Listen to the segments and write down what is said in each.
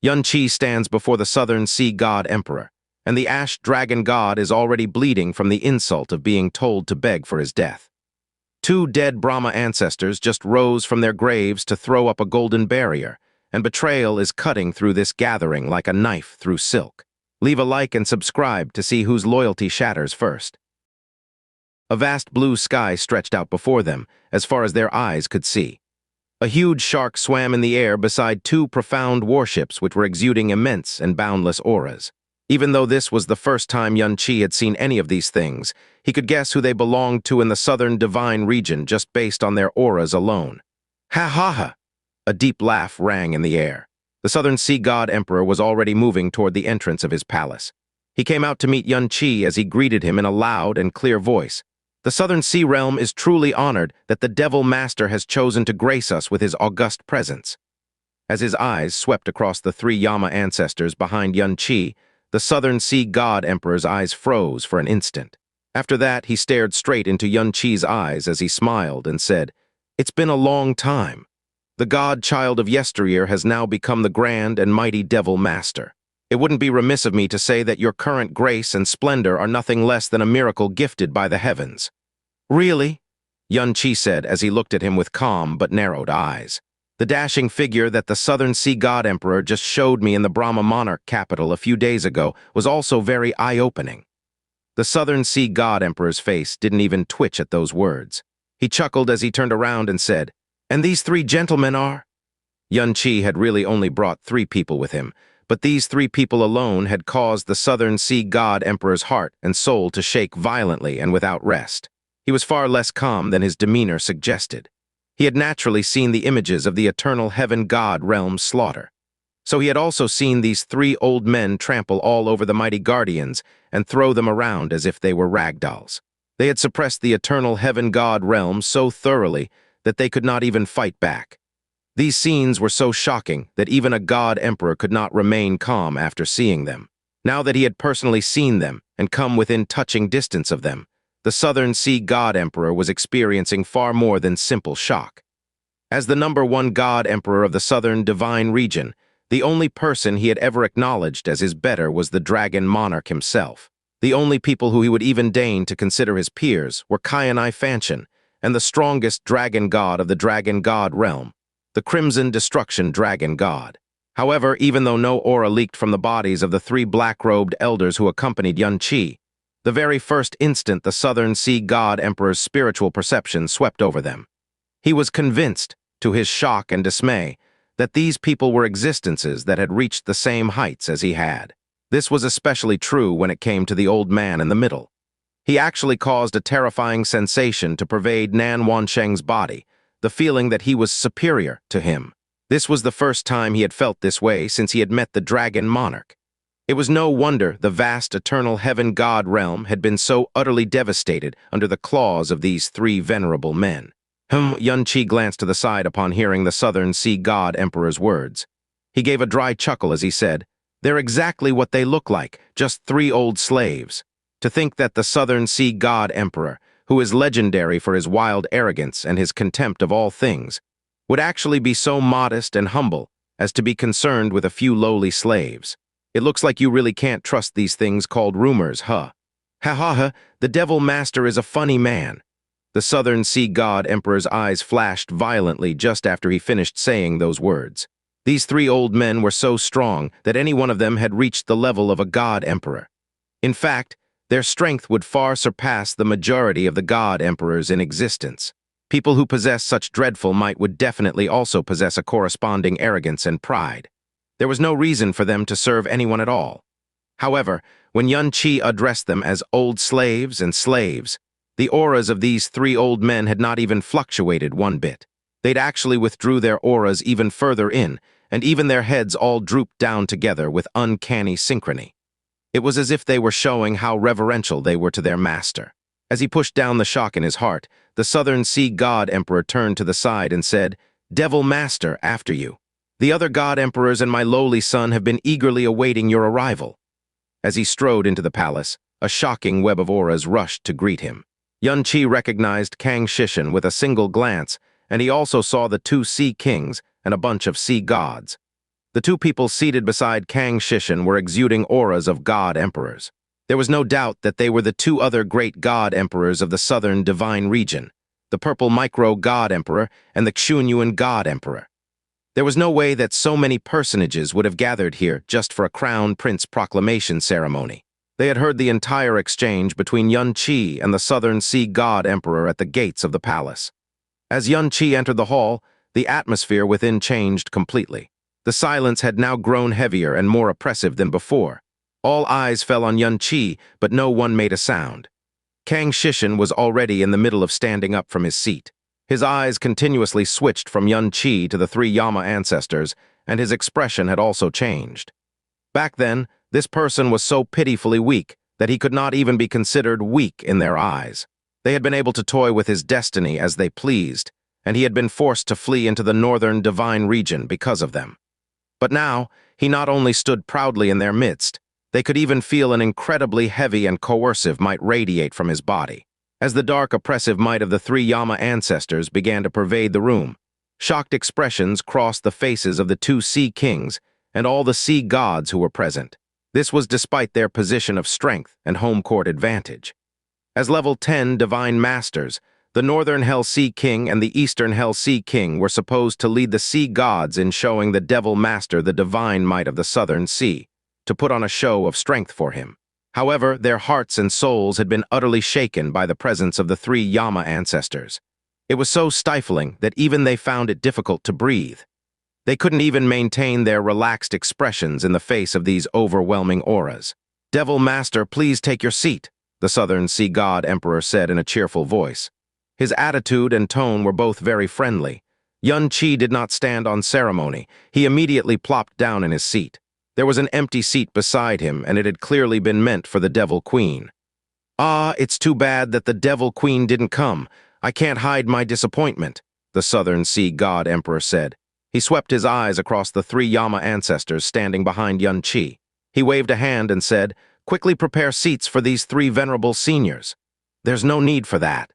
Qianye stands before the Southern Sea God Emperor, and the Ash Dragon God is already bleeding from the insult of being told to beg for his death. Two dead Brahma ancestors just rose from their graves to throw up a golden barrier, and betrayal is cutting through this gathering like a knife through silk. Leave a like and subscribe to see whose loyalty shatters first. A vast blue sky stretched out before them, as far as their eyes could see. A huge shark swam in the air beside two profound warships which were exuding immense and boundless auras. Even though this was the first time Qianye had seen any of these things, he could guess who they belonged to in the southern divine region just based on their auras alone. Ha ha ha! A deep laugh rang in the air. The Southern Sea God Emperor was already moving toward the entrance of his palace. He came out to meet Qianye as he greeted him in a loud and clear voice. The Southern Sea Realm is truly honored that the Devil Master has chosen to grace us with his august presence. As his eyes swept across the three Yama ancestors behind Qianye, the Southern Sea God Emperor's eyes froze for an instant. After that, he stared straight into Qianye's eyes as he smiled and said, "It's been a long time. The God-child of yesteryear has now become the grand and mighty Devil Master. It wouldn't be remiss of me to say that your current grace and splendor are nothing less than a miracle gifted by the heavens." "Really?" Qianye said as he looked at him with calm but narrowed eyes. The dashing figure that the Southern Sea God Emperor just showed me in the Brahma monarch capital a few days ago was also very eye-opening. The Southern Sea God Emperor's face didn't even twitch at those words. He chuckled as he turned around and said, "And these three gentlemen are?" Qianye had really only brought 3 people with him, but these 3 people alone had caused the Southern Sea God Emperor's heart and soul to shake violently and without rest. He was far less calm than his demeanor suggested. He had naturally seen the images of the eternal heaven god realm's slaughter. So he had also seen these 3 old men trample all over the mighty guardians and throw them around as if they were ragdolls. They had suppressed the eternal heaven god realm so thoroughly that they could not even fight back. These scenes were so shocking that even a god emperor could not remain calm after seeing them. Now that he had personally seen them and come within touching distance of them, the Southern Sea God Emperor was experiencing far more than simple shock. As the #1 God Emperor of the Southern Divine Region, the only person he had ever acknowledged as his better was the Dragon Monarch himself. The only people who he would even deign to consider his peers were Qianye Ying'er and the strongest dragon god of the Dragon God realm, the Crimson Destruction Dragon God. However, even though no aura leaked from the bodies of the 3 black-robed elders who accompanied Qianye, the very first instant the Southern Sea God Emperor's spiritual perception swept over them. He was convinced, to his shock and dismay, that these people were existences that had reached the same heights as he had. This was especially true when it came to the old man in the middle. He actually caused a terrifying sensation to pervade Nan Wansheng's body, the feeling that he was superior to him. This was the first time he had felt this way since he had met the Dragon Monarch. It was no wonder the vast eternal heaven god realm had been so utterly devastated under the claws of these 3 venerable men. Qianye glanced to the side upon hearing the Southern Sea God Emperor's words. He gave a dry chuckle as he said, "They're exactly what they look like, just 3 old slaves. To think that the Southern Sea God Emperor, who is legendary for his wild arrogance and his contempt of all things, would actually be so modest and humble as to be concerned with a few lowly slaves. It looks like you really can't trust these things called rumors, huh? Ha ha ha, the Devil Master is a funny man." The Southern Sea God Emperor's eyes flashed violently just after he finished saying those words. These 3 old men were so strong that any one of them had reached the level of a God Emperor. In fact, their strength would far surpass the majority of the God Emperors in existence. People who possess such dreadful might would definitely also possess a corresponding arrogance and pride. There was no reason for them to serve anyone at all. However, when Qianye addressed them as old slaves and slaves, the auras of these 3 old men had not even fluctuated one bit. They'd actually withdrew their auras even further in, and even their heads all drooped down together with uncanny synchrony. It was as if they were showing how reverential they were to their master. As he pushed down the shock in his heart, the Southern Sea God Emperor turned to the side and said, "Devil Master, after you. The other God Emperors and my lowly son have been eagerly awaiting your arrival." As he strode into the palace, a shocking web of auras rushed to greet him. Qianye recognized Kang Shishan with a single glance, and he also saw the 2 sea kings and a bunch of sea gods. The two people seated beside Kang Shishan were exuding auras of God Emperors. There was no doubt that they were the two other great God Emperors of the southern divine region, the Purple Micro God Emperor and the Qianye God Emperor. There was no way that so many personages would have gathered here just for a crown prince proclamation ceremony. They had heard the entire exchange between Xianxia and the Southern Sea God Emperor at the gates of the palace. As Xianxia entered the hall, the atmosphere within changed completely. The silence had now grown heavier and more oppressive than before. All eyes fell on Xianxia, but no one made a sound. Kang Shishan was already in the middle of standing up from his seat. His eyes continuously switched from Xianxia to the three Yama ancestors, and his expression had also changed. Back then, this person was so pitifully weak that he could not even be considered weak in their eyes. They had been able to toy with his destiny as they pleased, and he had been forced to flee into the northern divine region because of them. But now, he not only stood proudly in their midst, they could even feel an incredibly heavy and coercive might radiate from his body. As the dark, oppressive might of the three Yama ancestors began to pervade the room, shocked expressions crossed the faces of the two sea kings and all the sea gods who were present. This was despite their position of strength and home court advantage. As level 10 divine masters, the Northern Hell Sea King and the Eastern Hell Sea King were supposed to lead the sea gods in showing the Devil Master the divine might of the Southern Sea, to put on a show of strength for him. However, their hearts and souls had been utterly shaken by the presence of the three Yama ancestors. It was so stifling that even they found it difficult to breathe. They couldn't even maintain their relaxed expressions in the face of these overwhelming auras. "Devil Master, please take your seat," the Southern Sea God Emperor said in a cheerful voice. His attitude and tone were both very friendly. Xianxia did not stand on ceremony. He immediately plopped down in his seat. There was an empty seat beside him, and it had clearly been meant for the Devil Queen. "Ah, it's too bad that the Devil Queen didn't come. I can't hide my disappointment," the Southern Sea God Emperor said. He swept his eyes across the three Yama ancestors standing behind Xianxia. He waved a hand and said, "Quickly prepare seats for these three venerable seniors." "There's no need for that,"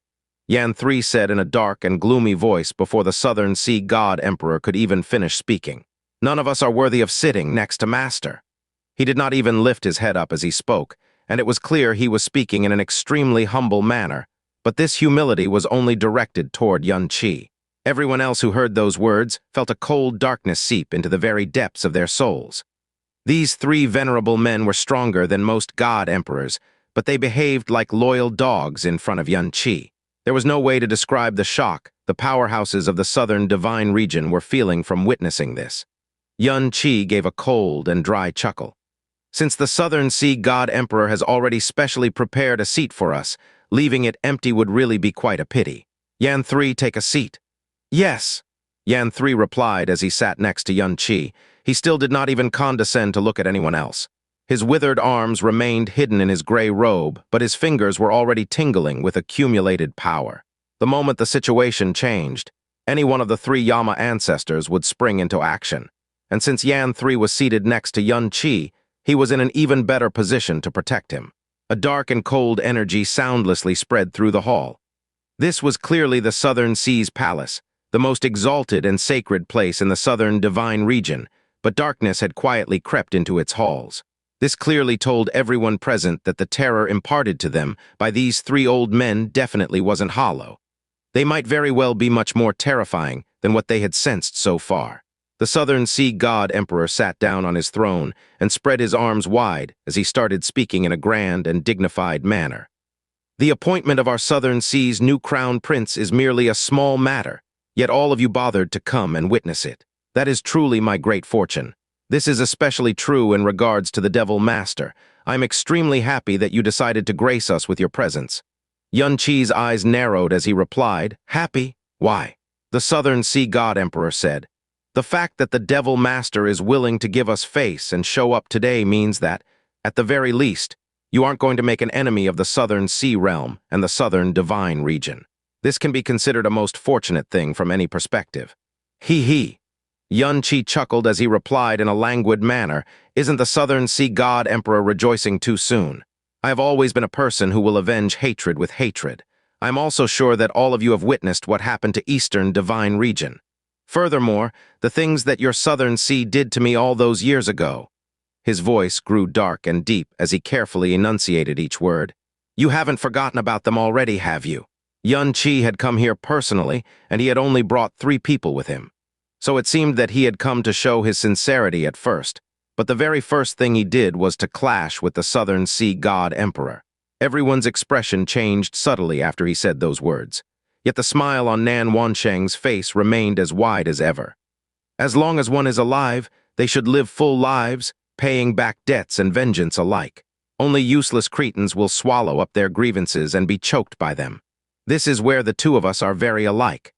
Yan 3 said in a dark and gloomy voice before the Southern Sea God Emperor could even finish speaking. "None of us are worthy of sitting next to Master." He did not even lift his head up as he spoke, and it was clear he was speaking in an extremely humble manner, but this humility was only directed toward Xianxia. Everyone else who heard those words felt a cold darkness seep into the very depths of their souls. These three venerable men were stronger than most God Emperors, but they behaved like loyal dogs in front of Xianxia. There was no way to describe the shock the powerhouses of the southern divine region were feeling from witnessing this. Xianxia gave a cold and dry chuckle. "Since the Southern Sea God Emperor has already specially prepared a seat for us, leaving it empty would really be quite a pity. Yan 3, take a seat." "Yes," Yan 3 replied as he sat next to Xianxia. He still did not even condescend to look at anyone else. His withered arms remained hidden in his gray robe, but his fingers were already tingling with accumulated power. The moment the situation changed, any one of the three Yama ancestors would spring into action. And since Yan 3 was seated next to Xianxia, he was in an even better position to protect him. A dark and cold energy soundlessly spread through the hall. This was clearly the Southern Sea's palace, the most exalted and sacred place in the southern divine region, but darkness had quietly crept into its halls. This clearly told everyone present that the terror imparted to them by these three old men definitely wasn't hollow. They might very well be much more terrifying than what they had sensed so far. The Southern Sea God Emperor sat down on his throne and spread his arms wide as he started speaking in a grand and dignified manner. "The appointment of our Southern Sea's new crown prince is merely a small matter, yet all of you bothered to come and witness it. That is truly my great fortune. This is especially true in regards to the Devil Master. I'm extremely happy that you decided to grace us with your presence." Xianxia's eyes narrowed as he replied, "Happy? Why?" The Southern Sea God Emperor said, "The fact that the Devil Master is willing to give us face and show up today means that, at the very least, you aren't going to make an enemy of the Southern Sea Realm and the Southern Divine Region. This can be considered a most fortunate thing from any perspective." "He. Xianxia chuckled as he replied in a languid manner, "Isn't the Southern Sea God Emperor rejoicing too soon? I have always been a person who will avenge hatred with hatred. I am also sure that all of you have witnessed what happened to Eastern Divine Region." Furthermore, the things that your Southern Sea did to me all those years ago. His voice grew dark and deep as he carefully enunciated each word. You haven't forgotten about them already, have you? Qianye had come here personally, and he had only brought 3 people with him. So it seemed that he had come to show his sincerity at first, but the very first thing he did was to clash with the Southern Sea God Emperor. Everyone's expression changed subtly after he said those words, yet the smile on Nan Wansheng's face remained as wide as ever. As long as one is alive, they should live full lives, paying back debts and vengeance alike. Only useless cretins will swallow up their grievances and be choked by them. This is where the two of us are very alike.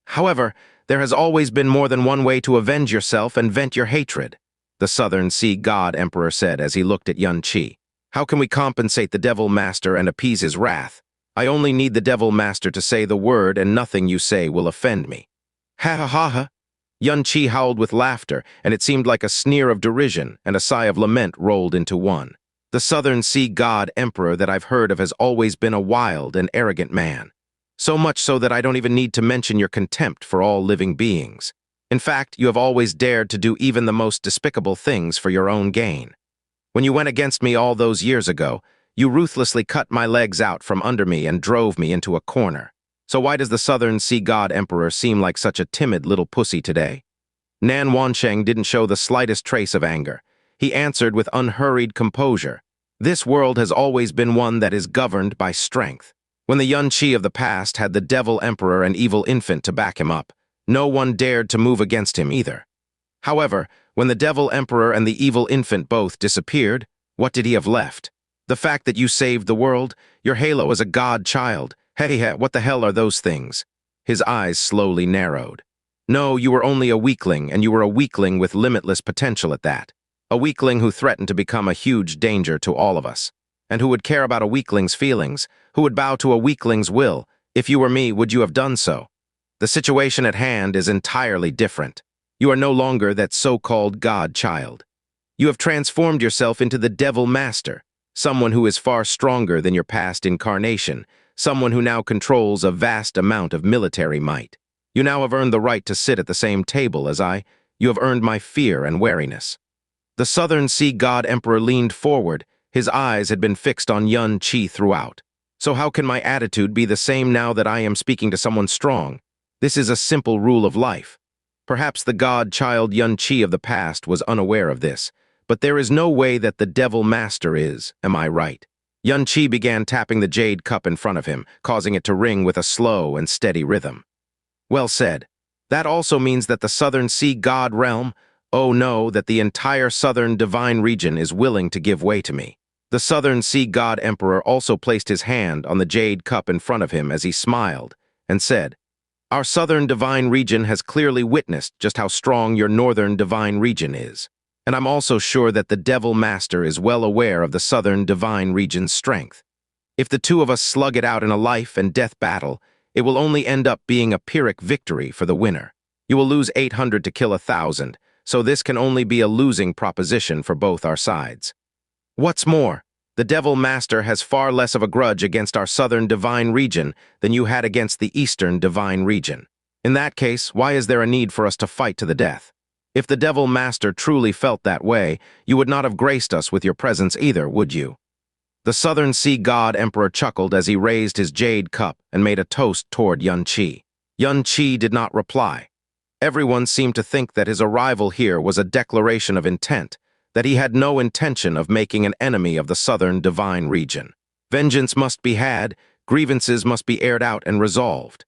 However, there has always been more than one way to avenge yourself and vent your hatred, the Southern Sea God Emperor said as he looked at Qianye. How can we compensate the Devil Master and appease his wrath? I only need the Devil Master to say the word, and nothing you say will offend me. Ha ha ha ha! Qianye howled with laughter, and it seemed like a sneer of derision and a sigh of lament rolled into one. The Southern Sea God Emperor that I've heard of has always been a wild and arrogant man. So much so that I don't even need to mention your contempt for all living beings. In fact, you have always dared to do even the most despicable things for your own gain. When you went against me all those years ago, you ruthlessly cut my legs out from under me and drove me into a corner. So why does the Southern Sea God Emperor seem like such a timid little pussy today? Nan Wansheng didn't show the slightest trace of anger. He answered with unhurried composure. This world has always been one that is governed by strength. When the Qianye of the past had the Devil Emperor and Evil Infant to back him up, no one dared to move against him either. However, when the Devil Emperor and the Evil Infant both disappeared, what did he have left? The fact that you saved the world, your halo as a god child. Hey, what the hell are those things? His eyes slowly narrowed. No, you were only a weakling, and you were a weakling with limitless potential at that. A weakling who threatened to become a huge danger to all of us. And who would care about a weakling's feelings? Who would bow to a weakling's will? If you were me, would you have done so? The situation at hand is entirely different. You are no longer that so-called god child. You have transformed yourself into the Devil Master, someone who is far stronger than your past incarnation, someone who now controls a vast amount of military might. You now have earned the right to sit at the same table as I. You have earned my fear and wariness. The Southern Sea God Emperor leaned forward. His eyes had been fixed on Qianye throughout. So how can my attitude be the same now that I am speaking to someone strong? This is a simple rule of life. Perhaps the god-child Qianye of the past was unaware of this, but there is no way that the Devil Master is, am I right? Qianye began tapping the jade cup in front of him, causing it to ring with a slow and steady rhythm. Well said. That also means that the Southern Sea God realm, oh no, that the entire Southern Divine region is willing to give way to me. The Southern Sea God Emperor also placed his hand on the jade cup in front of him as he smiled and said, Our Southern Divine region has clearly witnessed just how strong your Northern Divine region is. And I'm also sure that the Devil Master is well aware of the Southern Divine region's strength. If the two of us slug it out in a life and death battle, it will only end up being a Pyrrhic victory for the winner. You will lose 800 to kill 1,000, so this can only be a losing proposition for both our sides. What's more, the Devil Master has far less of a grudge against our Southern Divine region than you had against the Eastern Divine region. In that case, why is there a need for us to fight to the death? If the Devil Master truly felt that way, you would not have graced us with your presence either, would you? The Southern Sea God Emperor chuckled as he raised his jade cup and made a toast toward Qianye. Qianye did not reply. Everyone seemed to think that his arrival here was a declaration of intent, that he had no intention of making an enemy of the Southern Divine region. Vengeance must be had, grievances must be aired out and resolved.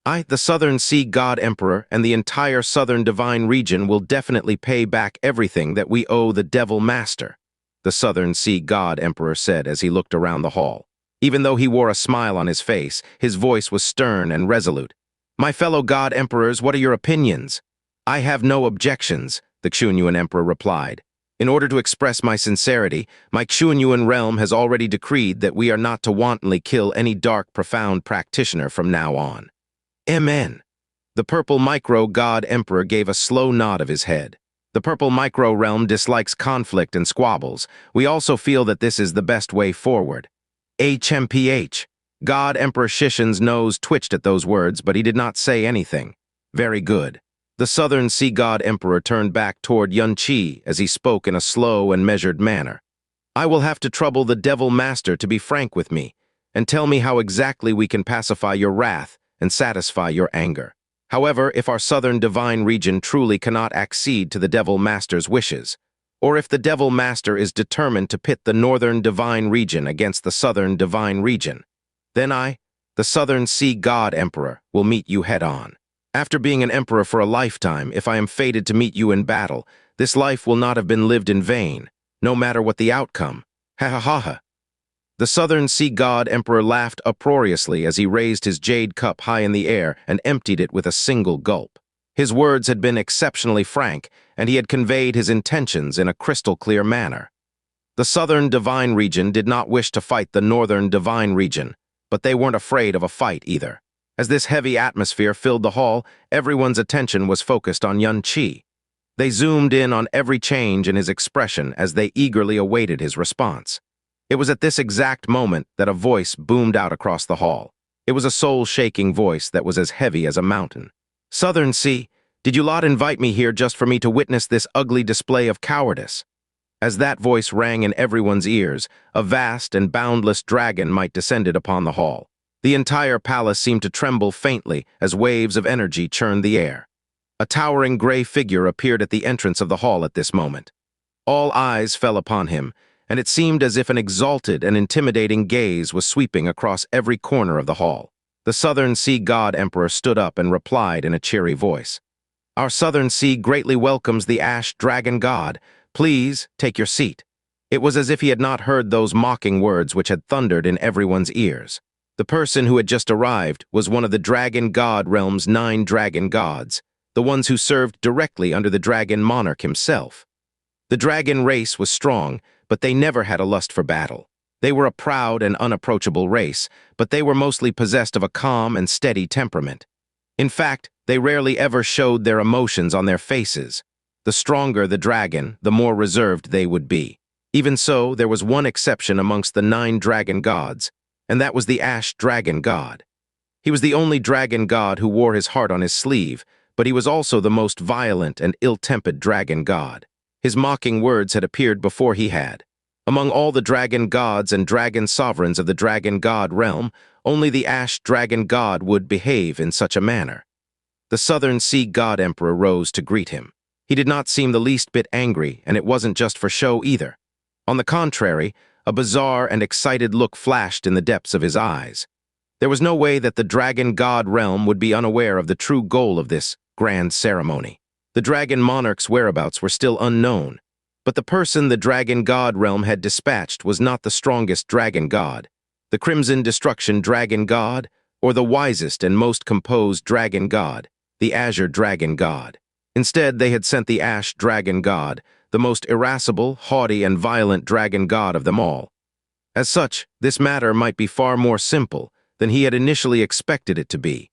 I, the Southern Sea God Emperor, and the entire Southern Divine region will definitely pay back everything that we owe the Devil Master, the Southern Sea God Emperor said as he looked around the hall. Even though he wore a smile on his face, his voice was stern and resolute. My fellow God Emperors, what are your opinions? I have no objections, the Qianye Emperor replied. In order to express my sincerity, my Qianye realm has already decreed that we are not to wantonly kill any dark, profound practitioner from now on. Amen. The Purple Micro God Emperor gave a slow nod of his head. The Purple Micro realm dislikes conflict and squabbles. We also feel that this is the best way forward. HMPH. God Emperor Shishin's nose twitched at those words, but he did not say anything. Very good. The Southern Sea God Emperor turned back toward Xianxia as he spoke in a slow and measured manner. I will have to trouble the Devil Master to be frank with me, and tell me how exactly we can pacify your wrath and satisfy your anger. However, if our Southern Divine Region truly cannot accede to the Devil Master's wishes, or if the Devil Master is determined to pit the Northern Divine Region against the Southern Divine Region, then I, the Southern Sea God Emperor, will meet you head-on. After being an emperor for a lifetime, if I am fated to meet you in battle, this life will not have been lived in vain, no matter what the outcome. Ha ha ha ha. The Southern Sea God Emperor laughed uproariously as he raised his jade cup high in the air and emptied it with a single gulp. His words had been exceptionally frank, and he had conveyed his intentions in a crystal-clear manner. The Southern Divine Region did not wish to fight the Northern Divine Region, but they weren't afraid of a fight either. As this heavy atmosphere filled the hall, everyone's attention was focused on Xianxia. They zoomed in on every change in his expression as they eagerly awaited his response. It was at this exact moment that a voice boomed out across the hall. It was a soul-shaking voice that was as heavy as a mountain. Southern Sea, did you lot invite me here just for me to witness this ugly display of cowardice? As that voice rang in everyone's ears, a vast and boundless dragon might descended upon the hall. The entire palace seemed to tremble faintly as waves of energy churned the air. A towering gray figure appeared at the entrance of the hall at this moment. All eyes fell upon him, and it seemed as if an exalted and intimidating gaze was sweeping across every corner of the hall. The Southern Sea God Emperor stood up and replied in a cheery voice. Our Southern Sea greatly welcomes the Ash Dragon God. Please take your seat. It was as if he had not heard those mocking words which had thundered in everyone's ears. The person who had just arrived was one of the Dragon God Realm's 9 dragon gods, the ones who served directly under the dragon monarch himself. The dragon race was strong, but they never had a lust for battle. They were a proud and unapproachable race, but they were mostly possessed of a calm and steady temperament. In fact, they rarely ever showed their emotions on their faces. The stronger the dragon, the more reserved they would be. Even so, there was one exception amongst the 9 dragon gods, and that was the Ash Dragon God. He was the only dragon god who wore his heart on his sleeve, but he was also the most violent and ill-tempered dragon god. His mocking words had appeared before he had. Among all the dragon gods and dragon sovereigns of the dragon god realm, only the Ash Dragon God would behave in such a manner. The Southern Sea God Emperor rose to greet him. He did not seem the least bit angry, and it wasn't just for show either. On the contrary, a bizarre and excited look flashed in the depths of his eyes. There was no way that the Dragon God realm would be unaware of the true goal of this grand ceremony. The dragon monarch's whereabouts were still unknown, but the person the Dragon God realm had dispatched was not the strongest dragon god, the Crimson Destruction Dragon God, or the wisest and most composed dragon god, the Azure Dragon God. Instead, they had sent the Ash Dragon God, the most irascible, haughty, and violent dragon god of them all. As such, this matter might be far more simple than he had initially expected it to be.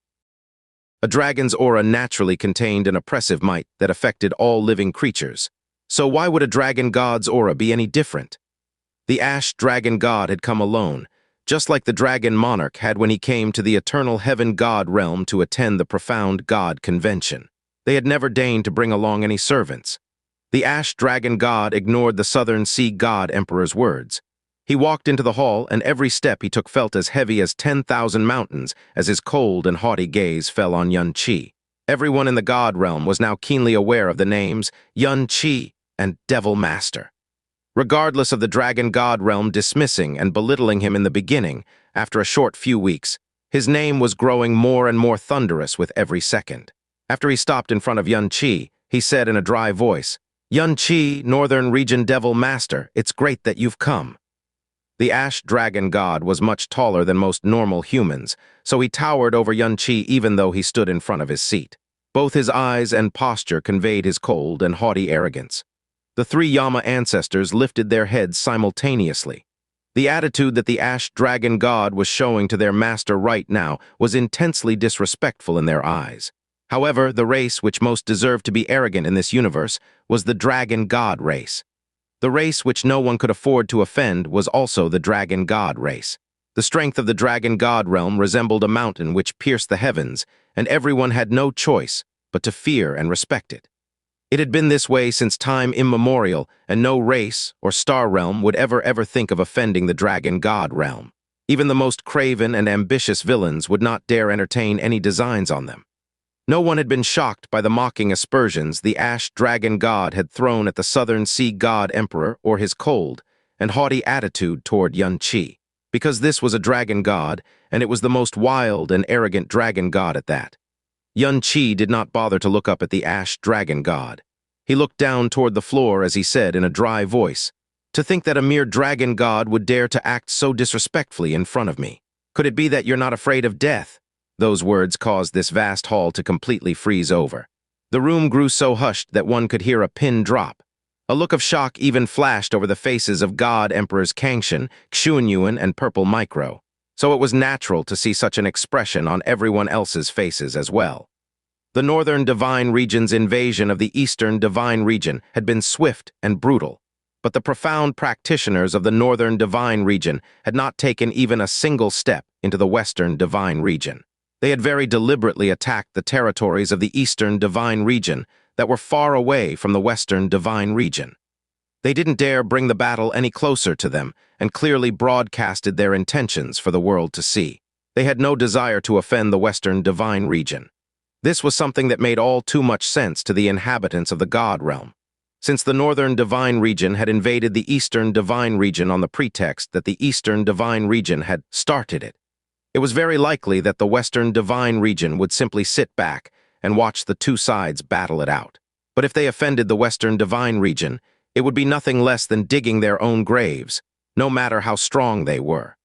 A dragon's aura naturally contained an oppressive might that affected all living creatures. So why would a dragon god's aura be any different? The Ash Dragon God had come alone, just like the dragon monarch had when he came to the eternal heaven god realm to attend the profound god convention. They had never deigned to bring along any servants. The Ash Dragon God ignored the Southern Sea God Emperor's words. He walked into the hall, and every step he took felt as heavy as 10,000 mountains as his cold and haughty gaze fell on Xianxia. Everyone in the god realm was now keenly aware of the names Xianxia and Devil Master. Regardless of the Dragon God realm dismissing and belittling him in the beginning, after a short few weeks, his name was growing more and more thunderous with every second. After he stopped in front of Xianxia, he said in a dry voice, "Xianxia, Northern Region Devil Master, it's great that you've come." The Ash Dragon God was much taller than most normal humans, so he towered over Xianxia even though he stood in front of his seat. Both his eyes and posture conveyed his cold and haughty arrogance. The 3 Yama ancestors lifted their heads simultaneously. The attitude that the Ash Dragon God was showing to their master right now was intensely disrespectful in their eyes. However, the race which most deserved to be arrogant in this universe was the Dragon God race. The race which no one could afford to offend was also the Dragon God race. The strength of the Dragon God realm resembled a mountain which pierced the heavens, and everyone had no choice but to fear and respect it. It had been this way since time immemorial, and no race or star realm would ever think of offending the dragon god realm. Even the most craven and ambitious villains would not dare entertain any designs on them. No one had been shocked by the mocking aspersions the ash dragon god had thrown at the southern sea god emperor or his cold and haughty attitude toward Qianye, because this was a dragon god, and it was the most wild and arrogant dragon god at that. Qianye did not bother to look up at the ash dragon god. He looked down toward the floor as he said in a dry voice, "To think that a mere dragon god would dare to act so disrespectfully in front of me. Could it be that you're not afraid of death?" Those words caused this vast hall to completely freeze over. The room grew so hushed that one could hear a pin drop. A look of shock even flashed over the faces of God Emperors Xianxia, Qianye, and Purple Micro, so it was natural to see such an expression on everyone else's faces as well. The Northern Divine Region's invasion of the Eastern Divine Region had been swift and brutal, but the profound practitioners of the Northern Divine Region had not taken even a single step into the Western Divine Region. They had very deliberately attacked the territories of the Eastern Divine Region that were far away from the Western Divine Region. They didn't dare bring the battle any closer to them and clearly broadcasted their intentions for the world to see. They had no desire to offend the Western Divine Region. This was something that made all too much sense to the inhabitants of the God realm. Since the Northern Divine Region had invaded the Eastern Divine Region on the pretext that the Eastern Divine Region had started it, it was very likely that the Western Divine Region would simply sit back and watch the two sides battle it out. But if they offended the Western Divine Region, it would be nothing less than digging their own graves, no matter how strong they were.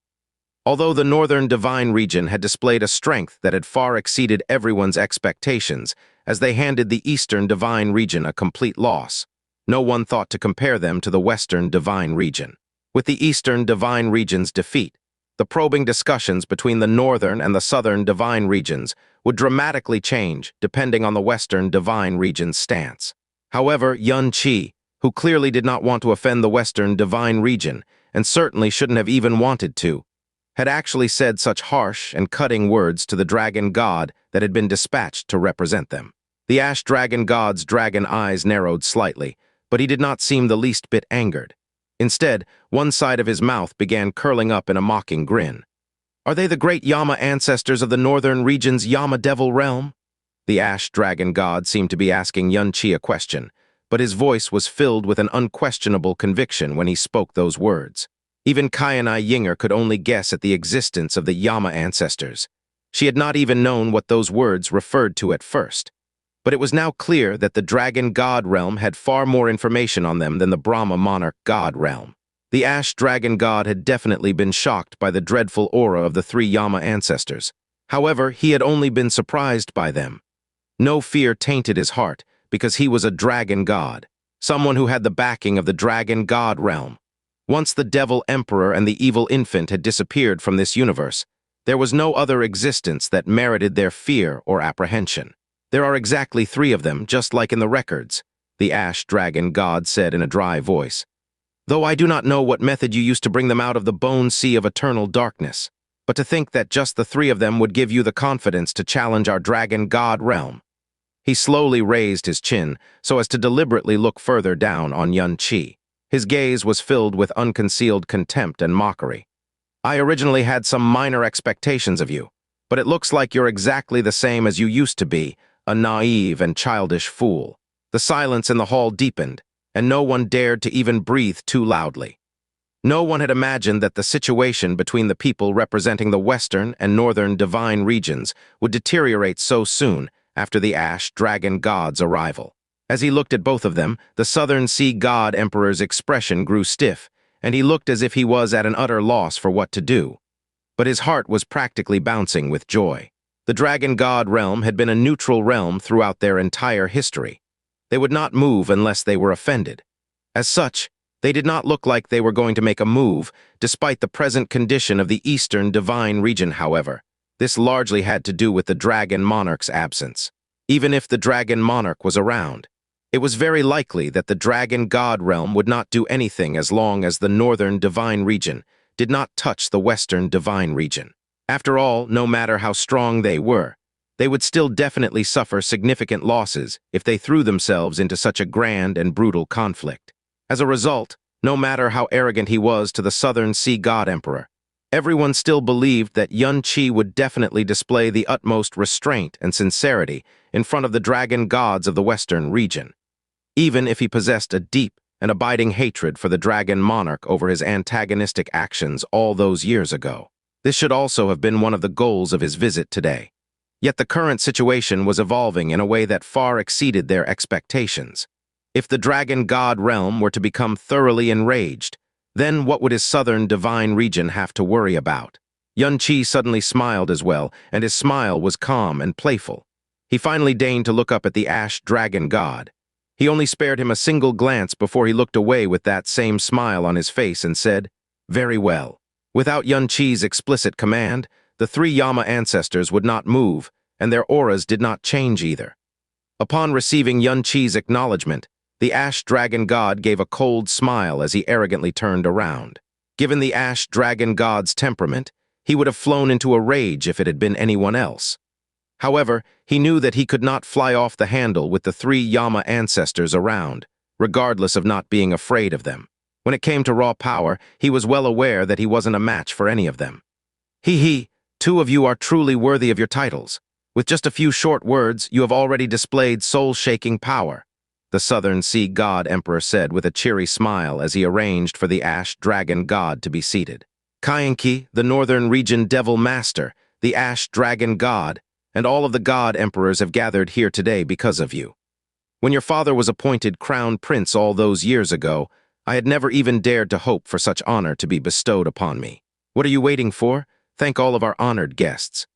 Although the Northern Divine Region had displayed a strength that had far exceeded everyone's expectations as they handed the Eastern Divine Region a complete loss, no one thought to compare them to the Western Divine Region. With the Eastern Divine Region's defeat, the probing discussions between the Northern and the Southern Divine Regions would dramatically change depending on the Western Divine Region's stance. However, Qianye, who clearly did not want to offend the Western Divine Region, and certainly shouldn't have even wanted to, had actually said such harsh and cutting words to the dragon god that had been dispatched to represent them. The ash dragon god's dragon eyes narrowed slightly, but he did not seem the least bit angered. Instead, one side of his mouth began curling up in a mocking grin. "Are they the great Yama ancestors of the Northern Region's Yama Devil realm?" The ash dragon god seemed to be asking Qianye a question, but his voice was filled with an unquestionable conviction when he spoke those words. Even Qianye Ying'er could only guess at the existence of the Yama ancestors. She had not even known what those words referred to at first. But it was now clear that the Dragon God realm had far more information on them than the Brahma Monarch God realm. The Ash Dragon God had definitely been shocked by the dreadful aura of the three Yama ancestors. However, he had only been surprised by them. No fear tainted his heart, because he was a Dragon God, someone who had the backing of the Dragon God realm. Once the Devil Emperor and the Evil Infant had disappeared from this universe, there was no other existence that merited their fear or apprehension. "There are exactly 3 of them, just like in the records," the Ash Dragon God said in a dry voice. "Though I do not know what method you used to bring them out of the bone sea of eternal darkness, but to think that just the 3 of them would give you the confidence to challenge our Dragon God realm." He slowly raised his chin so as to deliberately look further down on Qianye. His gaze was filled with unconcealed contempt and mockery. "I originally had some minor expectations of you, but it looks like you're exactly the same as you used to be, a naive and childish fool." The silence in the hall deepened, and no one dared to even breathe too loudly. No one had imagined that the situation between the people representing the Western and Northern Divine Regions would deteriorate so soon after the Ash Dragon God's arrival. As he looked at both of them, the Southern Sea God Emperor's expression grew stiff, and he looked as if he was at an utter loss for what to do. But his heart was practically bouncing with joy. The Dragon God realm had been a neutral realm throughout their entire history. They would not move unless they were offended. As such, they did not look like they were going to make a move, despite the present condition of the Eastern Divine Region, however. This largely had to do with the Dragon Monarch's absence. Even if the Dragon Monarch was around, it was very likely that the Dragon God realm would not do anything as long as the Northern Divine Region did not touch the Western Divine Region. After all, no matter how strong they were, they would still definitely suffer significant losses if they threw themselves into such a grand and brutal conflict. As a result, no matter how arrogant he was to the Southern Sea God Emperor, everyone still believed that Qianye would definitely display the utmost restraint and sincerity in front of the dragon gods of the Western region, even if he possessed a deep and abiding hatred for the dragon monarch over his antagonistic actions all those years ago. This should also have been one of the goals of his visit today. Yet the current situation was evolving in a way that far exceeded their expectations. If the dragon god realm were to become thoroughly enraged, then what would his southern divine region have to worry about? Qianye suddenly smiled as well, and his smile was calm and playful. He finally deigned to look up at the ash dragon god. He only spared him a single glance before he looked away with that same smile on his face and said, "Very well." Without Qianye's explicit command, the three Yama ancestors would not move, and their auras did not change either. Upon receiving Qianye's acknowledgement, the ash dragon god gave a cold smile as he arrogantly turned around. Given the ash dragon god's temperament, he would have flown into a rage if it had been anyone else. However, he knew that he could not fly off the handle with the three Yama ancestors around, regardless of not being afraid of them. When it came to raw power, he was well aware that he wasn't a match for any of them. "He, two of you are truly worthy of your titles. With just a few short words, you have already displayed soul-shaking power," the Southern Sea God Emperor said with a cheery smile as he arranged for the Ash Dragon God to be seated. "Qianye, the Northern Region Devil Master, the Ash Dragon God, and all of the God Emperors have gathered here today because of you. When your father was appointed Crown Prince all those years ago, I had never even dared to hope for such honor to be bestowed upon me. What are you waiting for? Thank all of our honored guests."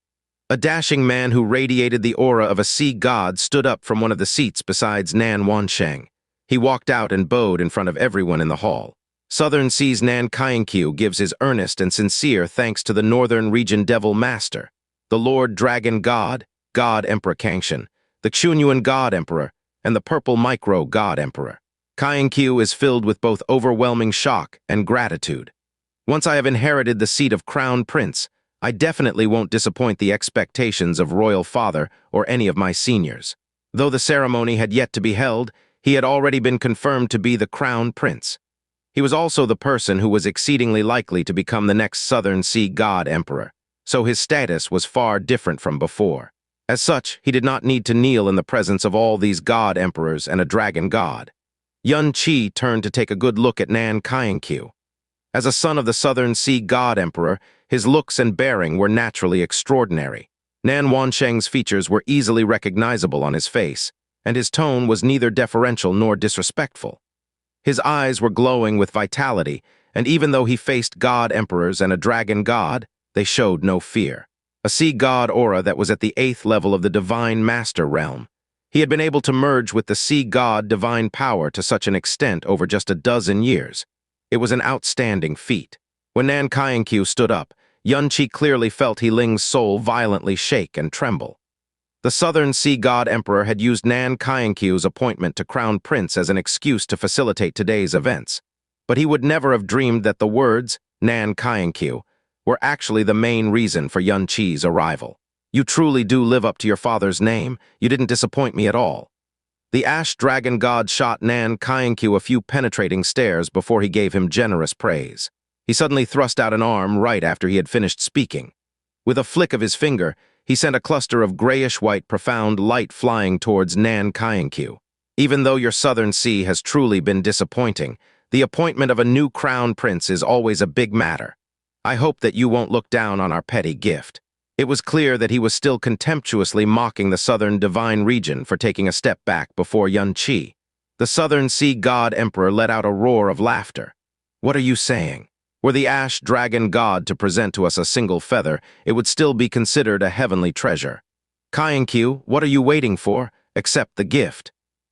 A dashing man who radiated the aura of a sea god stood up from one of the seats besides Nan Wansheng. He walked out and bowed in front of everyone in the hall. Southern Sea's Nan Qianye gives his earnest and sincere thanks to the Northern Region Devil Master, the Lord Dragon God, God Emperor Xianxia, the Qianye God Emperor, and the Purple Micro God Emperor. Qianye is filled with both overwhelming shock and gratitude. Once I have inherited the seat of Crown Prince, I definitely won't disappoint the expectations of Royal Father or any of my seniors. Though the ceremony had yet to be held, he had already been confirmed to be the Crown Prince. He was also the person who was exceedingly likely to become the next Southern Sea God Emperor, so his status was far different from before. As such, he did not need to kneel in the presence of all these God Emperors and a dragon god. Qianye turned to take a good look at Nan Qianye. As a son of the Southern Sea God Emperor, his looks and bearing were naturally extraordinary. Nan Wansheng's features were easily recognizable on his face, and his tone was neither deferential nor disrespectful. His eyes were glowing with vitality, and even though he faced God Emperors and a dragon god, they showed no fear. A sea god aura that was at the 8th level of the Divine Master realm. He had been able to merge with the sea god divine power to such an extent over just a dozen years. It was an outstanding feat. When Nan Qianye stood up, Qianye clearly felt He Ling's soul violently shake and tremble. The Southern Sea God Emperor had used Nan Qianye's appointment to Crown Prince as an excuse to facilitate today's events. But he would never have dreamed that the words, Nan Qianye, were actually the main reason for Qianye's arrival. "You truly do live up to your father's name. You didn't disappoint me at all." The Ash Dragon God shot Nan Qianye a few penetrating stares before he gave him generous praise. He suddenly thrust out an arm right after he had finished speaking. With a flick of his finger, he sent a cluster of grayish-white profound light flying towards Nan Qianye. "Even though your Southern Sea has truly been disappointing, the appointment of a new crown prince is always a big matter. I hope that you won't look down on our petty gift." It was clear that he was still contemptuously mocking the Southern Divine Region for taking a step back before Qianye. The Southern Sea God Emperor let out a roar of laughter. "What are you saying? Were the Ash Dragon God to present to us a single feather, it would still be considered a heavenly treasure. Qianye, what are you waiting for? Accept the gift."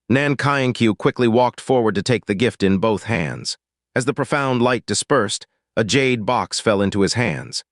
Nan Qianye quickly walked forward to take the gift in both hands. As the profound light dispersed, a jade box fell into his hands.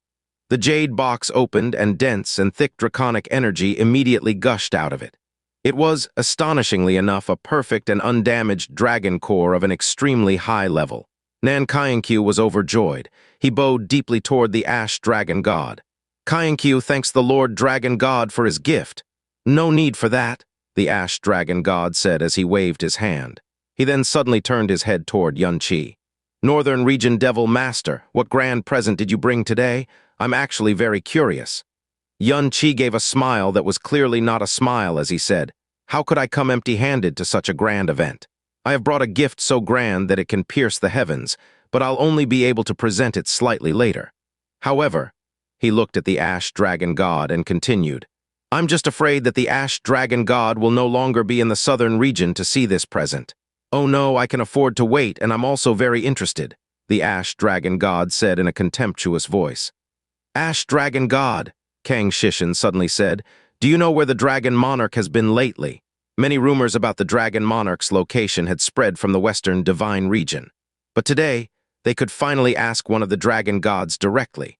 The jade box opened and dense and thick draconic energy immediately gushed out of it. It was, astonishingly enough, a perfect and undamaged dragon core of an extremely high level. Nan Qianye was overjoyed. He bowed deeply toward the Ash Dragon God. "Qianye thanks the Lord Dragon God for his gift." No need for that, the ash dragon god said as he waved his hand. He then suddenly turned his head toward Qianye. Northern Region Devil Master, what grand present did you bring today? I'm actually very curious. Qianye gave a smile that was clearly not a smile as he said, How could I come empty-handed to such a grand event? I have brought a gift so grand that it can pierce the heavens, but I'll only be able to present it slightly later. However, he looked at the Ash Dragon God and continued, I'm just afraid that the Ash Dragon God will no longer be in the southern region to see this present. Oh no, I can afford to wait, and I'm also very interested, the Ash Dragon God said in a contemptuous voice. Ash Dragon God, Kang Shishin suddenly said, do you know where the Dragon Monarch has been lately? Many rumors about the Dragon Monarch's location had spread from the Western Divine Region. But today, they could finally ask one of the Dragon Gods directly.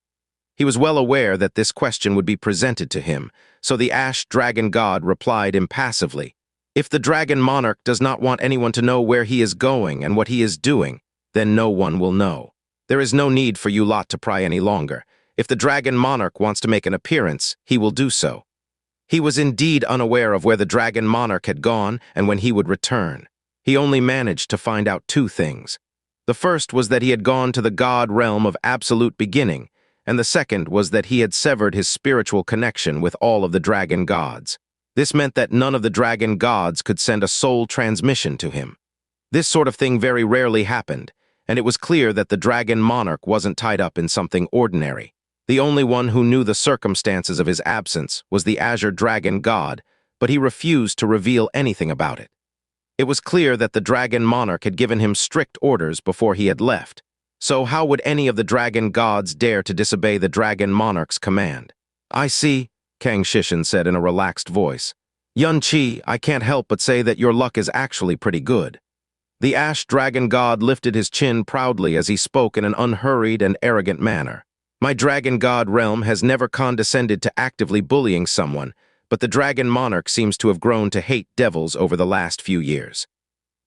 He was well aware that this question would be presented to him, so the Ash Dragon God replied impassively, If the Dragon Monarch does not want anyone to know where he is going and what he is doing, then no one will know. There is no need for you lot to pry any longer. If the Dragon Monarch wants to make an appearance, he will do so. He was indeed unaware of where the Dragon Monarch had gone and when he would return. He only managed to find out two things. The first was that he had gone to the God realm of absolute beginning, and the second was that he had severed his spiritual connection with all of the dragon gods. This meant that none of the dragon gods could send a soul transmission to him. This sort of thing very rarely happened, and it was clear that the Dragon Monarch wasn't tied up in something ordinary. The only one who knew the circumstances of his absence was the Azure Dragon God, but he refused to reveal anything about it. It was clear that the Dragon Monarch had given him strict orders before he had left, so how would any of the dragon gods dare to disobey the Dragon Monarch's command? I see, Kang Shishin said in a relaxed voice. Qianye, I can't help but say that your luck is actually pretty good. The Ash Dragon God lifted his chin proudly as he spoke in an unhurried and arrogant manner. My Dragon God realm has never condescended to actively bullying someone, but the Dragon Monarch seems to have grown to hate devils over the last few years.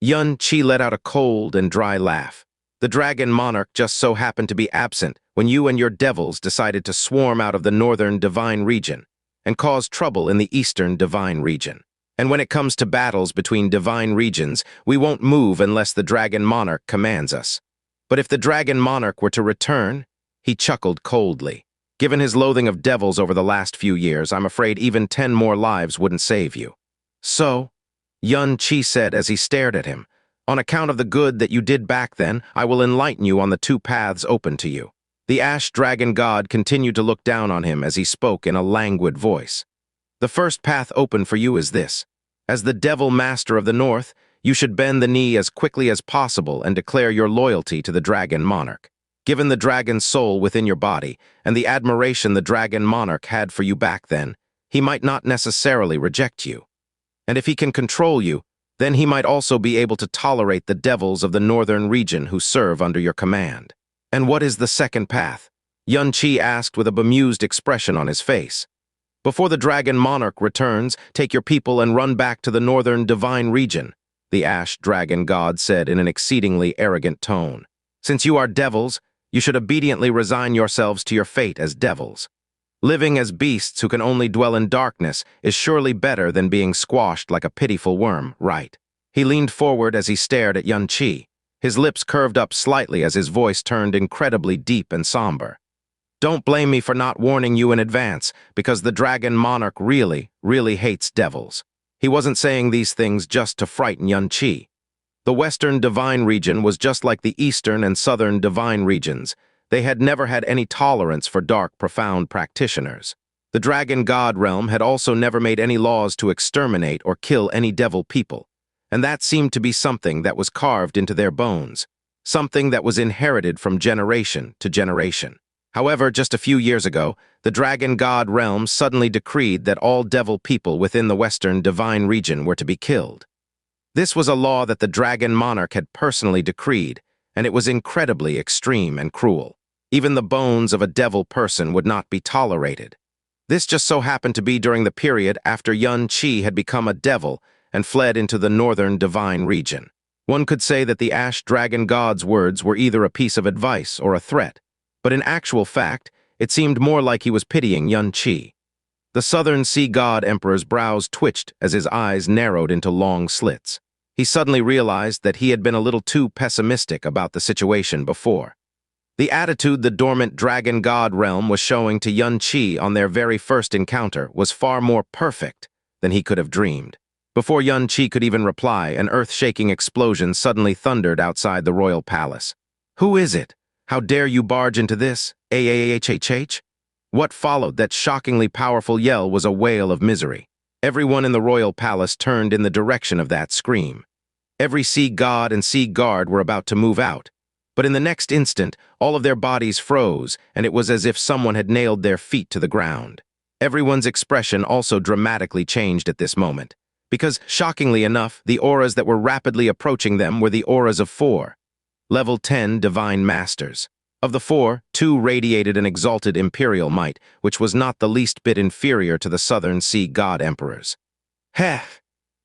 Qianye let out a cold and dry laugh. The Dragon Monarch just so happened to be absent when you and your devils decided to swarm out of the northern divine region and cause trouble in the eastern divine region. And when it comes to battles between divine regions, we won't move unless the Dragon Monarch commands us. But if the Dragon Monarch were to return, he chuckled coldly. Given his loathing of devils over the last few years, I'm afraid even 10 more lives wouldn't save you. So, Qianye said as he stared at him, on account of the good that you did back then, I will enlighten you on the two paths open to you. The Ash Dragon God continued to look down on him as he spoke in a languid voice. The first path open for you is this. As the Devil Master of the North, you should bend the knee as quickly as possible and declare your loyalty to the Dragon Monarch. Given the dragon's soul within your body and the admiration the Dragon Monarch had for you back then, he might not necessarily reject you. And if he can control you, then he might also be able to tolerate the devils of the northern region who serve under your command. And what is the second path? Qianye asked with a bemused expression on his face. Before the Dragon Monarch returns, take your people and run back to the northern divine region, the Ash Dragon God said in an exceedingly arrogant tone. Since you are devils, you should obediently resign yourselves to your fate as devils. Living as beasts who can only dwell in darkness is surely better than being squashed like a pitiful worm, right? He leaned forward as he stared at Qianye. His lips curved up slightly as his voice turned incredibly deep and somber. Don't blame me for not warning you in advance, because the Dragon Monarch really, really hates devils. He wasn't saying these things just to frighten Qianye. The Western Divine Region was just like the Eastern and Southern Divine Regions. They had never had any tolerance for dark, profound practitioners. The Dragon God realm had also never made any laws to exterminate or kill any devil people, and that seemed to be something that was carved into their bones, something that was inherited from generation to generation. However, just a few years ago, the Dragon God realm suddenly decreed that all devil people within the Western Divine Region were to be killed. This was a law that the Dragon Monarch had personally decreed, and it was incredibly extreme and cruel. Even the bones of a devil person would not be tolerated. This just so happened to be during the period after Qianye had become a devil and fled into the northern divine region. One could say that the Ash Dragon God's words were either a piece of advice or a threat, but in actual fact, it seemed more like he was pitying Qianye. The Southern Sea God Emperor's brows twitched as his eyes narrowed into long slits. He suddenly realized that he had been a little too pessimistic about the situation before. The attitude the dormant dragon god realm was showing to Xianxia on their very first encounter was far more perfect than he could have dreamed. Before Xianxia could even reply, an earth-shaking explosion suddenly thundered outside the royal palace. "Who is it? How dare you barge into this? AAHHH?" What followed that shockingly powerful yell was a wail of misery. Everyone in the royal palace turned in the direction of that scream. Every sea god and sea guard were about to move out. But in the next instant, all of their bodies froze, and it was as if someone had nailed their feet to the ground. Everyone's expression also dramatically changed at this moment, because, shockingly enough, the auras that were rapidly approaching them were the auras of 4. Level 10 Divine Masters. Of the 4, 2 radiated an exalted imperial might, which was not the least bit inferior to the Southern Sea God Emperors. Heh!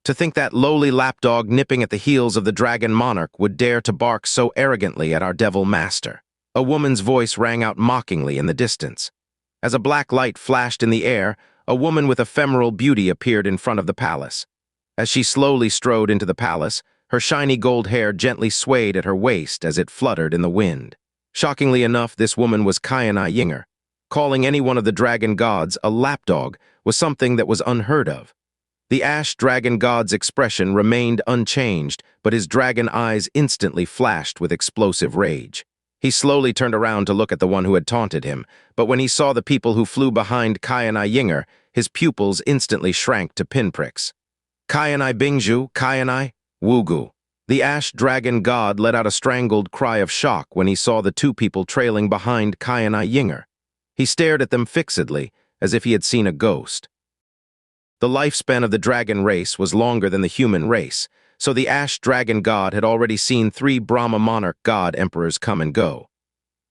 To think that lowly lapdog nipping at the heels of the dragon monarch would dare to bark so arrogantly at our devil master. A woman's voice rang out mockingly in the distance. As a black light flashed in the air, a woman with ephemeral beauty appeared in front of the palace. As she slowly strode into the palace, her shiny gold hair gently swayed at her waist as it fluttered in the wind. Shockingly enough, this woman was Qianye Ying'er. Calling any one of the dragon gods a lapdog was something that was unheard of. The ash dragon god's expression remained unchanged, but his dragon eyes instantly flashed with explosive rage. He slowly turned around to look at the one who had taunted him, but when he saw the people who flew behind Qianye Ying'er, his pupils instantly shrank to pinpricks. "Qianye Bingzhu, Qianye Wugu." The ash dragon god let out a strangled cry of shock when he saw the 2 people trailing behind Qianye Ying'er. He stared at them fixedly, as if he had seen a ghost. The lifespan of the dragon race was longer than the human race, so the ash dragon god had already seen 3 Brahma monarch god emperors come and go.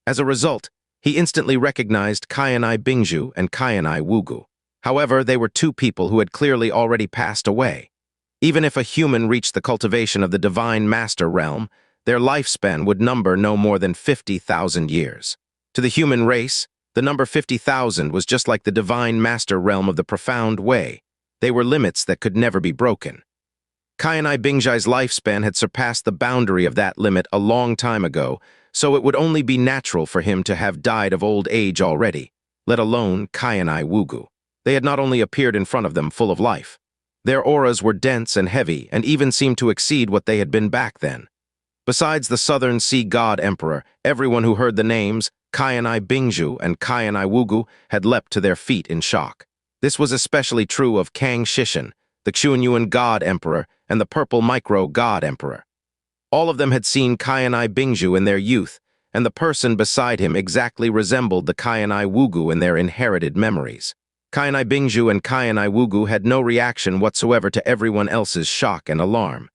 As a result, he instantly recognized Qianye Bingzhu and Qianye Wugu. However, they were 2 people who had clearly already passed away. Even if a human reached the cultivation of the Divine Master realm, their lifespan would number no more than 50,000 years. To the human race, the number 50,000 was just like the Divine Master realm of the Profound Way. They were limits that could never be broken. Qianye Bingzhu's lifespan had surpassed the boundary of that limit a long time ago, so it would only be natural for him to have died of old age already, let alone Qianye Wugu. They had not only appeared in front of them full of life. Their auras were dense and heavy, and even seemed to exceed what they had been back then. Besides the Southern Sea God Emperor, everyone who heard the names Qianye Bingzhu and Qianye Wugu had leapt to their feet in shock. This was especially true of Kang Shishan, the Qianye God Emperor, and the Purple Micro God Emperor. All of them had seen Qianye Bingzhu in their youth, and the person beside him exactly resembled the Qianye Wugu in their inherited memories. Qianye Bingzhu and Qianye Wugu had no reaction whatsoever to everyone else's shock and alarm.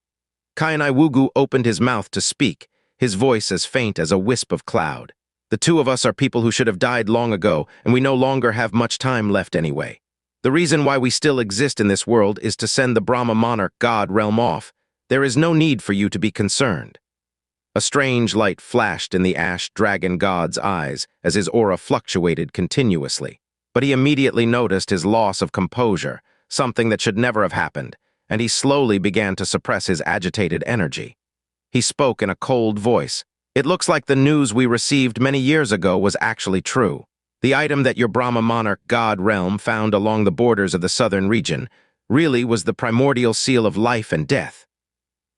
Qianye Wugu opened his mouth to speak, his voice as faint as a wisp of cloud. "The 2 of us are people who should have died long ago, and we no longer have much time left anyway. The reason why we still exist in this world is to send the Brahma monarch god realm off. There is no need for you to be concerned." A strange light flashed in the ash dragon god's eyes as his aura fluctuated continuously. But he immediately noticed his loss of composure, something that should never have happened, and he slowly began to suppress his agitated energy. He spoke in a cold voice. "It looks like the news we received many years ago was actually true. The item that your Brahma monarch god realm found along the borders of the southern region really was the primordial seal of life and death."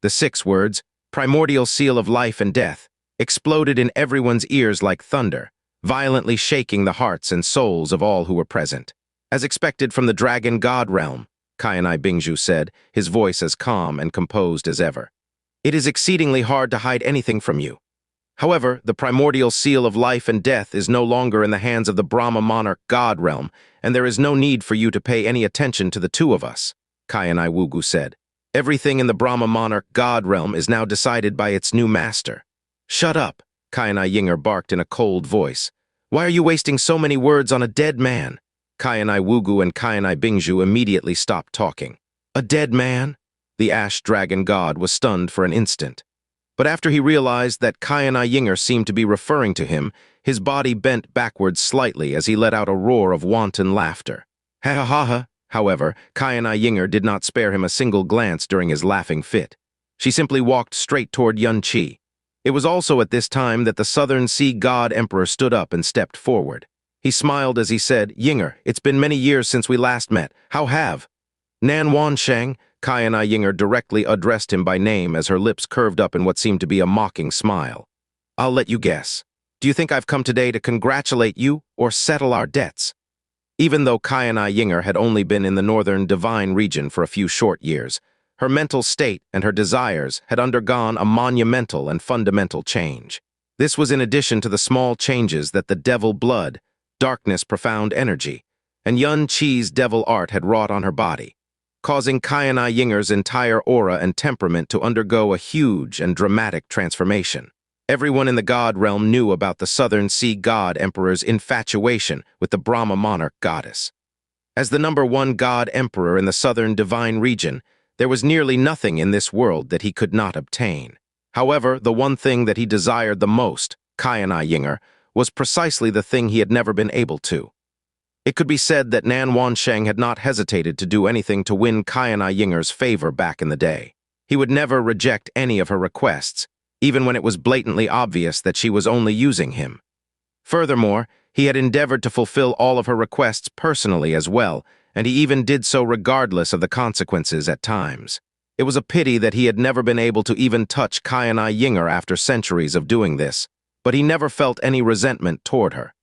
The 6 words, "primordial seal of life and death," exploded in everyone's ears like thunder, violently shaking the hearts and souls of all who were present. "As expected from the dragon god realm," Qianye Bingzhu said, his voice as calm and composed as ever. "It is exceedingly hard to hide anything from you. However, the primordial seal of life and death is no longer in the hands of the Brahma monarch god realm, and there is no need for you to pay any attention to the 2 of us," Qianye Wugu said. "Everything in the Brahma monarch god realm is now decided by its new master." "Shut up," Qianye Ying'er barked in a cold voice. "Why are you wasting so many words on a dead man?" Qianye Wugu and Qianye Bingzhu immediately stopped talking. "A dead man?" The ash dragon god was stunned for an instant. But after he realized that Qianye Ying'er seemed to be referring to him, his body bent backwards slightly as he let out a roar of wanton laughter. Ha ha ha ha. However, Qianye Ying'er did not spare him a single glance during his laughing fit. She simply walked straight toward Xianxia. It was also at this time that the Southern Sea God Emperor stood up and stepped forward. He smiled as he said, "Ying'er, it's been many years since we last met. How have?" Nan Wansheng, Qianye Ying'er directly addressed him by name as her lips curved up in what seemed to be a mocking smile. "I'll let you guess. Do you think I've come today to congratulate you or settle our debts?" Even though Qianye Ying'er had only been in the northern divine region for a few short years, her mental state and her desires had undergone a monumental and fundamental change. This was in addition to the small changes that the devil blood, darkness profound energy, and Xianxia's devil art had wrought on her body, causing Qianye Ying'er's entire aura and temperament to undergo a huge and dramatic transformation. Everyone in the god realm knew about the Southern Sea God Emperor's infatuation with the Brahma monarch goddess. As the #1 god emperor in the southern divine region, there was nearly nothing in this world that he could not obtain. However, the one thing that he desired the most, Qianye Ying'er, was precisely the thing he had never been able to. It could be said that Nan Wansheng had not hesitated to do anything to win Qianye Ying'er's favor back in the day. He would never reject any of her requests, even when it was blatantly obvious that she was only using him. Furthermore, he had endeavored to fulfill all of her requests personally as well, and he even did so regardless of the consequences at times. It was a pity that he had never been able to even touch Qianye Ying'er after centuries of doing this, but he never felt any resentment toward her.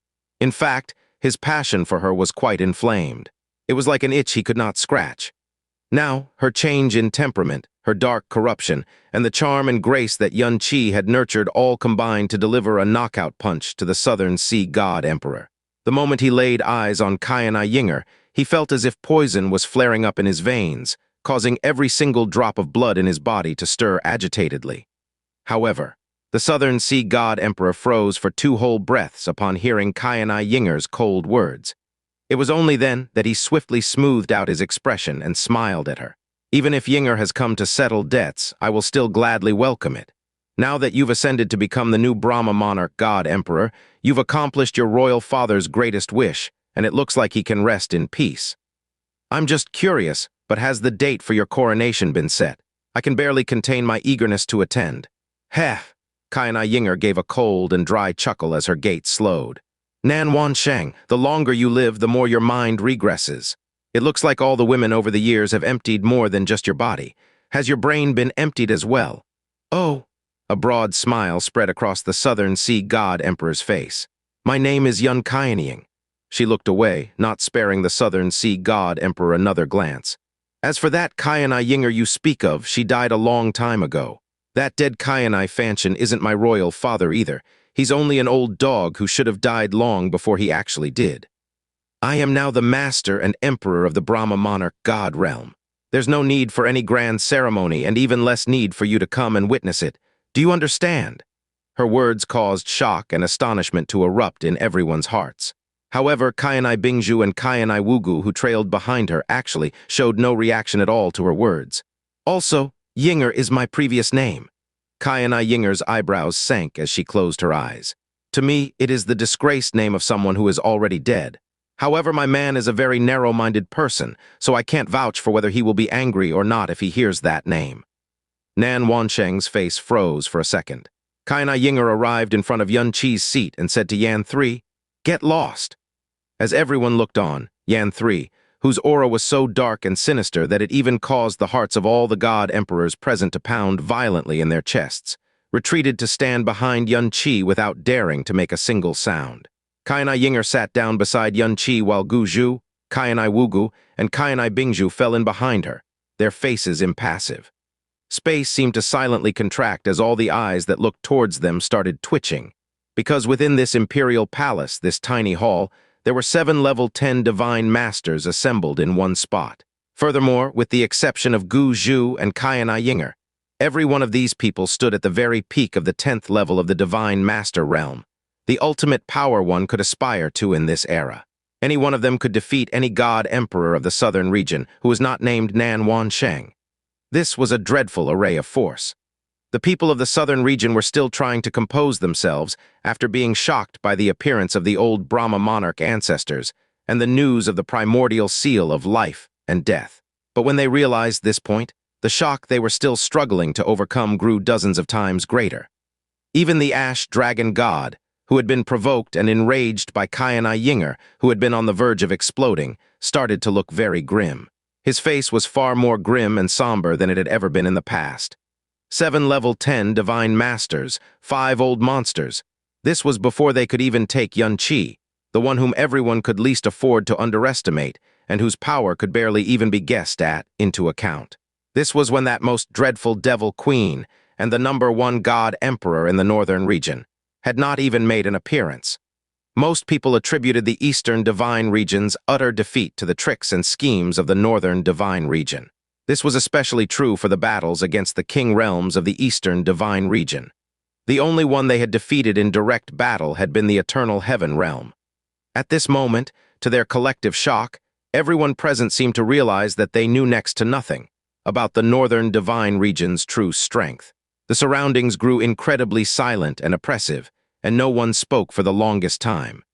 In fact, his passion for her was quite inflamed. It was like an itch he could not scratch. Now, her change in temperament, her dark corruption, and the charm and grace that Xianxia had nurtured all combined to deliver a knockout punch to the Southern Sea God Emperor. The moment he laid eyes on Qianye Ying'er, he felt as if poison was flaring up in his veins, causing every single drop of blood in his body to stir agitatedly. However, the Southern Sea God Emperor froze for 2 whole breaths upon hearing Qianye Ying'er's cold words. It was only then that he swiftly smoothed out his expression and smiled at her. "Even if Ying'er has come to settle debts, I will still gladly welcome it. Now that you've ascended to become the new Brahma monarch God Emperor, you've accomplished your royal father's greatest wish, and it looks like he can rest in peace. I'm just curious, but has the date for your coronation been set? I can barely contain my eagerness to attend." "Heh!" Qianye Ying'er gave a cold and dry chuckle as her gait slowed. "Nan Wansheng, the longer you live, the more your mind regresses. It looks like all the women over the years have emptied more than just your body. Has your brain been emptied as well?" "Oh." A broad smile spread across the Southern Sea God Emperor's face. "My name is Qianye Ying'er." She looked away, not sparing the Southern Sea God Emperor another glance. "As for that Qianye Ying'er you speak of, she died a long time ago. That dead Qianye Fanchen isn't my royal father either. He's only an old dog who should have died long before he actually did. I am now the master and emperor of the Brahma monarch god realm. There's no need for any grand ceremony and even less need for you to come and witness it. Do you understand?" Her words caused shock and astonishment to erupt in everyone's hearts. However, Qianye Bingzhu and Qianye Wugu, who trailed behind her, actually showed no reaction at all to her words. "Also, Ying'er is my previous name." Qianye Ying'er's eyebrows sank as she closed her eyes. "To me, it is the disgraced name of someone who is already dead. However, my man is a very narrow-minded person, so I can't vouch for whether he will be angry or not if he hears that name." Nan Wansheng's face froze for a second. Qianye Ying'er arrived in front of Xianxia's seat and said to Yan 3, "Get lost." As everyone looked on, Yan 3, whose aura was so dark and sinister that it even caused the hearts of all the god emperors present to pound violently in their chests, retreated to stand behind Xianxia without daring to make a single sound. Qianye Ying'er sat down beside Xianxia while Gu Zhu, Qianye Wugu, and Qianye Bingzhu fell in behind her, their faces impassive. Space seemed to silently contract as all the eyes that looked towards them started twitching, because within this imperial palace, this tiny hall, there were 7 level 10 divine masters assembled in one spot. Furthermore, with the exception of Gu Zhu and Qianye Ying'er, every one of these people stood at the very peak of the 10th level of the divine master realm, the ultimate power one could aspire to in this era. Any one of them could defeat any god emperor of the southern region who was not named Nan Wansheng. This was a dreadful array of force. The people of the southern region were still trying to compose themselves after being shocked by the appearance of the old Brahma monarch ancestors, and the news of the primordial seal of life and death. But when they realized this point, the shock they were still struggling to overcome grew dozens of times greater. Even the ash dragon god, who had been provoked and enraged by Qianye Ying'er, who had been on the verge of exploding, started to look very grim. His face was far more grim and somber than it had ever been in the past. 7 level 10 divine masters, 5 old monsters. This was before they could even take Xianxia, the one whom everyone could least afford to underestimate, and whose power could barely even be guessed at, into account. This was when that most dreadful devil queen, and the #1 god emperor in the northern region, had not even made an appearance. Most people attributed the eastern divine region's utter defeat to the tricks and schemes of the northern divine region. This was especially true for the battles against the king realms of the eastern divine region. The only one they had defeated in direct battle had been the eternal heaven realm. At this moment, to their collective shock, everyone present seemed to realize that they knew next to nothing about the northern divine region's true strength. The surroundings grew incredibly silent and oppressive, and no one spoke for the longest time.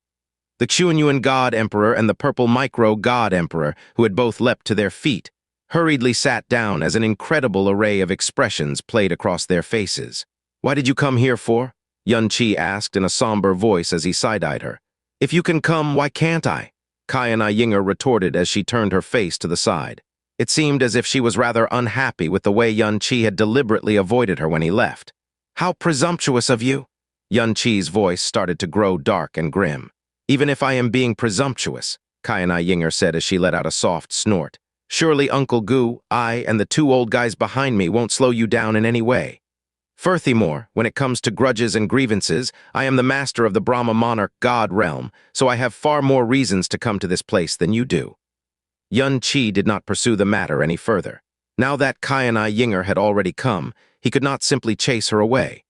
The Qianye god emperor and the purple micro god emperor, who had both leapt to their feet, hurriedly sat down as an incredible array of expressions played across their faces. "Why did you come here for?" Xianxia asked in a somber voice as he side-eyed her. "If you can come, why can't I?" Qianye Ying'er retorted as she turned her face to the side. It seemed as if she was rather unhappy with the way Xianxia had deliberately avoided her when he left. "How presumptuous of you!" Xianxia's voice started to grow dark and grim. "Even if I am being presumptuous," Qianye Ying'er said as she let out a soft snort, "surely Uncle Gu, I, and the 2 old guys behind me won't slow you down in any way. Furthermore, when it comes to grudges and grievances, I am the master of the Brahma monarch god realm, so I have far more reasons to come to this place than you do." Xianxia did not pursue the matter any further. Now that Qianye Ying'er had already come, he could not simply chase her away.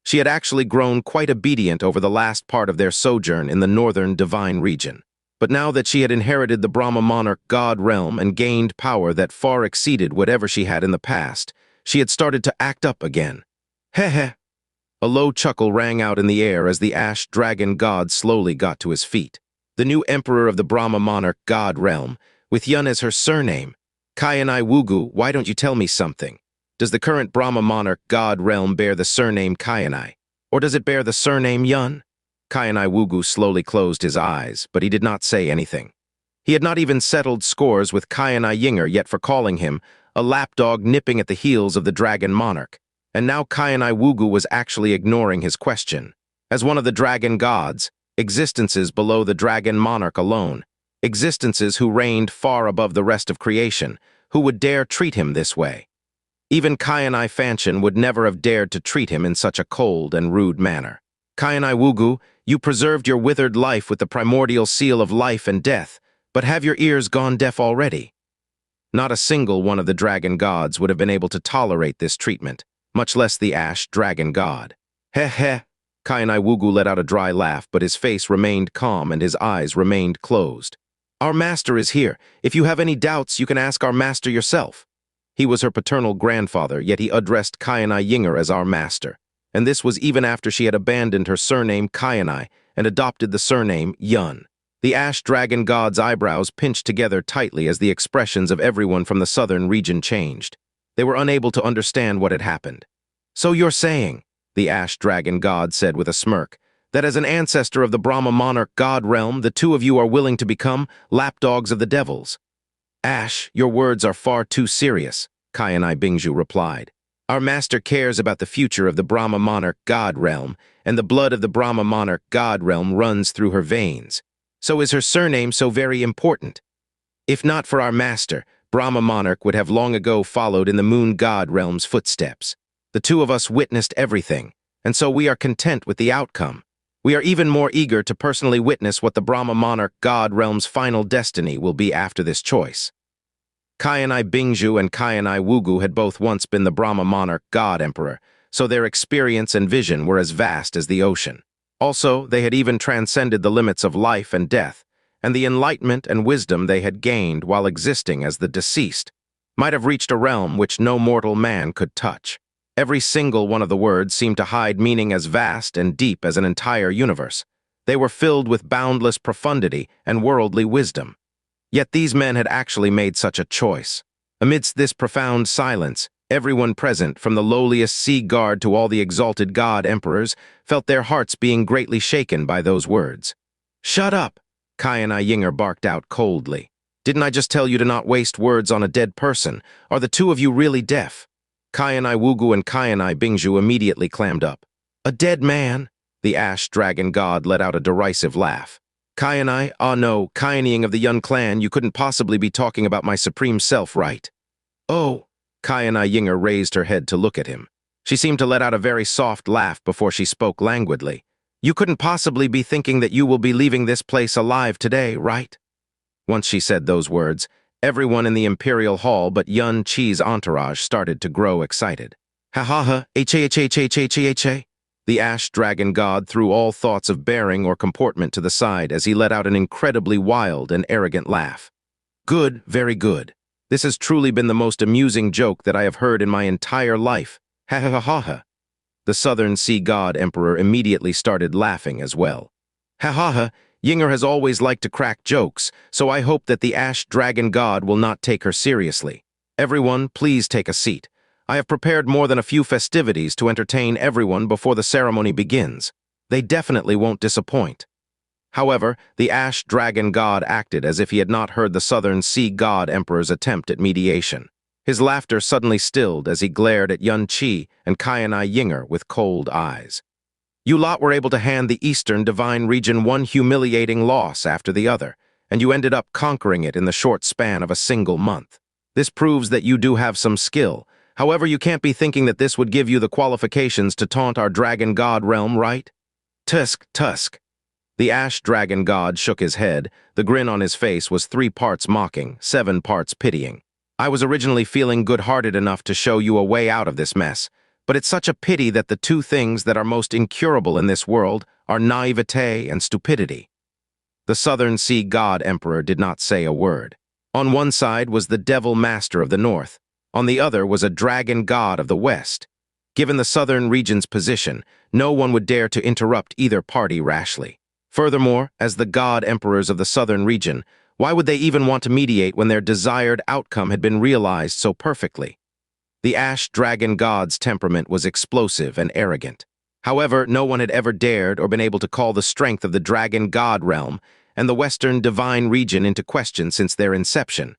She had actually grown quite obedient over the last part of their sojourn in the northern divine region. But now that she had inherited the Brahma monarch god realm and gained power that far exceeded whatever she had in the past, she had started to act up again. "Heh heh." A low chuckle rang out in the air as the ash dragon god slowly got to his feet. The new emperor of the Brahma monarch god realm, with Yun as her surname. "Qianye Wugu, why don't you tell me something? Does the current Brahma monarch god realm bear the surname Qianye, or does it bear the surname Yun?" Qianye Wugu slowly closed his eyes, but he did not say anything. He had not even settled scores with Qianye Ying'er yet for calling him a lapdog nipping at the heels of the dragon monarch, and now Qianye Wugu was actually ignoring his question. As one of the dragon gods, existences below the dragon monarch alone, existences who reigned far above the rest of creation, who would dare treat him this way? Even Qianye Fanshan would never have dared to treat him in such a cold and rude manner. "Qianye Wugu, you preserved your withered life with the primordial seal of life and death, but have your ears gone deaf already?" Not a single one of the dragon gods would have been able to tolerate this treatment, much less the ash dragon god. "Heh heh." Qianye Wugu let out a dry laugh, but his face remained calm and his eyes remained closed. "Our master is here. If you have any doubts, you can ask our master yourself." He was her paternal grandfather, yet he addressed Qianye Ying'er as our master, and this was even after she had abandoned her surname Qianye and adopted the surname Yun. The ash dragon god's eyebrows pinched together tightly as the expressions of everyone from the southern region changed. They were unable to understand what had happened. "So you're saying," the ash dragon god said with a smirk, "that as an ancestor of the Brahma monarch god realm, the 2 of you are willing to become lapdogs of the devils?" "Ash, your words are far too serious," Qianye Ying'er replied. "Our master cares about the future of the Brahma monarch god realm, and the blood of the Brahma monarch god realm runs through her veins. So is her surname so very important? If not for our master, Brahma monarch would have long ago followed in the moon god realm's footsteps. The 2 of us witnessed everything, and so we are content with the outcome. We are even more eager to personally witness what the Brahma monarch god realm's final destiny will be after this choice." Qianye Ying'er and Qianye Wugu had both once been the Brahma monarch god emperor, so their experience and vision were as vast as the ocean. Also, they had even transcended the limits of life and death, and the enlightenment and wisdom they had gained while existing as the deceased might have reached a realm which no mortal man could touch. Every single one of the words seemed to hide meaning as vast and deep as an entire universe. They were filled with boundless profundity and worldly wisdom. Yet these men had actually made such a choice. Amidst this profound silence, everyone present, from the lowliest sea guard to all the exalted god emperors, felt their hearts being greatly shaken by those words. "Shut up!" Qianye Ying'er barked out coldly. "Didn't I just tell you to not waste words on a dead person? Are the two of you really deaf?" Qianye Wugu and Qianye Bingzhu immediately clammed up. "A dead man?" The ash dragon god let out a derisive laugh. "Qianye, ah no, Qianye of the Yun clan, you couldn't possibly be talking about my supreme self, right?" "Oh." Qianye Ying'er raised her head to look at him. She seemed to let out a very soft laugh before she spoke languidly. "You couldn't possibly be thinking that you will be leaving this place alive today, right?" Once she said those words, everyone in the Imperial Hall but Yun Qi's entourage started to grow excited. "Ha ha ha, ha. The ash dragon god threw all thoughts of bearing or comportment to the side as he let out an incredibly wild and arrogant laugh. "Good, very good. This has truly been the most amusing joke that I have heard in my entire life. Ha ha ha ha ha." The Southern Sea God Emperor immediately started laughing as well. "Ha ha ha, Ying'er has always liked to crack jokes, so I hope that the Ash Dragon God will not take her seriously. Everyone, please take a seat. I have prepared more than a few festivities to entertain everyone before the ceremony begins. They definitely won't disappoint." However, the Ash Dragon God acted as if he had not heard the Southern Sea God Emperor's attempt at mediation. His laughter suddenly stilled as he glared at Yun Qi and Qianye Ying'er with cold eyes. "You lot were able to hand the Eastern Divine Region one humiliating loss after the other, and you ended up conquering it in the short span of a single month. This proves that you do have some skill. However, you can't be thinking that this would give you the qualifications to taunt our Dragon God realm, right?" "Tusk, tusk." The Ash Dragon God shook his head. The grin on his face was 3 parts mocking, 7 parts pitying. "I was originally feeling good-hearted enough to show you a way out of this mess, but it's such a pity that the two things that are most incurable in this world are naivete and stupidity." The Southern Sea God Emperor did not say a word. On one side was the Devil Master of the North. On the other was a Dragon God of the West. Given the Southern region's position, no one would dare to interrupt either party rashly. Furthermore, as the God Emperors of the Southern region, why would they even want to mediate when their desired outcome had been realized so perfectly? The Ash Dragon God's temperament was explosive and arrogant. However, no one had ever dared or been able to call the strength of the Dragon God realm and the Western Divine region into question since their inception.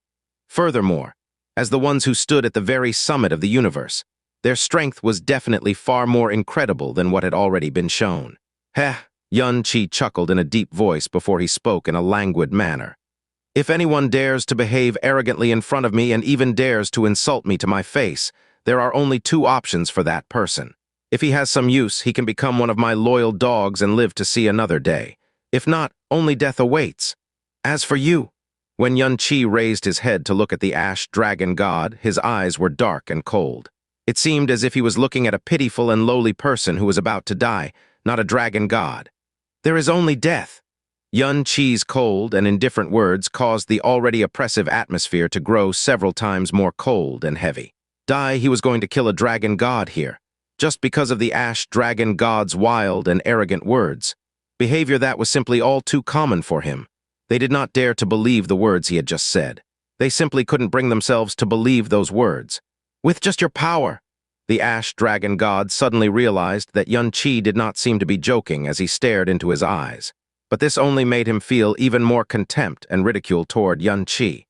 Furthermore, as the ones who stood at the very summit of the universe, their strength was definitely far more incredible than what had already been shown. "Heh," Yun Qi chuckled in a deep voice before he spoke in a languid manner. "If anyone dares to behave arrogantly in front of me and even dares to insult me to my face, there are only 2 options for that person. If he has some use, he can become one of my loyal dogs and live to see another day. If not, only death awaits. As for you..." When Yun Qi raised his head to look at the Ash Dragon God, his eyes were dark and cold. It seemed as if he was looking at a pitiful and lowly person who was about to die, not a dragon god. "There is only death." Yun Qi's cold and indifferent words caused the already oppressive atmosphere to grow several times more cold and heavy. He was going to kill a dragon god here, just because of the Ash Dragon God's wild and arrogant words. Behavior that was simply all too common for him. They did not dare to believe the words he had just said. They simply couldn't bring themselves to believe those words. "With just your power..." The Ash Dragon God suddenly realized that Yun Qi did not seem to be joking as he stared into his eyes. But this only made him feel even more contempt and ridicule toward Yun Qi.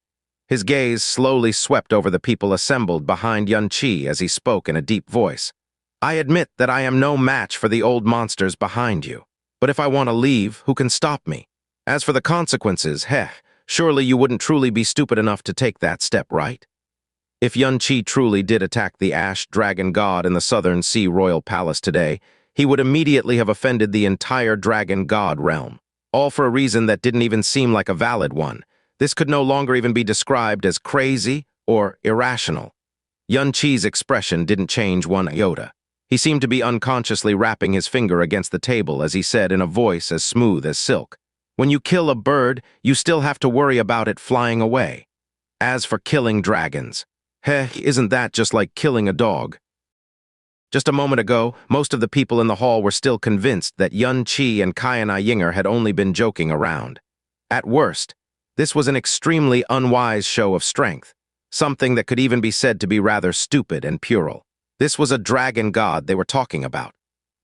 His gaze slowly swept over the people assembled behind Yun Qi as he spoke in a deep voice. "I admit that I am no match for the old monsters behind you. But if I want to leave, who can stop me? As for the consequences, surely you wouldn't truly be stupid enough to take that step, right?" If Yun Qi truly did attack the Ash Dragon God in the Southern Sea Royal Palace today, he would immediately have offended the entire Dragon God realm. All for a reason that didn't even seem like a valid one. This could no longer even be described as crazy or irrational. Yun Qi's expression didn't change one iota. He seemed to be unconsciously rapping his finger against the table as he said in a voice as smooth as silk, "When you kill a bird, you still have to worry about it flying away. As for killing dragons, isn't that just like killing a dog?" Just a moment ago, most of the people in the hall were still convinced that Qianye and Qianye Ying'er had only been joking around. At worst, this was an extremely unwise show of strength, something that could even be said to be rather stupid and puerile. This was a dragon god they were talking about.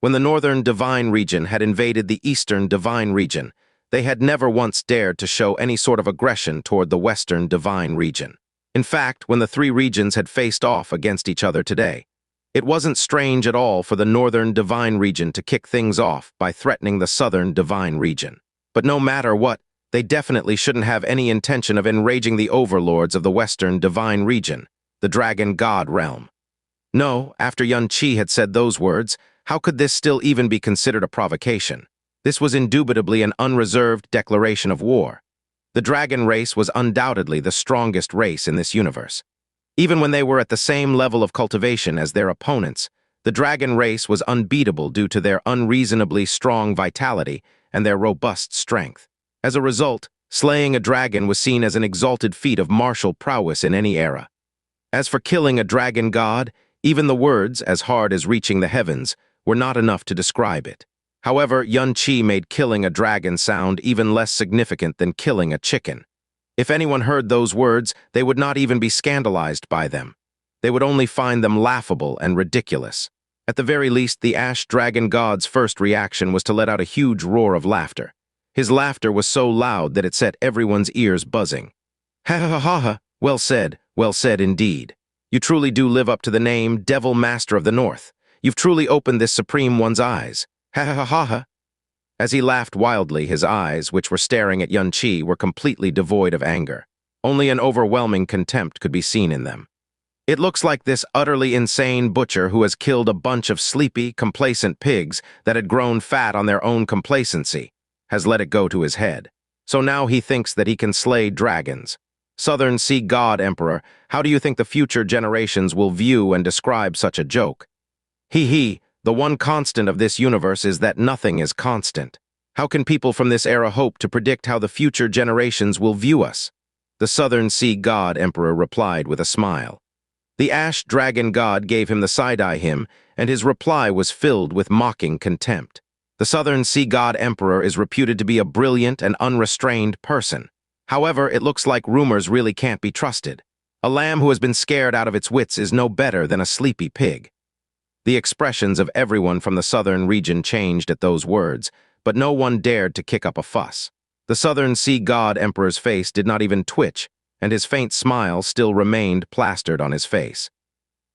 When the northern divine region had invaded the eastern divine region, they had never once dared to show any sort of aggression toward the western divine region. In fact, when the three regions had faced off against each other today, it wasn't strange at all for the northern divine region to kick things off by threatening the southern divine region. But no matter what, they definitely shouldn't have any intention of enraging the overlords of the western divine region, the dragon god realm. No, after Qianye had said those words, how could this still even be considered a provocation? This was indubitably an unreserved declaration of war. The dragon race was undoubtedly the strongest race in this universe. Even when they were at the same level of cultivation as their opponents, the dragon race was unbeatable due to their unreasonably strong vitality and their robust strength. As a result, slaying a dragon was seen as an exalted feat of martial prowess in any era. As for killing a dragon god, even the words, as hard as reaching the heavens, were not enough to describe it. However, Qianye made killing a dragon sound even less significant than killing a chicken. If anyone heard those words, they would not even be scandalized by them. They would only find them laughable and ridiculous. At the very least, the ash dragon god's first reaction was to let out a huge roar of laughter. His laughter was so loud that it set everyone's ears buzzing. Ha ha ha ha, well said indeed. You truly do live up to the name Devil Master of the North. You've truly opened this supreme one's eyes. Ha ha ha ha. As he laughed wildly, his eyes, which were staring at Qianye, were completely devoid of anger. Only an overwhelming contempt could be seen in them. It looks like this utterly insane butcher who has killed a bunch of sleepy, complacent pigs that had grown fat on their own complacency has let it go to his head. So now he thinks that he can slay dragons. Southern Sea God Emperor, how do you think the future generations will view and describe such a joke? He. The one constant of this universe is that nothing is constant. How can people from this era hope to predict how the future generations will view us? The Southern Sea God Emperor replied with a smile. The ash dragon god gave him the side-eye him, and his reply was filled with mocking contempt. The Southern Sea God Emperor is reputed to be a brilliant and unrestrained person. However, it looks like rumors really can't be trusted. A lamb who has been scared out of its wits is no better than a sleepy pig. The expressions of everyone from the southern region changed at those words, but no one dared to kick up a fuss. The Southern Sea God Emperor's face did not even twitch, and his faint smile still remained plastered on his face.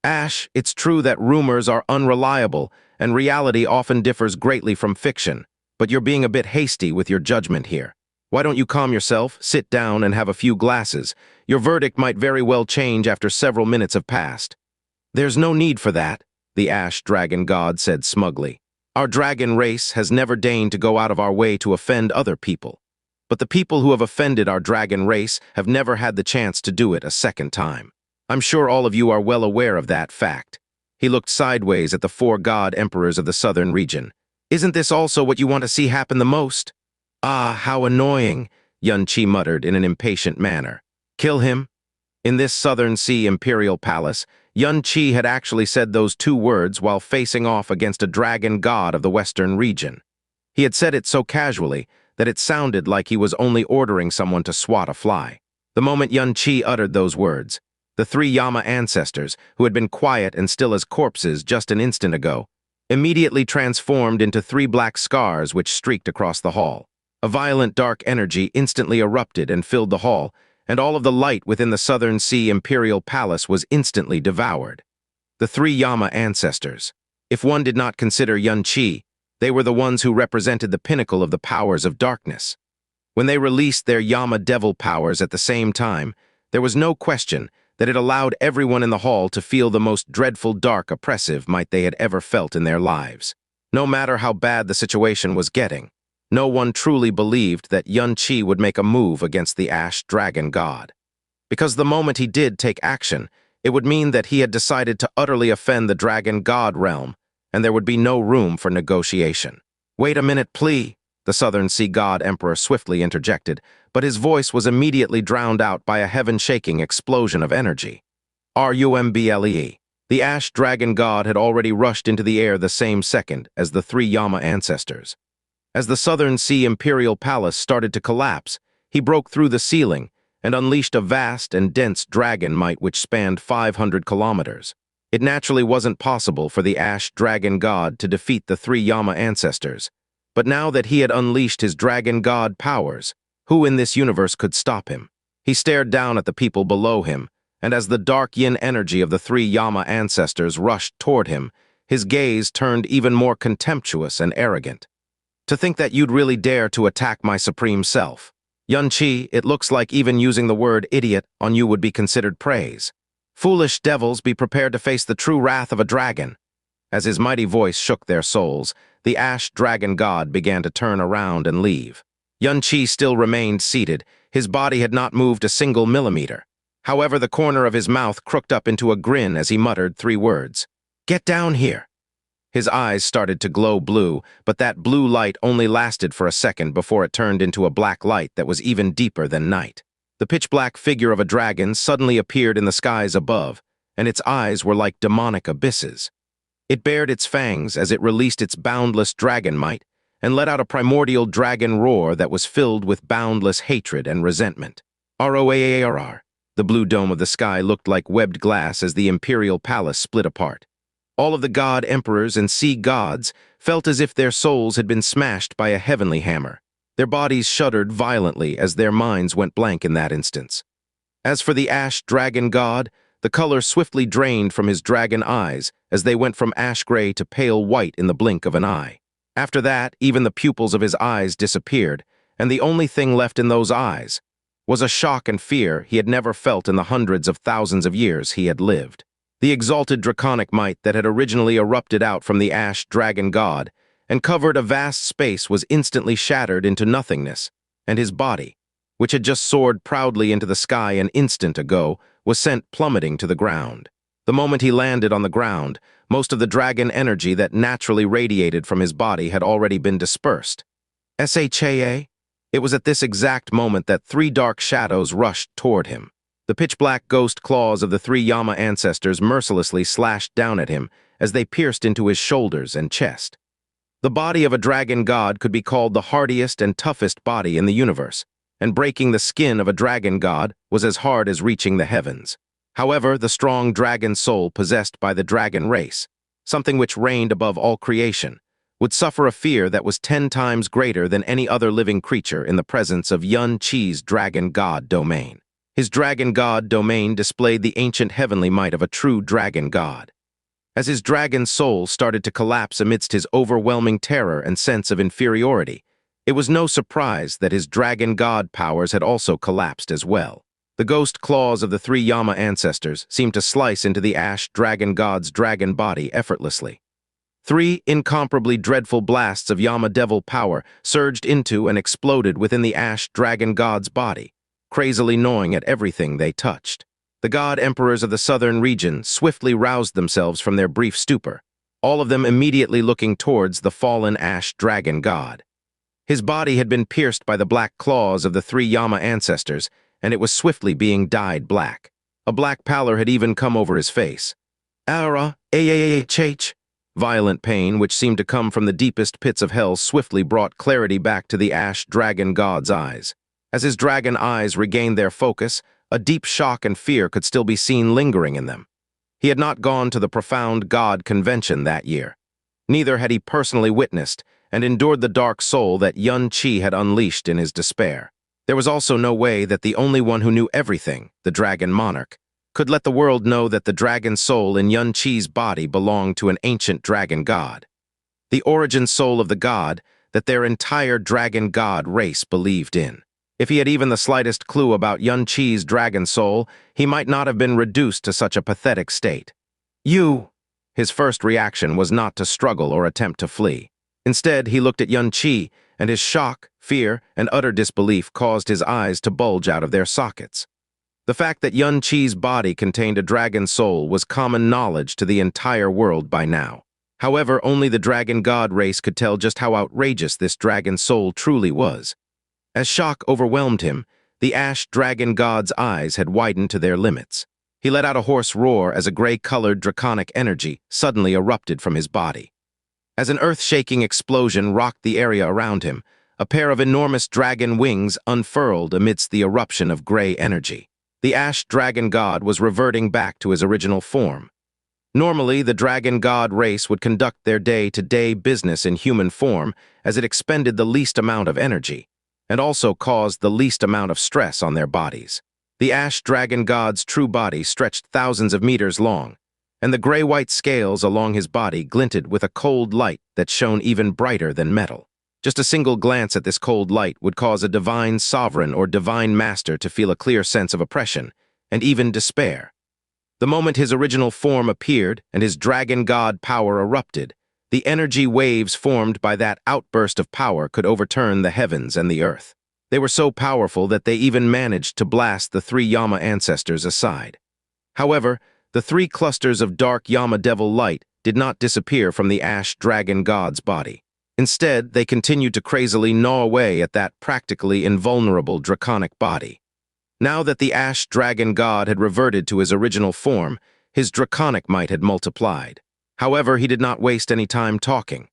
Ash, it's true that rumors are unreliable, and reality often differs greatly from fiction, but you're being a bit hasty with your judgment here. Why don't you calm yourself, sit down, and have a few glasses? Your verdict might very well change after several minutes have passed. There's no need for that, the ash dragon god said smugly. Our dragon race has never deigned to go out of our way to offend other people. But the people who have offended our dragon race have never had the chance to do it a second time. I'm sure all of you are well aware of that fact. He looked sideways at the four god emperors of the southern region. Isn't this also what you want to see happen the most? Ah, how annoying, Qianye muttered in an impatient manner. Kill him? In this southern sea imperial palace, Qianye had actually said those two words while facing off against a dragon god of the western region. He had said it so casually that it sounded like he was only ordering someone to swat a fly. The moment Qianye uttered those words, the three Yama ancestors, who had been quiet and still as corpses just an instant ago, immediately transformed into three black scars which streaked across the hall. A violent dark energy instantly erupted and filled the hall, and all of the light within the Southern Sea Imperial Palace was instantly devoured. The three Yama ancestors. If one did not consider Qianye, they were the ones who represented the pinnacle of the powers of darkness. When they released their Yama devil powers at the same time, there was no question that it allowed everyone in the hall to feel the most dreadful dark oppressive might they had ever felt in their lives. No matter how bad the situation was getting, no one truly believed that Qianye would make a move against the ash dragon god. Because the moment he did take action, it would mean that he had decided to utterly offend the dragon god realm, and there would be no room for negotiation. Wait a minute, please, the Southern Sea God Emperor swiftly interjected, but his voice was immediately drowned out by a heaven-shaking explosion of energy. RUMBLE. The ash dragon god had already rushed into the air the same second as the three Yama ancestors. As the Southern Sea Imperial Palace started to collapse, he broke through the ceiling and unleashed a vast and dense dragon might which spanned 500 kilometers. It naturally wasn't possible for the ash dragon god to defeat the three Yama ancestors, but now that he had unleashed his dragon god powers, who in this universe could stop him? He stared down at the people below him, and as the dark yin energy of the three Yama ancestors rushed toward him, his gaze turned even more contemptuous and arrogant. To think that you'd really dare to attack my supreme self. Xianxia, it looks like even using the word idiot on you would be considered praise. Foolish devils, be prepared to face the true wrath of a dragon. As his mighty voice shook their souls, the ash dragon god began to turn around and leave. Qianye still remained seated. His body had not moved a single millimeter. However, the corner of his mouth crooked up into a grin as he muttered three words. "Get down here." His eyes started to glow blue, but that blue light only lasted for a second before it turned into a black light that was even deeper than night. The pitch-black figure of a dragon suddenly appeared in the skies above, and its eyes were like demonic abysses. It bared its fangs as it released its boundless dragon might and let out a primordial dragon roar that was filled with boundless hatred and resentment. Roar. The blue dome of the sky looked like webbed glass as the imperial palace split apart. All of the god emperors and sea gods felt as if their souls had been smashed by a heavenly hammer. Their bodies shuddered violently as their minds went blank in that instance. As for the ash dragon god, the color swiftly drained from his dragon eyes as they went from ash gray to pale white in the blink of an eye. After that, even the pupils of his eyes disappeared, and the only thing left in those eyes was a shock and fear he had never felt in the hundreds of thousands of years he had lived. The exalted draconic might that had originally erupted out from the ash dragon god and covered a vast space was instantly shattered into nothingness, and his body, which had just soared proudly into the sky an instant ago, was sent plummeting to the ground. The moment he landed on the ground, most of the dragon energy that naturally radiated from his body had already been dispersed. Sha? It was at this exact moment that three dark shadows rushed toward him. The pitch-black ghost claws of the three Yama ancestors mercilessly slashed down at him as they pierced into his shoulders and chest. The body of a dragon god could be called the hardiest and toughest body in the universe, and breaking the skin of a dragon god was as hard as reaching the heavens. However, the strong dragon soul possessed by the dragon race, something which reigned above all creation, would suffer a fear that was 10 times greater than any other living creature in the presence of Qianye's dragon god domain. His dragon god domain displayed the ancient heavenly might of a true dragon god. As his dragon soul started to collapse amidst his overwhelming terror and sense of inferiority, it was no surprise that his dragon god powers had also collapsed as well. The ghost claws of the three Yama ancestors seemed to slice into the ash dragon god's dragon body effortlessly. 3 incomparably dreadful blasts of Yama devil power surged into and exploded within the ash dragon god's body, crazily gnawing at everything they touched. The god emperors of the southern region swiftly roused themselves from their brief stupor, all of them immediately looking towards the fallen ash dragon god. His body had been pierced by the black claws of the three Yama ancestors, and it was swiftly being dyed black. A black pallor had even come over his face. Violent pain, which seemed to come from the deepest pits of hell, swiftly brought clarity back to the ash dragon god's eyes. As his dragon eyes regained their focus, a deep shock and fear could still be seen lingering in them. He had not gone to the profound god convention that year. Neither had he personally witnessed and endured the dark soul that Qianye had unleashed in his despair. There was also no way that the only one who knew everything, the dragon monarch, could let the world know that the dragon soul in Qianye's body belonged to an ancient dragon god. The origin soul of the god that their entire dragon god race believed in. If he had even the slightest clue about Qianye's dragon soul, he might not have been reduced to such a pathetic state. "You!" His first reaction was not to struggle or attempt to flee. Instead, he looked at Qianye, and his shock, fear, and utter disbelief caused his eyes to bulge out of their sockets. The fact that Qianye's body contained a dragon soul was common knowledge to the entire world by now. However, only the dragon god race could tell just how outrageous this dragon soul truly was. As shock overwhelmed him, the ash dragon god's eyes had widened to their limits. He let out a hoarse roar as a gray-colored draconic energy suddenly erupted from his body. As an earth-shaking explosion rocked the area around him, a pair of enormous dragon wings unfurled amidst the eruption of gray energy. The ash dragon god was reverting back to his original form. Normally, the dragon god race would conduct their day-to-day business in human form as it expended the least amount of energy, and also caused the least amount of stress on their bodies. The ash dragon god's true body stretched thousands of meters long, and the gray-white scales along his body glinted with a cold light that shone even brighter than metal. Just a single glance at this cold light would cause a divine sovereign or divine master to feel a clear sense of oppression, and even despair. The moment his original form appeared and his dragon god power erupted, the energy waves formed by that outburst of power could overturn the heavens and the earth. They were so powerful that they even managed to blast the three Yama ancestors aside. However, the three clusters of dark Yama devil light did not disappear from the ash dragon god's body. Instead, they continued to crazily gnaw away at that practically invulnerable draconic body. Now that the ash dragon god had reverted to his original form, his draconic might had multiplied. However, he did not waste any time talking.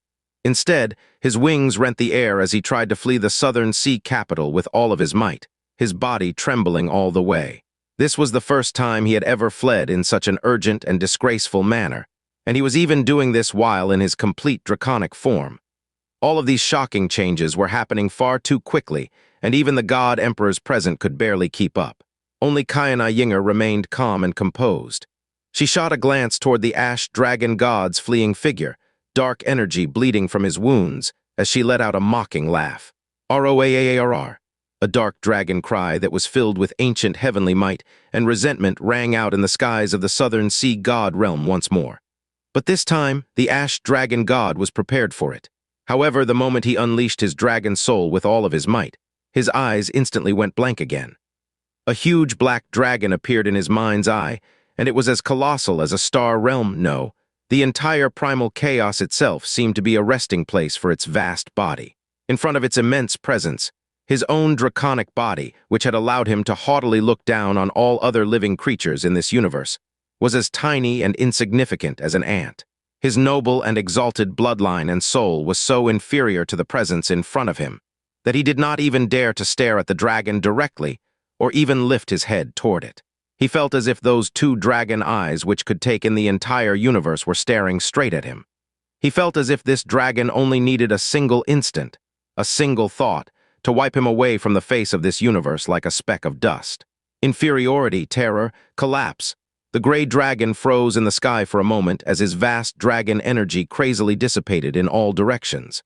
Instead, his wings rent the air as he tried to flee the southern sea capital with all of his might, his body trembling all the way. This was the first time he had ever fled in such an urgent and disgraceful manner, and he was even doing this while in his complete draconic form. All of these shocking changes were happening far too quickly, and even the god emperors present could barely keep up. Only Qianye Ying'er remained calm and composed. She shot a glance toward the ash dragon god's fleeing figure, dark energy bleeding from his wounds, as she let out a mocking laugh. Roaarr. A dark dragon cry that was filled with ancient heavenly might and resentment rang out in the skies of the southern sea god realm once more. But this time, the ash dragon god was prepared for it. However, the moment he unleashed his dragon soul with all of his might, his eyes instantly went blank again. A huge black dragon appeared in his mind's eye, and it was as colossal as a star realm. No, the entire primal chaos itself seemed to be a resting place for its vast body. In front of its immense presence, his own draconic body, which had allowed him to haughtily look down on all other living creatures in this universe, was as tiny and insignificant as an ant. His noble and exalted bloodline and soul was so inferior to the presence in front of him that he did not even dare to stare at the dragon directly or even lift his head toward it. He felt as if those two dragon eyes which could take in the entire universe were staring straight at him. He felt as if this dragon only needed a single instant, a single thought, to wipe him away from the face of this universe like a speck of dust. Inferiority, terror, collapse. The gray dragon froze in the sky for a moment as his vast dragon energy crazily dissipated in all directions.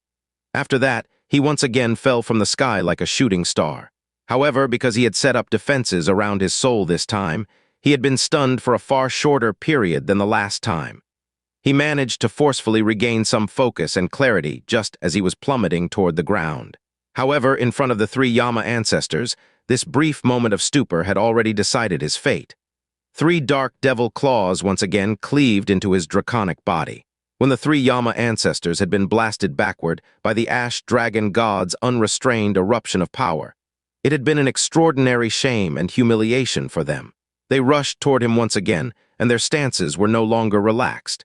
After that, he once again fell from the sky like a shooting star. However, because he had set up defenses around his soul this time, he had been stunned for a far shorter period than the last time. He managed to forcefully regain some focus and clarity just as he was plummeting toward the ground. However, in front of the three Yama ancestors, this brief moment of stupor had already decided his fate. Three dark devil claws once again cleaved into his draconic body. When the three Yama ancestors had been blasted backward by the ash dragon god's unrestrained eruption of power, it had been an extraordinary shame and humiliation for them. They rushed toward him once again, and their stances were no longer relaxed.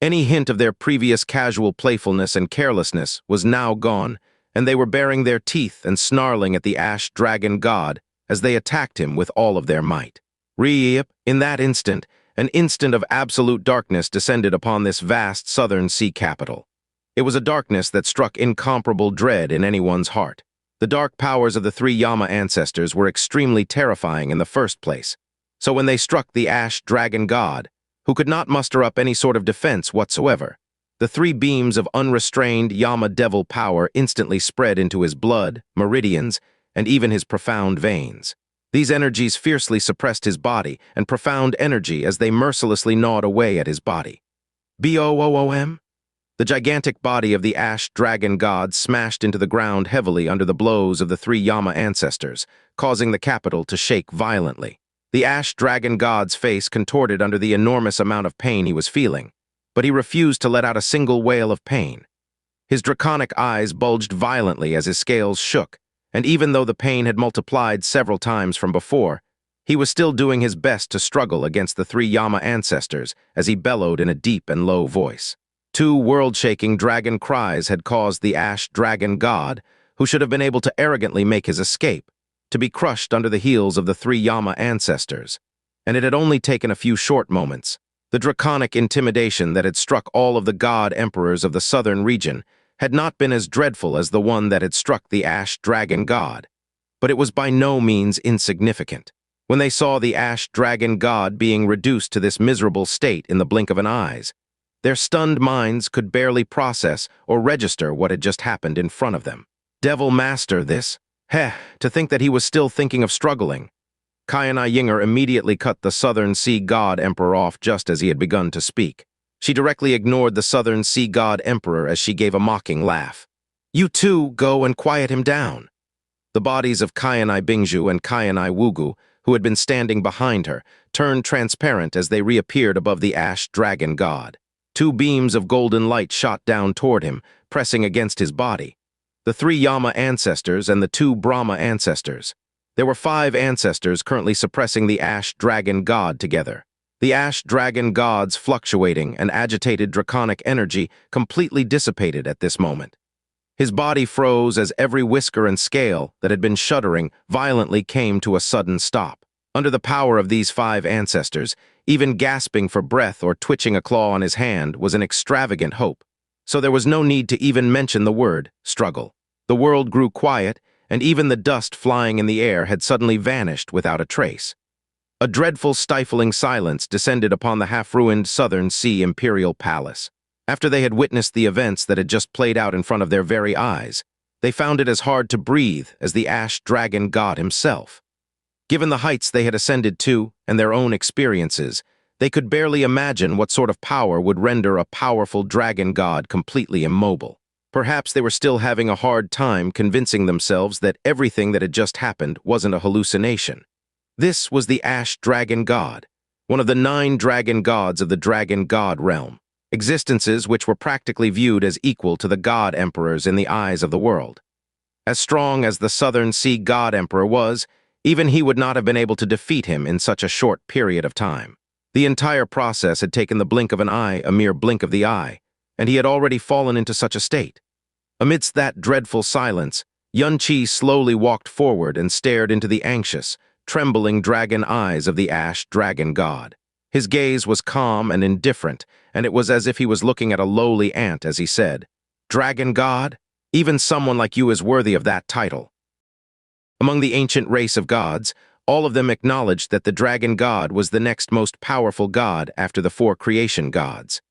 Any hint of their previous casual playfulness and carelessness was now gone, and they were baring their teeth and snarling at the ash dragon god as they attacked him with all of their might. In that instant, an instant of absolute darkness descended upon this vast southern sea capital. It was a darkness that struck incomparable dread in anyone's heart. The dark powers of the three Yama ancestors were extremely terrifying in the first place, so when they struck the ash dragon god, who could not muster up any sort of defense whatsoever, the three beams of unrestrained Yama devil power instantly spread into his blood, meridians, and even his profound veins. These energies fiercely suppressed his body and profound energy as they mercilessly gnawed away at his body. Boom! The gigantic body of the ash dragon god smashed into the ground heavily under the blows of the three Yama ancestors, causing the capital to shake violently. The ash dragon god's face contorted under the enormous amount of pain he was feeling, but he refused to let out a single wail of pain. His draconic eyes bulged violently as his scales shook, and even though the pain had multiplied several times from before, He was still doing his best to struggle against the three Yama ancestors as he bellowed in a deep and low voice. Two world-shaking dragon cries had caused the ash dragon god, who should have been able to arrogantly make his escape, to be crushed under the heels of the three Yama ancestors. And it had only taken a few short moments. The draconic intimidation that had struck all of the god emperors of the southern region had not been as dreadful as the one that had struck the ash dragon god. But it was by no means insignificant. When they saw the ash dragon god being reduced to this miserable state in the blink of an eye, their stunned minds could barely process or register what had just happened in front of them. Devil master this. Heh, to think that he was still thinking of struggling. Qianye Ying'er immediately cut the Southern Sea God Emperor off just as he had begun to speak. She directly ignored the Southern Sea God Emperor as she gave a mocking laugh. You two go and quiet him down. The bodies of Qianye Bingju and Qianye Wugu, who had been standing behind her, turned transparent as they reappeared above the ash dragon god. Two beams of golden light shot down toward him, pressing against his body. The three Yama ancestors and the two Brahma ancestors. There were 5 ancestors currently suppressing the ash dragon god together. The ash dragon god's fluctuating and agitated draconic energy completely dissipated at this moment. His body froze as every whisker and scale that had been shuddering violently came to a sudden stop. Under the power of these 5 ancestors, even gasping for breath or twitching a claw on his hand was an extravagant hope. So there was no need to even mention the word struggle. The world grew quiet, and even the dust flying in the air had suddenly vanished without a trace. A dreadful, stifling silence descended upon the half-ruined Southern Sea Imperial Palace. After they had witnessed the events that had just played out in front of their very eyes, they found it as hard to breathe as the ash dragon god himself. Given the heights they had ascended to and their own experiences, they could barely imagine what sort of power would render a powerful dragon god completely immobile. Perhaps they were still having a hard time convincing themselves that everything that had just happened wasn't a hallucination. This was the ash dragon god, one of the 9 dragon gods of the dragon god realm, existences which were practically viewed as equal to the god emperors in the eyes of the world. As strong as the Southern Sea God Emperor was, even he would not have been able to defeat him in such a short period of time. The entire process had taken the blink of an eye, a mere blink of the eye, and he had already fallen into such a state. Amidst that dreadful silence, Xianxia slowly walked forward and stared into the anxious, trembling dragon eyes of the ash dragon god. His gaze was calm and indifferent, and it was as if he was looking at a lowly ant as he said, "Dragon god? Even someone like you is worthy of that title." Among the ancient race of gods, all of them acknowledged that the dragon god was the next most powerful god after the 4 creation gods.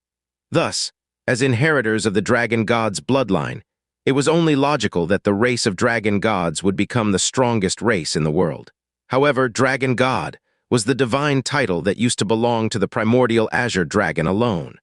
Thus, as inheritors of the dragon god's bloodline, it was only logical that the race of dragon gods would become the strongest race in the world. However, dragon god was the divine title that used to belong to the primordial azure dragon alone.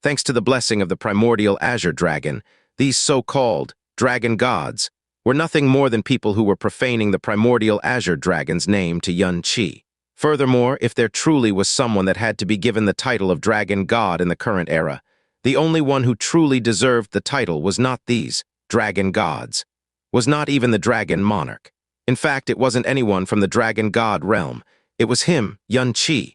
Thanks to the blessing of the primordial azure dragon, these so-called dragon gods were nothing more than people who were profaning the primordial azure dragon's name to Xianxia. Furthermore, if there truly was someone that had to be given the title of dragon god in the current era, the only one who truly deserved the title was not these dragon gods, was not even the dragon monarch. In fact, it wasn't anyone from the dragon god realm. It was him, Xianxia.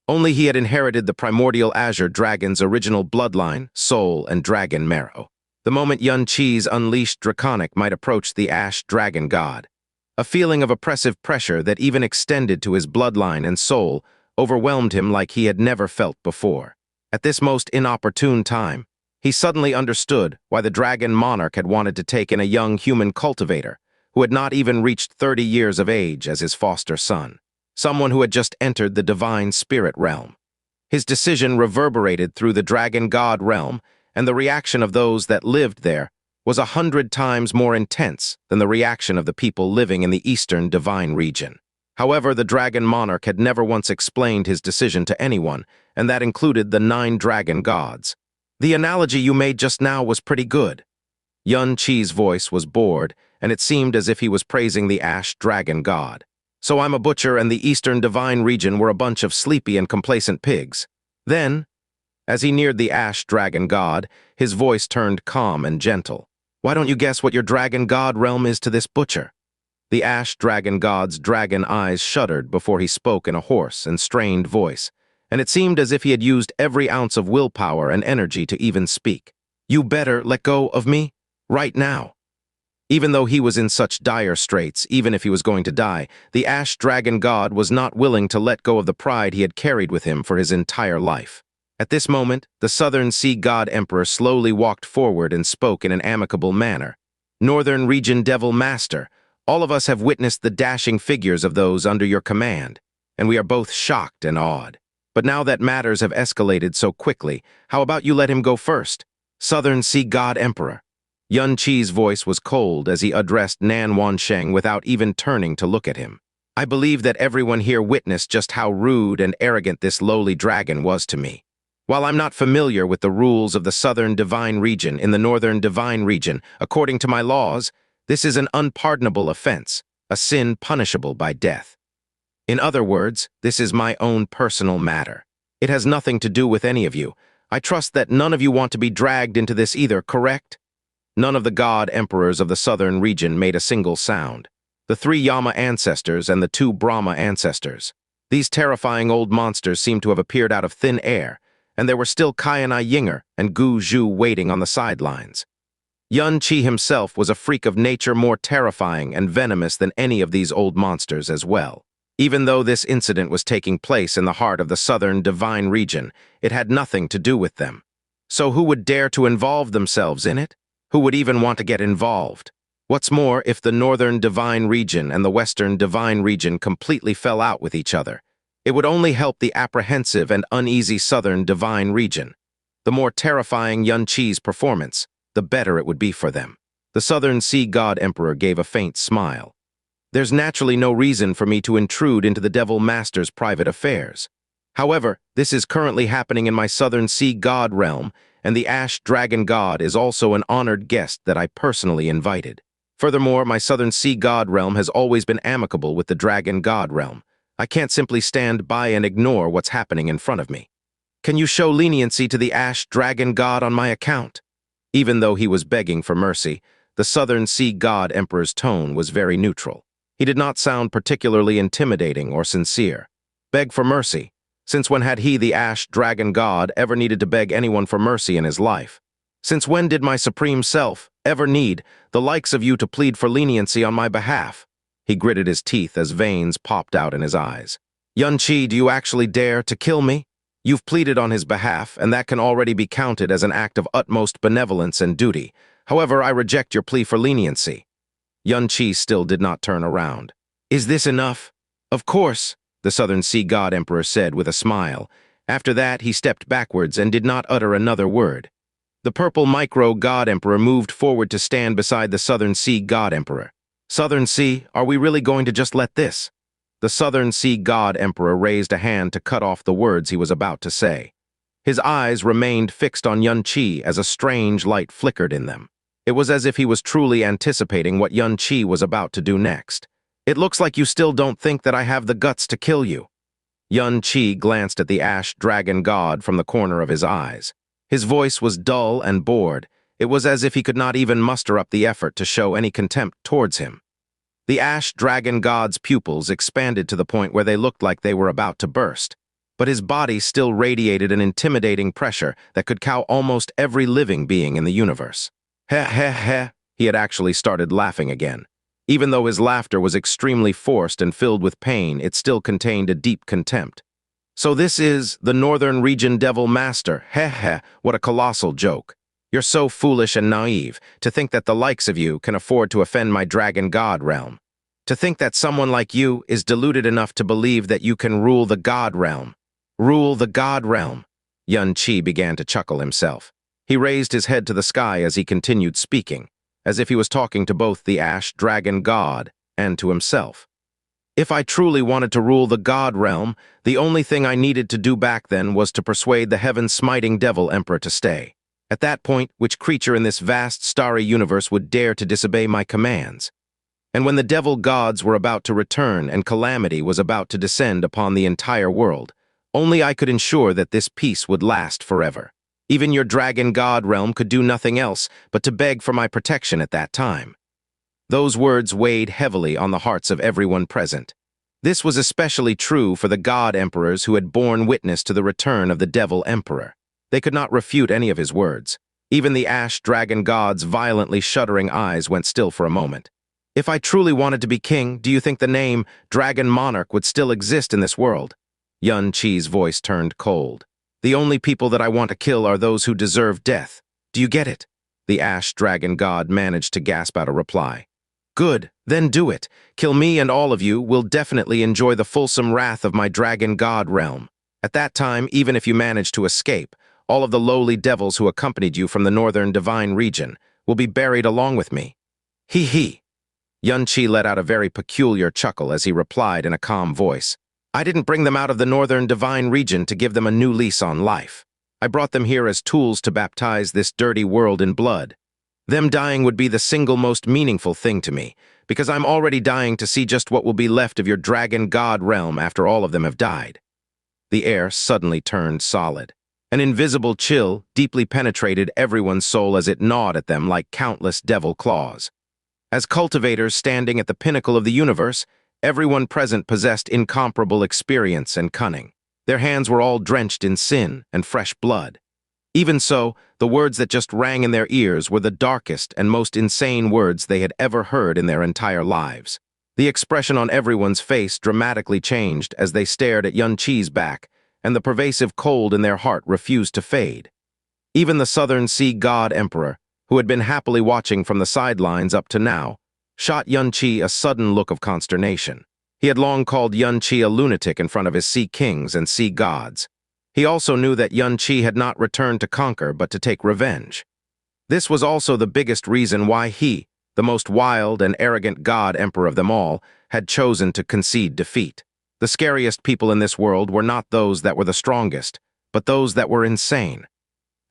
Only he had inherited the primordial azure dragon's original bloodline, soul, and dragon marrow. The moment Xianxia's unleashed draconic might approach the ash dragon god, a feeling of oppressive pressure that even extended to his bloodline and soul overwhelmed him like he had never felt before. At this most inopportune time, he suddenly understood why the dragon monarch had wanted to take in a young human cultivator who had not even reached 30 years of age as his foster son, someone who had just entered the divine spirit realm. His decision reverberated through the dragon god realm, and the reaction of those that lived there was 100 times more intense than the reaction of the people living in the eastern divine region. However, the dragon monarch had never once explained his decision to anyone, and that included the 9 dragon gods. The analogy you made just now was pretty good. Xianxia's voice was bored, and it seemed as if he was praising the ash dragon god. So I'm a butcher and the eastern divine region were a bunch of sleepy and complacent pigs. Then, as he neared the ash dragon god, his voice turned calm and gentle. Why don't you guess what your dragon god realm is to this butcher? The ash dragon god's dragon eyes shuddered before he spoke in a hoarse and strained voice, and it seemed as if he had used every ounce of willpower and energy to even speak. "You better let go of me, right now." Even though he was in such dire straits, even if he was going to die, the ash dragon god was not willing to let go of the pride he had carried with him for his entire life. At this moment, the Southern Sea God Emperor slowly walked forward and spoke in an amicable manner. "Northern Region Devil Master, all of us have witnessed the dashing figures of those under your command, and we are both shocked and awed. But now that matters have escalated so quickly, how about you let him go first? Southern Sea God Emperor." Qianye's voice was cold as he addressed Nan Wansheng without even turning to look at him. "I believe that everyone here witnessed just how rude and arrogant this lowly dragon was to me. While I'm not familiar with the rules of the Southern Divine Region in the Northern Divine Region, according to my laws, this is an unpardonable offense, a sin punishable by death. In other words, this is my own personal matter. It has nothing to do with any of you. I trust that none of you want to be dragged into this either, correct?" None of the god emperors of the southern region made a single sound. The 3 Yama ancestors and the 2 Brahma ancestors. These terrifying old monsters seemed to have appeared out of thin air, and there were still Qianye Ying'er and Gu Zhu waiting on the sidelines. Qianye himself was a freak of nature more terrifying and venomous than any of these old monsters as well. Even though this incident was taking place in the heart of the southern divine region, it had nothing to do with them. So who would dare to involve themselves in it? Who would even want to get involved? What's more, if the northern divine region and the western divine region completely fell out with each other, it would only help the apprehensive and uneasy southern divine region. The more terrifying Qianye's performance, the better it would be for them. The Southern Sea God Emperor gave a faint smile. "There's naturally no reason for me to intrude into the Devil Master's private affairs. However, this is currently happening in my Southern Sea God realm, and the Ash Dragon God is also an honored guest that I personally invited. Furthermore, my Southern Sea God realm has always been amicable with the Dragon God realm. I can't simply stand by and ignore what's happening in front of me. Can you show leniency to the Ash Dragon God on my account?" Even though he was begging for mercy, the Southern Sea God Emperor's tone was very neutral. He did not sound particularly intimidating or sincere. Beg for mercy? Since when had he, the Ash Dragon God, ever needed to beg anyone for mercy in his life? Since when did my Supreme Self ever need the likes of you to plead for leniency on my behalf? He gritted his teeth as veins popped out in his eyes. "Qianye, do you actually dare to kill me? You've pleaded on his behalf, and that can already be counted as an act of utmost benevolence and duty. However, I reject your plea for leniency." Qianye still did not turn around. "Is this enough?" "Of course," the Southern Sea God Emperor said with a smile. After that, he stepped backwards and did not utter another word. The Purple Micro God Emperor moved forward to stand beside the Southern Sea God Emperor. "Southern Sea, are we really going to just let this?" The Southern Sea God Emperor raised a hand to cut off the words he was about to say. His eyes remained fixed on Qianye as a strange light flickered in them. It was as if he was truly anticipating what Qianye was about to do next. "It looks like you still don't think that I have the guts to kill you." Qianye glanced at the Ash Dragon God from the corner of his eyes. His voice was dull and bored. It was as if he could not even muster up the effort to show any contempt towards him. The Ash Dragon God's pupils expanded to the point where they looked like they were about to burst. But his body still radiated an intimidating pressure that could cow almost every living being in the universe. "Heh heh heh," he had actually started laughing again. Even though his laughter was extremely forced and filled with pain, it still contained a deep contempt. "So this is the Northern Region Devil Master. Heh heh, what a colossal joke. You're so foolish and naive to think that the likes of you can afford to offend my Dragon God realm. To think that someone like you is deluded enough to believe that you can rule the God realm. Rule the God realm." Qianye began to chuckle himself. He raised his head to the sky as he continued speaking, as if he was talking to both the Ash Dragon God and to himself. "If I truly wanted to rule the God realm, the only thing I needed to do back then was to persuade the heaven-smiting Devil Emperor to stay. At that point, which creature in this vast starry universe would dare to disobey my commands? And when the devil gods were about to return and calamity was about to descend upon the entire world, only I could ensure that this peace would last forever. Even your Dragon God realm could do nothing else but to beg for my protection at that time." Those words weighed heavily on the hearts of everyone present. This was especially true for the god emperors who had borne witness to the return of the devil emperor. They could not refute any of his words. Even the ash dragon god's violently shuddering eyes went still for a moment. If I truly wanted to be king, do you think the name Dragon Monarch would still exist in this world? Qianye's voice turned cold. The only people that I want to kill are those who deserve death. Do you get it? The ash dragon god managed to gasp out a reply. Good, then do it. Kill me and all of you will definitely enjoy the fulsome wrath of my dragon god realm. At that time, even if you manage to escape, all of the lowly devils who accompanied you from the northern divine region will be buried along with me. Hee hee. Qianye let out a very peculiar chuckle as he replied in a calm voice. I didn't bring them out of the northern divine region to give them a new lease on life. I brought them here as tools to baptize this dirty world in blood. Them dying would be the single most meaningful thing to me, because I'm already dying to see just what will be left of your dragon god realm after all of them have died. The air suddenly turned solid. An invisible chill deeply penetrated everyone's soul as it gnawed at them like countless devil claws. As cultivators standing at the pinnacle of the universe, everyone present possessed incomparable experience and cunning. Their hands were all drenched in sin and fresh blood. Even so, the words that just rang in their ears were the darkest and most insane words they had ever heard in their entire lives. The expression on everyone's face dramatically changed as they stared at Qianye's back, and the pervasive cold in their heart refused to fade. Even the Southern Sea God Emperor, who had been happily watching from the sidelines up to now, shot Qianye a sudden look of consternation. He had long called Qianye a lunatic in front of his sea kings and sea gods. He also knew that Qianye had not returned to conquer but to take revenge. This was also the biggest reason why he, the most wild and arrogant god emperor of them all, had chosen to concede defeat. The scariest people in this world were not those that were the strongest, but those that were insane.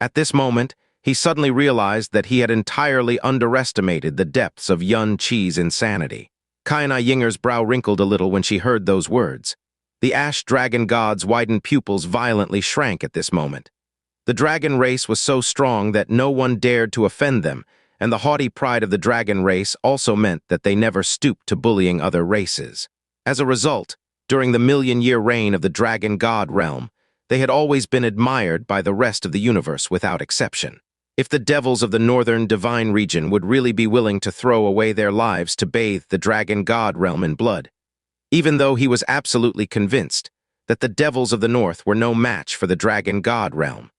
At this moment, he suddenly realized that he had entirely underestimated the depths of Qianye's insanity. Qianye Ying'er's brow wrinkled a little when she heard those words. The ash dragon god's widened pupils violently shrank at this moment. The dragon race was so strong that no one dared to offend them, and the haughty pride of the dragon race also meant that they never stooped to bullying other races. As a result, during the million-year reign of the dragon god realm, they had always been admired by the rest of the universe without exception. If the devils of the northern divine region would really be willing to throw away their lives to bathe the dragon god realm in blood, even though he was absolutely convinced that the devils of the north were no match for the dragon god realm.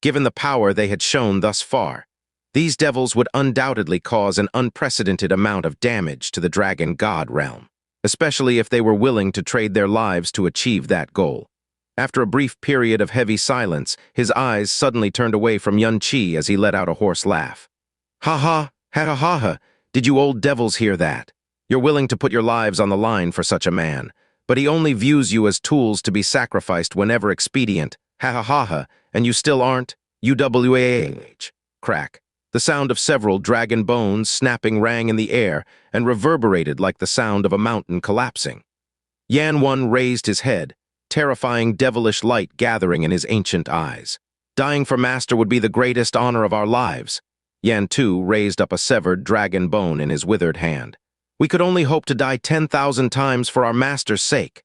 Given the power they had shown thus far, these devils would undoubtedly cause an unprecedented amount of damage to the dragon god realm, especially if they were willing to trade their lives to achieve that goal. After a brief period of heavy silence, his eyes suddenly turned away from Qianye as he let out a hoarse laugh. Ha ha, ha ha ha ha, did you old devils hear that? You're willing to put your lives on the line for such a man, but he only views you as tools to be sacrificed whenever expedient, ha ha ha ha, and you still aren't? UWAH. Crack. The sound of several dragon bones snapping rang in the air and reverberated like the sound of a mountain collapsing. Yan raised his head, terrifying devilish light gathering in his ancient eyes. Dying for master would be the greatest honor of our lives. Yan too raised up a severed dragon bone in his withered hand. We could only hope to die 10,000 times for our master's sake.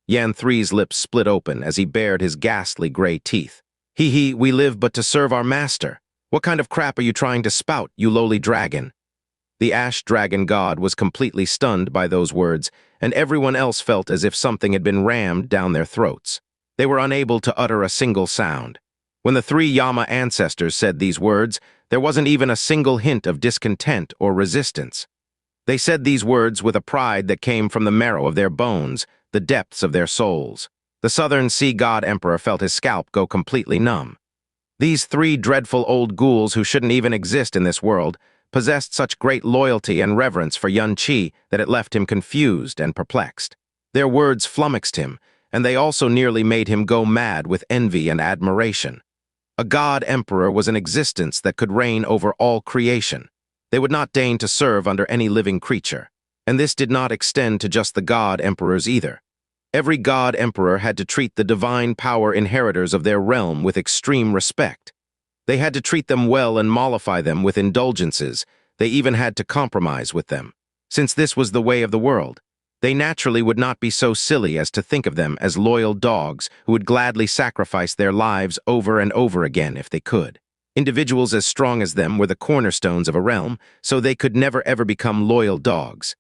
Yan 3's lips split open as he bared his ghastly gray teeth. Hee, we live but to serve our master. What kind of crap are you trying to spout, you lowly dragon? The ash dragon god was completely stunned by those words, and everyone else felt as if something had been rammed down their throats. They were unable to utter a single sound. When the three Yama ancestors said these words, there wasn't even a single hint of discontent or resistance. They said these words with a pride that came from the marrow of their bones, the depths of their souls. The Southern Sea God Emperor felt his scalp go completely numb. These three dreadful old ghouls who shouldn't even exist in this world possessed such great loyalty and reverence for Qianye that it left him confused and perplexed. Their words flummoxed him, and they also nearly made him go mad with envy and admiration. A god emperor was an existence that could reign over all creation. They would not deign to serve under any living creature, and this did not extend to just the god emperors either. Every god emperor had to treat the divine power inheritors of their realm with extreme respect. They had to treat them well and mollify them with indulgences. They even had to compromise with them. Since this was the way of the world, they naturally would not be so silly as to think of them as loyal dogs who would gladly sacrifice their lives over and over again if they could. Individuals as strong as them were the cornerstones of a realm, so they could never ever become loyal dogs.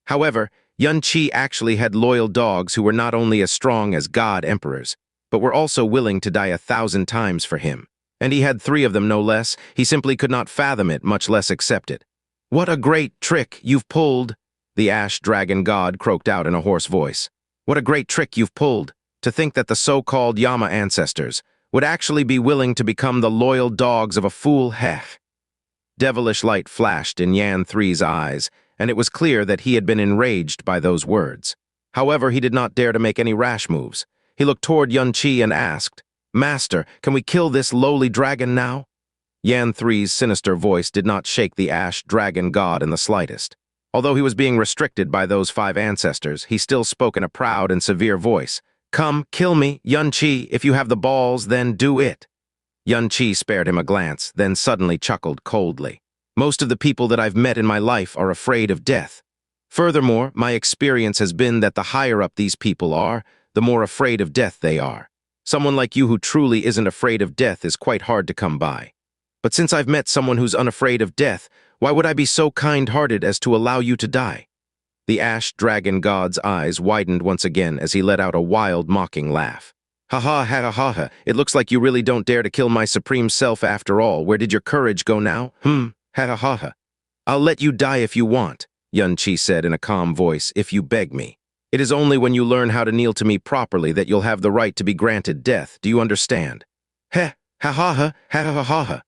However, Qianye actually had loyal dogs who were not only as strong as god emperors, but were also willing to die 1,000 times for him. And he had 3 of them no less. He simply could not fathom it, much less accept it. "What a great trick you've pulled," the ash dragon god croaked out in a hoarse voice. "What a great trick you've pulled, to think that the so-called Yama ancestors would actually be willing to become the loyal dogs of a fool heh." Devilish light flashed in Yan 3's eyes, and it was clear that he had been enraged by those words. However, he did not dare to make any rash moves. He looked toward Qianye and asked, "Master, can we kill this lowly dragon now?" Yan 3's sinister voice did not shake the ash dragon god in the slightest. Although he was being restricted by those 5 ancestors, he still spoke in a proud and severe voice. "Come, kill me, Qianye. If you have the balls, then do it." Qianye spared him a glance, then suddenly chuckled coldly. "Most of the people that I've met in my life are afraid of death. Furthermore, my experience has been that the higher up these people are, the more afraid of death they are. Someone like you who truly isn't afraid of death is quite hard to come by. But since I've met someone who's unafraid of death, why would I be so kind-hearted as to allow you to die?" The ash dragon god's eyes widened once again as he let out a wild, mocking laugh. "Ha ha ha ha ha, it looks like you really don't dare to kill my supreme self after all. Where did your courage go now? Ha ha ha ha. I'll let you die if you want," Qianye said in a calm voice, "if you beg me. It is only when you learn how to kneel to me properly that you'll have the right to be granted death. Do you understand?" "Heh, ha ha ha, ha ha ha ha."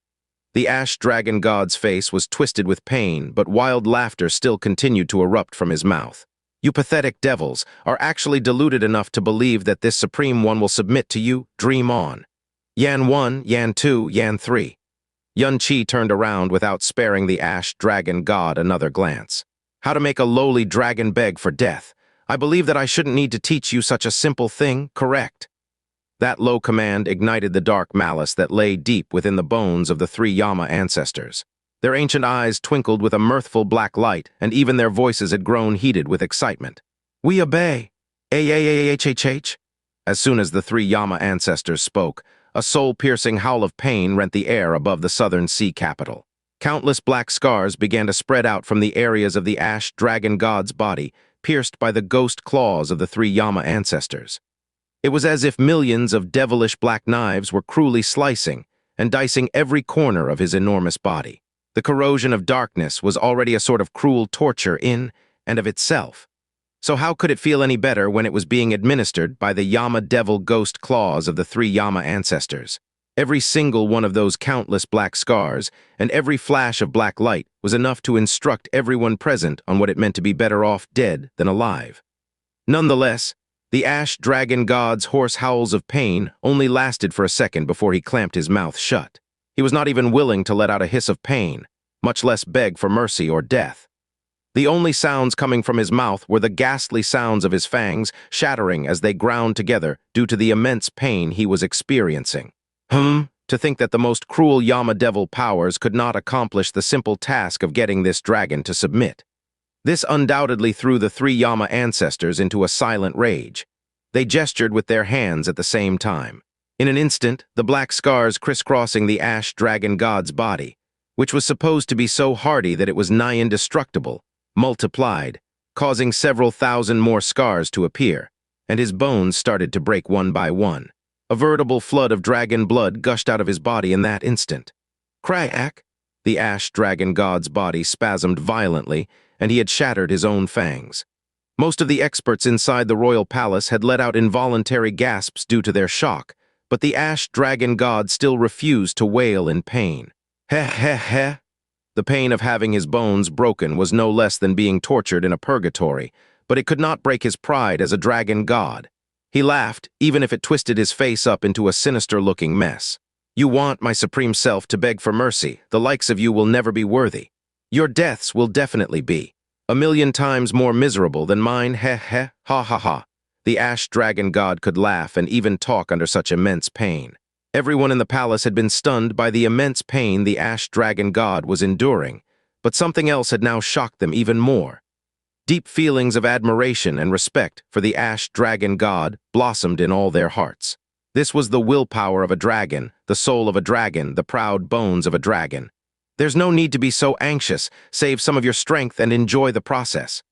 The ash dragon god's face was twisted with pain, but wild laughter still continued to erupt from his mouth. "You pathetic devils are actually deluded enough to believe that this Supreme One will submit to you? Dream on. Yan 1, Yan 2, Yan 3. Qianye turned around without sparing the ash dragon god another glance. "How to make a lowly dragon beg for death. I believe that I shouldn't need to teach you such a simple thing, correct?" That low command ignited the dark malice that lay deep within the bones of the 3 Yama ancestors. Their ancient eyes twinkled with a mirthful black light, and even their voices had grown heated with excitement. "We obey. A-A-A-H-H-H." As soon as the 3 Yama ancestors spoke, a soul-piercing howl of pain rent the air above the southern sea capital. Countless black scars began to spread out from the areas of the ash dragon god's body, pierced by the ghost claws of the 3 Yama ancestors. It was as if millions of devilish black knives were cruelly slicing and dicing every corner of his enormous body. The corrosion of darkness was already a sort of cruel torture in and of itself. So how could it feel any better when it was being administered by the Yama devil ghost claws of the 3 Yama ancestors? Every single one of those countless black scars and every flash of black light was enough to instruct everyone present on what it meant to be better off dead than alive. Nonetheless, the ash dragon god's hoarse howls of pain only lasted for a second before he clamped his mouth shut. He was not even willing to let out a hiss of pain, much less beg for mercy or death. The only sounds coming from his mouth were the ghastly sounds of his fangs shattering as they ground together due to the immense pain he was experiencing. To think that the most cruel Yama devil powers could not accomplish the simple task of getting this dragon to submit. This undoubtedly threw the 3 Yama ancestors into a silent rage. They gestured with their hands at the same time. In an instant, the black scars crisscrossing the ash dragon god's body, which was supposed to be so hardy that it was nigh indestructible, multiplied, causing several thousand more scars to appear, and his bones started to break one by one. A veritable flood of dragon blood gushed out of his body in that instant. Crack! The ash dragon god's body spasmed violently, and he had shattered his own fangs. Most of the experts inside the royal palace had let out involuntary gasps due to their shock, but the ash dragon god still refused to wail in pain. Heh heh heh. The pain of having his bones broken was no less than being tortured in a purgatory, but it could not break his pride as a dragon god. He laughed, even if it twisted his face up into a sinister-looking mess. "You want my supreme self to beg for mercy. The likes of you will never be worthy. Your deaths will definitely be 1,000,000 times more miserable than mine. Heh heh, ha ha ha." The ash dragon god could laugh and even talk under such immense pain. Everyone in the palace had been stunned by the immense pain the ash dragon god was enduring, but something else had now shocked them even more. Deep feelings of admiration and respect for the ash dragon god blossomed in all their hearts. This was the willpower of a dragon, the soul of a dragon, the proud bones of a dragon. There's no need to be so anxious. Save some of your strength and enjoy the process.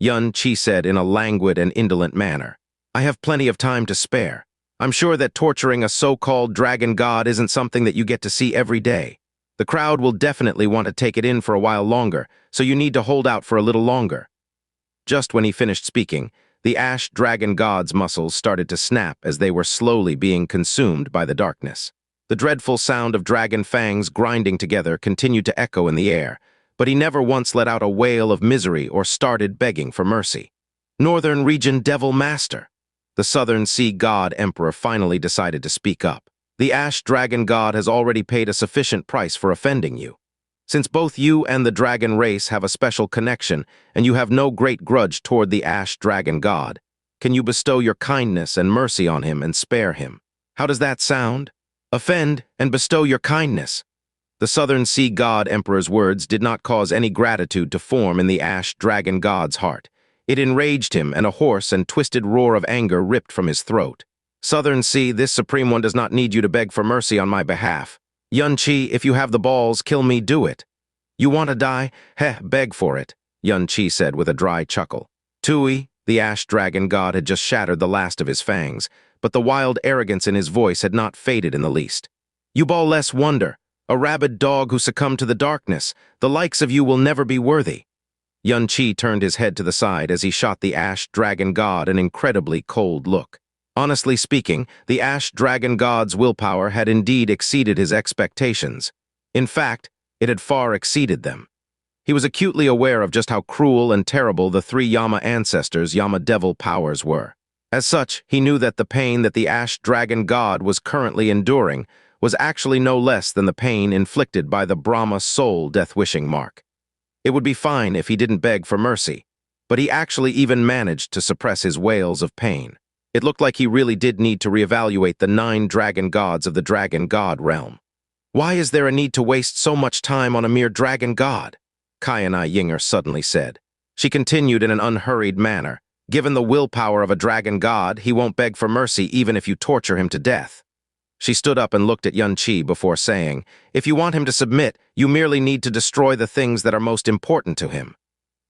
Qianye said in a languid and indolent manner. I have plenty of time to spare. I'm sure that torturing a so-called dragon god isn't something that you get to see every day. The crowd will definitely want to take it in for a while longer, so you need to hold out for a little longer. Just when he finished speaking, the ash dragon god's muscles started to snap as they were slowly being consumed by the darkness. The dreadful sound of dragon fangs grinding together continued to echo in the air, but he never once let out a wail of misery or started begging for mercy. Northern Region Devil Master. The Southern Sea God Emperor finally decided to speak up. The ash dragon god has already paid a sufficient price for offending you. Since both you and the dragon race have a special connection, and you have no great grudge toward the ash dragon god, can you bestow your kindness and mercy on him and spare him? How does that sound? Offend and bestow your kindness. The Southern Sea God Emperor's words did not cause any gratitude to form in the ash dragon god's heart. It enraged him, and a hoarse and twisted roar of anger ripped from his throat. Southern Sea, this Supreme One does not need you to beg for mercy on my behalf. Qianye, if you have the balls, kill me, do it. You want to die? Heh, beg for it, Qianye said with a dry chuckle. Tui, the ash dragon god, had just shattered the last of his fangs, but the wild arrogance in his voice had not faded in the least. You ball less wonder, a rabid dog who succumbed to the darkness. The likes of you will never be worthy. Qianye turned his head to the side as he shot the ash dragon god an incredibly cold look. Honestly speaking, the ash dragon god's willpower had indeed exceeded his expectations. In fact, it had far exceeded them. He was acutely aware of just how cruel and terrible the three Yama ancestors' Yama devil powers were. As such, he knew that the pain that the ash dragon god was currently enduring was actually no less than the pain inflicted by the Brahma soul death-wishing mark. It would be fine if he didn't beg for mercy, but he actually even managed to suppress his wails of pain. It looked like he really did need to reevaluate the 9 dragon gods of the dragon god realm. Why is there a need to waste so much time on a mere dragon god? Qianye Ying'er suddenly said. She continued in an unhurried manner. Given the willpower of a dragon god, he won't beg for mercy even if you torture him to death. She stood up and looked at Qianye before saying, if you want him to submit, you merely need to destroy the things that are most important to him.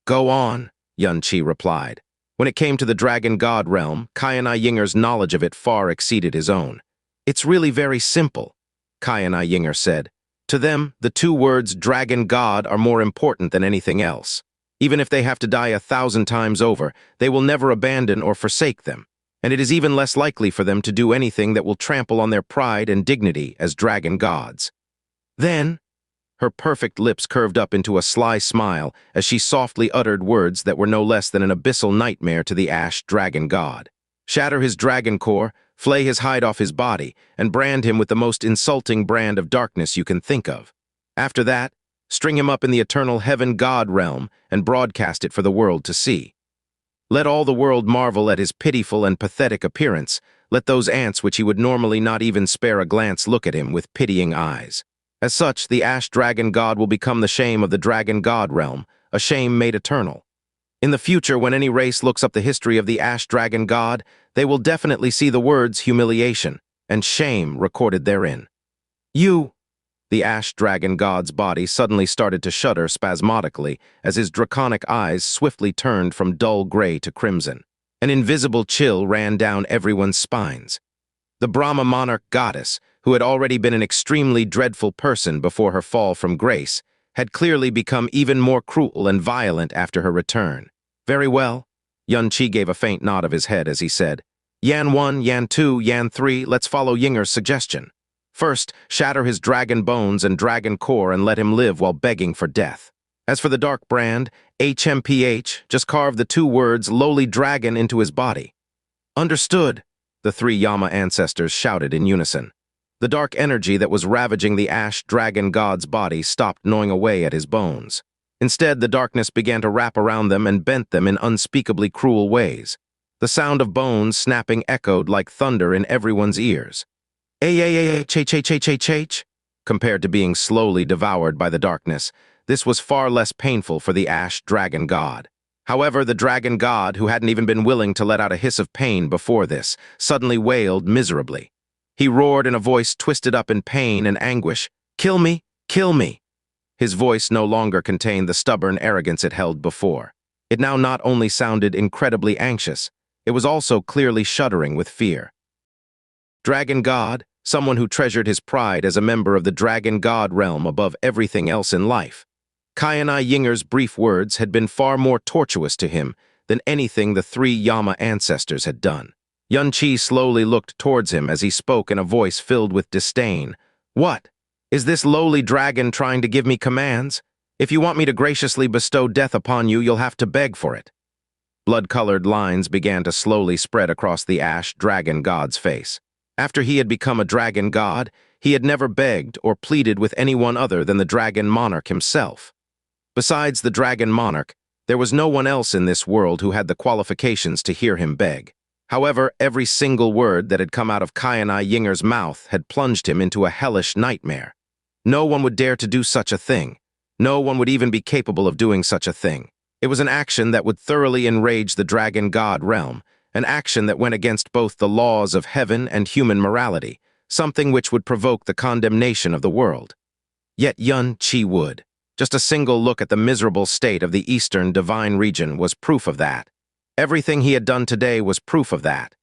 Go on, Qianye replied. When it came to the dragon god realm, Qianye Ying'er's knowledge of it far exceeded his own. It's really very simple, Qianye Ying'er said. To them, the 2 words dragon god are more important than anything else. Even if they have to die 1,000 times over, they will never abandon or forsake them, and it is even less likely for them to do anything that will trample on their pride and dignity as dragon gods. Then, her perfect lips curved up into a sly smile as she softly uttered words that were no less than an abyssal nightmare to the ash dragon god. Shatter his dragon core, flay his hide off his body, and brand him with the most insulting brand of darkness you can think of. After that, string him up in the eternal heaven god realm and broadcast it for the world to see. Let all the world marvel at his pitiful and pathetic appearance. Let those ants which he would normally not even spare a glance look at him with pitying eyes. As such, the ash dragon god will become the shame of the dragon god realm, a shame made eternal. In the future, when any race looks up the history of the ash dragon god, they will definitely see the words humiliation and shame recorded therein. The ash dragon god's body suddenly started to shudder spasmodically as his draconic eyes swiftly turned from dull gray to crimson. An invisible chill ran down everyone's spines. The Brahma monarch goddess, who had already been an extremely dreadful person before her fall from grace, had clearly become even more cruel and violent after her return. Very well. Qianye gave a faint nod of his head as he said, Yan 1, Yan 2, Yan 3, let's follow Ying'er's suggestion. First, shatter his dragon bones and dragon core and let him live while begging for death. As for the dark brand, HMPH, just carve the 2 words lowly dragon into his body. Understood, the 3 Yama ancestors shouted in unison. The dark energy that was ravaging the ash dragon god's body stopped gnawing away at his bones. Instead, the darkness began to wrap around them and bent them in unspeakably cruel ways. The sound of bones snapping echoed like thunder in everyone's ears. Ch. Compared to being slowly devoured by the darkness, this was far less painful for the ash dragon god. However, the dragon god, who hadn't even been willing to let out a hiss of pain before this, suddenly wailed miserably. He roared in a voice twisted up in pain and anguish, "Kill me! Kill me!" His voice no longer contained the stubborn arrogance it held before. It now not only sounded incredibly anxious, it was also clearly shuddering with fear. Dragon God, someone who treasured his pride as a member of the dragon god realm above everything else in life. Qianye Ying'er's brief words had been far more tortuous to him than anything the three Yama ancestors had done. Xianxia slowly looked towards him as he spoke in a voice filled with disdain. "What? Is this lowly dragon trying to give me commands? If you want me to graciously bestow death upon you, you'll have to beg for it." Blood-colored lines began to slowly spread across the ash dragon god's face. After he had become a dragon god, he had never begged or pleaded with anyone other than the dragon monarch himself. Besides the dragon monarch, there was no one else in this world who had the qualifications to hear him beg. However, every single word that had come out of Qianye Ying'er's mouth had plunged him into a hellish nightmare. No one would dare to do such a thing. No one would even be capable of doing such a thing. It was an action that would thoroughly enrage the dragon god realm, an action that went against both the laws of heaven and human morality, something which would provoke the condemnation of the world. Yet Xianxia would. Just a single look at the miserable state of the eastern divine region was proof of that. Everything he had done today was proof of that.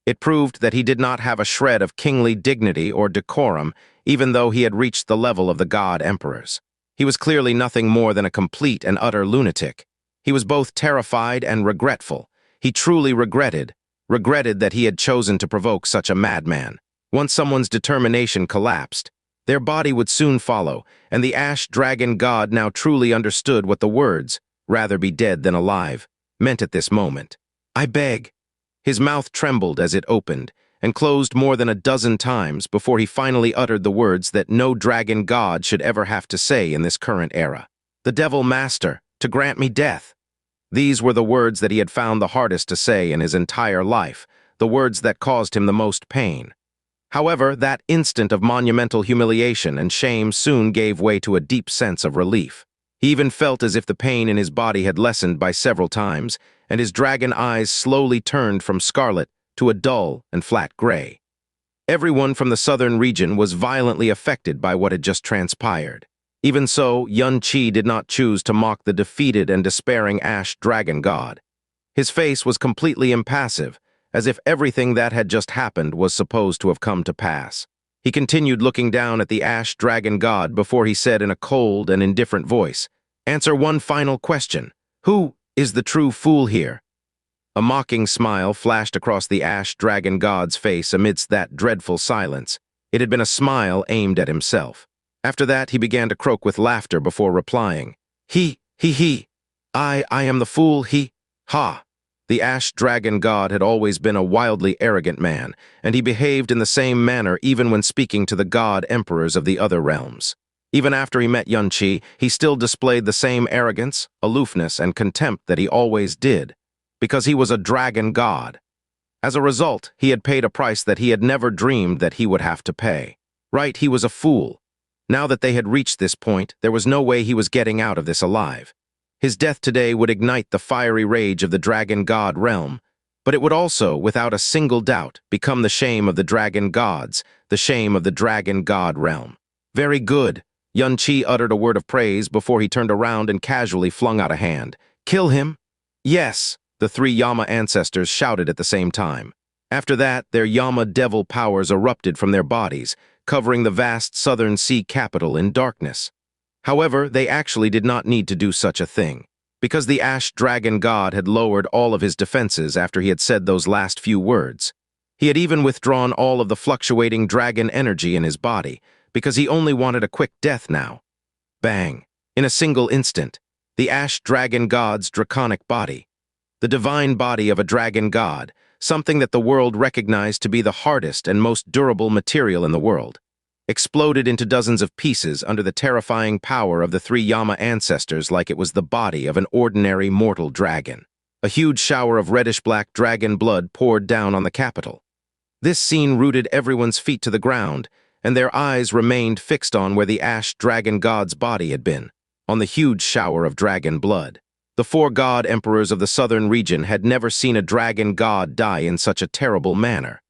It proved that he did not have a shred of kingly dignity or decorum, even though he had reached the level of the god emperors. He was clearly nothing more than a complete and utter lunatic. He was both terrified and regretful. He truly regretted that he had chosen to provoke such a madman. Once someone's determination collapsed, their body would soon follow, and the ash dragon god now truly understood what the words, "rather be dead than alive," meant at this moment. "I beg." His mouth trembled as it opened, and closed more than a dozen times before he finally uttered the words that no dragon god should ever have to say in this current era. "The devil master, to grant me death." These were the words that he had found the hardest to say in his entire life, the words that caused him the most pain. However, that instant of monumental humiliation and shame soon gave way to a deep sense of relief. He even felt as if the pain in his body had lessened by several times, and his dragon eyes slowly turned from scarlet to a dull and flat gray. Everyone from the southern region was violently affected by what had just transpired. Even so, Xianxia did not choose to mock the defeated and despairing ash dragon god. His face was completely impassive, as if everything that had just happened was supposed to have come to pass. He continued looking down at the ash dragon god before he said in a cold and indifferent voice, "Answer one final question. Who is the true fool here?" A mocking smile flashed across the ash dragon god's face amidst that dreadful silence. It had been a smile aimed at himself. After that, he began to croak with laughter before replying, He, I am the fool, ha." The ash dragon god had always been a wildly arrogant man, and he behaved in the same manner even when speaking to the god emperors of the other realms. Even after he met Xianxia, he still displayed the same arrogance, aloofness, and contempt that he always did, because he was a dragon god. As a result, he had paid a price that he had never dreamed that he would have to pay. Right, he was a fool. Now that they had reached this point, there was no way he was getting out of this alive. His death today would ignite the fiery rage of the dragon god realm, but it would also, without a single doubt, become the shame of the dragon gods, the shame of the dragon god realm. "Very good." Xianxia uttered a word of praise before he turned around and casually flung out a hand. "Kill him?" "Yes," the three Yama ancestors shouted at the same time. After that, their Yama devil powers erupted from their bodies, covering the vast southern sea capital in darkness. However, they actually did not need to do such a thing, because the ash dragon god had lowered all of his defenses after he had said those last few words. He had even withdrawn all of the fluctuating dragon energy in his body, because he only wanted a quick death now. Bang! In a single instant, the ash dragon god's draconic body, the divine body of a dragon god, something that the world recognized to be the hardest and most durable material in the world, exploded into dozens of pieces under the terrifying power of the three Yama ancestors like it was the body of an ordinary mortal dragon. A huge shower of reddish-black dragon blood poured down on the capital. This scene rooted everyone's feet to the ground, and their eyes remained fixed on where the ash dragon god's body had been, on the huge shower of dragon blood. The four god emperors of the southern region had never seen a dragon god die in such a terrible manner.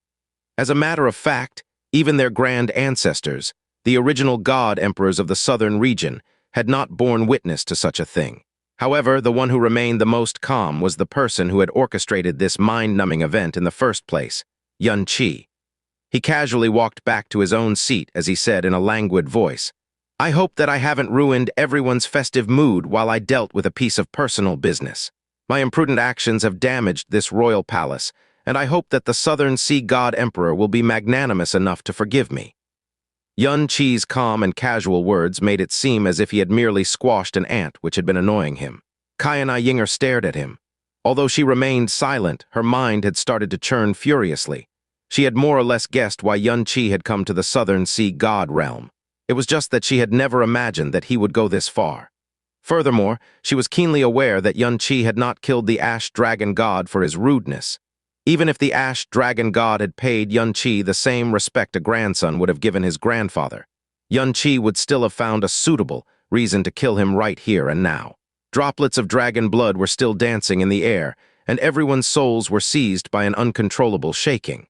As a matter of fact, even their grand ancestors, the original god emperors of the southern region, had not borne witness to such a thing. However, the one who remained the most calm was the person who had orchestrated this mind-numbing event in the first place, Qianye. He casually walked back to his own seat as he said in a languid voice, "I hope that I haven't ruined everyone's festive mood while I dealt with a piece of personal business. My imprudent actions have damaged this royal palace, and I hope that the Southern Sea God Emperor will be magnanimous enough to forgive me." Qianye's calm and casual words made it seem as if he had merely squashed an ant which had been annoying him. Qianye Ying'er stared at him. Although she remained silent, her mind had started to churn furiously. She had more or less guessed why Qianye had come to the Southern Sea God realm. It was just that she had never imagined that he would go this far. Furthermore, she was keenly aware that Qianye had not killed the Ash Dragon God for his rudeness. Even if the Ash Dragon God had paid Qianye the same respect a grandson would have given his grandfather, Qianye would still have found a suitable reason to kill him right here and now. Droplets of dragon blood were still dancing in the air, and everyone's souls were seized by an uncontrollable shaking.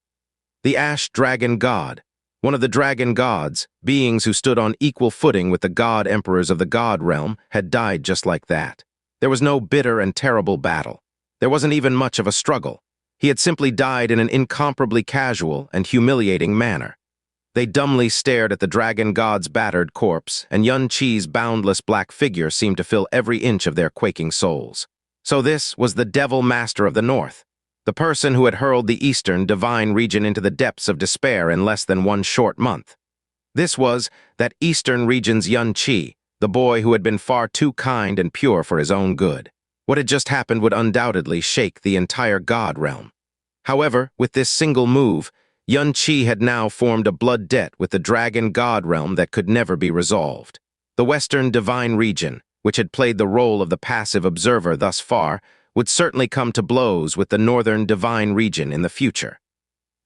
The Ash Dragon God, one of the dragon gods, beings who stood on equal footing with the god emperors of the god realm, had died just like that. There was no bitter and terrible battle. There wasn't even much of a struggle. He had simply died in an incomparably casual and humiliating manner. They dumbly stared at the dragon god's battered corpse, and Qianye's boundless black figure seemed to fill every inch of their quaking souls. So this was the devil master of the north, the person who had hurled the eastern divine region into the depths of despair in less than one short month. This was that eastern region's Qianye, the boy who had been far too kind and pure for his own good. What had just happened would undoubtedly shake the entire god realm. However, with this single move, Qianye had now formed a blood debt with the dragon god realm that could never be resolved. The western divine region, which had played the role of the passive observer thus far, would certainly come to blows with the northern divine region in the future.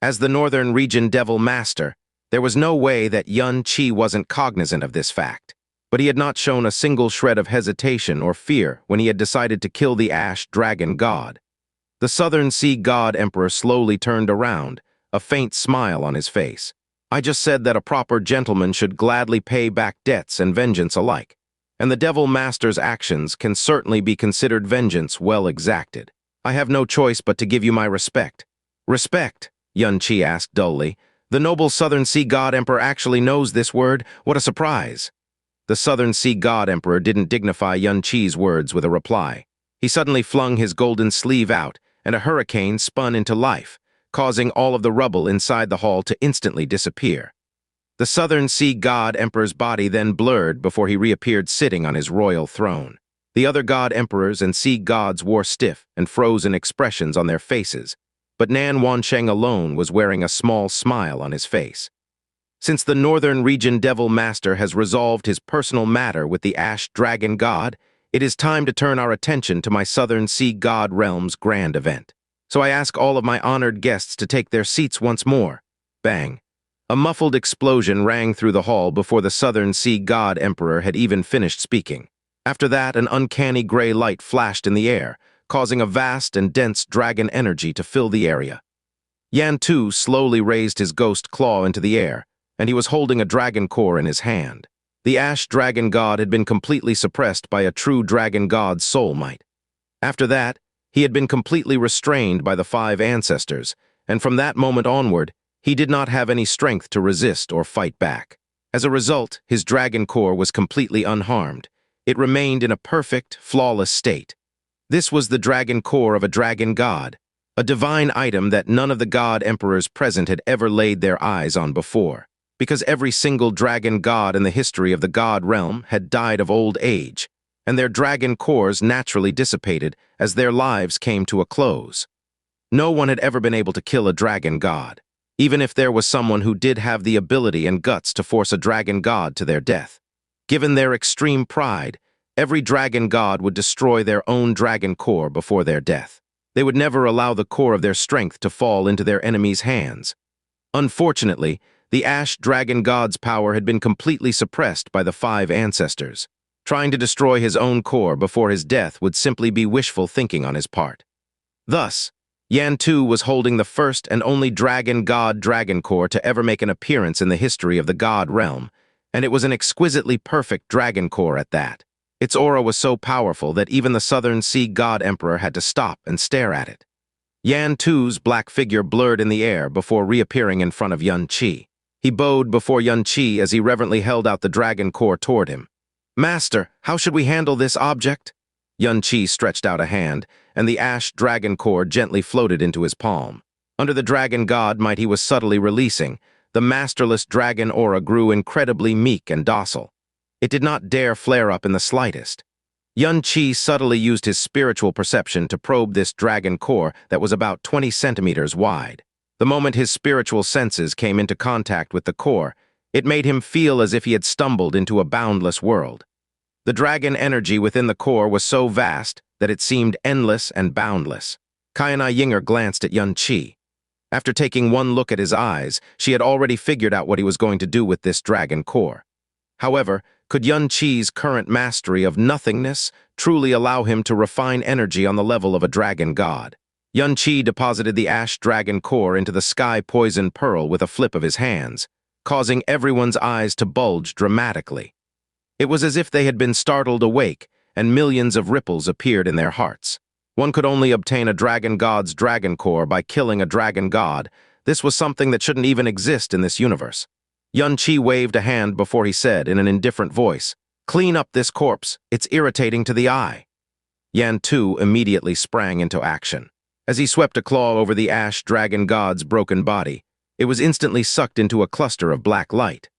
As the northern region devil master, there was no way that Qianye wasn't cognizant of this fact. But he had not shown a single shred of hesitation or fear when he had decided to kill the Ash Dragon God. The Southern Sea God Emperor slowly turned around, a faint smile on his face. "I just said that a proper gentleman should gladly pay back debts and vengeance alike, and the Devil Master's actions can certainly be considered vengeance well exacted. I have no choice but to give you my respect." "Respect?" Qianye asked dully. "The noble Southern Sea God Emperor actually knows this word? What a surprise!" The Southern Sea God Emperor didn't dignify Qianye's words with a reply. He suddenly flung his golden sleeve out, and a hurricane spun into life, causing all of the rubble inside the hall to instantly disappear. The Southern Sea God Emperor's body then blurred before he reappeared sitting on his royal throne. The other God Emperors and Sea Gods wore stiff and frozen expressions on their faces, but Nan Wansheng alone was wearing a small smile on his face. Since the Northern Region Devil Master has resolved his personal matter with the Ash Dragon God, it is time to turn our attention to my Southern Sea God Realm's grand event. So I ask all of my honored guests to take their seats once more. Bang. A muffled explosion rang through the hall before the Southern Sea God Emperor had even finished speaking. After that, an uncanny gray light flashed in the air, causing a vast and dense dragon energy to fill the area. Yan Tu slowly raised his ghost claw into the air, and he was holding a dragon core in his hand. The Ash Dragon God had been completely suppressed by a true dragon god's soul might. After that, he had been completely restrained by the five ancestors, and from that moment onward, he did not have any strength to resist or fight back. As a result, his dragon core was completely unharmed. It remained in a perfect, flawless state. This was the dragon core of a dragon god, a divine item that none of the god emperors present had ever laid their eyes on before. Because every single dragon god in the history of the god realm had died of old age, and their dragon cores naturally dissipated as their lives came to a close. No one had ever been able to kill a dragon god, even if there was someone who did have the ability and guts to force a dragon god to their death. Given their extreme pride, every dragon god would destroy their own dragon core before their death. They would never allow the core of their strength to fall into their enemies' hands. Unfortunately, the Ash Dragon God's power had been completely suppressed by the five ancestors. Trying to destroy his own core before his death would simply be wishful thinking on his part. Thus, Yan Tu was holding the first and only dragon god dragon core to ever make an appearance in the history of the god realm, and it was an exquisitely perfect dragon core at that. Its aura was so powerful that even the Southern Sea God Emperor had to stop and stare at it. Yan Tu's black figure blurred in the air before reappearing in front of Yun Qi. He bowed before Yun Qi as he reverently held out the dragon core toward him. "Master, how should we handle this object?" Yun Qi stretched out a hand, and the ash dragon core gently floated into his palm. Under the dragon god might he was subtly releasing, the masterless dragon aura grew incredibly meek and docile. It did not dare flare up in the slightest. Yun Qi subtly used his spiritual perception to probe this dragon core that was about 20 centimeters wide. The moment his spiritual senses came into contact with the core, it made him feel as if he had stumbled into a boundless world. The dragon energy within the core was so vast that it seemed endless and boundless. Qianye Ying'er glanced at Yun Qi. After taking one look at his eyes, she had already figured out what he was going to do with this dragon core. However, could Yun Qi's current mastery of nothingness truly allow him to refine energy on the level of a dragon god? Yun Qi deposited the ash dragon core into the sky poison pearl with a flip of his hands, causing everyone's eyes to bulge dramatically. It was as if they had been startled awake, and millions of ripples appeared in their hearts. One could only obtain a dragon god's dragon core by killing a dragon god. This was something that shouldn't even exist in this universe. Yun Qi waved a hand before he said in an indifferent voice, "Clean up this corpse, it's irritating to the eye." Yan Tu immediately sprang into action. As he swept a claw over the ash dragon god's broken body, it was instantly sucked into a cluster of black light.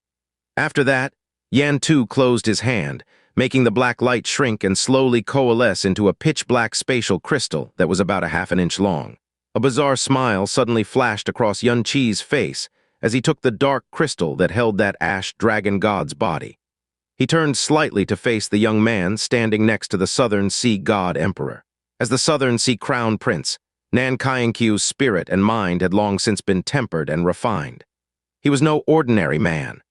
After that, Yan Tu closed his hand, making the black light shrink and slowly coalesce into a pitch-black spatial crystal that was about a half an inch long. A bizarre smile suddenly flashed across Yun Qi's face as he took the dark crystal that held that ash dragon god's body. He turned slightly to face the young man standing next to the Southern Sea God Emperor. As the Southern Sea Crown Prince, Nan Qianqiu's spirit and mind had long since been tempered and refined. He was no ordinary man.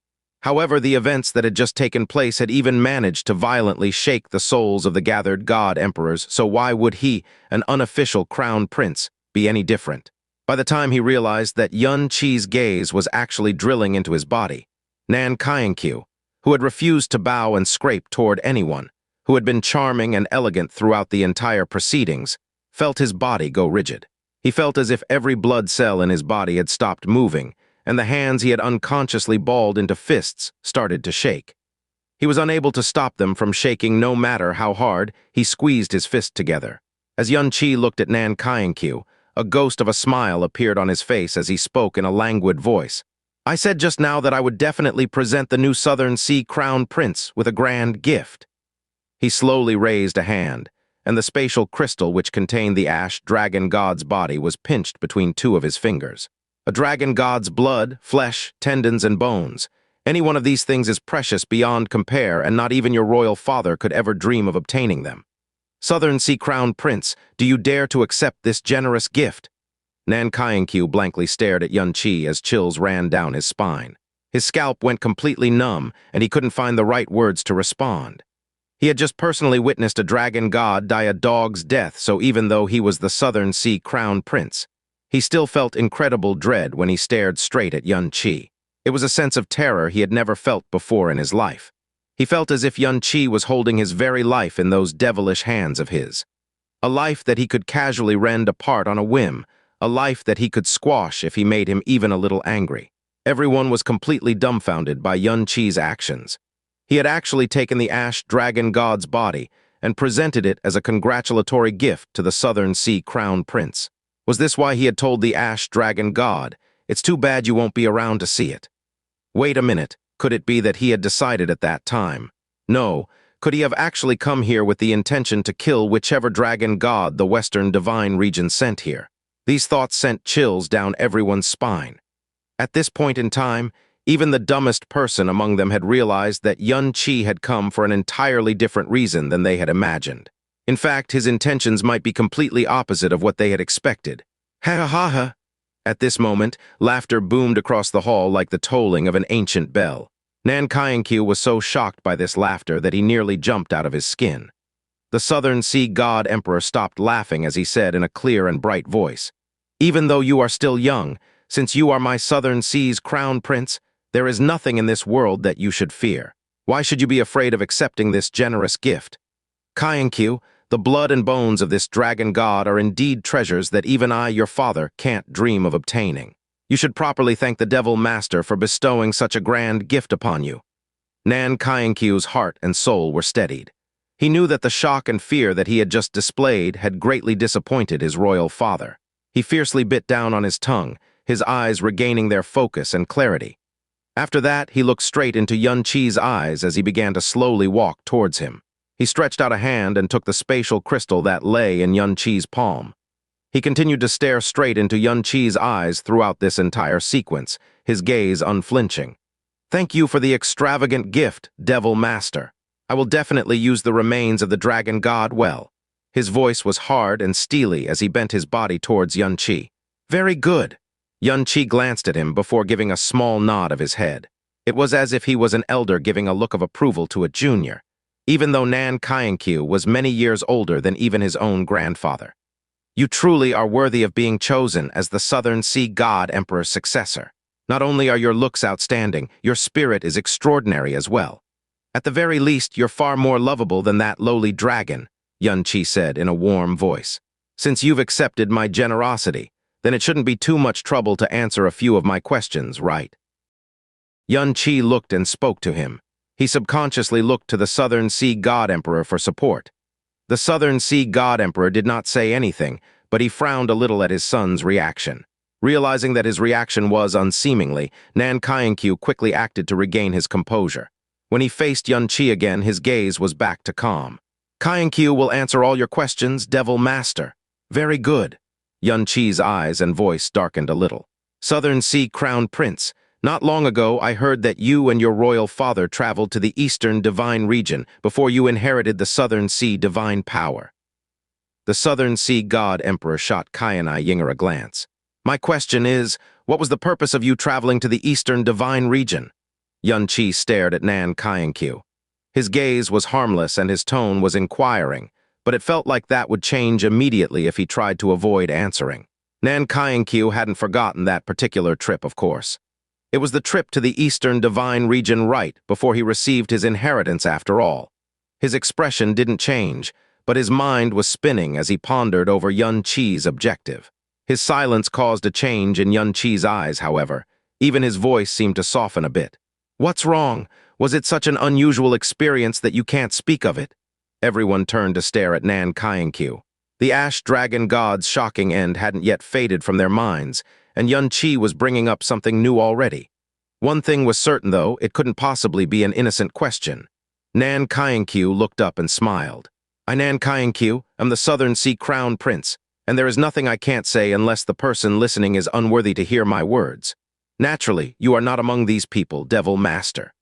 However, the events that had just taken place had even managed to violently shake the souls of the gathered god emperors, so why would he, an unofficial crown prince, be any different? By the time he realized that Yun Qi's gaze was actually drilling into his body, Nan Qianqiu, who had refused to bow and scrape toward anyone, who had been charming and elegant throughout the entire proceedings, felt his body go rigid. He felt as if every blood cell in his body had stopped moving, and the hands he had unconsciously balled into fists started to shake. He was unable to stop them from shaking no matter how hard he squeezed his fist together. As Yun Qi looked at Nan Qianqiu, a ghost of a smile appeared on his face as he spoke in a languid voice. "I said just now that I would definitely present the new Southern Sea Crown Prince with a grand gift." He slowly raised a hand, and the spatial crystal which contained the ash dragon god's body was pinched between two of his fingers. A dragon god's blood, flesh, tendons, and bones. Any one of these things is precious beyond compare, and not even your royal father could ever dream of obtaining them. Southern Sea Crown Prince, do you dare to accept this generous gift? Nan Qianqiu blankly stared at Yun Qi as chills ran down his spine. His scalp went completely numb, and he couldn't find the right words to respond. He had just personally witnessed a dragon god die a dog's death, so even though he was the Southern Sea Crown Prince, he still felt incredible dread when he stared straight at Yun Qi. It was a sense of terror he had never felt before in his life. He felt as if Yun Qi was holding his very life in those devilish hands of his. A life that he could casually rend apart on a whim, a life that he could squash if he made him even a little angry. Everyone was completely dumbfounded by Yun Qi's actions. He had actually taken the ash dragon god's body and presented it as a congratulatory gift to the Southern Sea Crown Prince. Was this why he had told the ash dragon god, "It's too bad you won't be around to see it"? Wait a minute, could it be that he had decided at that time? No, could he have actually come here with the intention to kill whichever dragon god the Western Divine Region sent here? These thoughts sent chills down everyone's spine. At this point in time, even the dumbest person among them had realized that Yun Qi had come for an entirely different reason than they had imagined. In fact, his intentions might be completely opposite of what they had expected. Ha ha ha ha! At this moment, laughter boomed across the hall like the tolling of an ancient bell. Nan Qianye was so shocked by this laughter that he nearly jumped out of his skin. The Southern Sea God Emperor stopped laughing as he said in a clear and bright voice, "Even though you are still young, since you are my Southern Sea's crown prince, there is nothing in this world that you should fear. Why should you be afraid of accepting this generous gift? Qianye, the blood and bones of this dragon god are indeed treasures that even I, your father, can't dream of obtaining. You should properly thank the Devil Master for bestowing such a grand gift upon you." Nan Qianye's heart and soul were steadied. He knew that the shock and fear that he had just displayed had greatly disappointed his royal father. He fiercely bit down on his tongue, his eyes regaining their focus and clarity. After that, he looked straight into Xianxia's eyes as he began to slowly walk towards him. He stretched out a hand and took the spatial crystal that lay in Xianxia's palm. He continued to stare straight into Xianxia's eyes throughout this entire sequence, his gaze unflinching. "Thank you for the extravagant gift, Devil Master. I will definitely use the remains of the dragon god well." His voice was hard and steely as he bent his body towards Xianxia. "Very good." Xianxia glanced at him before giving a small nod of his head. It was as if he was an elder giving a look of approval to a junior, even though Nan Qianye was many years older than even his own grandfather. "You truly are worthy of being chosen as the Southern Sea God Emperor's successor. Not only are your looks outstanding, your spirit is extraordinary as well. At the very least, you're far more lovable than that lowly dragon," Xianxia said in a warm voice. "Since you've accepted my generosity, then it shouldn't be too much trouble to answer a few of my questions, right?" Xianxia looked and spoke to him. He subconsciously looked to the Southern Sea God Emperor for support. The Southern Sea God Emperor did not say anything, but he frowned a little at his son's reaction. Realizing that his reaction was unseemly, Nan Qianye quickly acted to regain his composure. When he faced Xianxia again, his gaze was back to calm. "Qianye will answer all your questions, Devil Master." "Very good." Xianxia's eyes and voice darkened a little. "Southern Sea Crown Prince, not long ago I heard that you and your royal father traveled to the Eastern Divine Region before you inherited the Southern Sea Divine Power." The Southern Sea God Emperor shot Qianye Ying'er a glance. "My question is, what was the purpose of you traveling to the Eastern Divine Region?" Xianxia stared at Nan Qianye. His gaze was harmless and his tone was inquiring, but it felt like that would change immediately if he tried to avoid answering. Nan Qianye hadn't forgotten that particular trip, of course. It was the trip to the Eastern Divine Region right before he received his inheritance after all. His expression didn't change, but his mind was spinning as he pondered over Xianxia's objective. His silence caused a change in Xianxia's eyes, however. Even his voice seemed to soften a bit. "What's wrong? Was it such an unusual experience that you can't speak of it?" Everyone turned to stare at Nan Qianye. The Ash Dragon God's shocking end hadn't yet faded from their minds, and Xianxia was bringing up something new already. One thing was certain, though, it couldn't possibly be an innocent question. Nan Qianye looked up and smiled. "I, Nan Qianye, am the Southern Sea Crown Prince, and there is nothing I can't say unless the person listening is unworthy to hear my words. Naturally, you are not among these people, Devil Master."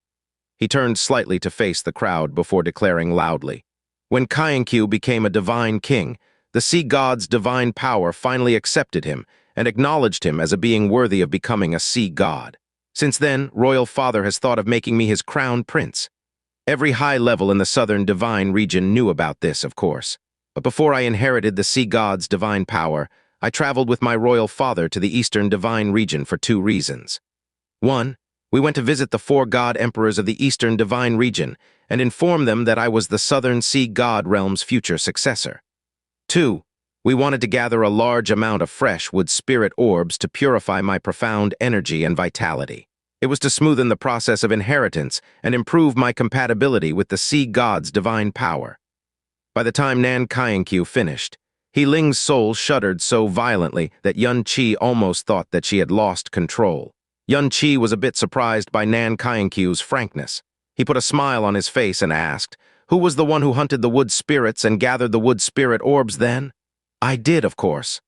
He turned slightly to face the crowd before declaring loudly. When Qianye became a divine king, the sea god's divine power finally accepted him and acknowledged him as a being worthy of becoming a sea god. Since then, Royal Father has thought of making me his crown prince. Every high level in the Southern Divine Region knew about this, of course. But before I inherited the sea god's divine power, I traveled with my royal father to the Eastern Divine Region for 2 reasons. 1. We went to visit the 4 god emperors of the Eastern Divine Region and inform them that I was the Southern Sea God Realm's future successor. 2. We wanted to gather a large amount of fresh wood spirit orbs to purify my profound energy and vitality. It was to smoothen the process of inheritance and improve my compatibility with the sea god's divine power. By the time Nan Qianye finished, He Ling's soul shuddered so violently that Xianxia almost thought that she had lost control. Xianxia was a bit surprised by Nan Qianye's frankness. He put a smile on his face and asked, "Who was the one who hunted the wood spirits and gathered the wood spirit orbs then?" "I did, of course."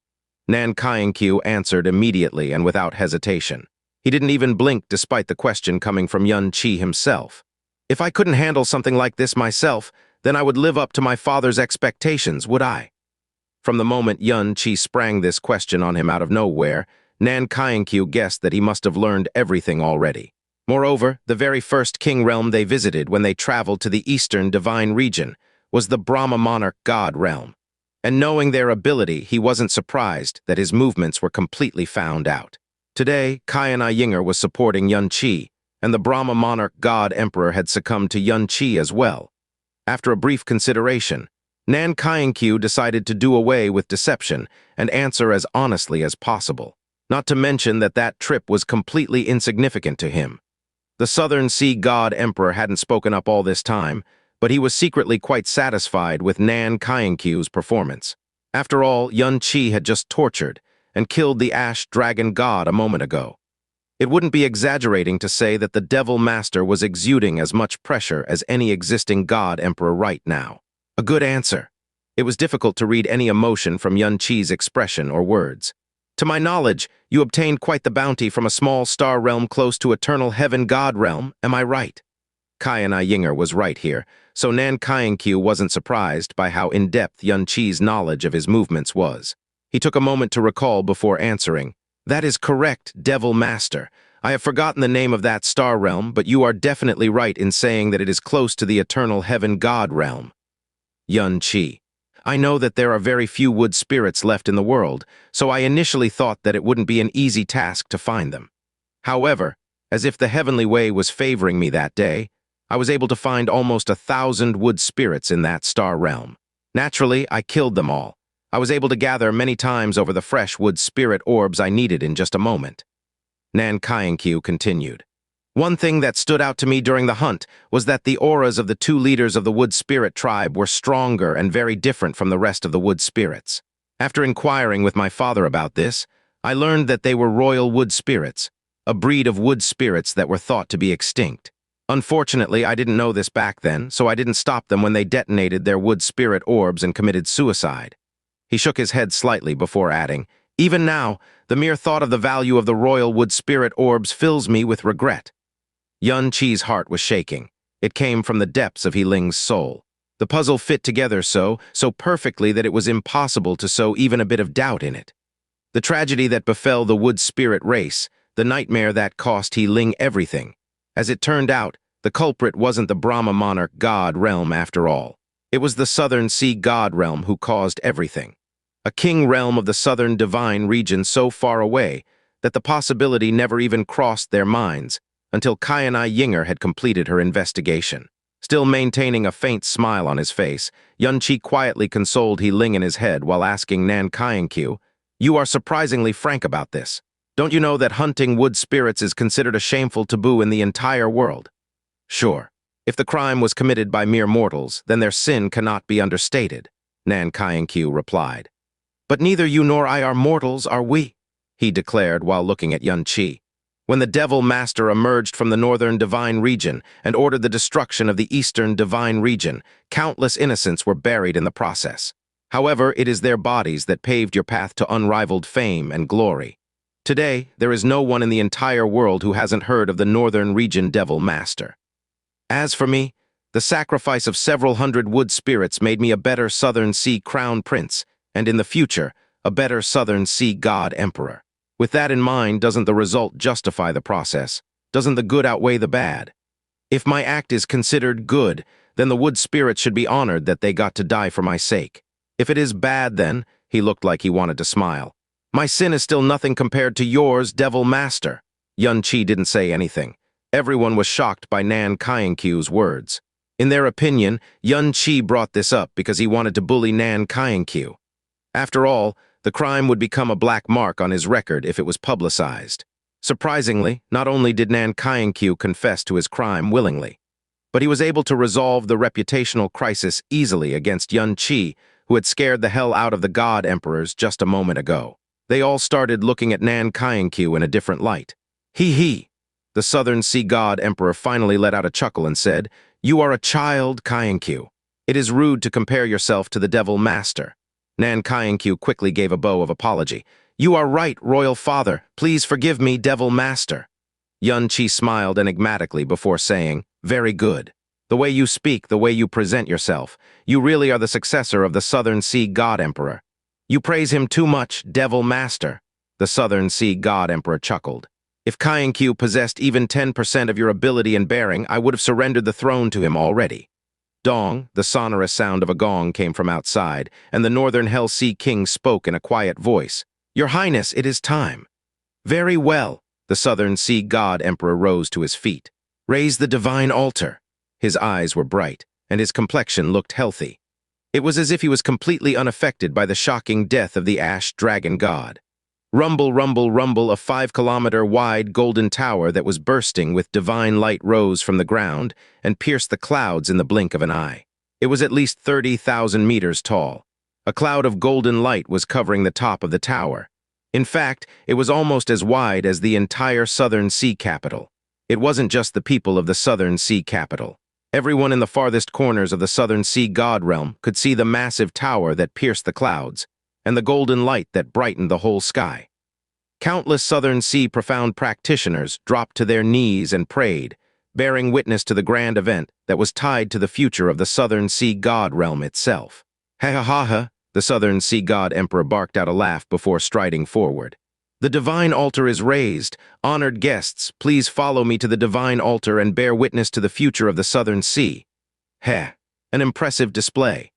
Nan Qianye answered immediately and without hesitation. He didn't even blink despite the question coming from Xianxia himself. "If I couldn't handle something like this myself, then I would live up to my father's expectations, would I?" From the moment Xianxia sprang this question on him out of nowhere, Nan Qianye guessed that he must have learned everything already. Moreover, the very first king realm they visited when they traveled to the eastern divine region was the Brahma monarch god realm. And knowing their ability, he wasn't surprised that his movements were completely found out. Today, Qianye Ying'er was supporting Xianxia, and the Brahma monarch god emperor had succumbed to Xianxia as well. After a brief consideration, Qianye decided to do away with deception and answer as honestly as possible, not to mention that that trip was completely insignificant to him. The Southern Sea God Emperor hadn't spoken up all this time, but he was secretly quite satisfied with Qianye's performance. After all, Xianxia had just tortured and killed the Ash Dragon God a moment ago. It wouldn't be exaggerating to say that the Devil Master was exuding as much pressure as any existing God Emperor right now. A good answer. It was difficult to read any emotion from Xianxia's expression or words. To my knowledge, you obtained quite the bounty from a small star realm close to eternal heaven god realm, am I right? Qianye Ying'er was right here, so Qianye wasn't surprised by how in-depth Xianxia's knowledge of his movements was. He took a moment to recall before answering. That is correct, Devil Master. I have forgotten the name of that star realm, but you are definitely right in saying that it is close to the eternal heaven god realm. Xianxia. I know that there are very few wood spirits left in the world, so I initially thought that it wouldn't be an easy task to find them. However, as if the heavenly way was favoring me that day, I was able to find almost 1,000 wood spirits in that star realm. Naturally, I killed them all. I was able to gather many times over the fresh wood spirit orbs I needed in just a moment. Qianye continued. One thing that stood out to me during the hunt was that the auras of the two leaders of the wood spirit tribe were stronger and very different from the rest of the wood spirits. After inquiring with my father about this, I learned that they were royal wood spirits, a breed of wood spirits that were thought to be extinct. Unfortunately, I didn't know this back then, so I didn't stop them when they detonated their wood spirit orbs and committed suicide. He shook his head slightly before adding, even now, the mere thought of the value of the royal wood spirit orbs fills me with regret. Xianxia's heart was shaking. It came from the depths of Heiling's soul. The puzzle fit together so perfectly that it was impossible to sow even a bit of doubt in it. The tragedy that befell the wood spirit race, the nightmare that cost Heiling everything. As it turned out, the culprit wasn't the Brahma monarch god realm after all. It was the Southern Sea god realm who caused everything. A king realm of the southern divine region so far away that the possibility never even crossed their minds, until Qianye Ying'er had completed her investigation. Still maintaining a faint smile on his face, Xianxia quietly consoled Heiling in his head while asking Qianye, "You are surprisingly frank about this. Don't you know that hunting wood spirits is considered a shameful taboo in the entire world?" "Sure. If the crime was committed by mere mortals, then their sin cannot be understated," Qianye replied. "But neither you nor I are mortals, are we?" he declared while looking at Xianxia. When the Devil Master emerged from the northern divine region and ordered the destruction of the eastern divine region, countless innocents were buried in the process. However, it is their bodies that paved your path to unrivaled fame and glory. Today, there is no one in the entire world who hasn't heard of the northern region Devil Master. As for me, the sacrifice of several hundred wood spirits made me a better Southern Sea Crown Prince, and in the future, a better Southern Sea God Emperor. With that in mind, doesn't the result justify the process? Doesn't the good outweigh the bad? If my act is considered good, then the wood spirits should be honored that they got to die for my sake. If it is bad, then, he looked like he wanted to smile. My sin is still nothing compared to yours, Devil Master. Xianxia didn't say anything. Everyone was shocked by Qianye's words. In their opinion, Xianxia brought this up because he wanted to bully Qianye. After all, the crime would become a black mark on his record if it was publicized. Surprisingly, not only did Qianye confess to his crime willingly, but he was able to resolve the reputational crisis easily against Xianxia, who had scared the hell out of the God Emperors just a moment ago. They all started looking at Qianye in a different light. He. The Southern Sea God Emperor finally let out a chuckle and said, "You are a child, Qianye. It is rude to compare yourself to the Devil Master." Qianye quickly gave a bow of apology. "You are right, Royal Father. Please forgive me, Devil Master." Xianxia smiled enigmatically before saying, "Very good. The way you speak, the way you present yourself, you really are the successor of the Southern Sea God Emperor. You praise him too much, Devil Master." The Southern Sea God Emperor chuckled. If Qianye Ying'er possessed even 10% of your ability and bearing, I would have surrendered the throne to him already. Dong, the sonorous sound of a gong, came from outside, and the Northern Hell Sea King spoke in a quiet voice. Your Highness, it is time. Very well. The Southern Sea God Emperor rose to his feet. Raise the divine altar. His eyes were bright, and his complexion looked healthy. It was as if he was completely unaffected by the shocking death of the Ash Dragon God. Rumble, rumble, rumble, a 5-kilometer-wide golden tower that was bursting with divine light rose from the ground and pierced the clouds in the blink of an eye. It was at least 30,000 meters tall. A cloud of golden light was covering the top of the tower. In fact, it was almost as wide as the entire Southern Sea capital. It wasn't just the people of the Southern Sea capital. Everyone in the farthest corners of the Southern Sea God realm could see the massive tower that pierced the clouds, and the golden light that brightened the whole sky. Countless Southern Sea profound practitioners dropped to their knees and prayed, bearing witness to the grand event that was tied to the future of the Southern Sea God realm itself. Ha ha ha ha, the Southern Sea God Emperor barked out a laugh before striding forward. The divine altar is raised. Honored guests, please follow me to the divine altar and bear witness to the future of the Southern Sea. Heh, an impressive display.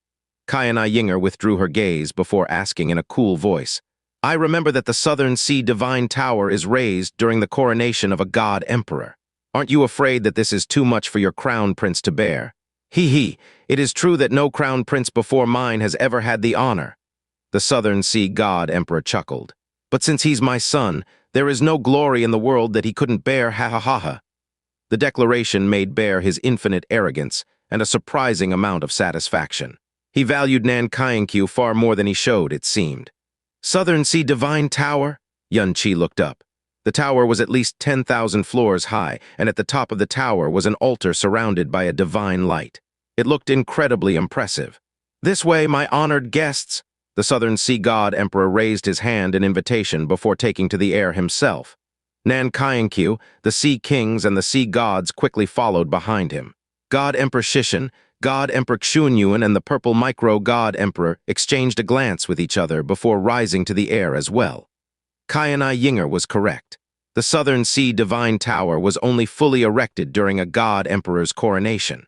Qianye Ying'er withdrew her gaze before asking in a cool voice, I remember that the Southern Sea Divine Tower is raised during the coronation of a God Emperor. Aren't you afraid that this is too much for your crown prince to bear? Hee, it is true that no crown prince before mine has ever had the honor. The Southern Sea God Emperor chuckled. But since he's my son, there is no glory in the world that he couldn't bear, ha ha ha ha. The declaration made bare his infinite arrogance and a surprising amount of satisfaction. He valued Qianye Ying'er far more than he showed, it seemed. Southern Sea Divine Tower? Xianxia looked up. The tower was at least 10,000 floors high, and at the top of the tower was an altar surrounded by a divine light. It looked incredibly impressive. This way, my honored guests. The Southern Sea God Emperor raised his hand in invitation before taking to the air himself. Qianye Ying'er, the Sea Kings, and the Sea Gods quickly followed behind him. God Emperor Shishan, God Emperor Xuanyuan, and the Purple Micro God Emperor exchanged a glance with each other before rising to the air as well. Qianye Ying'er was correct. The Southern Sea Divine Tower was only fully erected during a God Emperor's coronation.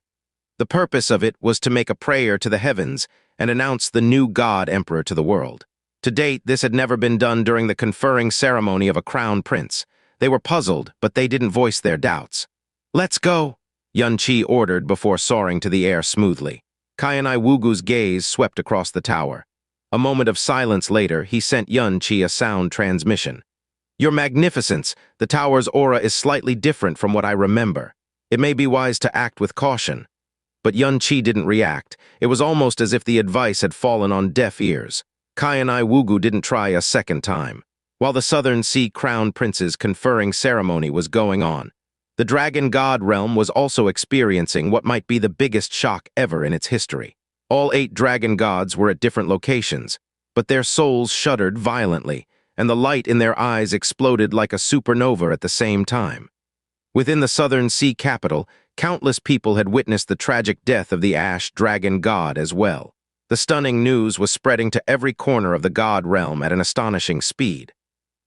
The purpose of it was to make a prayer to the heavens and announce the new God Emperor to the world. To date, this had never been done during the conferring ceremony of a crown prince. They were puzzled, but they didn't voice their doubts. Let's go, Xianxia ordered before soaring to the air smoothly. Qianye Ying'er's gaze swept across the tower. A moment of silence later, he sent Xianxia a sound transmission. Your Magnificence, the tower's aura is slightly different from what I remember. It may be wise to act with caution. But Xianxia didn't react. It was almost as if the advice had fallen on deaf ears. Qianye Ying'er didn't try a second time. While the Southern Sea Crown Prince's conferring ceremony was going on, the Dragon God realm was also experiencing what might be the biggest shock ever in its history. All 8 dragon gods were at different locations, but their souls shuddered violently, and the light in their eyes exploded like a supernova at the same time. Within the Southern Sea capital, countless people had witnessed the tragic death of the Ash Dragon God as well. The stunning news was spreading to every corner of the God realm at an astonishing speed.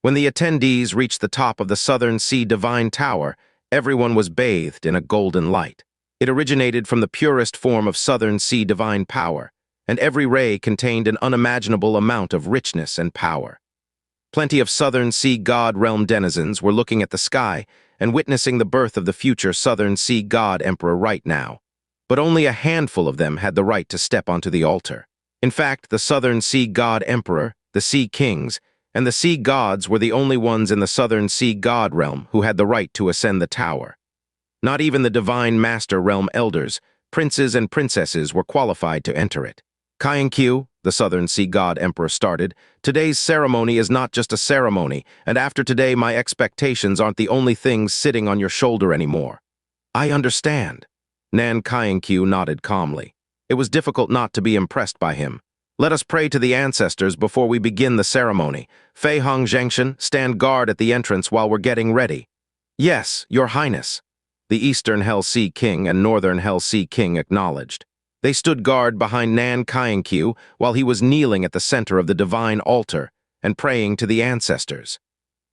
When the attendees reached the top of the Southern Sea Divine Tower, everyone was bathed in a golden light. It originated from the purest form of Southern Sea divine power, and every ray contained an unimaginable amount of richness and power. Plenty of Southern Sea God realm denizens were looking at the sky and witnessing the birth of the future Southern Sea God Emperor right now. But only a handful of them had the right to step onto the altar. In fact, the Southern Sea God Emperor, the Sea Kings, and the Sea Gods were the only ones in the Southern Sea God realm who had the right to ascend the tower. Not even the Divine Master Realm Elders, princes and princesses were qualified to enter it. Qianye Ying'er, the Southern Sea God Emperor started, today's ceremony is not just a ceremony, and after today my expectations aren't the only things sitting on your shoulder anymore. I understand. Qianye Ying'er nodded calmly. It was difficult not to be impressed by him. Let us pray to the ancestors before we begin the ceremony. Fei Hong Zhengshan, stand guard at the entrance while we're getting ready. Yes, Your Highness. The Eastern Hell Sea King and Northern Hell Sea King acknowledged. They stood guard behind Qianye Ying'er while he was kneeling at the center of the divine altar and praying to the ancestors.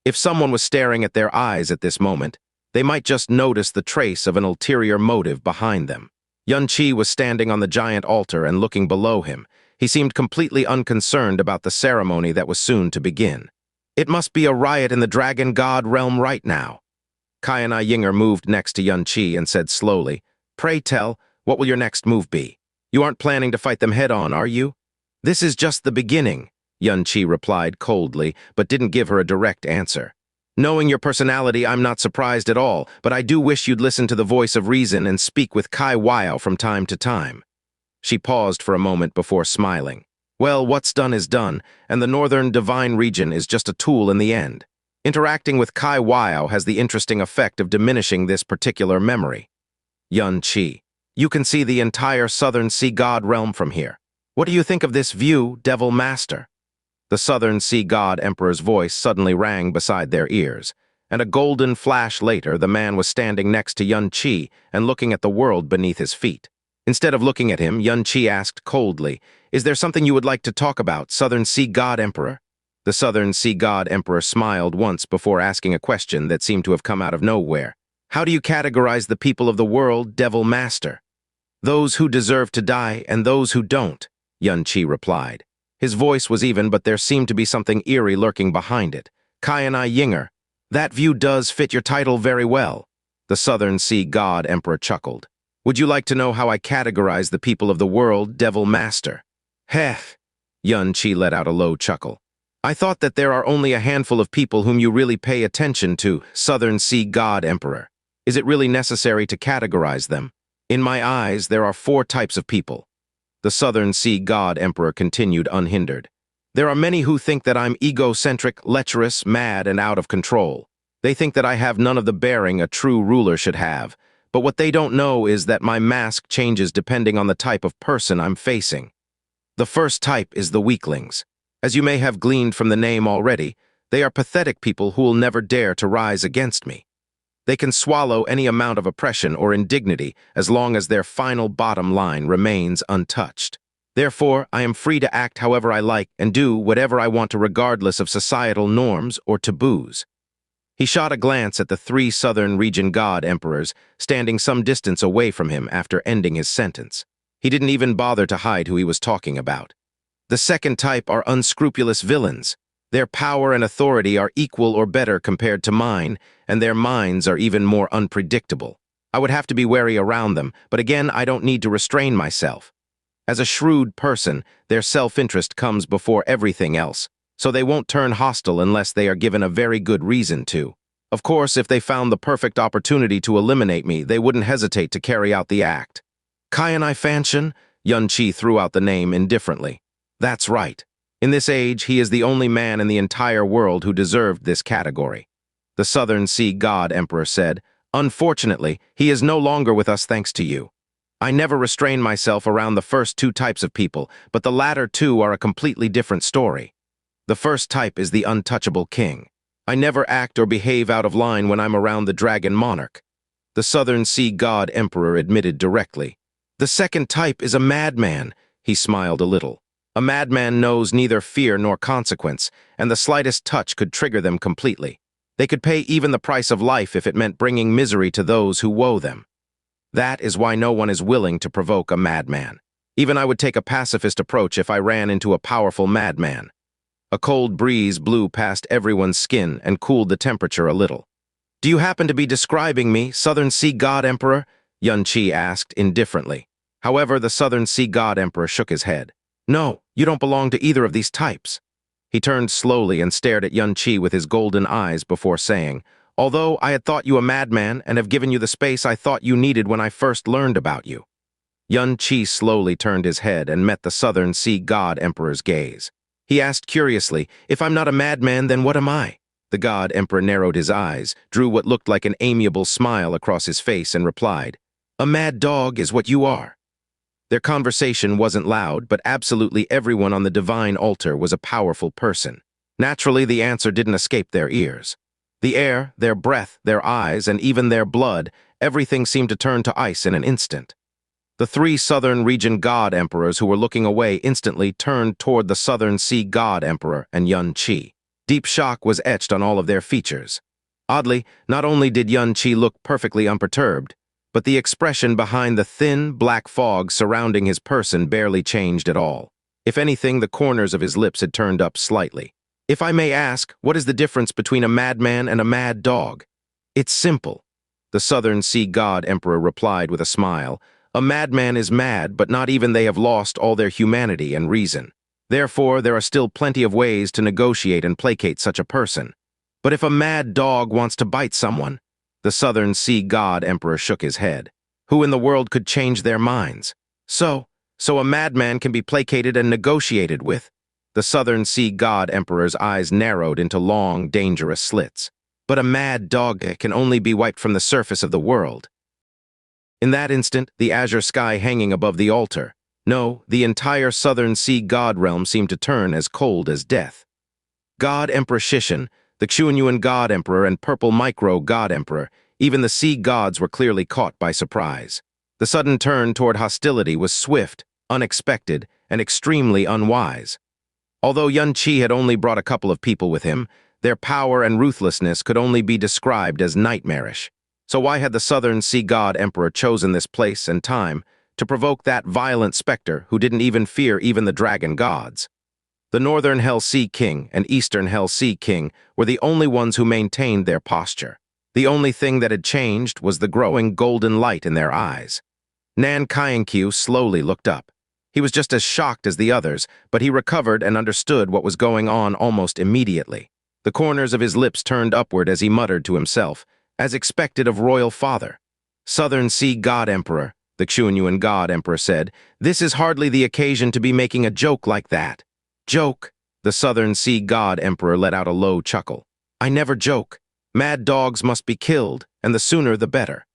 If someone was staring at their eyes at this moment, they might just notice the trace of an ulterior motive behind them. Qianye was standing on the giant altar and looking below him. He seemed completely unconcerned about the ceremony that was soon to begin. It must be a riot in the dragon god realm right now. Qianye Ying'er moved next to Qianye and said slowly, "Pray tell, what will your next move be? You aren't planning to fight them head-on, are you?" "This is just the beginning," Qianye replied coldly, but didn't give her a direct answer. "Knowing your personality, I'm not surprised at all, but I do wish you'd listen to the voice of reason and speak with Qianye from time to time." She paused for a moment before smiling. "Well, what's done is done, and the northern divine region is just a tool in the end. Interacting with Qianye has the interesting effect of diminishing this particular memory." "Qianye, you can see the entire southern sea god realm from here. What do you think of this view, Devil Master?" The southern sea god emperor's voice suddenly rang beside their ears, and a golden flash later the man was standing next to Qianye and looking at the world beneath his feet. Instead of looking at him, Qianye asked coldly, "Is there something you would like to talk about, Southern Sea God Emperor?" The Southern Sea God Emperor smiled once before asking a question that seemed to have come out of nowhere. "How do you categorize the people of the world, Devil Master?" "Those who deserve to die and those who don't," Qianye replied. His voice was even, but there seemed to be something eerie lurking behind it. "Qianye Ying'er, that view does fit your title very well." The Southern Sea God Emperor chuckled. "Would you like to know how I categorize the people of the world, Devil Master?" "Heh." Qianye let out a low chuckle. "I thought that there are only a handful of people whom you really pay attention to, Southern Sea God Emperor. Is it really necessary to categorize them? In my eyes, there are 4 types of people." The Southern Sea God Emperor continued unhindered. "There are many who think that I'm egocentric, lecherous, mad, and out of control. They think that I have none of the bearing a true ruler should have, but what they don't know is that my mask changes depending on the type of person I'm facing. The first type is the weaklings. As you may have gleaned from the name already, they are pathetic people who will never dare to rise against me. They can swallow any amount of oppression or indignity as long as their final bottom line remains untouched. Therefore, I am free to act however I like and do whatever I want to regardless of societal norms or taboos." He shot a glance at the 3 southern region god emperors standing some distance away from him after ending his sentence. He didn't even bother to hide who he was talking about. "The second type are unscrupulous villains. Their power and authority are equal or better compared to mine, and their minds are even more unpredictable. I would have to be wary around them, but again, I don't need to restrain myself. As a shrewd person, their self-interest comes before everything else, so they won't turn hostile unless they are given a very good reason to. Of course, if they found the perfect opportunity to eliminate me, they wouldn't hesitate to carry out the act." "Qianye Fanshan?" Qianye threw out the name indifferently. "That's right. In this age, he is the only man in the entire world who deserved this category." The Southern Sea God Emperor said, "Unfortunately, he is no longer with us thanks to you. I never restrain myself around the first 2 types of people, but the latter 2 are a completely different story. The first type is the untouchable king. I never act or behave out of line when I'm around the dragon monarch." The Southern Sea God Emperor admitted directly. "The second type is a madman." He smiled a little. "A madman knows neither fear nor consequence, and the slightest touch could trigger them completely. They could pay even the price of life if it meant bringing misery to those who woe them. That is why no one is willing to provoke a madman. Even I would take a pacifist approach if I ran into a powerful madman." A cold breeze blew past everyone's skin and cooled the temperature a little. "Do you happen to be describing me, Southern Sea God Emperor?" Qianye asked indifferently. However, the Southern Sea God Emperor shook his head. "No, you don't belong to either of these types." He turned slowly and stared at Qianye with his golden eyes before saying, "Although I had thought you a madman and have given you the space I thought you needed when I first learned about you." Qianye slowly turned his head and met the Southern Sea God Emperor's gaze. He asked curiously, "If I'm not a madman, then what am I?" The God Emperor narrowed his eyes, drew what looked like an amiable smile across his face and replied, "A mad dog is what you are." Their conversation wasn't loud, but absolutely everyone on the divine altar was a powerful person. Naturally, the answer didn't escape their ears. The air, their breath, their eyes, and even their blood, everything seemed to turn to ice in an instant. The 3 southern region god emperors who were looking away instantly turned toward the Southern Sea God Emperor and Qianye. Deep shock was etched on all of their features. Oddly, not only did Qianye look perfectly unperturbed, but the expression behind the thin, black fog surrounding his person barely changed at all. If anything, the corners of his lips had turned up slightly. If I may ask, what is the difference between a madman and a mad dog? It's simple, the Southern Sea God Emperor replied with a smile. A madman is mad, but not even they have lost all their humanity and reason. Therefore, there are still plenty of ways to negotiate and placate such a person. But if a mad dog wants to bite someone, the Southern Sea God Emperor shook his head. Who in the world could change their minds? So a madman can be placated and negotiated with? The Southern Sea God Emperor's eyes narrowed into long, dangerous slits. But a mad dog can only be wiped from the surface of the world. In that instant, the azure sky hanging above the altar, no, the entire Southern Sea God realm seemed to turn as cold as death. God Emperor Shishan, the Qianye God Emperor and Purple Micro God Emperor, even the sea gods were clearly caught by surprise. The sudden turn toward hostility was swift, unexpected, and extremely unwise. Although Qianye had only brought a couple of people with him, their power and ruthlessness could only be described as nightmarish. So why had the Southern Sea God Emperor chosen this place and time to provoke that violent specter who didn't even fear even the dragon gods? The Northern Hell Sea King and Eastern Hell Sea King were the only ones who maintained their posture. The only thing that had changed was the growing golden light in their eyes. Nan Qianye slowly looked up. He was just as shocked as the others, but he recovered and understood what was going on almost immediately. The corners of his lips turned upward as he muttered to himself, as expected of royal father. Southern Sea God Emperor, the Qianye God Emperor said, this is hardly the occasion to be making a joke like that. Joke? The Southern Sea God Emperor let out a low chuckle. I never joke. Mad dogs must be killed, and the sooner the better.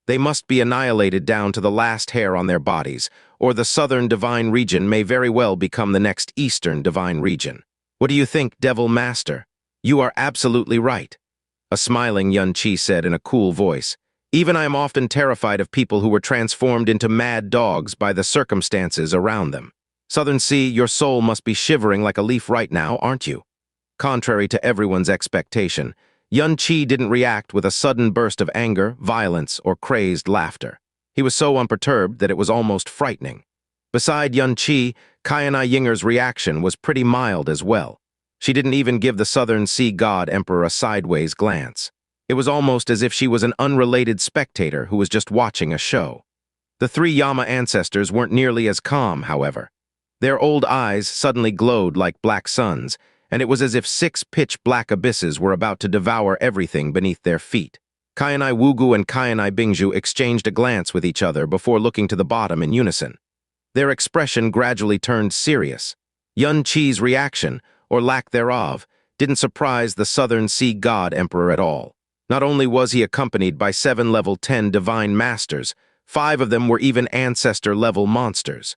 They must be annihilated down to the last hair on their bodies, or the Southern Divine Region may very well become the next Eastern Divine Region. What do you think, Devil Master? You are absolutely right. A smiling Qianye said in a cool voice. Even I am often terrified of people who were transformed into mad dogs by the circumstances around them. Southern Sea, your soul must be shivering like a leaf right now, aren't you? Contrary to everyone's expectation, Qianye didn't react with a sudden burst of anger, violence, or crazed laughter. He was so unperturbed that it was almost frightening. Beside Qianye, Qianye Ying'er's reaction was pretty mild as well. She didn't even give the Southern Sea God Emperor a sideways glance. It was almost as if she was an unrelated spectator who was just watching a show. The three Yama ancestors weren't nearly as calm, however. Their old eyes suddenly glowed like black suns, and it was as if 6 pitch-black abysses were about to devour everything beneath their feet. Qianye Wugu and Qianye Bingzhu exchanged a glance with each other before looking to the bottom in unison. Their expression gradually turned serious. Qianye's reaction, or lack thereof, didn't surprise the Southern Sea God Emperor at all. Not only was he accompanied by 7 level 10 divine masters, 5 of them were even ancestor-level monsters.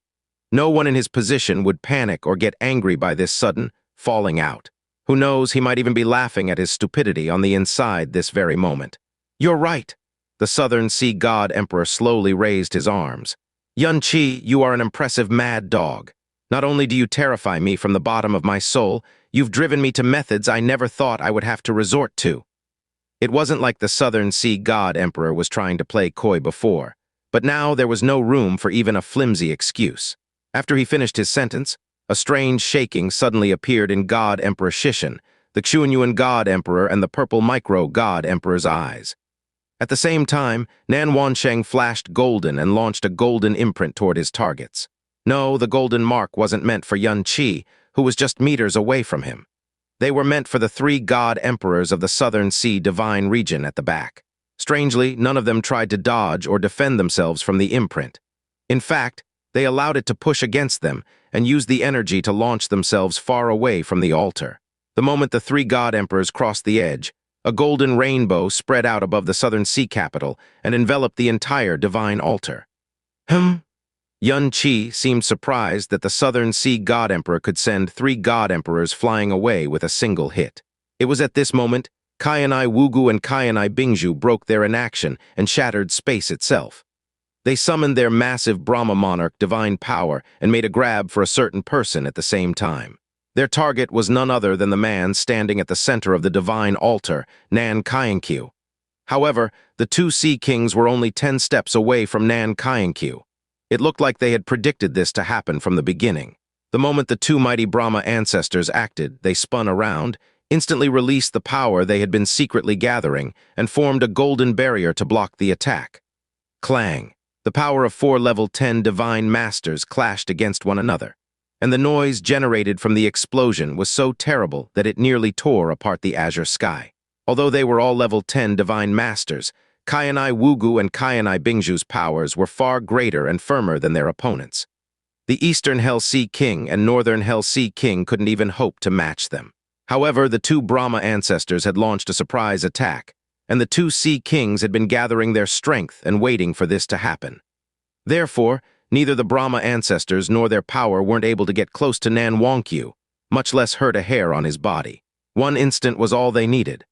No one in his position would panic or get angry by this sudden falling out. Who knows, he might even be laughing at his stupidity on the inside this very moment. You're right. The Southern Sea God Emperor slowly raised his arms. Qianye, you are an impressive mad dog. Not only do you terrify me from the bottom of my soul, you've driven me to methods I never thought I would have to resort to. It wasn't like the Southern Sea God Emperor was trying to play coy before, but now there was no room for even a flimsy excuse. After he finished his sentence, a strange shaking suddenly appeared in God Emperor Shishan, the Qianye God Emperor and the Purple Micro God Emperor's eyes. At the same time, Nan Wansheng flashed golden and launched a golden imprint toward his targets. No, the golden mark wasn't meant for Qianye, who was just meters away from him. They were meant for the 3 God Emperors of the Southern Sea Divine Region at the back. Strangely, none of them tried to dodge or defend themselves from the imprint. In fact, they allowed it to push against them and used the energy to launch themselves far away from the altar. The moment the 3 God Emperors crossed the edge, a golden rainbow spread out above the Southern Sea capital and enveloped the entire divine altar. Qianye seemed surprised that the Southern Sea God Emperor could send 3 God Emperors flying away with a single hit. It was at this moment, Qianye Wugu and Qianye Bingzhu broke their inaction and shattered space itself. They summoned their massive Brahma Monarch divine power and made a grab for a certain person at the same time. Their target was none other than the man standing at the center of the divine altar, Qianye. However, the two Sea Kings were only 10 steps away from Qianye. It looked like they had predicted this to happen from the beginning. The moment the two mighty Brahma ancestors acted, they spun around, instantly released the power they had been secretly gathering, and formed a golden barrier to block the attack. Clang! The power of 4 level 10 divine masters clashed against one another, and the noise generated from the explosion was so terrible that it nearly tore apart the azure sky. Although they were all level 10 divine masters, Qianye Ying'er and Qianye Ying'er's powers were far greater and firmer than their opponents. The Eastern Hell Sea King and Northern Hell Sea King couldn't even hope to match them. However, the two Brahma ancestors had launched a surprise attack, and the two Sea Kings had been gathering their strength and waiting for this to happen. Therefore, neither the Brahma ancestors nor their power weren't able to get close to Qianye, much less hurt a hair on his body. One instant was all they needed.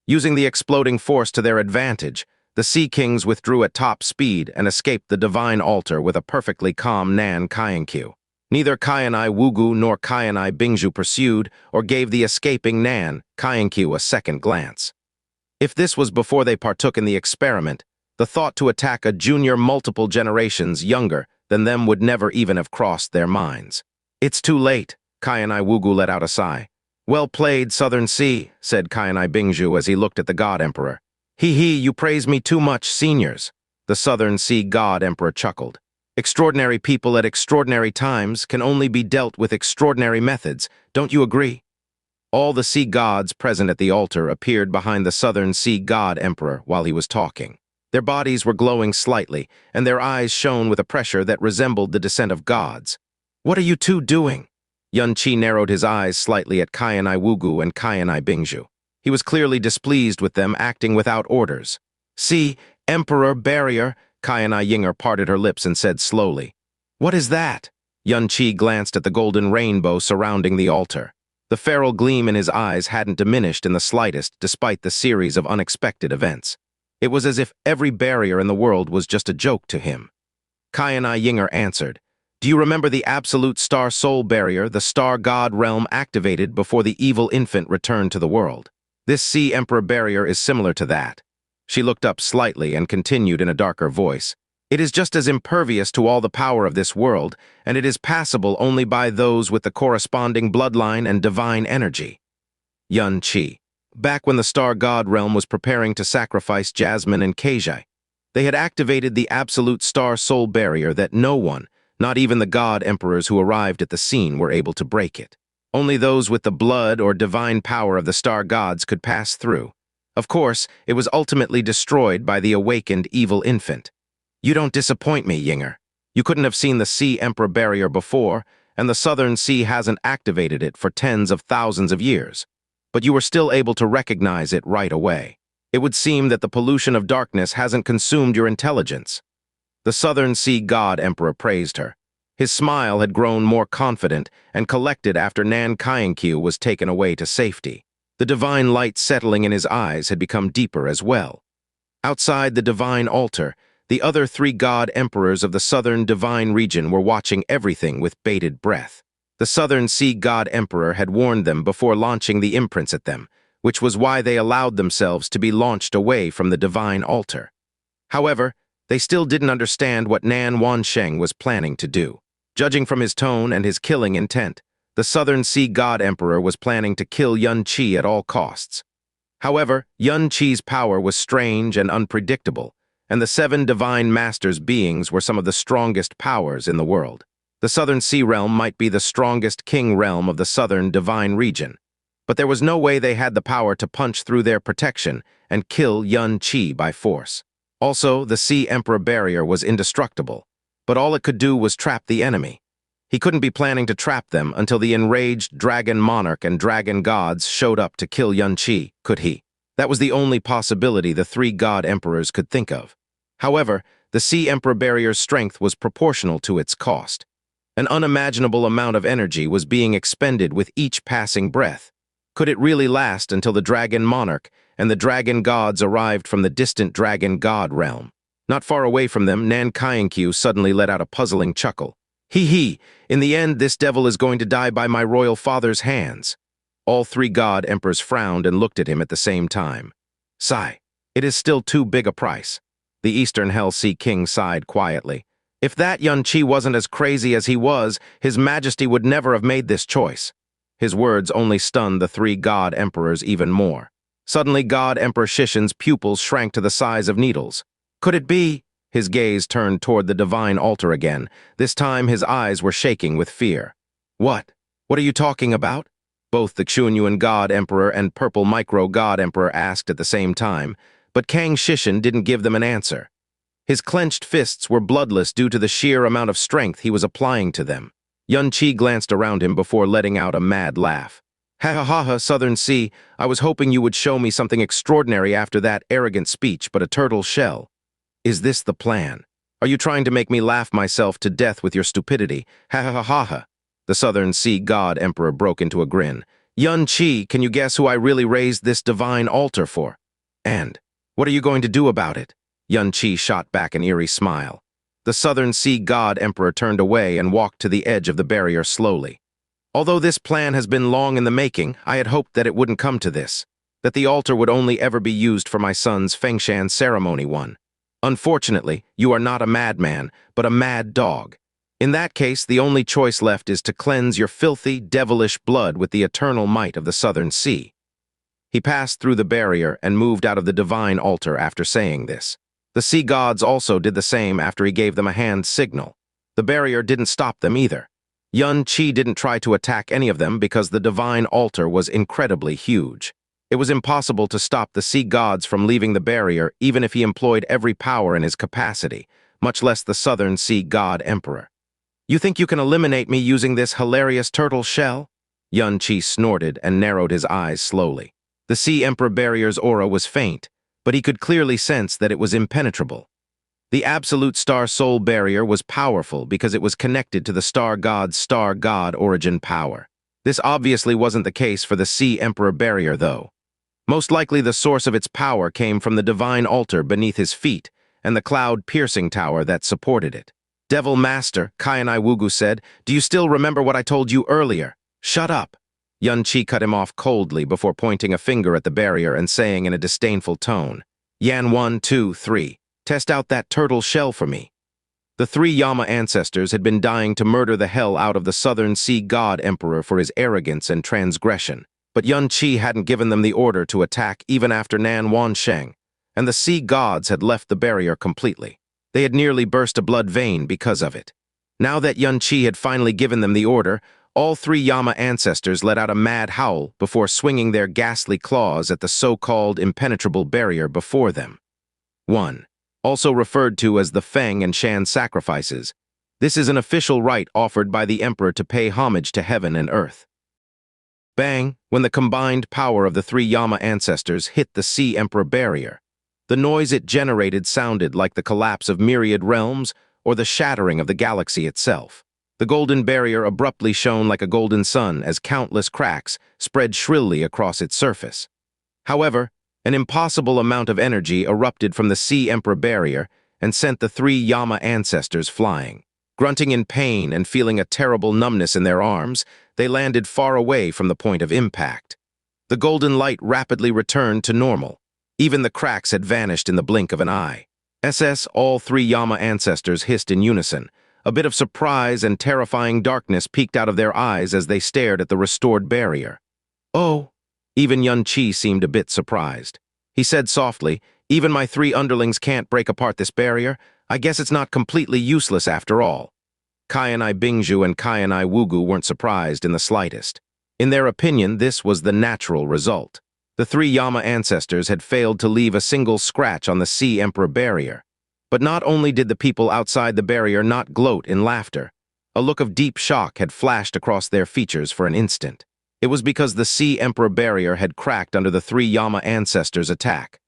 Using the exploding force to their advantage, the Sea Kings withdrew at top speed and escaped the divine altar with a perfectly calm Qianye. Neither Qianye Ying'er nor Qianye Ying'er pursued or gave the escaping Qianye a second glance. If this was before they partook in the experiment, the thought to attack a junior multiple generations younger than them would never even have crossed their minds. "It's too late," Qianye Ying'er let out a sigh. "Well played, Southern Sea," said Qianye Ying'er as he looked at the God Emperor. "Hee, you praise me too much, seniors." The Southern Sea God Emperor chuckled. "Extraordinary people at extraordinary times can only be dealt with extraordinary methods, don't you agree?" All the sea gods present at the altar appeared behind the Southern Sea God Emperor while he was talking. Their bodies were glowing slightly, and their eyes shone with a pressure that resembled the descent of gods. "What are you two doing?" Xianxia narrowed his eyes slightly at Qianye Ying'er and Qianye Ying'er. He was clearly displeased with them acting without orders. "See, Emperor Barrier," Qianye Ying'er parted her lips and said slowly. "What is that?" Xianxia glanced at the golden rainbow surrounding the altar. The feral gleam in his eyes hadn't diminished in the slightest despite the series of unexpected events. It was as if every barrier in the world was just a joke to him. Qianye Ying'er answered, "Do you remember the absolute star soul barrier the star god realm activated before the evil infant returned to the world? This sea emperor barrier is similar to that." She looked up slightly and continued in a darker voice. "It is just as impervious to all the power of this world, and it is passable only by those with the corresponding bloodline and divine energy." Xianxia. Back when the star god realm was preparing to sacrifice Jasmine and Qianye, they had activated the absolute star soul barrier that no one, not even the god emperors who arrived at the scene, were able to break it. Only those with the blood or divine power of the star gods could pass through. Of course, it was ultimately destroyed by the awakened evil infant. "You don't disappoint me, Ying'er. You couldn't have seen the Sea Emperor barrier before, and the Southern Sea hasn't activated it for tens of thousands of years. But you were still able to recognize it right away. It would seem that the pollution of darkness hasn't consumed your intelligence." The Southern Sea God Emperor praised her. His smile had grown more confident and collected after Qianye was taken away to safety. The divine light settling in his eyes had become deeper as well. Outside the divine altar, the other 3 god emperors of the southern divine region were watching everything with bated breath. The Southern Sea God Emperor had warned them before launching the imprints at them, which was why they allowed themselves to be launched away from the divine altar. However, they still didn't understand what Nan Wansheng was planning to do. Judging from his tone and his killing intent, the Southern Sea God Emperor was planning to kill Qianye at all costs. However, Qianye's power was strange and unpredictable, and the 7 divine masters' beings were some of the strongest powers in the world. The Southern Sea Realm might be the strongest king realm of the Southern Divine Region, but there was no way they had the power to punch through their protection and kill Qianye by force. Also, the Sea Emperor barrier was indestructible, but all it could do was trap the enemy. He couldn't be planning to trap them until the enraged Dragon Monarch and Dragon Gods showed up to kill Qianye, could he? That was the only possibility the 3 god emperors could think of. However, the Sea Emperor barrier's strength was proportional to its cost. An unimaginable amount of energy was being expended with each passing breath. Could it really last until the Dragon Monarch and the Dragon Gods arrived from the distant Dragon God realm? Not far away from them, Qianye suddenly let out a puzzling chuckle. Hee. In the end, this devil is going to die by my royal father's hands." All three god emperors frowned and looked at him at the same time. "Sigh. It is still too big a price." The Eastern Hell Sea King sighed quietly. If that Qianye wasn't as crazy as he was, His Majesty would never have made this choice. His words only stunned the three god emperors even more. Suddenly, God Emperor Shishin's pupils shrank to the size of needles. Could it be? His gaze turned toward the divine altar again. This time his eyes were shaking with fear. What? What are you talking about? Both the Qianye God Emperor and Purple Micro God Emperor asked at the same time, but Kang Shishin didn't give them an answer. His clenched fists were bloodless due to the sheer amount of strength he was applying to them. Qianye glanced around him before letting out a mad laugh. "Ha ha ha ha, Southern Sea, I was hoping you would show me something extraordinary after that arrogant speech, but a turtle shell. Is this the plan? Are you trying to make me laugh myself to death with your stupidity? Ha ha ha ha ha." The Southern Sea God Emperor broke into a grin. "Qianye, can you guess who I really raised this divine altar for? And what are you going to do about it?" Qianye shot back an eerie smile. The Southern Sea God Emperor turned away and walked to the edge of the barrier slowly. "Although this plan has been long in the making, I had hoped that it wouldn't come to this, that the altar would only ever be used for my son's Fengshan ceremony one. Unfortunately, you are not a madman, but a mad dog. In that case, the only choice left is to cleanse your filthy, devilish blood with the eternal might of the Southern Sea." He passed through the barrier and moved out of the divine altar after saying this. The sea gods also did the same after he gave them a hand signal. The barrier didn't stop them either. Qianye didn't try to attack any of them because the divine altar was incredibly huge. It was impossible to stop the sea gods from leaving the barrier even if he employed every power in his capacity, much less the Southern Sea God Emperor. "You think you can eliminate me using this hilarious turtle shell?" Qianye snorted and narrowed his eyes slowly. The Sea Emperor barrier's aura was faint, but he could clearly sense that it was impenetrable. The Absolute Star Soul barrier was powerful because it was connected to the Star God origin power. This obviously wasn't the case for the Sea Emperor barrier, though. Most likely the source of its power came from the divine altar beneath his feet and the cloud-piercing tower that supported it. "Devil Master," Qianye said, "do you still remember what I told you earlier?" "Shut up." Qianye cut him off coldly before pointing a finger at the barrier and saying in a disdainful tone, "Yan 1, 2, 3, test out that turtle shell for me." The three Yama ancestors had been dying to murder the hell out of the Southern Sea God Emperor for his arrogance and transgression, but Qianye hadn't given them the order to attack even after Nan Wansheng, and the sea gods had left the barrier completely. They had nearly burst a blood vein because of it. Now that Qianye had finally given them the order, all three Yama ancestors let out a mad howl before swinging their ghastly claws at the so-called impenetrable barrier before them. 1. Also referred to as the Feng and Shan sacrifices. This is an official rite offered by the emperor to pay homage to heaven and earth. Bang! When the combined power of the three Yama ancestors hit the Sea Emperor barrier. The noise it generated sounded like the collapse of myriad realms or the shattering of the galaxy itself. The golden barrier abruptly shone like a golden sun as countless cracks spread shrilly across its surface. However, an impossible amount of energy erupted from the Sea Emperor barrier and sent the three Yama ancestors flying. Grunting in pain and feeling a terrible numbness in their arms, they landed far away from the point of impact. The golden light rapidly returned to normal. Even the cracks had vanished in the blink of an eye. All three Yama ancestors hissed in unison. A bit of surprise and terrifying darkness peeked out of their eyes as they stared at the restored barrier. "Oh!" Even Qianye seemed a bit surprised. He said softly, "Even my three underlings can't break apart this barrier. I guess it's not completely useless after all." Qianye Ying'er and Qianye weren't surprised in the slightest. In their opinion, this was the natural result. The three Yama ancestors had failed to leave a single scratch on the Sea Emperor barrier. But not only did the people outside the barrier not gloat in laughter, a look of deep shock had flashed across their features for an instant. It was because the Sea Emperor barrier had cracked under the three Yama ancestors' attack.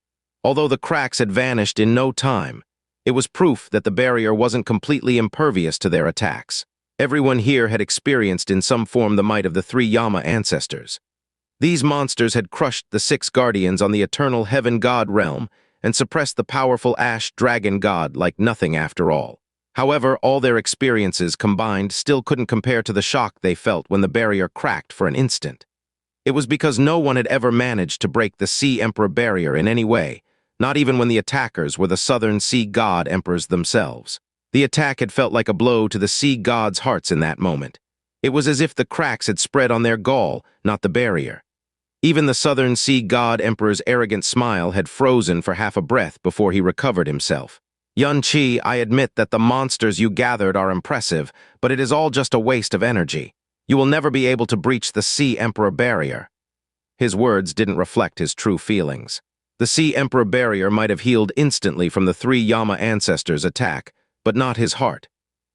Although the cracks had vanished in no time, it was proof that the barrier wasn't completely impervious to their attacks. Everyone here had experienced in some form the might of the three Yama ancestors. These monsters had crushed the 6 guardians on the eternal heaven god realm and suppressed the powerful ash dragon god like nothing after all. However, all their experiences combined still couldn't compare to the shock they felt when the barrier cracked for an instant. It was because no one had ever managed to break the Sea Emperor barrier in any way, not even when the attackers were the Southern Sea God Emperors themselves. The attack had felt like a blow to the Sea Gods' hearts in that moment. It was as if the cracks had spread on their gall, not the barrier. Even the Southern Sea God Emperor's arrogant smile had frozen for half a breath before he recovered himself. Xianxia, I admit that the monsters you gathered are impressive, but it is all just a waste of energy. You will never be able to breach the Sea Emperor barrier. His words didn't reflect his true feelings. The Sea Emperor barrier might have healed instantly from the three Yama ancestors' attack, but not his heart.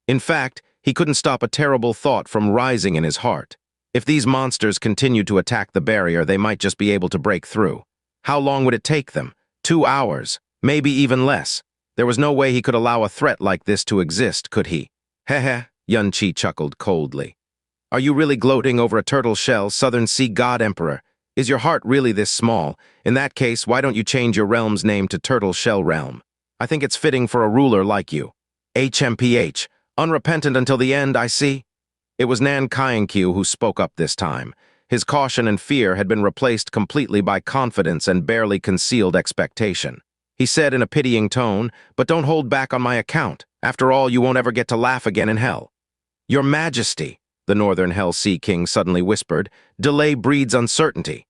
In fact, he couldn't stop a terrible thought from rising in his heart. If these monsters continued to attack the barrier, they might just be able to break through. How long would it take them? 2 hours, maybe even less. There was no way he could allow a threat like this to exist, could he? Heh, Xianxia chuckled coldly. Are you really gloating over a turtle shell, Southern Sea God Emperor? Is your heart really this small? In that case, why don't you change your realm's name to Turtle Shell Realm? I think it's fitting for a ruler like you. HMPH, unrepentant until the end, I see. It was Nan Qianye who spoke up this time. His caution and fear had been replaced completely by confidence and barely concealed expectation. He said in a pitying tone, but don't hold back on my account. After all, you won't ever get to laugh again in hell. Your Majesty, the Northern Hell Sea King suddenly whispered, delay breeds uncertainty.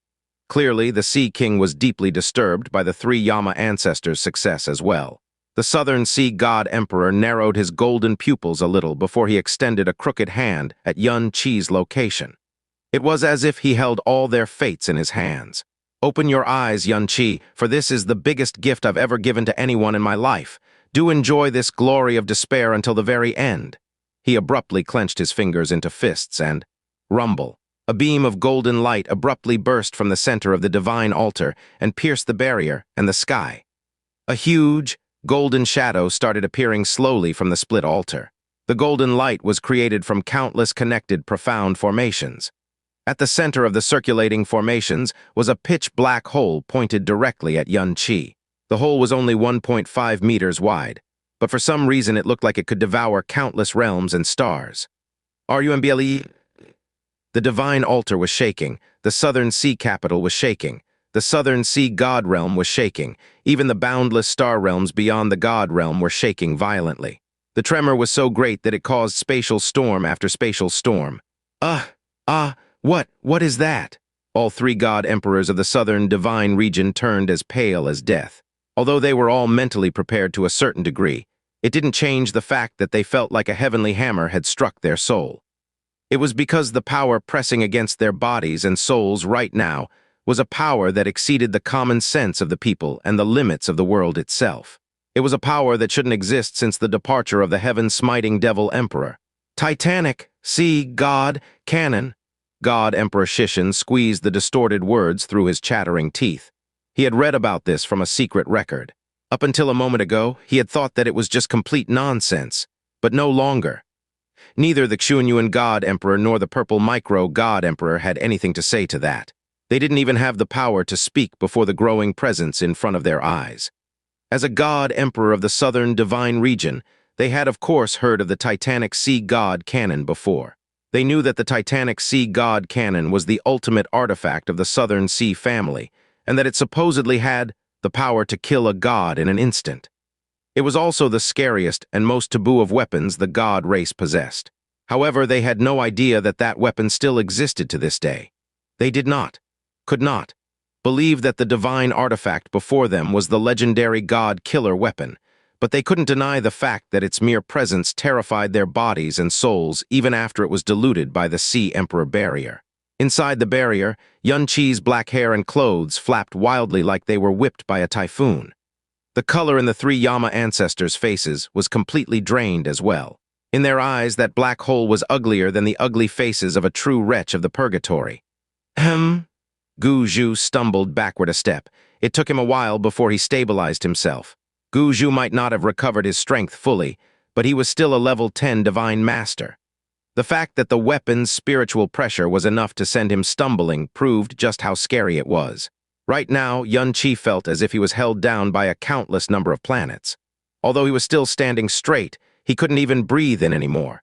Clearly, the Sea King was deeply disturbed by the three Yama ancestors' success as well. The Southern Sea God Emperor narrowed his golden pupils a little before he extended a crooked hand at Xianxia's location. It was as if he held all their fates in his hands. Open your eyes, Xianxia, for this is the biggest gift I've ever given to anyone in my life. Do enjoy this glory of despair until the very end. He abruptly clenched his fingers into fists and, rumble, a beam of golden light abruptly burst from the center of the divine altar and pierced the barrier and the sky. A huge, golden shadow started appearing slowly from the split altar. The golden light was created from countless connected profound formations. At the center of the circulating formations was a pitch-black hole pointed directly at Xianxia. The hole was only 1.5 meters wide, but for some reason it looked like it could devour countless realms and stars. RUMBLE? The divine altar was shaking, the Southern Sea capital was shaking, the Southern Sea God realm was shaking, even the boundless star realms beyond the God realm were shaking violently. The tremor was so great that it caused spatial storm after spatial storm. What is that? All three God Emperors of the Southern Divine region turned as pale as death. Although they were all mentally prepared to a certain degree, it didn't change the fact that they felt like a heavenly hammer had struck their soul. It was because the power pressing against their bodies and souls right now was a power that exceeded the common sense of the people and the limits of the world itself. It was a power that shouldn't exist since the departure of the heaven-smiting devil emperor. Titanic, sea, God, canon. God Emperor Shishin squeezed the distorted words through his chattering teeth. He had read about this from a secret record. Up until a moment ago, he had thought that it was just complete nonsense, but no longer. Neither the Qianye God Emperor nor the Purple Micro God Emperor had anything to say to that. They didn't even have the power to speak before the growing presence in front of their eyes. As a God Emperor of the Southern Divine region, they had of course heard of the Titanic Sea God canon before. They knew that the Titanic Sea God canon was the ultimate artifact of the Southern Sea family, and that it supposedly had the power to kill a god in an instant. It was also the scariest and most taboo of weapons the god race possessed. However, they had no idea that that weapon still existed to this day. They could not, believe that the divine artifact before them was the legendary god killer weapon, but they couldn't deny the fact that its mere presence terrified their bodies and souls even after it was diluted by the Sea Emperor barrier. Inside the barrier, Xianxia's black hair and clothes flapped wildly like they were whipped by a typhoon. The color in the three Yama ancestors' faces was completely drained as well. In their eyes, that black hole was uglier than the ugly faces of a true wretch of the purgatory. Gu Zhu stumbled backward a step. It took him a while before he stabilized himself. Gu Zhu might not have recovered his strength fully, but he was still a level 10 divine master. The fact that the weapon's spiritual pressure was enough to send him stumbling proved just how scary it was. Right now, Xianxia felt as if he was held down by a countless number of planets. Although he was still standing straight, He couldn't even breathe in anymore.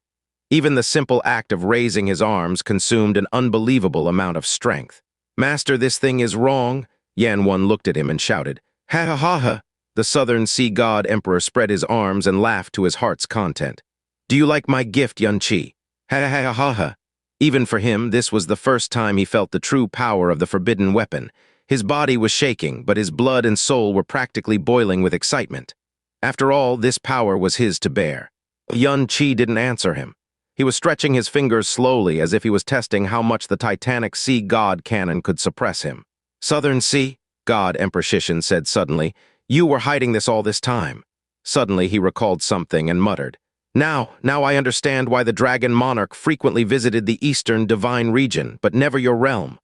Even the simple act of raising his arms consumed an unbelievable amount of strength. "Master, this thing is wrong." Yan looked at him and shouted, "Ha ha ha ha!" The Southern Sea God Emperor spread his arms and laughed to his heart's content. "Do you like my gift, Qianye? Ha ha ha ha ha!" Even for him, this was the first time he felt the true power of the forbidden weapon. His body was shaking, but his blood and soul were practically boiling with excitement. After all, this power was his to bear. Qianye didn't answer him. He was stretching his fingers slowly as if he was testing how much the titanic sea god cannon could suppress him. "Southern Sea God," Emperor Shishin said suddenly, "you were hiding this all this time." Suddenly he recalled something and muttered, Now I understand why the Dragon Monarch frequently visited the Eastern Divine Region, but never your realm."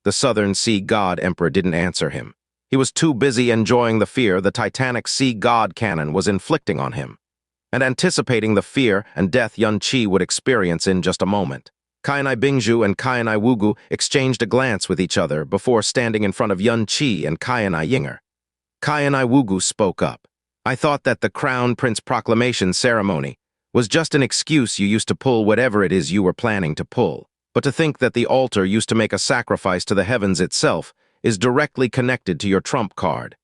The Southern Sea God Emperor didn't answer him. He was too busy enjoying the fear the titanic sea god cannon was inflicting on him, and anticipating the fear and death Qianye would experience in just a moment. Qianye Bingzhu and Qianye Wugu exchanged a glance with each other before standing in front of Qianye and Qianye Ying'er. Qianye Wugu spoke up. "I thought that the Crown Prince Proclamation ceremony was just an excuse you used to pull whatever it is you were planning to pull. But to think that the altar used to make a sacrifice to the heavens itself is directly connected to your trump card.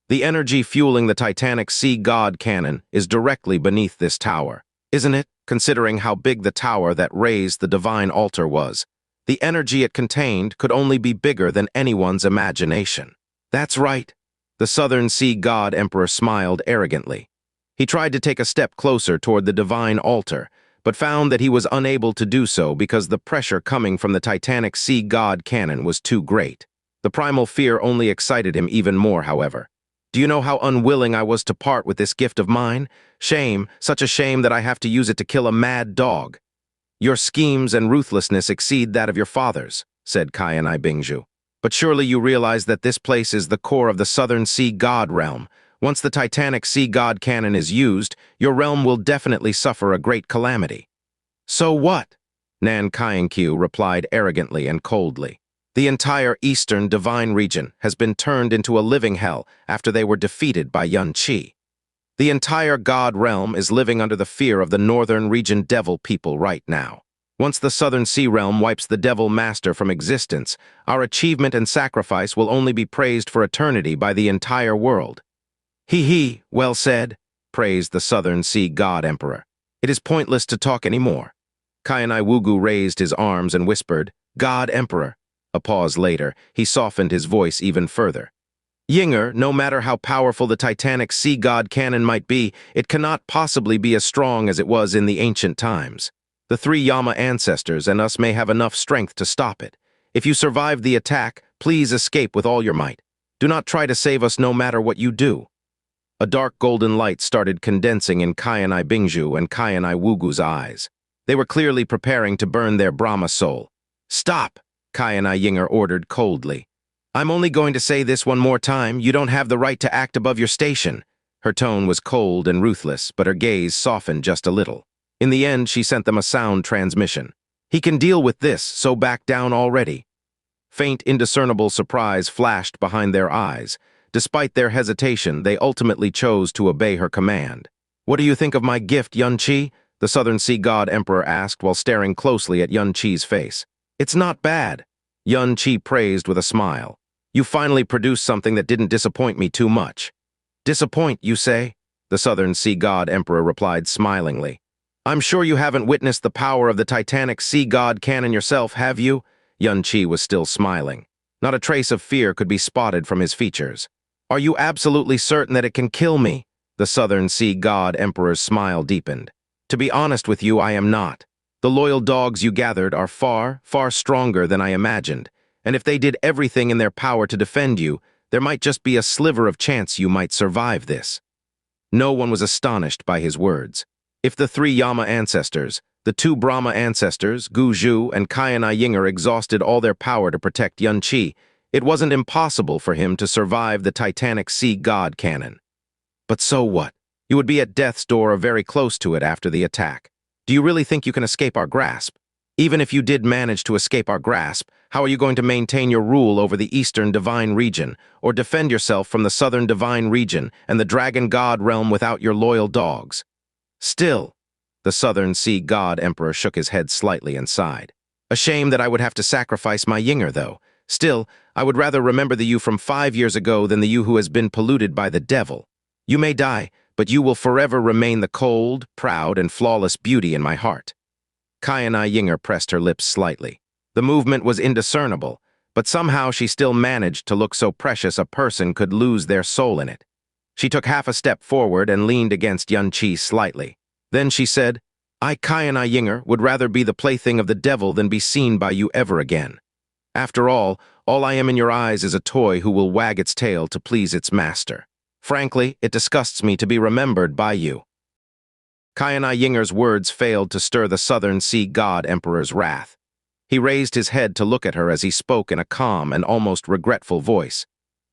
The energy fueling the titanic sea god cannon is directly beneath this tower, isn't it? Considering how big the tower that raised the divine altar was, the energy it contained could only be bigger than anyone's imagination." "That's right." The Southern Sea God Emperor smiled arrogantly. He tried to take a step closer toward the divine altar, but found that he was unable to do so because the pressure coming from the titanic sea god cannon was too great. The primal fear only excited him even more, however. "Do you know how unwilling I was to part with this gift of mine? Shame, such a shame that I have to use it to kill a mad dog." "Your schemes and ruthlessness exceed that of your father's," said Qianye Bingzhu. "But surely you realize that this place is the core of the Southern Sea God realm. Once the titanic sea god cannon is used, your realm will definitely suffer a great calamity." "So what?" Nan Qianye replied arrogantly and coldly. "The entire Eastern Divine Region has been turned into a living hell after they were defeated by Qianye. The entire God realm is living under the fear of the Northern Region Devil people right now. Once the Southern Sea realm wipes the Devil Master from existence, our achievement and sacrifice will only be praised for eternity by the entire world." "He, well said," praised the Southern Sea God Emperor. "It is pointless to talk anymore." Qianye Wugu raised his arms and whispered, "God Emperor." A pause later, he softened his voice even further. "Ying'er, no matter how powerful the titanic sea god cannon might be, it cannot possibly be as strong as it was in the ancient times. The three Yama ancestors and us may have enough strength to stop it. If you survive the attack, please escape with all your might. Do not try to save us no matter what you do." A dark golden light started condensing in Qianye Bingzhu and Qianye Wugu's eyes. They were clearly preparing to burn their Brahma soul. "Stop!" Qianye Ying'er ordered coldly. "I'm only going to say this one more time. You don't have the right to act above your station." Her tone was cold and ruthless, but her gaze softened just a little. In the end, she sent them a sound transmission. "He can deal with this, so back down already." Faint, indiscernible surprise flashed behind their eyes. Despite their hesitation, they ultimately chose to obey her command. "What do you think of my gift, Qianye?" the Southern Sea God Emperor asked while staring closely at Qianye's face. "It's not bad," Qianye praised with a smile. "You finally produced something that didn't disappoint me too much." "Disappoint, you say?" the Southern Sea God Emperor replied smilingly. "I'm sure you haven't witnessed the power of the titanic sea god cannon yourself, have you?" Qianye was still smiling. Not a trace of fear could be spotted from his features. "Are you absolutely certain that it can kill me?" The Southern Sea God Emperor's smile deepened. "To be honest with you, I am not. The loyal dogs you gathered are far, far stronger than I imagined, and if they did everything in their power to defend you, there might just be a sliver of chance you might survive this." No one was astonished by his words. If the three Yama ancestors, the two Brahma ancestors, Guju and Qianye Ying'er, exhausted all their power to protect Qianye, it wasn't impossible for him to survive the titanic sea god cannon. But so what? You would be at death's door or very close to it after the attack. Do you really think you can escape our grasp? Even if you did manage to escape our grasp, how are you going to maintain your rule over the Eastern Divine Region, or defend yourself from the Southern Divine Region and the Dragon God realm without your loyal dogs? Still, The Southern Sea God Emperor shook his head slightly and sighed. A shame that I would have to sacrifice my Ying'er, though. Still, I would rather remember the you from 5 years ago than the you who has been polluted by the devil. You may die, but you will forever remain the cold, proud, and flawless beauty in my heart. Qianye Ying'er pressed her lips slightly. The movement was indiscernible, but somehow she still managed to look so precious a person could lose their soul in it. She took half a step forward and leaned against Xianxia slightly. Then she said, I, Qianye Ying'er, would rather be the plaything of the devil than be seen by you ever again. After all I am in your eyes is a toy who will wag its tail to please its master. Frankly, it disgusts me to be remembered by you. Qianye Ying'er's words failed to stir the Southern Sea God Emperor's wrath. He raised his head to look at her as he spoke in a calm and almost regretful voice.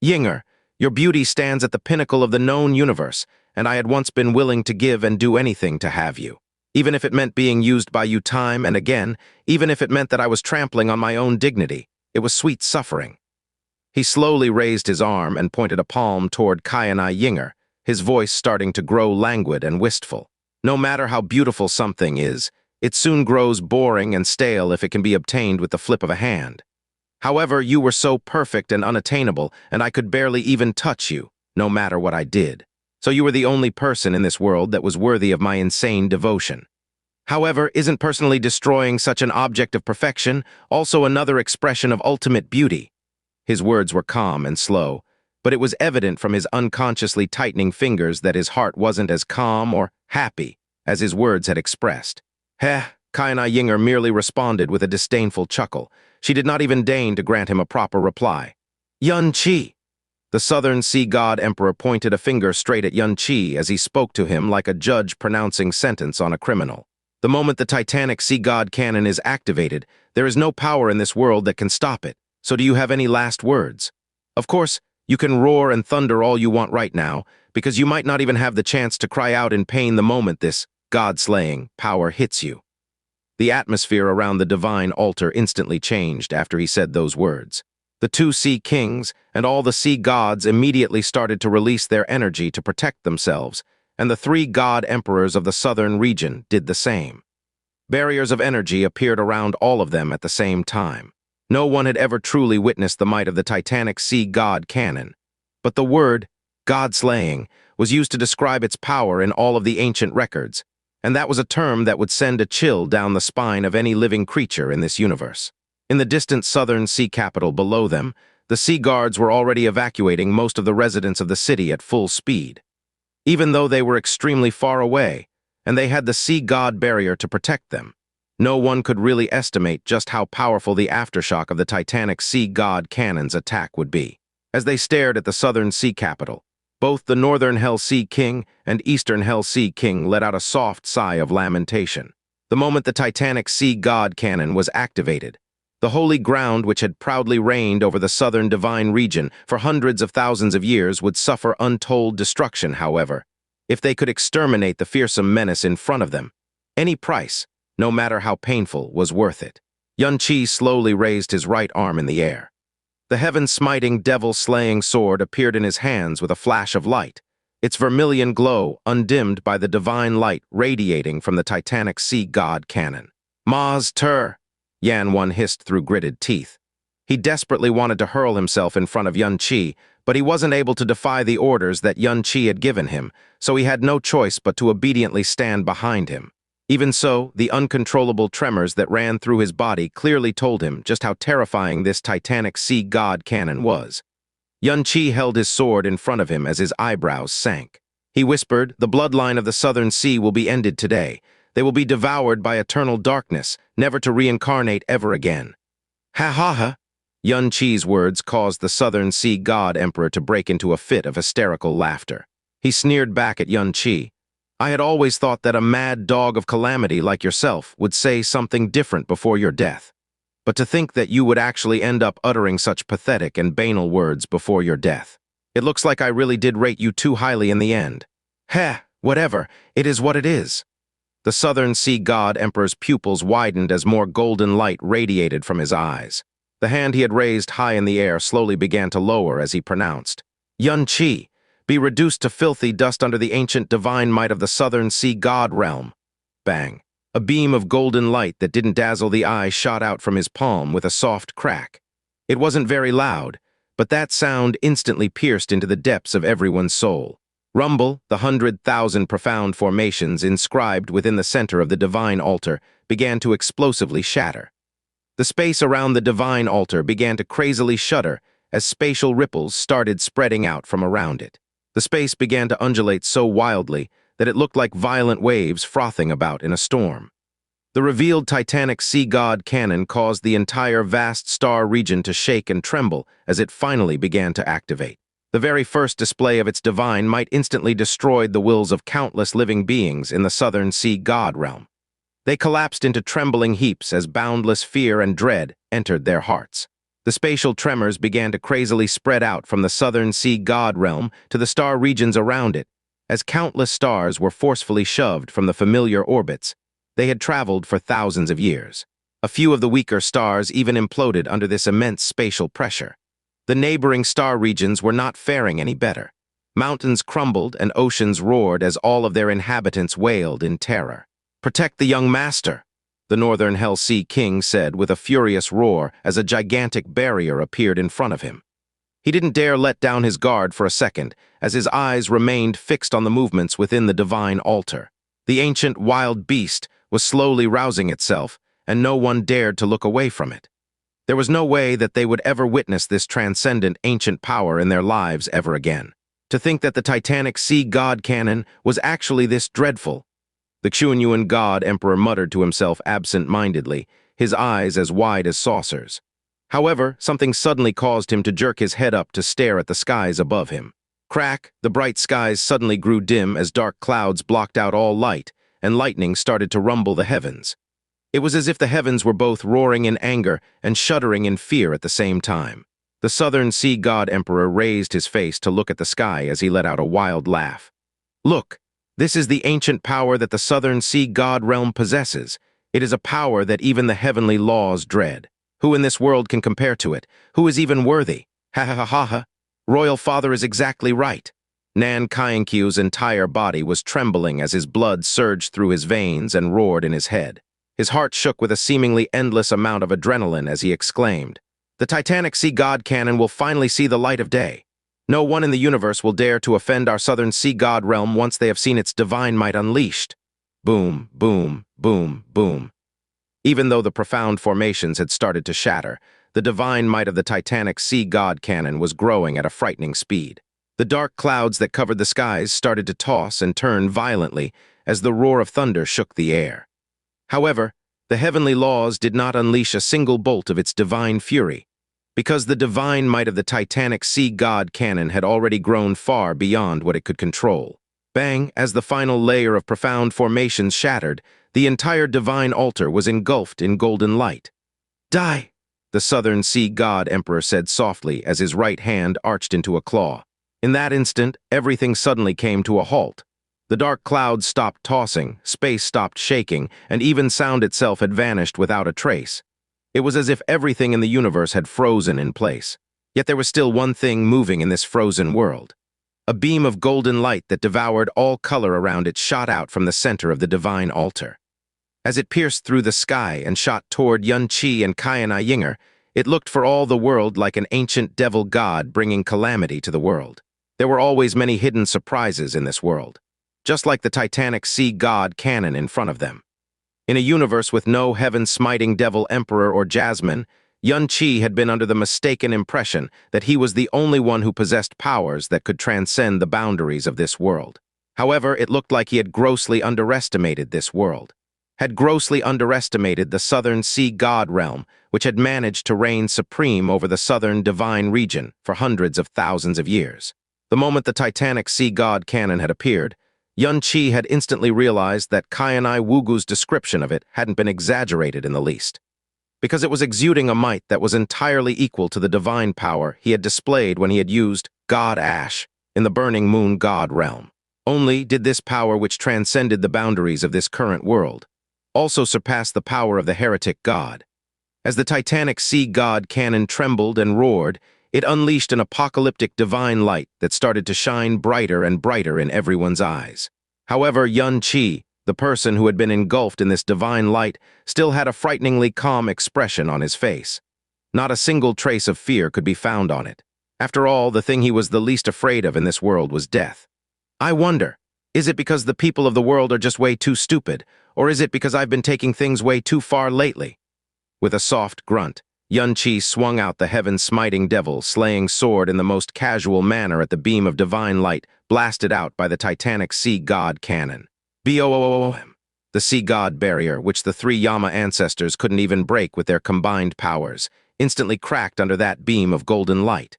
Ying'er, your beauty stands at the pinnacle of the known universe, and I had once been willing to give and do anything to have you. Even if it meant being used by you time and again, even if it meant that I was trampling on my own dignity, it was sweet suffering. He slowly raised his arm and pointed a palm toward Qianye Ying'er, his voice starting to grow languid and wistful. No matter how beautiful something is, it soon grows boring and stale if it can be obtained with the flip of a hand. However, you were so perfect and unattainable, and I could barely even touch you, no matter what I did. So you were the only person in this world that was worthy of my insane devotion. However, isn't personally destroying such an object of perfection also another expression of ultimate beauty? His words were calm and slow, but it was evident from his unconsciously tightening fingers that his heart wasn't as calm or happy as his words had expressed. Qianye Ying'er merely responded with a disdainful chuckle. She did not even deign to grant him a proper reply. Xianxia! The Southern Sea God Emperor pointed a finger straight at Xianxia as he spoke to him like a judge pronouncing sentence on a criminal. The moment the Titanic Sea God Cannon is activated, there is no power in this world that can stop it. So do you have any last words? Of course, you can roar and thunder all you want right now, because you might not even have the chance to cry out in pain the moment this God-slaying power hits you. The atmosphere around the divine altar instantly changed after he said those words. The 2 sea kings and all the sea gods immediately started to release their energy to protect themselves, and the 3 god emperors of the southern region did the same. Barriers of energy appeared around all of them at the same time. No one had ever truly witnessed the might of the Titanic Sea God Cannon, but the word, God-slaying, was used to describe its power in all of the ancient records, and that was a term that would send a chill down the spine of any living creature in this universe. In the distant southern sea capital below them, the sea guards were already evacuating most of the residents of the city at full speed. Even though they were extremely far away, and they had the sea god barrier to protect them, no one could really estimate just how powerful the aftershock of the Titanic Sea God Cannon's attack would be. As they stared at the southern sea capital, both the northern Hell Sea King and eastern Hell Sea King let out a soft sigh of lamentation. The moment the Titanic Sea God Cannon was activated, the holy ground which had proudly reigned over the southern divine region for hundreds of thousands of years would suffer untold destruction, however, if they could exterminate the fearsome menace in front of them. Any price, no matter how painful, was worth it. Xianxia slowly raised his right arm in the air. The heaven-smiting, devil-slaying sword appeared in his hands with a flash of light, its vermilion glow undimmed by the divine light radiating from the Titanic Sea God Cannon. Ma's tur! Yan One hissed through gritted teeth. He desperately wanted to hurl himself in front of Xianxia, but he wasn't able to defy the orders that Xianxia had given him, so he had no choice but to obediently stand behind him. Even so, the uncontrollable tremors that ran through his body clearly told him just how terrifying this Titanic Sea God Cannon was. Xianxia held his sword in front of him as his eyebrows sank. He whispered, "The bloodline of the Southern Sea will be ended today. They will be devoured by eternal darkness, never to reincarnate ever again." Ha ha ha! Xianxia's words caused the Southern Sea God Emperor to break into a fit of hysterical laughter. He sneered back at Xianxia. "I had always thought that a mad dog of calamity like yourself would say something different before your death. But to think that you would actually end up uttering such pathetic and banal words before your death. It looks like I really did rate you too highly in the end." Heh, whatever, it is what it is. The Southern Sea God Emperor's pupils widened as more golden light radiated from his eyes. The hand he had raised high in the air slowly began to lower as he pronounced, "Xianxia, be reduced to filthy dust under the ancient divine might of the Southern Sea God realm." Bang. A beam of golden light that didn't dazzle the eye shot out from his palm with a soft crack. It wasn't very loud, but that sound instantly pierced into the depths of everyone's soul. Rumble, the 100,000 profound formations inscribed within the center of the divine altar, began to explosively shatter. The space around the divine altar began to crazily shudder as spatial ripples started spreading out from around it. The space began to undulate so wildly that it looked like violent waves frothing about in a storm. The revealed titanic sea god cannon caused the entire vast star region to shake and tremble as it finally began to activate. The very first display of its divine might instantly destroyed the wills of countless living beings in the southern sea god realm. They collapsed into trembling heaps as boundless fear and dread entered their hearts. The spatial tremors began to crazily spread out from the southern sea god realm to the star regions around it, as countless stars were forcefully shoved from the familiar orbits they had traveled for thousands of years. A few of the weaker stars even imploded under this immense spatial pressure. The neighboring star regions were not faring any better. Mountains crumbled and oceans roared as all of their inhabitants wailed in terror. "Protect the young master," the Northern Hell Sea King said with a furious roar as a gigantic barrier appeared in front of him. He didn't dare let down his guard for a second, as his eyes remained fixed on the movements within the divine altar. The ancient wild beast was slowly rousing itself, and no one dared to look away from it. There was no way that they would ever witness this transcendent ancient power in their lives ever again. To think that the titanic sea god cannon was actually this dreadful. The Qianye god emperor muttered to himself absent-mindedly, his eyes as wide as saucers. However, something suddenly caused him to jerk his head up to stare at the skies above him. Crack, the bright skies suddenly grew dim as dark clouds blocked out all light, and lightning started to rumble the heavens. It was as if the heavens were both roaring in anger and shuddering in fear at the same time. The southern sea god emperor raised his face to look at the sky as he let out a wild laugh. "Look, this is the ancient power that the southern sea god realm possesses. It is a power that even the heavenly laws dread. Who in this world can compare to it? Who is even worthy? Ha ha ha ha ha. Royal Father is exactly right." Nan Qianye's entire body was trembling as his blood surged through his veins and roared in his head. His heart shook with a seemingly endless amount of adrenaline as he exclaimed, "The titanic sea god cannon will finally see the light of day. No one in the universe will dare to offend our southern sea god realm once they have seen its divine might unleashed." Boom, boom, boom, boom. Even though the profound formations had started to shatter, the divine might of the titanic sea god cannon was growing at a frightening speed. The dark clouds that covered the skies started to toss and turn violently as the roar of thunder shook the air. However, the heavenly laws did not unleash a single bolt of its divine fury, because the divine might of the titanic sea god cannon had already grown far beyond what it could control. Bang, as the final layer of profound formations shattered, the entire divine altar was engulfed in golden light. "Die," the southern sea god emperor said softly as his right hand arched into a claw. In that instant, everything suddenly came to a halt. The dark clouds stopped tossing, space stopped shaking, and even sound itself had vanished without a trace. It was as if everything in the universe had frozen in place. Yet there was still one thing moving in this frozen world. A beam of golden light that devoured all color around it shot out from the center of the divine altar. As it pierced through the sky and shot toward Xianxia and Qianye Ying'er, it looked for all the world like an ancient devil god bringing calamity to the world. There were always many hidden surprises in this world, just like the titanic sea god cannon in front of them. In a universe with no heaven-smiting devil emperor or Jasmine, Xianxia had been under the mistaken impression that he was the only one who possessed powers that could transcend the boundaries of this world. However, it looked like he had grossly underestimated this world, had grossly underestimated the southern sea god realm, which had managed to reign supreme over the southern divine region for hundreds of thousands of years. The moment the titanic sea god cannon had appeared, Xianxia had instantly realized that Qianye Ying'er's description of it hadn't been exaggerated in the least, because it was exuding a might that was entirely equal to the divine power he had displayed when he had used God Ash in the Burning Moon God realm. Only did this power, which transcended the boundaries of this current world, also surpass the power of the heretic god. As the titanic sea god cannon trembled and roared, it unleashed an apocalyptic divine light that started to shine brighter and brighter in everyone's eyes. However, Xianxia, The person who had been engulfed in this divine light still had a frighteningly calm expression on his face. Not a single trace of fear could be found on it. After all, the thing he was the least afraid of in this world was death. I wonder, is it because the people of the world are just way too stupid, or is it because I've been taking things way too far lately? With a soft grunt, Xianxia swung out the heaven-smiting devil-slaying sword in the most casual manner at the beam of divine light blasted out by the titanic sea god cannon. Boom! The sea god barrier, which the three Yama ancestors couldn't even break with their combined powers, instantly cracked under that beam of golden light.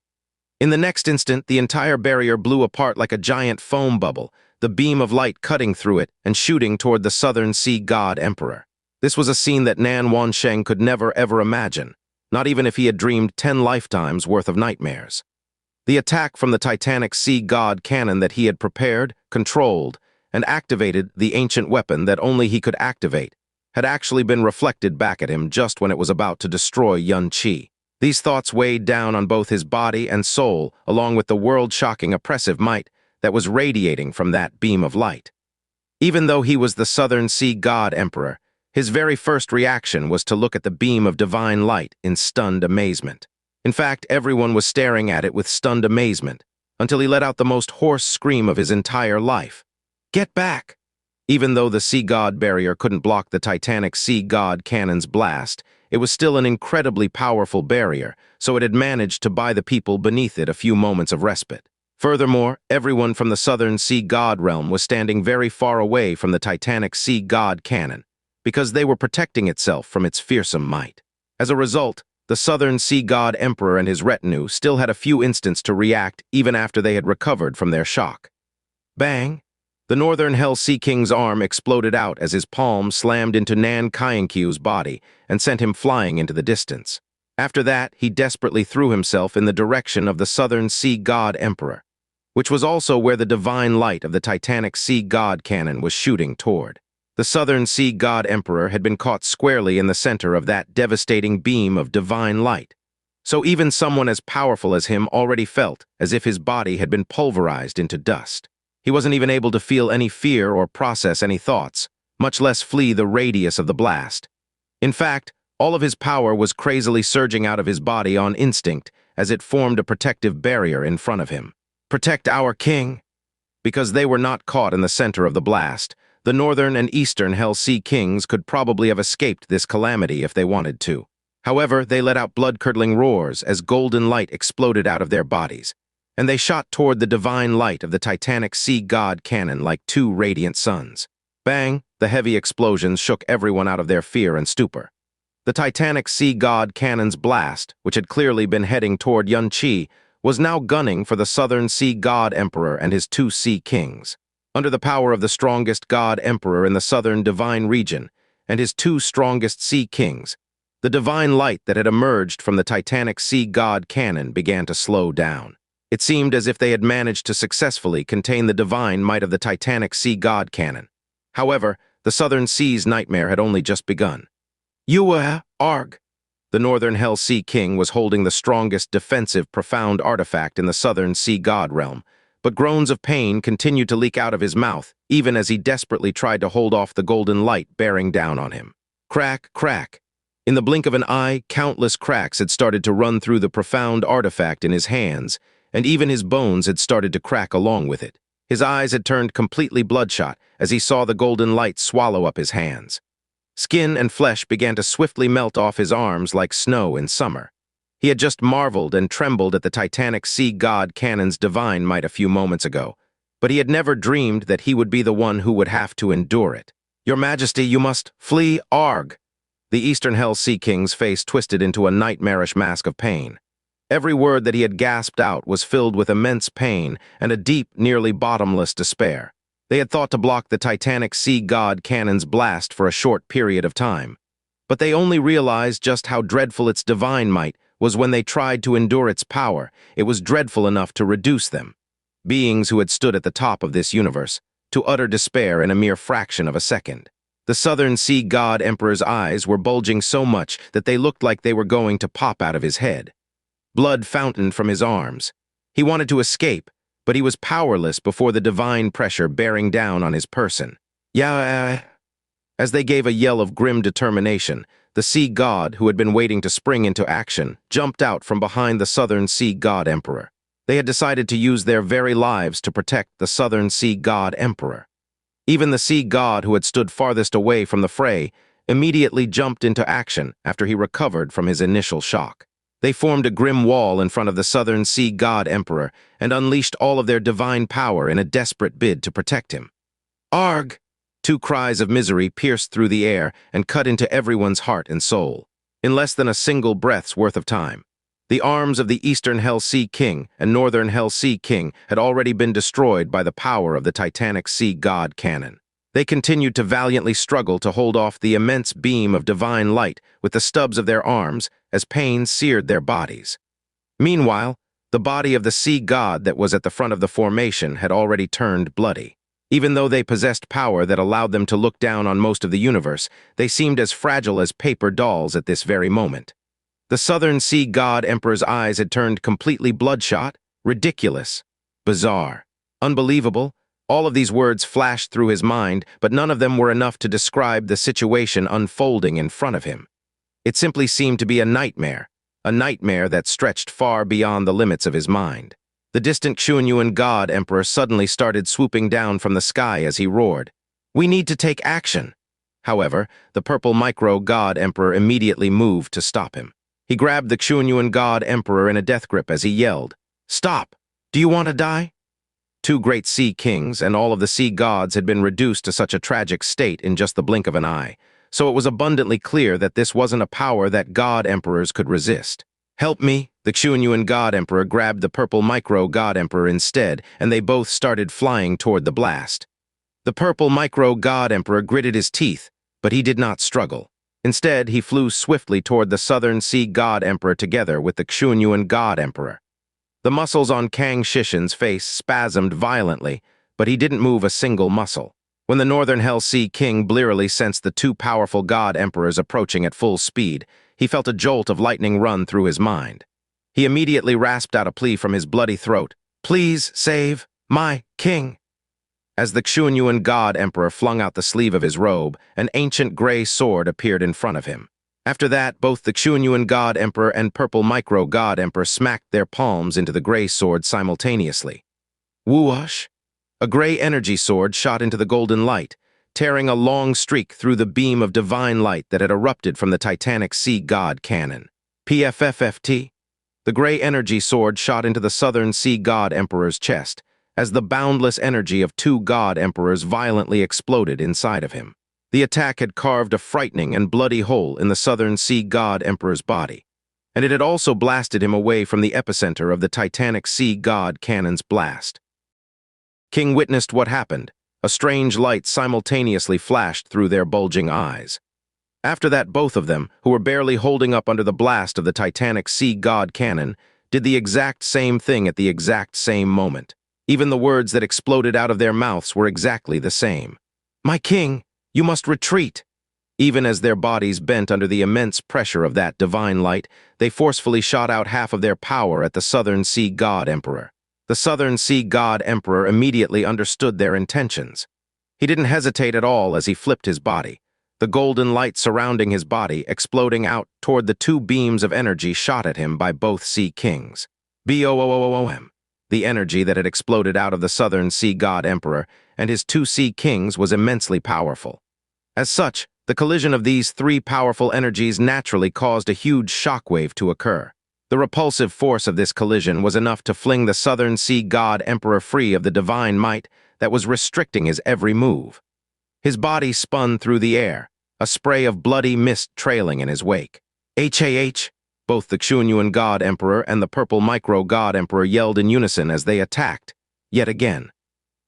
In the next instant, the entire barrier blew apart like a giant foam bubble, the beam of light cutting through it and shooting toward the southern sea god emperor. This was a scene that Nan Wansheng could never ever imagine, not even if he had dreamed 10 lifetimes worth of nightmares. The attack from the titanic sea god cannon that he had prepared, controlled, and activated the ancient weapon that only he could activate had actually been reflected back at him just when it was about to destroy Xianxia. These thoughts weighed down on both his body and soul, along with the world-shocking oppressive might that was radiating from that beam of light. Even though he was the Southern Sea God Emperor, his very first reaction was to look at the beam of divine light in stunned amazement. In fact, everyone was staring at it with stunned amazement, until he let out the most hoarse scream of his entire life. "Get back!" Even though the sea god barrier couldn't block the titanic sea god cannon's blast, it was still an incredibly powerful barrier, so it had managed to buy the people beneath it a few moments of respite. Furthermore, everyone from the southern sea god realm was standing very far away from the titanic sea god cannon, because they were protecting itself from its fearsome might. As a result, the southern sea god emperor and his retinue still had a few instants to react even after they had recovered from their shock. Bang! The northern Hell Sea King's arm exploded out as his palm slammed into Nan Qianye's body and sent him flying into the distance. After that, he desperately threw himself in the direction of the southern sea god emperor, which was also where the divine light of the titanic sea god cannon was shooting toward. The southern sea god emperor had been caught squarely in the center of that devastating beam of divine light. So even someone as powerful as him already felt as if his body had been pulverized into dust. He wasn't even able to feel any fear or process any thoughts, much less flee the radius of the blast. In fact, all of his power was crazily surging out of his body on instinct as it formed a protective barrier in front of him. Protect our king! Because they were not caught in the center of the blast, the northern and eastern Hell Sea Kings could probably have escaped this calamity if they wanted to. However, they let out blood-curdling roars as golden light exploded out of their bodies, and they shot toward the divine light of the titanic sea god cannon like two radiant suns. Bang! The heavy explosions shook everyone out of their fear and stupor. The titanic sea god cannon's blast, which had clearly been heading toward Xianxia, was now gunning for the southern sea god emperor and his two sea kings. Under the power of the strongest god emperor in the southern divine region and his two strongest sea kings, the divine light that had emerged from the titanic sea god cannon began to slow down. It seemed as if they had managed to successfully contain the divine might of the titanic sea god cannon. However, the southern sea's nightmare had only just begun. Arg! The northern Hell Sea King was holding the strongest defensive profound artifact in the southern sea god realm, but groans of pain continued to leak out of his mouth, even as he desperately tried to hold off the golden light bearing down on him. Crack, crack. In the blink of an eye, countless cracks had started to run through the profound artifact in his hands, and even his bones had started to crack along with it. His eyes had turned completely bloodshot as he saw the golden light swallow up his hands. Skin and flesh began to swiftly melt off his arms like snow in summer. He had just marveled and trembled at the titanic sea god cannon's divine might a few moments ago, but he had never dreamed that he would be the one who would have to endure it. "Your Majesty, you must flee, Arg!" The Eastern Hell Sea King's face twisted into a nightmarish mask of pain. Every word that he had gasped out was filled with immense pain and a deep, nearly bottomless despair. They had thought to block the titanic sea god cannon's blast for a short period of time, but they only realized just how dreadful its divine might was when they tried to endure its power. It was dreadful enough to reduce them, beings who had stood at the top of this universe, to utter despair in a mere fraction of a second. The southern sea god emperor's eyes were bulging so much that they looked like they were going to pop out of his head. Blood fountained from his arms. He wanted to escape, but he was powerless before the divine pressure bearing down on his person. Yeah. As they gave a yell of grim determination, the sea god, who had been waiting to spring into action, jumped out from behind the Southern Sea God Emperor. They had decided to use their very lives to protect the Southern Sea God Emperor. Even the sea god, who had stood farthest away from the fray, immediately jumped into action after he recovered from his initial shock. They formed a grim wall in front of the Southern Sea God Emperor and unleashed all of their divine power in a desperate bid to protect him. Arg! Two cries of misery pierced through the air and cut into everyone's heart and soul. In less than a single breath's worth of time, the arms of the Eastern Hell Sea King and Northern Hell Sea King had already been destroyed by the power of the Titanic Sea God cannon. They continued to valiantly struggle to hold off the immense beam of divine light with the stubs of their arms as pain seared their bodies. Meanwhile, the body of the sea god that was at the front of the formation had already turned bloody. Even though they possessed power that allowed them to look down on most of the universe, they seemed as fragile as paper dolls at this very moment. The Southern Sea God Emperor's eyes had turned completely bloodshot, ridiculous, bizarre, unbelievable. All of these words flashed through his mind, but none of them were enough to describe the situation unfolding in front of him. It simply seemed to be a nightmare that stretched far beyond the limits of his mind. The distant Qianye God Emperor suddenly started swooping down from the sky as he roared, "We need to take action!" However, the purple micro God Emperor immediately moved to stop him. He grabbed the Qianye God Emperor in a death grip as he yelled, "Stop! Do you want to die?" Two great sea kings and all of the sea gods had been reduced to such a tragic state in just the blink of an eye, so it was abundantly clear that this wasn't a power that God Emperors could resist. "Help me!" The Qianye God Emperor grabbed the purple micro God Emperor instead, and they both started flying toward the blast. The purple micro God Emperor gritted his teeth, but he did not struggle. Instead, he flew swiftly toward the Southern Sea God Emperor together with the Qianye God Emperor. The muscles on Kang Shishin's face spasmed violently, but he didn't move a single muscle. When the Northern Hell Sea King blearily sensed the two powerful God Emperors approaching at full speed, he felt a jolt of lightning run through his mind. He immediately rasped out a plea from his bloody throat, "Please save my king!" As the Qianye God Emperor flung out the sleeve of his robe, an ancient gray sword appeared in front of him. After that, both the Qianye God Emperor and purple micro God Emperor smacked their palms into the gray sword simultaneously. Whoosh! A gray energy sword shot into the golden light, tearing a long streak through the beam of divine light that had erupted from the Titanic Sea God cannon. PFFFT. The gray energy sword shot into the Southern Sea God Emperor's chest, as the boundless energy of two God Emperors violently exploded inside of him. The attack had carved a frightening and bloody hole in the Southern Sea God Emperor's body, and it had also blasted him away from the epicenter of the Titanic Sea God cannon's blast. King witnessed what happened. A strange light simultaneously flashed through their bulging eyes. After that, both of them, who were barely holding up under the blast of the Titanic Sea God cannon, did the exact same thing at the exact same moment. Even the words that exploded out of their mouths were exactly the same. "My king, you must retreat!" Even as their bodies bent under the immense pressure of that divine light, they forcefully shot out half of their power at the Southern Sea God Emperor. The Southern Sea God Emperor immediately understood their intentions. He didn't hesitate at all as he flipped his body. The golden light surrounding his body exploding out toward the two beams of energy shot at him by both Sea Kings. Boom! The energy that had exploded out of the Southern Sea God Emperor and his two Sea Kings was immensely powerful. As such, the collision of these three powerful energies naturally caused a huge shockwave to occur. The repulsive force of this collision was enough to fling the Southern Sea God Emperor free of the divine might that was restricting his every move. His body spun through the air, a spray of bloody mist trailing in his wake. "H!" Both the Qianye God Emperor and the purple micro God Emperor yelled in unison as they attacked, yet again.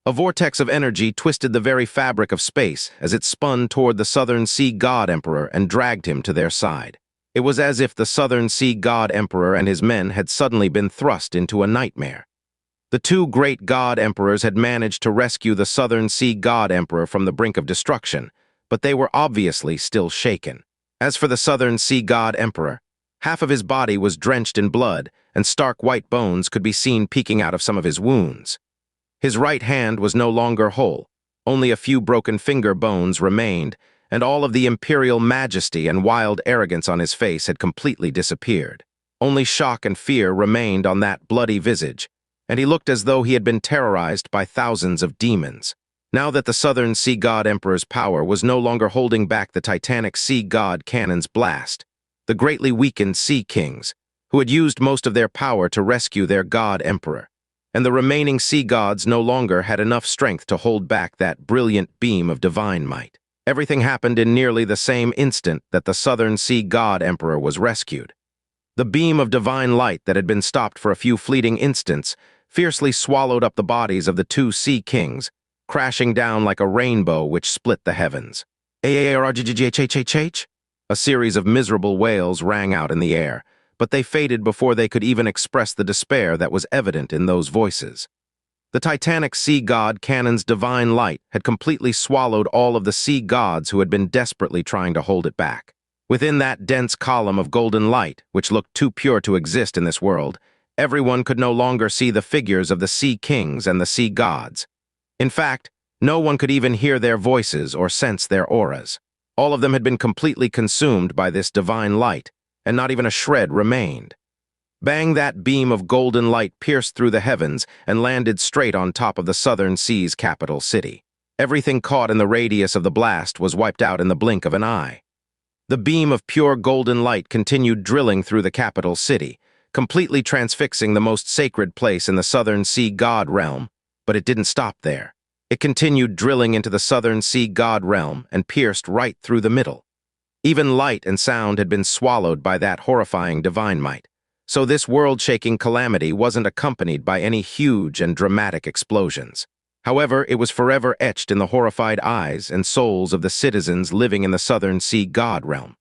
A vortex of energy twisted the very fabric of space as it spun toward the Southern Sea God Emperor and dragged him to their side. It was as if the Southern Sea God Emperor and his men had suddenly been thrust into a nightmare. The two great God Emperors had managed to rescue the Southern Sea God Emperor from the brink of destruction, but they were obviously still shaken. As for the Southern Sea God Emperor, half of his body was drenched in blood, and stark white bones could be seen peeking out of some of his wounds. His right hand was no longer whole, Only a few broken finger bones remained, and all of the imperial majesty and wild arrogance on his face had completely disappeared. Only shock and fear remained on that bloody visage, and he looked as though he had been terrorized by thousands of demons. Now that the Southern Sea God Emperor's power was no longer holding back the titanic Sea God Cannon's blast, the greatly weakened Sea Kings, who had used most of their power to rescue their God Emperor, and the remaining Sea Gods no longer had enough strength to hold back that brilliant beam of divine might. Everything happened in nearly the same instant that the Southern Sea God Emperor was rescued. The beam of divine light that had been stopped for a few fleeting instants fiercely swallowed up the bodies of the two Sea Kings, crashing down like a rainbow which split the heavens. A series of miserable wails rang out in the air, but they faded before they could even express the despair that was evident in those voices. The titanic Sea God Cannon's divine light had completely swallowed all of the Sea Gods who had been desperately trying to hold it back. Within that dense column of golden light, which looked too pure to exist in this world, everyone could no longer see the figures of the Sea Kings and the Sea Gods. In fact, no one could even hear their voices or sense their auras. All of them had been completely consumed by this divine light, and not even a shred remained. Bang, that beam of golden light pierced through the heavens and landed straight on top of the Southern Sea's capital city. Everything caught in the radius of the blast was wiped out in the blink of an eye. The beam of pure golden light continued drilling through the capital city, completely transfixing the most sacred place in the Southern Sea God realm, but it didn't stop there. It continued drilling into the Southern Sea God realm and pierced right through the middle. Even light and sound had been swallowed by that horrifying divine might, so this world-shaking calamity wasn't accompanied by any huge and dramatic explosions. However, it was forever etched in the horrified eyes and souls of the citizens living in the Southern Sea God realm.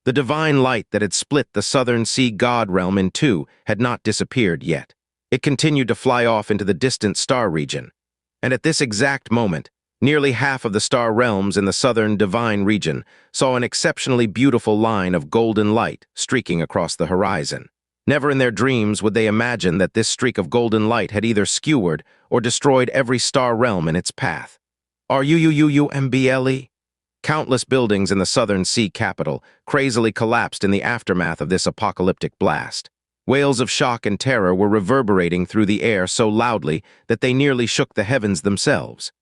The divine light that had split the Southern Sea God realm in two had not disappeared yet. It continued to fly off into the distant star region, and at this exact moment, nearly half of the star realms in the Southern Divine region saw an exceptionally beautiful line of golden light streaking across the horizon. Never in their dreams would they imagine that this streak of golden light had either skewered or destroyed every star realm in its path. RUUUMBLE? Countless buildings in the Southern Sea capital crazily collapsed in the aftermath of this apocalyptic blast. Wails of shock and terror were reverberating through the air so loudly that they nearly shook the heavens themselves.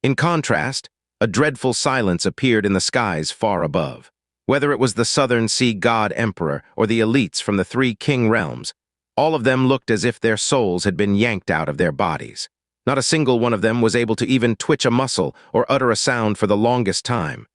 In contrast, a dreadful silence appeared in the skies far above. Whether it was the Southern Sea God Emperor or the elites from the three king realms, all of them looked as if their souls had been yanked out of their bodies. Not a single one of them was able to even twitch a muscle or utter a sound for the longest time.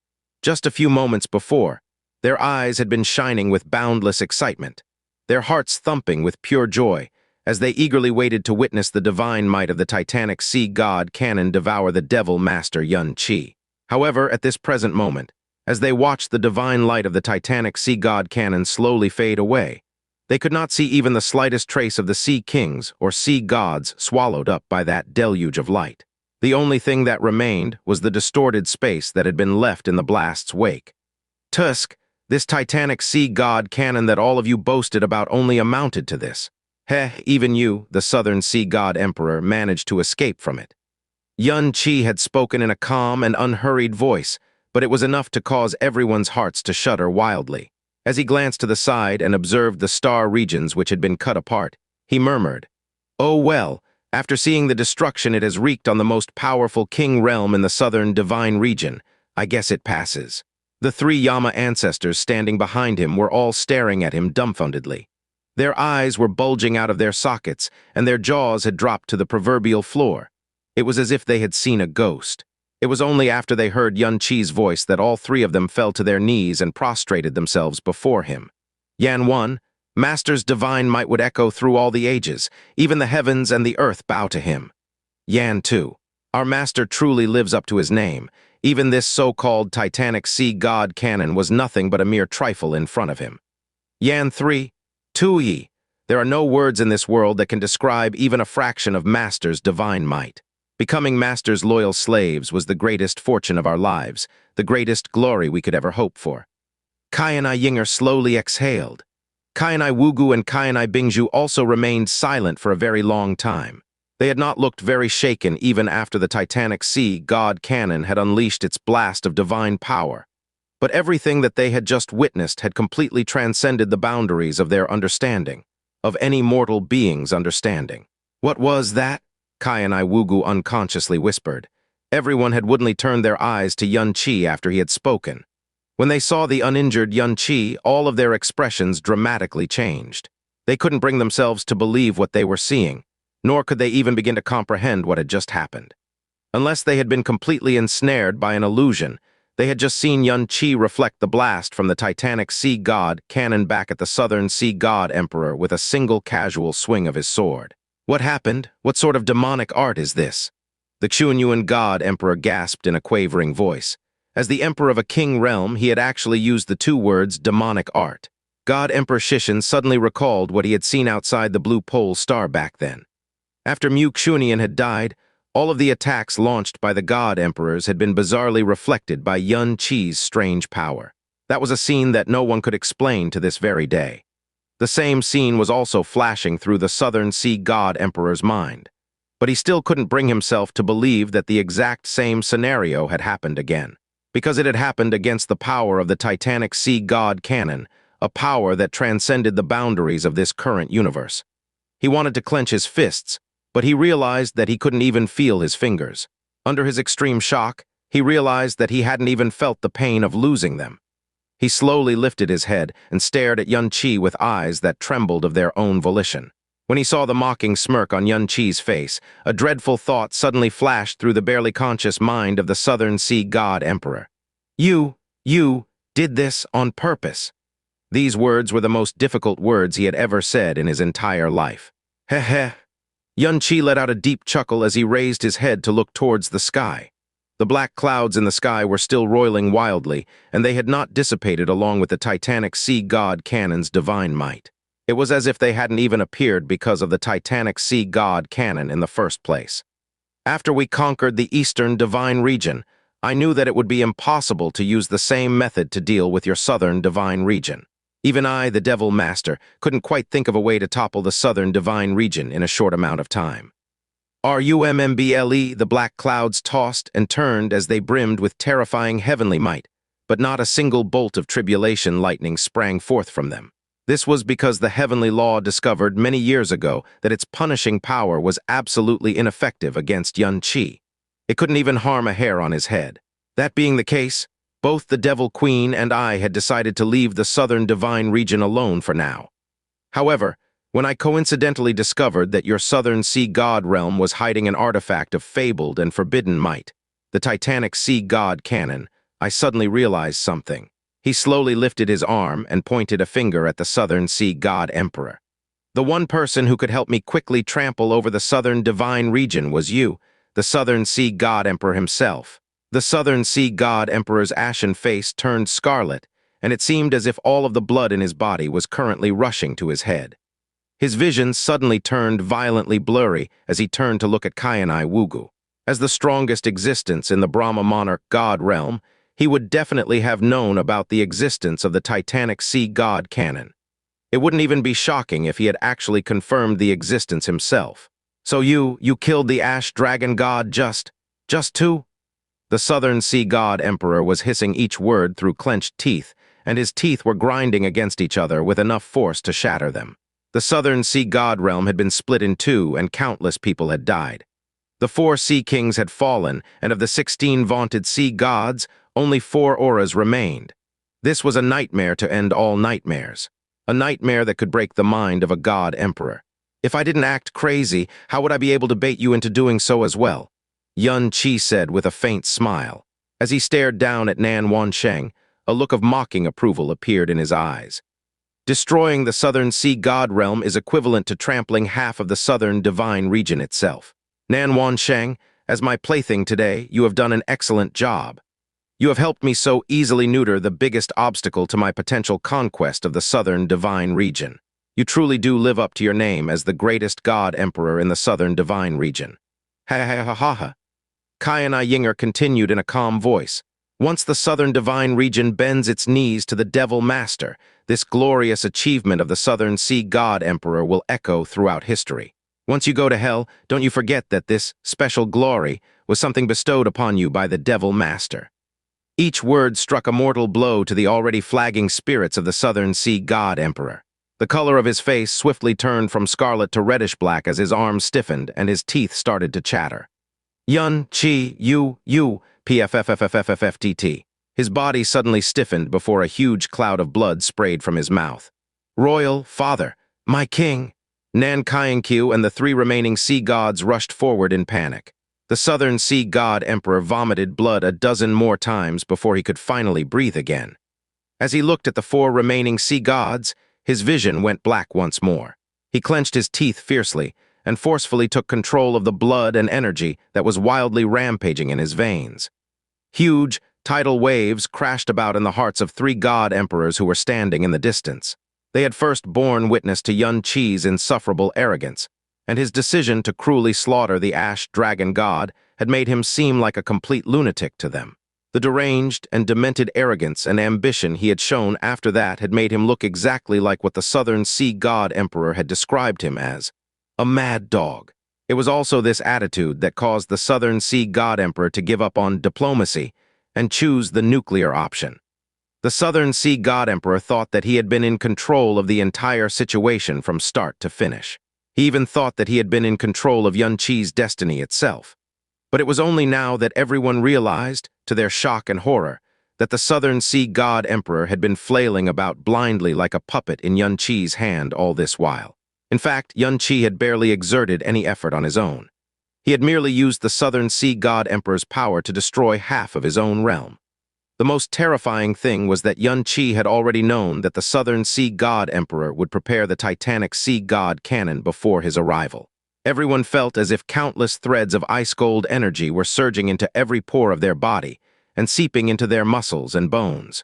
Just a few moments before, their eyes had been shining with boundless excitement, their hearts thumping with pure joy, as they eagerly waited to witness the divine might of the titanic Sea God Cannon devour the devil master Qianye. However, at this present moment, as they watched the divine light of the titanic Sea God Cannon slowly fade away, they could not see even the slightest trace of the Sea Kings or Sea Gods swallowed up by that deluge of light. The only thing that remained was the distorted space that had been left in the blast's wake. Tusk, this titanic Sea God Cannon that all of you boasted about only amounted to this. Even you, the Southern Sea God Emperor, managed to escape from it. Qianye had spoken in a calm and unhurried voice, but it was enough to cause everyone's hearts to shudder wildly. As he glanced to the side and observed the star regions which had been cut apart, he murmured, "Oh well, after seeing the destruction it has wreaked on the most powerful king realm in the Southern Divine region, I guess it passes." The three Yama ancestors standing behind him were all staring at him dumbfoundedly. Their eyes were bulging out of their sockets, and their jaws had dropped to the proverbial floor. It was as if they had seen a ghost. It was only after they heard Qianye's voice that all three of them fell to their knees and prostrated themselves before him. Yan 1, Master's divine might would echo through all the ages, even the heavens and the earth bow to him. Yan 2, our master truly lives up to his name. Even this so-called titanic Sea God Cannon was nothing but a mere trifle in front of him. Yan 3, Tui, there are no words in this world that can describe even a fraction of Master's divine might. Becoming Master's loyal slaves was the greatest fortune of our lives, the greatest glory we could ever hope for. Qianye Ying'er slowly exhaled. Qianye Wugu and Qianye Bingju also remained silent for a very long time. They had not looked very shaken even after the Titanic Sea God cannon had unleashed its blast of divine power. But everything that they had just witnessed had completely transcended the boundaries of their understanding, of any mortal being's understanding. "What was that?" Qianye Ying'er unconsciously whispered. Everyone had woodenly turned their eyes to Xianxia after he had spoken. When they saw the uninjured Xianxia, all of their expressions dramatically changed. They couldn't bring themselves to believe what they were seeing, nor could they even begin to comprehend what had just happened. Unless they had been completely ensnared by an illusion, they had just seen Qianye reflect the blast from the Titanic Sea God cannon back at the Southern Sea God Emperor with a single casual swing of his sword. "What happened? What sort of demonic art is this?" The Qianye God Emperor gasped in a quavering voice. As the Emperor of a king realm, he had actually used the two words demonic art. God Emperor Shishin suddenly recalled what he had seen outside the Blue Pole Star back then. After Mu Qianye had died, all of the attacks launched by the God Emperors had been bizarrely reflected by Qi's strange power. That was a scene that no one could explain to this very day. The same scene was also flashing through the Southern Sea God Emperor's mind. But he still couldn't bring himself to believe that the exact same scenario had happened again. Because it had happened against the power of the Titanic Sea God cannon, a power that transcended the boundaries of this current universe. He wanted to clench his fists, but he realized that he couldn't even feel his fingers. Under his extreme shock, he realized that he hadn't even felt the pain of losing them. He slowly lifted his head and stared at Qianye with eyes that trembled of their own volition. When he saw the mocking smirk on Qianie's face, a dreadful thought suddenly flashed through the barely conscious mind of the Southern Sea God Emperor. You did this on purpose." These words were the most difficult words he had ever said in his entire life. "Heh heh." Qianye let out a deep chuckle as he raised his head to look towards the sky. The black clouds in the sky were still roiling wildly, and they had not dissipated along with the Titanic Sea God cannon's divine might. It was as if they hadn't even appeared because of the Titanic Sea God cannon in the first place. "After we conquered the Eastern Divine Region, I knew that it would be impossible to use the same method to deal with your Southern Divine Region. Even I, the Devil Master, couldn't quite think of a way to topple the Southern Divine Region in a short amount of time." "Rumble," the black clouds tossed and turned as they brimmed with terrifying heavenly might, but not a single bolt of tribulation lightning sprang forth from them. This was because the heavenly law discovered many years ago that its punishing power was absolutely ineffective against Qianye. It couldn't even harm a hair on his head. That being the case, both the Devil Queen and I had decided to leave the Southern Divine Region alone for now. However, when I coincidentally discovered that your Southern Sea God realm was hiding an artifact of fabled and forbidden might, the Titanic Sea God cannon, I suddenly realized something. He slowly lifted his arm and pointed a finger at the Southern Sea God Emperor. "The one person who could help me quickly trample over the Southern Divine Region was you, the Southern Sea God Emperor himself." The Southern Sea God Emperor's ashen face turned scarlet, and it seemed as if all of the blood in his body was currently rushing to his head. His vision suddenly turned violently blurry as he turned to look at Qianye Ying'er. As the strongest existence in the Brahma Monarch God realm, he would definitely have known about the existence of the Titanic Sea God cannon. It wouldn't even be shocking if he had actually confirmed the existence himself. "So you killed the Ash Dragon God just to?" The Southern Sea God Emperor was hissing each word through clenched teeth, and his teeth were grinding against each other with enough force to shatter them. The Southern Sea God realm had been split in two, and countless people had died. The 4 sea kings had fallen, and of the 16 vaunted sea gods, only 4 auras remained. This was a nightmare to end all nightmares. A nightmare that could break the mind of a God Emperor. "If I didn't act crazy, how would I be able to bait you into doing so as well?" Qianye said with a faint smile. As he stared down at Nan Wansheng, a look of mocking approval appeared in his eyes. "Destroying the Southern Sea God realm is equivalent to trampling half of the Southern Divine Region itself. Nan Wansheng, as my plaything today, you have done an excellent job. You have helped me so easily neuter the biggest obstacle to my potential conquest of the Southern Divine Region. You truly do live up to your name as the greatest God Emperor in the Southern Divine Region." "Ha ha ha ha ha." Qianye Ying'er continued in a calm voice. "Once the Southern Divine Region bends its knees to the Devil Master, this glorious achievement of the Southern Sea God Emperor will echo throughout history. Once you go to hell, don't you forget that this special glory was something bestowed upon you by the Devil Master. Each word struck a mortal blow to the already flagging spirits of the Southern Sea God Emperor. The color of his face swiftly turned from scarlet to reddish-black as his arms stiffened and his teeth started to chatter. Yun, Chi, you, PFFFFFFTT. His body suddenly stiffened before a huge cloud of blood sprayed from his mouth. Royal Father, my king! Nan Qianye and the three remaining sea gods rushed forward in panic. The Southern Sea God Emperor vomited blood a dozen more times before he could finally breathe again. As he looked at the four remaining sea gods, his vision went black once more. He clenched his teeth fiercely and forcefully took control of the blood and energy that was wildly rampaging in his veins. Huge, tidal waves crashed about in the hearts of three god emperors who were standing in the distance. They had first borne witness to Yun Chi's insufferable arrogance, and his decision to cruelly slaughter the ash dragon god had made him seem like a complete lunatic to them. The deranged and demented arrogance and ambition he had shown after that had made him look exactly like what the Southern Sea God Emperor had described him as, a mad dog. It was also this attitude that caused the Southern Sea God Emperor to give up on diplomacy and choose the nuclear option. The Southern Sea God Emperor thought that he had been in control of the entire situation from start to finish. He even thought that he had been in control of Yun Chi's destiny itself. But it was only now that everyone realized, to their shock and horror, that the Southern Sea God Emperor had been flailing about blindly like a puppet in Yun Chi's hand all this while. In fact, Yun Chi had barely exerted any effort on his own. He had merely used the Southern Sea God Emperor's power to destroy half of his own realm. The most terrifying thing was that Yun Chi had already known that the Southern Sea God Emperor would prepare the titanic sea god cannon before his arrival. Everyone felt as if countless threads of ice-cold energy were surging into every pore of their body and seeping into their muscles and bones.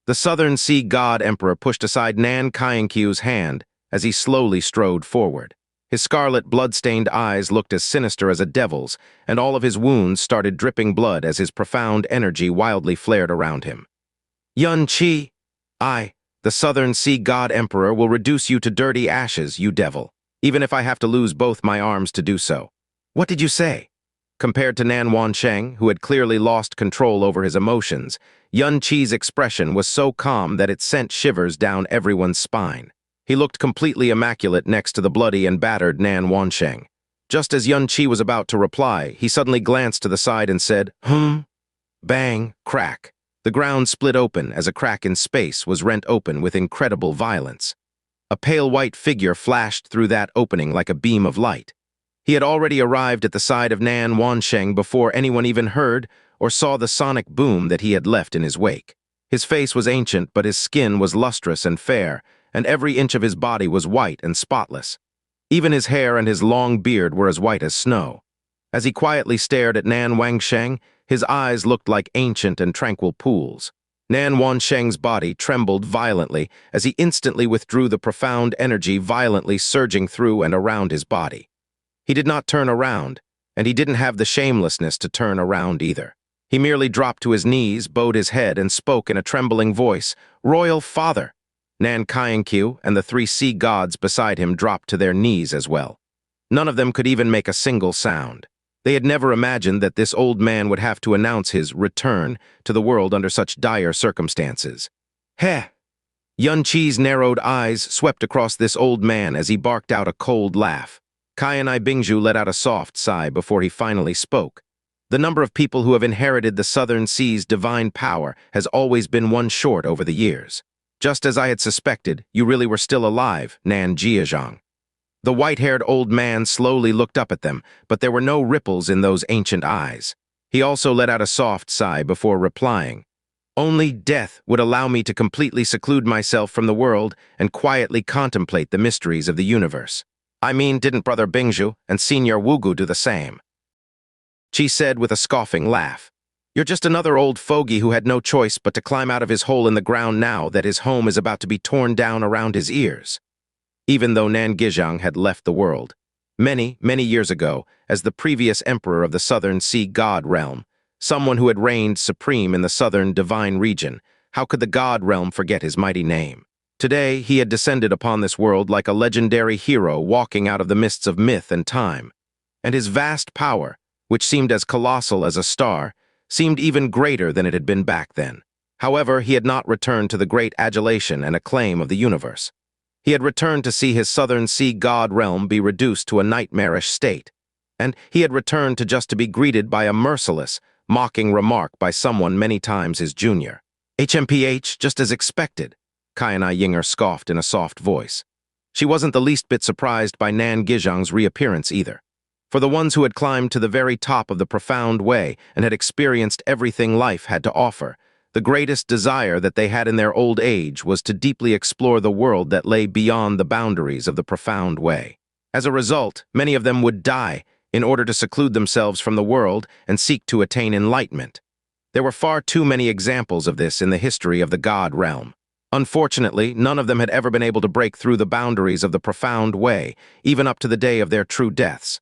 The Southern Sea God Emperor pushed aside Nan Qianye's hand as he slowly strode forward. His scarlet, blood-stained eyes looked as sinister as a devil's, and all of his wounds started dripping blood as his profound energy wildly flared around him. Yun Chi, I, the Southern Sea God Emperor, will reduce you to dirty ashes, you devil, even if I have to lose both my arms to do so. What did you say? Compared to Nan Wansheng, who had clearly lost control over his emotions, Yun Chi's expression was so calm that it sent shivers down everyone's spine. He looked completely immaculate next to the bloody and battered Nan Wansheng. Just as Yun Chi was about to reply, he suddenly glanced to the side and said, Bang, crack. The ground split open as a crack in space was rent open with incredible violence. A pale white figure flashed through that opening like a beam of light. He had already arrived at the side of Nan Wansheng before anyone even heard or saw the sonic boom that he had left in his wake. His face was ancient, but his skin was lustrous and fair, and every inch of his body was white and spotless. Even his hair and his long beard were as white as snow. As he quietly stared at Nan Wansheng, his eyes looked like ancient and tranquil pools. Nan Wansheng's body trembled violently as he instantly withdrew the profound energy violently surging through and around his body. He did not turn around, and he didn't have the shamelessness to turn around either. He merely dropped to his knees, bowed his head, and spoke in a trembling voice, "Royal Father!" Nan Qianye and the three sea gods beside him dropped to their knees as well. None of them could even make a single sound. They had never imagined that this old man would have to announce his return to the world under such dire circumstances. Heh! Yun Chi's narrowed eyes swept across this old man as he barked out a cold laugh. Qianye Ying'er let out a soft sigh before he finally spoke. The number of people who have inherited the Southern Sea's divine power has always been one short over the years. Just as I had suspected, you really were still alive, Nan Jiazhang. The white-haired old man slowly looked up at them, but there were no ripples in those ancient eyes. He also let out a soft sigh before replying. Only death would allow me to completely seclude myself from the world and quietly contemplate the mysteries of the universe. I mean, didn't Brother Bingzhu and Senior Wugu do the same? She said with a scoffing laugh. You're just another old fogey who had no choice but to climb out of his hole in the ground now that his home is about to be torn down around his ears. Even though Nan Gizhang had left the world, many, many years ago, as the previous emperor of the Southern Sea God realm, someone who had reigned supreme in the Southern divine region, how could the God realm forget his mighty name? Today, he had descended upon this world like a legendary hero walking out of the mists of myth and time. And his vast power, which seemed as colossal as a star, seemed even greater than it had been back then. However, he had not returned to the great adulation and acclaim of the universe. He had returned to see his southern sea god realm be reduced to a nightmarish state. And he had returned to be greeted by a merciless, mocking remark by someone many times his junior. HMPH, just as expected, Qianye Ying'er scoffed in a soft voice. She wasn't the least bit surprised by Nan Gizhang's reappearance either. For the ones who had climbed to the very top of the profound way and had experienced everything life had to offer, the greatest desire that they had in their old age was to deeply explore the world that lay beyond the boundaries of the profound way. As a result, many of them would die in order to seclude themselves from the world and seek to attain enlightenment. There were far too many examples of this in the history of the God realm. Unfortunately, none of them had ever been able to break through the boundaries of the profound way, even up to the day of their true deaths.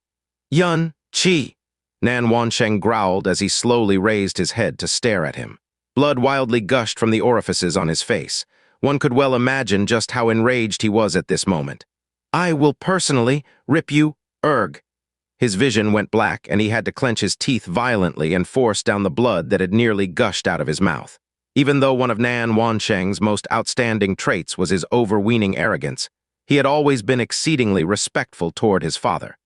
Yun, Qi, Nan Wansheng growled as he slowly raised his head to stare at him. Blood wildly gushed from the orifices on his face. One could well imagine just how enraged he was at this moment. I will personally rip you, erg. His vision went black and he had to clench his teeth violently and force down the blood that had nearly gushed out of his mouth. Even though one of Nan Wansheng's most outstanding traits was his overweening arrogance, he had always been exceedingly respectful toward his father.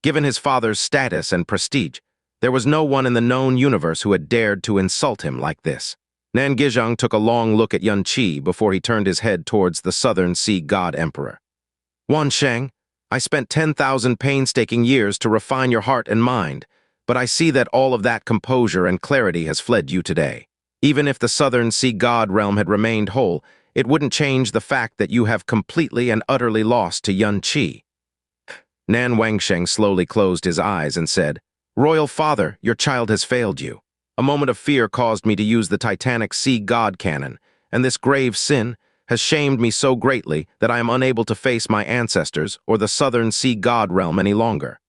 Given his father's status and prestige, there was no one in the known universe who had dared to insult him like this. Nan Gizhang took a long look at Yun Qi before he turned his head towards the Southern Sea God Emperor. Wansheng, I spent 10,000 painstaking years to refine your heart and mind, but I see that all of that composure and clarity has fled you today. Even if the Southern Sea God realm had remained whole, it wouldn't change the fact that you have completely and utterly lost to Yun Qi. Nan Wansheng slowly closed his eyes and said, Royal Father, your child has failed you. A moment of fear caused me to use the Titanic Sea God Cannon, and this grave sin has shamed me so greatly that I am unable to face my ancestors or the Southern Sea God realm any longer.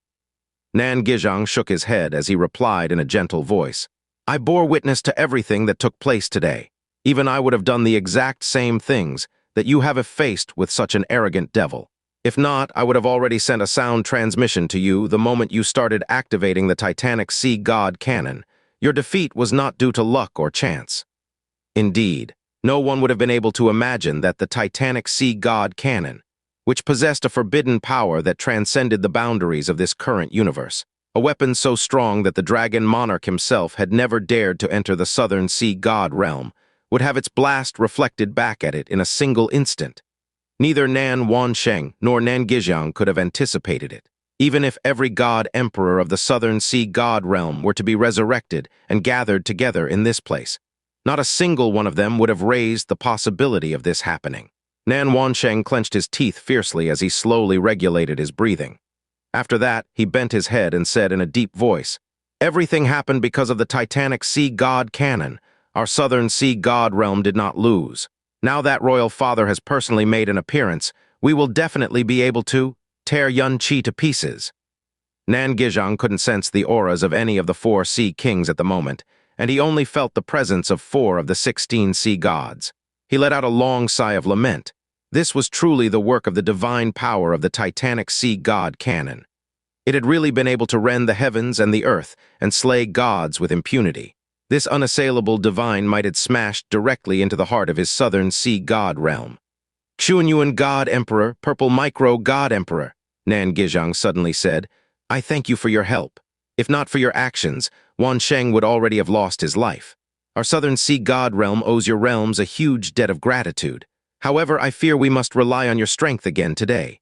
Nan Gizhang shook his head as he replied in a gentle voice, I bore witness to everything that took place today. Even I would have done the exact same things that you have effaced with such an arrogant devil. If not, I would have already sent a sound transmission to you the moment you started activating the Titanic Sea God Cannon. Your defeat was not due to luck or chance. Indeed, no one would have been able to imagine that the Titanic Sea God Cannon, which possessed a forbidden power that transcended the boundaries of this current universe, a weapon so strong that the dragon monarch himself had never dared to enter the Southern Sea God realm, would have its blast reflected back at it in a single instant. Neither Nan Wansheng nor Nan Gizhang could have anticipated it. Even if every god emperor of the Southern Sea God realm were to be resurrected and gathered together in this place, not a single one of them would have raised the possibility of this happening. Nan Wansheng clenched his teeth fiercely as he slowly regulated his breathing. After that, he bent his head and said in a deep voice, Everything happened because of the Titanic Sea God Cannon. Our Southern Sea God realm did not lose. Now that Royal Father has personally made an appearance, we will definitely be able to tear Yun Qi to pieces. Nan Gizhang couldn't sense the auras of any of the 4 sea kings at the moment, and he only felt the presence of 4 of the 16 sea gods. He let out a long sigh of lament. This was truly the work of the divine power of the Titanic Sea God Cannon. It had really been able to rend the heavens and the earth and slay gods with impunity. This unassailable divine might had smashed directly into the heart of his Southern Sea God realm. Qianye God Emperor, Purple Micro God Emperor, Nan Gizhang suddenly said, I thank you for your help. If not for your actions, Wansheng would already have lost his life. Our Southern Sea God realm owes your realms a huge debt of gratitude. However, I fear we must rely on your strength again today.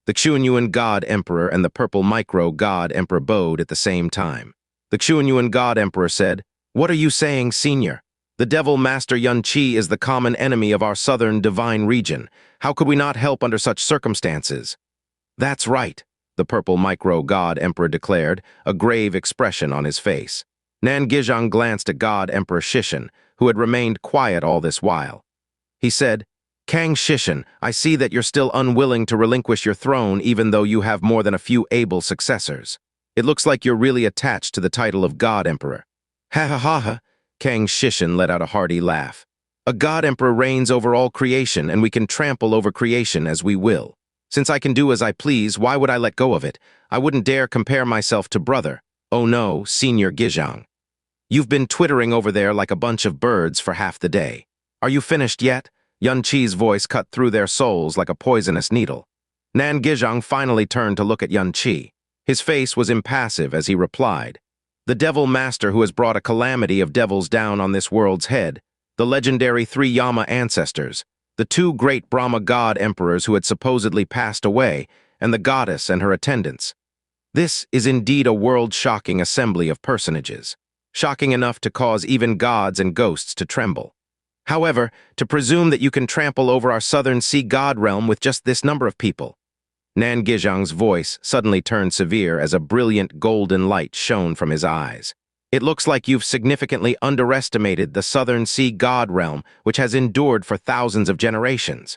The Qianye God Emperor and the Purple Micro God Emperor bowed at the same time. The Qianye God Emperor said, What are you saying, Senior? The Devil Master Yun Qi is the common enemy of our southern divine region. How could we not help under such circumstances? That's right, the Purple Micro God Emperor declared, a grave expression on his face. Nan Gizhang glanced at God Emperor Shishan, who had remained quiet all this while. He said, Kang Shishan, I see that you're still unwilling to relinquish your throne even though you have more than a few able successors. It looks like you're really attached to the title of God Emperor. Ha ha ha ha, Kang Shishan let out a hearty laugh. A God Emperor reigns over all creation, and we can trample over creation as we will. Since I can do as I please, why would I let go of it? I wouldn't dare compare myself to brother. Oh no, Senior Gizhang. You've been twittering over there like a bunch of birds for half the day. Are you finished yet? Qi's voice cut through their souls like a poisonous needle. Nan Gizhang finally turned to look at Qi. His face was impassive as he replied, "The Devil Master who has brought a calamity of devils down on this world's head, the legendary three Yama ancestors, the two great Brahma god emperors who had supposedly passed away, and the goddess and her attendants. This is indeed a world-shocking assembly of personages, shocking enough to cause even gods and ghosts to tremble. However, to presume that you can trample over our southern sea god realm with just this number of people." Nan Gizhang's voice suddenly turned severe as a brilliant golden light shone from his eyes. "It looks like you've significantly underestimated the southern sea god realm, which has endured for thousands of generations."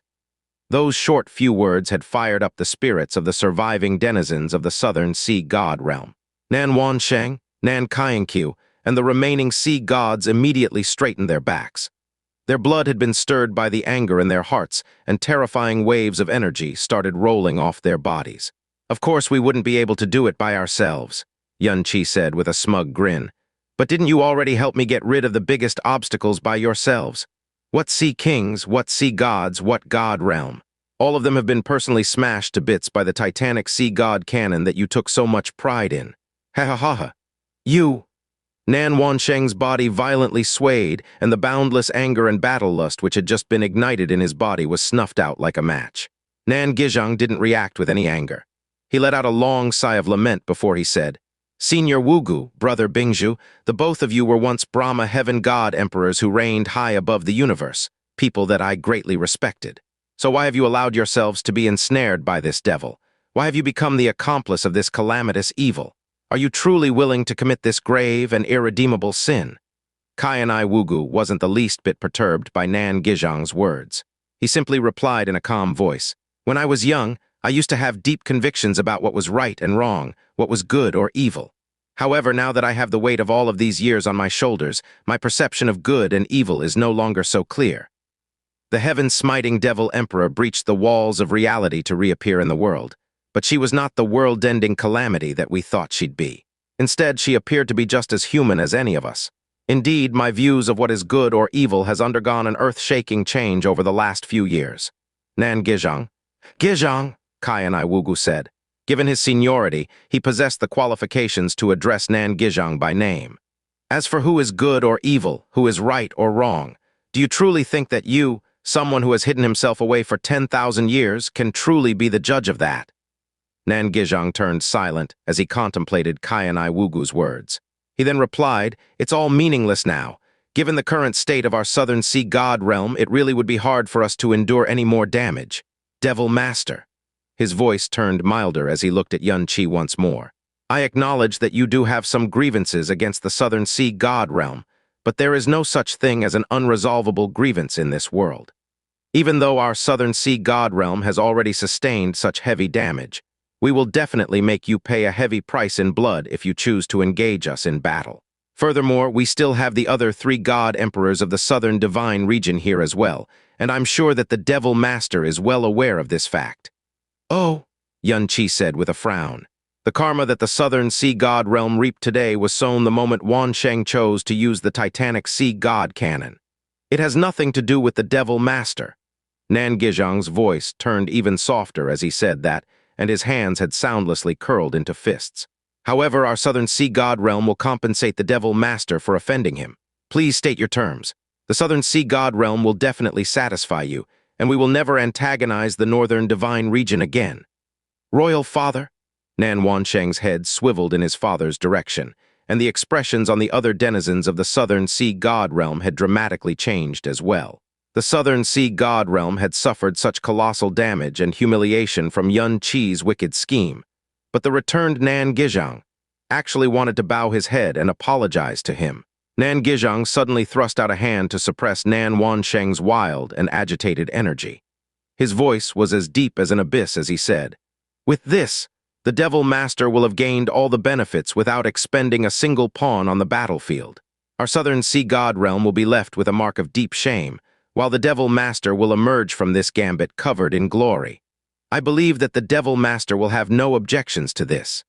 Those short few words had fired up the spirits of the surviving denizens of the southern sea god realm. Nan Wansheng, Nan Qianye, and the remaining sea gods immediately straightened their backs. Their blood had been stirred by the anger in their hearts, and terrifying waves of energy started rolling off their bodies. "Of course we wouldn't be able to do it by ourselves," Qianye said with a smug grin. "But didn't you already help me get rid of the biggest obstacles by yourselves? What sea kings, what sea gods, what god realm? All of them have been personally smashed to bits by the titanic sea god cannon that you took so much pride in. Ha ha ha ha. You..." Nan Wansheng's body violently swayed, and the boundless anger and battle lust which had just been ignited in his body was snuffed out like a match. Nan Gizhang didn't react with any anger. He let out a long sigh of lament before he said, "Senior Wugu, Brother Bingzhu, the both of you were once Brahma heaven god emperors who reigned high above the universe, people that I greatly respected. So why have you allowed yourselves to be ensnared by this devil? Why have you become the accomplice of this calamitous evil? Are you truly willing to commit this grave and irredeemable sin?" Qianye Wugu wasn't the least bit perturbed by Nan Gizhang's words. He simply replied in a calm voice, "When I was young, I used to have deep convictions about what was right and wrong, what was good or evil. However, now that I have the weight of all of these years on my shoulders, my perception of good and evil is no longer so clear." The heaven-smiting devil emperor breached the walls of reality to reappear in the world. But she was not the world-ending calamity that we thought she'd be. Instead, she appeared to be just as human as any of us. Indeed, my views of what is good or evil has undergone an earth-shaking change over the last few years. Nan Gizhang. "Gizhang," Qianye Wugu said. Given his seniority, he possessed the qualifications to address Nan Gizhang by name. "As for who is good or evil, who is right or wrong, do you truly think that you, someone who has hidden himself away for 10,000 years, can truly be the judge of that?" Nan Gizhang turned silent as he contemplated Qianye Wugu's words. He then replied, "It's all meaningless now. Given the current state of our southern sea god realm, it really would be hard for us to endure any more damage. Devil Master." His voice turned milder as he looked at Qi once more. "I acknowledge that you do have some grievances against the southern sea god realm, but there is no such thing as an unresolvable grievance in this world. Even though our southern sea god realm has already sustained such heavy damage, we will definitely make you pay a heavy price in blood if you choose to engage us in battle. Furthermore, we still have the other three god emperors of the southern divine region here as well, and I'm sure that the Devil Master is well aware of this fact." "Oh," Qi said with a frown. "The karma that the southern sea god realm reaped today was sown the moment Wansheng chose to use the titanic sea god cannon. It has nothing to do with the Devil Master." Nan Gizhang's voice turned even softer as he said that, and his hands had soundlessly curled into fists. "However, our southern sea god realm will compensate the Devil Master for offending him. Please state your terms. The southern sea god realm will definitely satisfy you, and we will never antagonize the northern divine region again." "Royal Father?" Nan Wansheng's head swiveled in his father's direction, and the expressions on the other denizens of the southern sea god realm had dramatically changed as well. The southern sea god realm had suffered such colossal damage and humiliation from Qi's wicked scheme, but the returned Nan Gizhang actually wanted to bow his head and apologize to him. Nan Gizhang suddenly thrust out a hand to suppress Nan Wansheng's wild and agitated energy. His voice was as deep as an abyss as he said, "With this, the Devil Master will have gained all the benefits without expending a single pawn on the battlefield. Our southern sea god realm will be left with a mark of deep shame, while the Devil Master will emerge from this gambit covered in glory. I believe that the Devil Master will have no objections to this."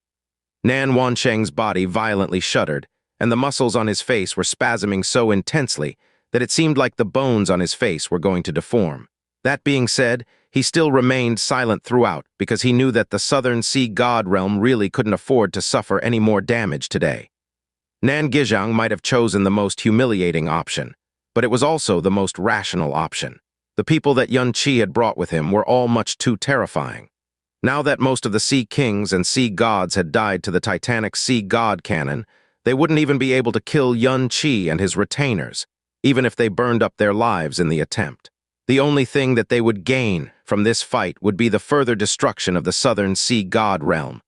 Nan Wansheng's body violently shuddered, and the muscles on his face were spasming so intensely that it seemed like the bones on his face were going to deform. That being said, he still remained silent throughout because he knew that the Southern Sea God realm really couldn't afford to suffer any more damage today. Nan Gizhang might have chosen the most humiliating option, but it was also the most rational option. The people that Yun Qi had brought with him were all much too terrifying. Now that most of the Sea Kings and Sea Gods had died to the Titanic Sea God canon, they wouldn't even be able to kill Yun Qi and his retainers, even if they burned up their lives in the attempt. The only thing that they would gain from this fight would be the further destruction of the Southern Sea God realm,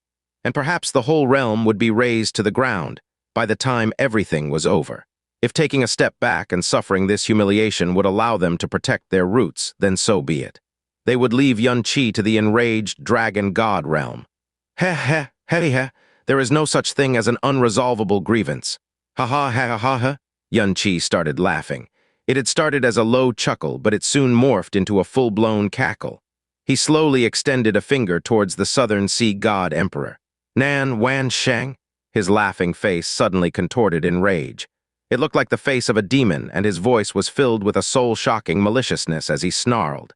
and perhaps the whole realm would be razed to the ground by the time everything was over. If taking a step back and suffering this humiliation would allow them to protect their roots, then so be it. They would leave Yun Qi to the enraged Dragon God realm. Heh, there is no such thing as an unresolvable grievance. Ha. Yun Qi started laughing. It had started as a low chuckle, but it soon morphed into a full-blown cackle. He slowly extended a finger towards the Southern Sea God Emperor. Nan Wansheng? His laughing face suddenly contorted in rage. It looked like the face of a demon, and his voice was filled with a soul-shocking maliciousness as he snarled.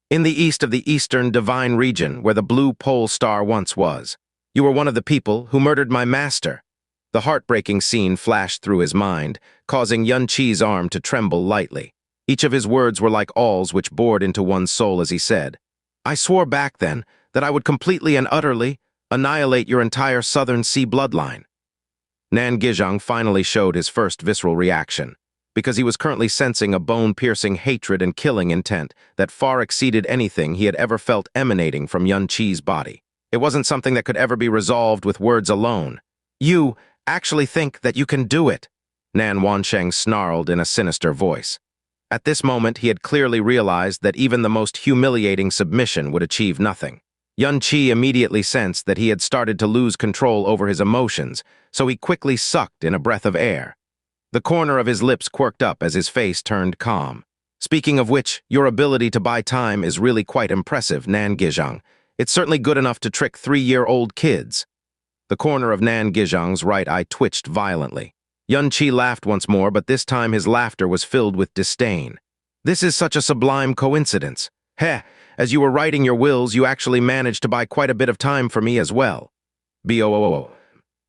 "In the east of the Eastern Divine Region, where the blue pole star once was, you were one of the people who murdered my master." The heartbreaking scene flashed through his mind, causing Yun Qi's arm to tremble lightly. Each of his words were like awls which bored into one's soul as he said, "I swore back then that I would completely and utterly annihilate your entire Southern Sea bloodline." Nan Gizhang finally showed his first visceral reaction, because he was currently sensing a bone-piercing hatred and killing intent that far exceeded anything he had ever felt emanating from Yun Qi's body. It wasn't something that could ever be resolved with words alone. "You actually think that you can do it?" Nan Wansheng snarled in a sinister voice. At this moment, he had clearly realized that even the most humiliating submission would achieve nothing. Yun Qi immediately sensed that he had started to lose control over his emotions, so he quickly sucked in a breath of air. The corner of his lips quirked up as his face turned calm. "Speaking of which, your ability to buy time is really quite impressive, Nan Gizhang. It's certainly good enough to trick 3-year-old kids." The corner of Nan Gizhang's right eye twitched violently. Yun Qi laughed once more, but this time his laughter was filled with disdain. "This is such a sublime coincidence. Heh, as you were writing your wills, you actually managed to buy quite a bit of time for me as well." Boo.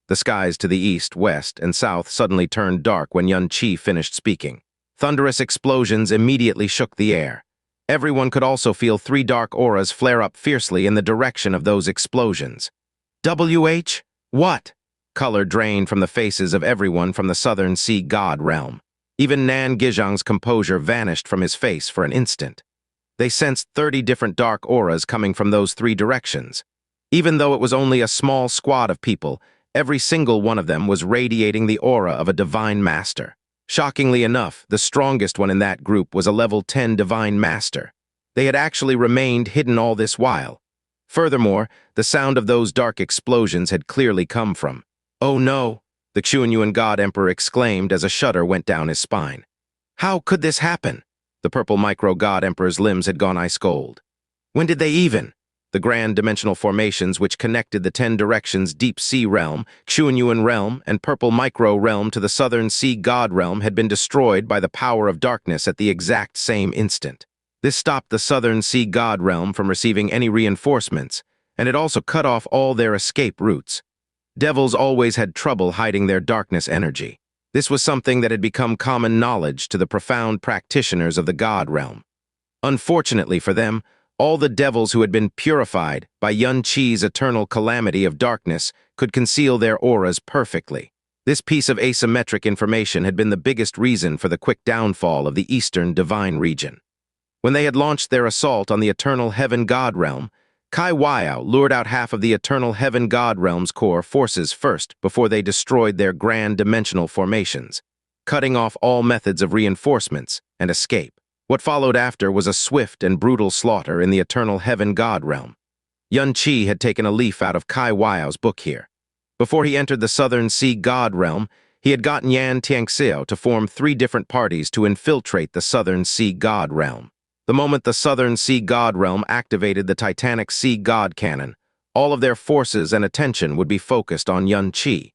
The skies to the east, west, and south suddenly turned dark when Yun Qi finished speaking. Thunderous explosions immediately shook the air. Everyone could also feel 3 dark auras flare up fiercely in the direction of those explosions. "WH? What?" Color drained from the faces of everyone from the Southern Sea God realm. Even Nan Gizhang's composure vanished from his face for an instant. They sensed 30 different dark auras coming from those 3 directions. Even though it was only a small squad of people, every single one of them was radiating the aura of a divine master. Shockingly enough, the strongest one in that group was a level 10 divine master. They had actually remained hidden all this while. Furthermore, the sound of those dark explosions had clearly come from. "Oh no," the Qianye God Emperor exclaimed as a shudder went down his spine. "How could this happen?" The purple micro God Emperor's limbs had gone ice cold. "When did they even?" The grand dimensional formations which connected the 10 directions Deep Sea Realm, Qianye Realm, and Purple Micro Realm to the Southern Sea God Realm had been destroyed by the power of darkness at the exact same instant. This stopped the Southern Sea God Realm from receiving any reinforcements, and it also cut off all their escape routes. Devils always had trouble hiding their darkness energy. This was something that had become common knowledge to the profound practitioners of the God Realm. Unfortunately for them, all the devils who had been purified by Yun Qi's eternal calamity of darkness could conceal their auras perfectly. This piece of asymmetric information had been the biggest reason for the quick downfall of the Eastern Divine Region. When they had launched their assault on the Eternal Heaven God Realm, Qianye lured out half of the Eternal Heaven God Realm's core forces first before they destroyed their grand dimensional formations, cutting off all methods of reinforcements and escape. What followed after was a swift and brutal slaughter in the Eternal Heaven God Realm. Yun Qi had taken a leaf out of Qianye's book here. Before he entered the Southern Sea God Realm, He had gotten Xianxia to form 3 different parties to infiltrate the Southern Sea God realm. The moment the Southern Sea God realm activated the Titanic Sea God cannon, all of their forces and attention would be focused on Qianye.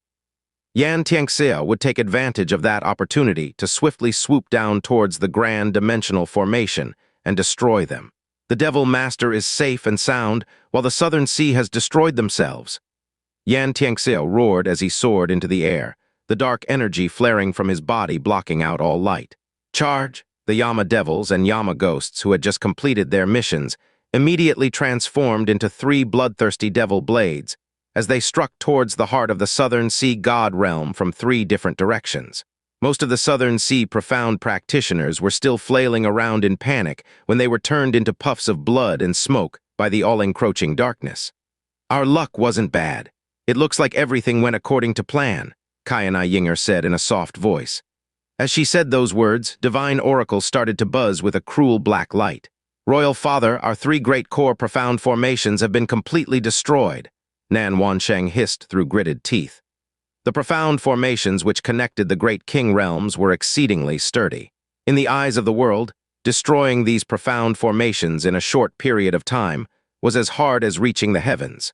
Xianxia would take advantage of that opportunity to swiftly swoop down towards the grand dimensional formation and destroy them. The Devil Master is safe and sound, while the Southern Sea has destroyed themselves. Xianxia roared as he soared into the air, the dark energy flaring from his body blocking out all light. Charge! The Yama Devils and Yama Ghosts who had just completed their missions immediately transformed into 3 bloodthirsty devil blades as they struck towards the heart of the Southern Sea God realm from 3 different directions. Most of the Southern Sea profound practitioners were still flailing around in panic when they were turned into puffs of blood and smoke by the all-encroaching darkness. Our luck wasn't bad. It looks like everything went according to plan, Qianye Ying'er said in a soft voice. As she said those words, divine oracles started to buzz with a cruel black light. Royal Father, our 3 great core profound formations have been completely destroyed, Nan Wansheng hissed through gritted teeth. The profound formations which connected the great king realms were exceedingly sturdy. In the eyes of the world, destroying these profound formations in a short period of time was as hard as reaching the heavens.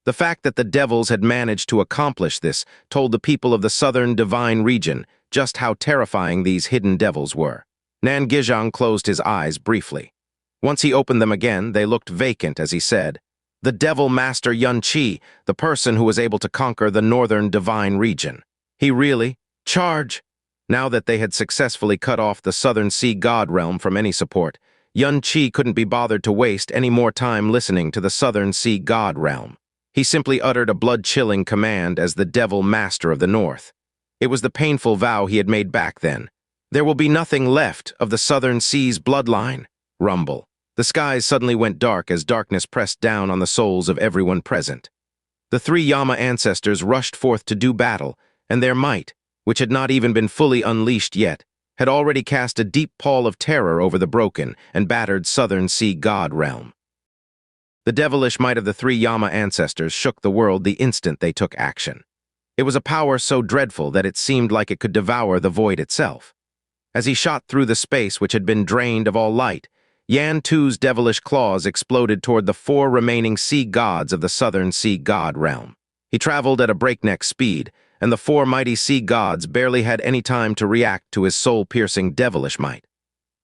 The fact that the devils had managed to accomplish this told the people of the southern divine region just how terrifying these hidden devils were. Nan Gizhang closed his eyes briefly. Once he opened them again, they looked vacant as he said, "The Devil Master Qianye, the person who was able to conquer the northern divine region. He really? Charge!" Now that they had successfully cut off the Southern Sea God realm from any support, Qianye couldn't be bothered to waste any more time listening to the Southern Sea God realm. He simply uttered a blood-chilling command as the Devil Master of the North. It was the painful vow he had made back then. There will be nothing left of the Southern Sea's bloodline. Rumble. The skies suddenly went dark as darkness pressed down on the souls of everyone present. The 3 Yama ancestors rushed forth to do battle, and their might, which had not even been fully unleashed yet, had already cast a deep pall of terror over the broken and battered Southern Sea God realm. The devilish might of the 3 Yama ancestors shook the world the instant they took action. It was a power so dreadful that it seemed like it could devour the void itself. As he shot through the space which had been drained of all light, Yantu's devilish claws exploded toward the 4 remaining sea gods of the Southern Sea God realm. He traveled at a breakneck speed, and the 4 mighty sea gods barely had any time to react to his soul-piercing devilish might.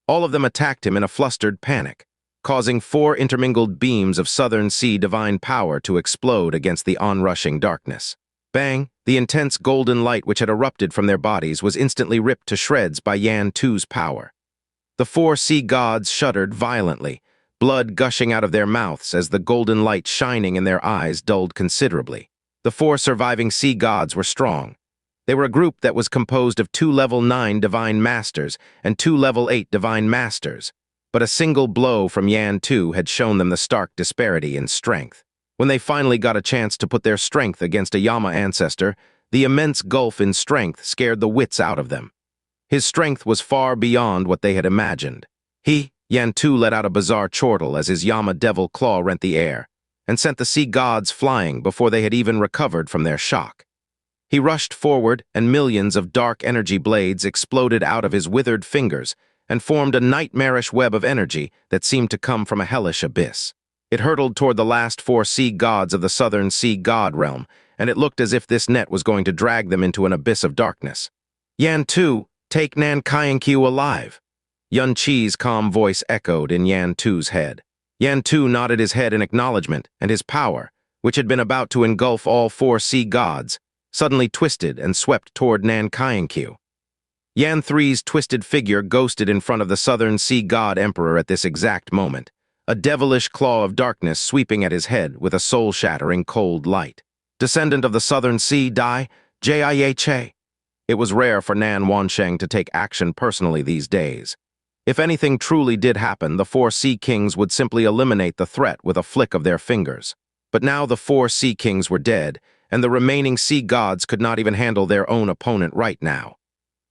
All of them attacked him in a flustered panic, causing 4 intermingled beams of Southern Sea divine power to explode against the onrushing darkness. Bang! The intense golden light which had erupted from their bodies was instantly ripped to shreds by Yantu's power. The 4 sea gods shuddered violently, blood gushing out of their mouths as the golden light shining in their eyes dulled considerably. The 4 surviving sea gods were strong. They were a group that was composed of 2 level 9 divine masters and 2 level 8 divine masters, but a single blow from Yantu had shown them the stark disparity in strength. When they finally got a chance to put their strength against a Yama ancestor, the immense gulf in strength scared the wits out of them. His strength was far beyond what they had imagined. Yantu let out a bizarre chortle as his Yama devil claw rent the air, and sent the sea gods flying before they had even recovered from their shock. He rushed forward, and millions of dark energy blades exploded out of his withered fingers and formed a nightmarish web of energy that seemed to come from a hellish abyss. It hurtled toward the last 4 sea gods of the Southern Sea God realm, and it looked as if this net was going to drag them into an abyss of darkness. "Yantu, take Nan Qianye alive." Qianye's calm voice echoed in Yantu's head. Yantu nodded his head in acknowledgement, and his power, which had been about to engulf all 4 sea gods, suddenly twisted and swept toward Nan Qianye. Yan3's twisted figure ghosted in front of the Southern Sea God Emperor at this exact moment, a devilish claw of darkness sweeping at his head with a soul-shattering cold light. Descendant of the Southern Sea, die, Qianye. It was rare for Nan Wansheng to take action personally these days. If anything truly did happen, the 4 Sea Kings would simply eliminate the threat with a flick of their fingers. But now the 4 Sea Kings were dead, and the remaining sea gods could not even handle their own opponent right now.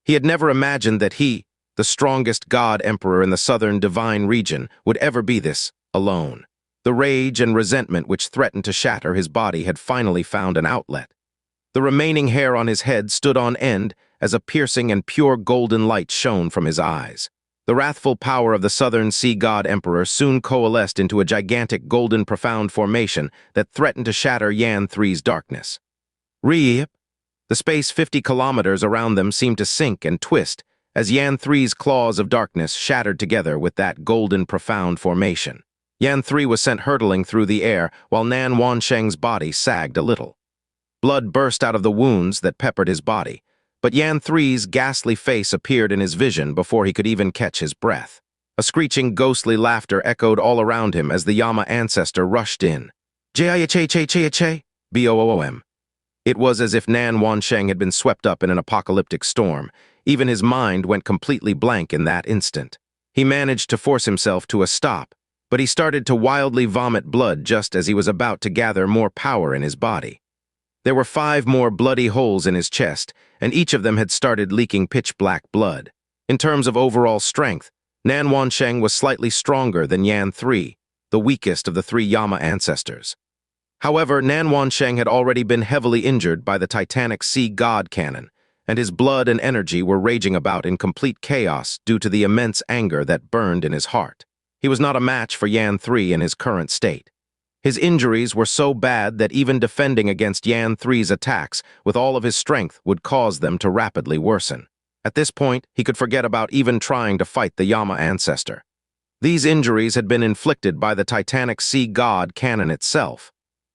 He had never imagined that he, the strongest god emperor in the southern divine region, would ever be this, alone. The rage and resentment which threatened to shatter his body had finally found an outlet. The remaining hair on his head stood on end as a piercing and pure golden light shone from his eyes. The wrathful power of the Southern Sea God Emperor soon coalesced into a gigantic golden profound formation that threatened to shatter Yan 3's darkness. Reap! The space 50 kilometers around them seemed to sink and twist as Yan 3's claws of darkness shattered together with that golden profound formation. Yan 3 was sent hurtling through the air while Nan Wansheng's body sagged a little. Blood burst out of the wounds that peppered his body, but Yan 3's ghastly face appeared in his vision before he could even catch his breath. A screeching, ghostly laughter echoed all around him as the Yama ancestor rushed in. J-I-H-H-H-H-H, B-O-O-M. It was as if Nan Wansheng had been swept up in an apocalyptic storm. Even his mind went completely blank in that instant. He managed to force himself to a stop, but he started to wildly vomit blood just as he was about to gather more power in his body. There were 5 more bloody holes in his chest, and each of them had started leaking pitch-black blood. In terms of overall strength, Nan Wansheng was slightly stronger than Yan 3, the weakest of the 3 Yama ancestors. However, Nan Wansheng had already been heavily injured by the titanic sea god cannon, and his blood and energy were raging about in complete chaos due to the immense anger that burned in his heart. He was not a match for Yan 3 in his current state. His injuries were so bad that even defending against Yan 3's attacks with all of his strength would cause them to rapidly worsen. At this point, he could forget about even trying to fight the Yama ancestor. These injuries had been inflicted by the titanic sea god cannon itself.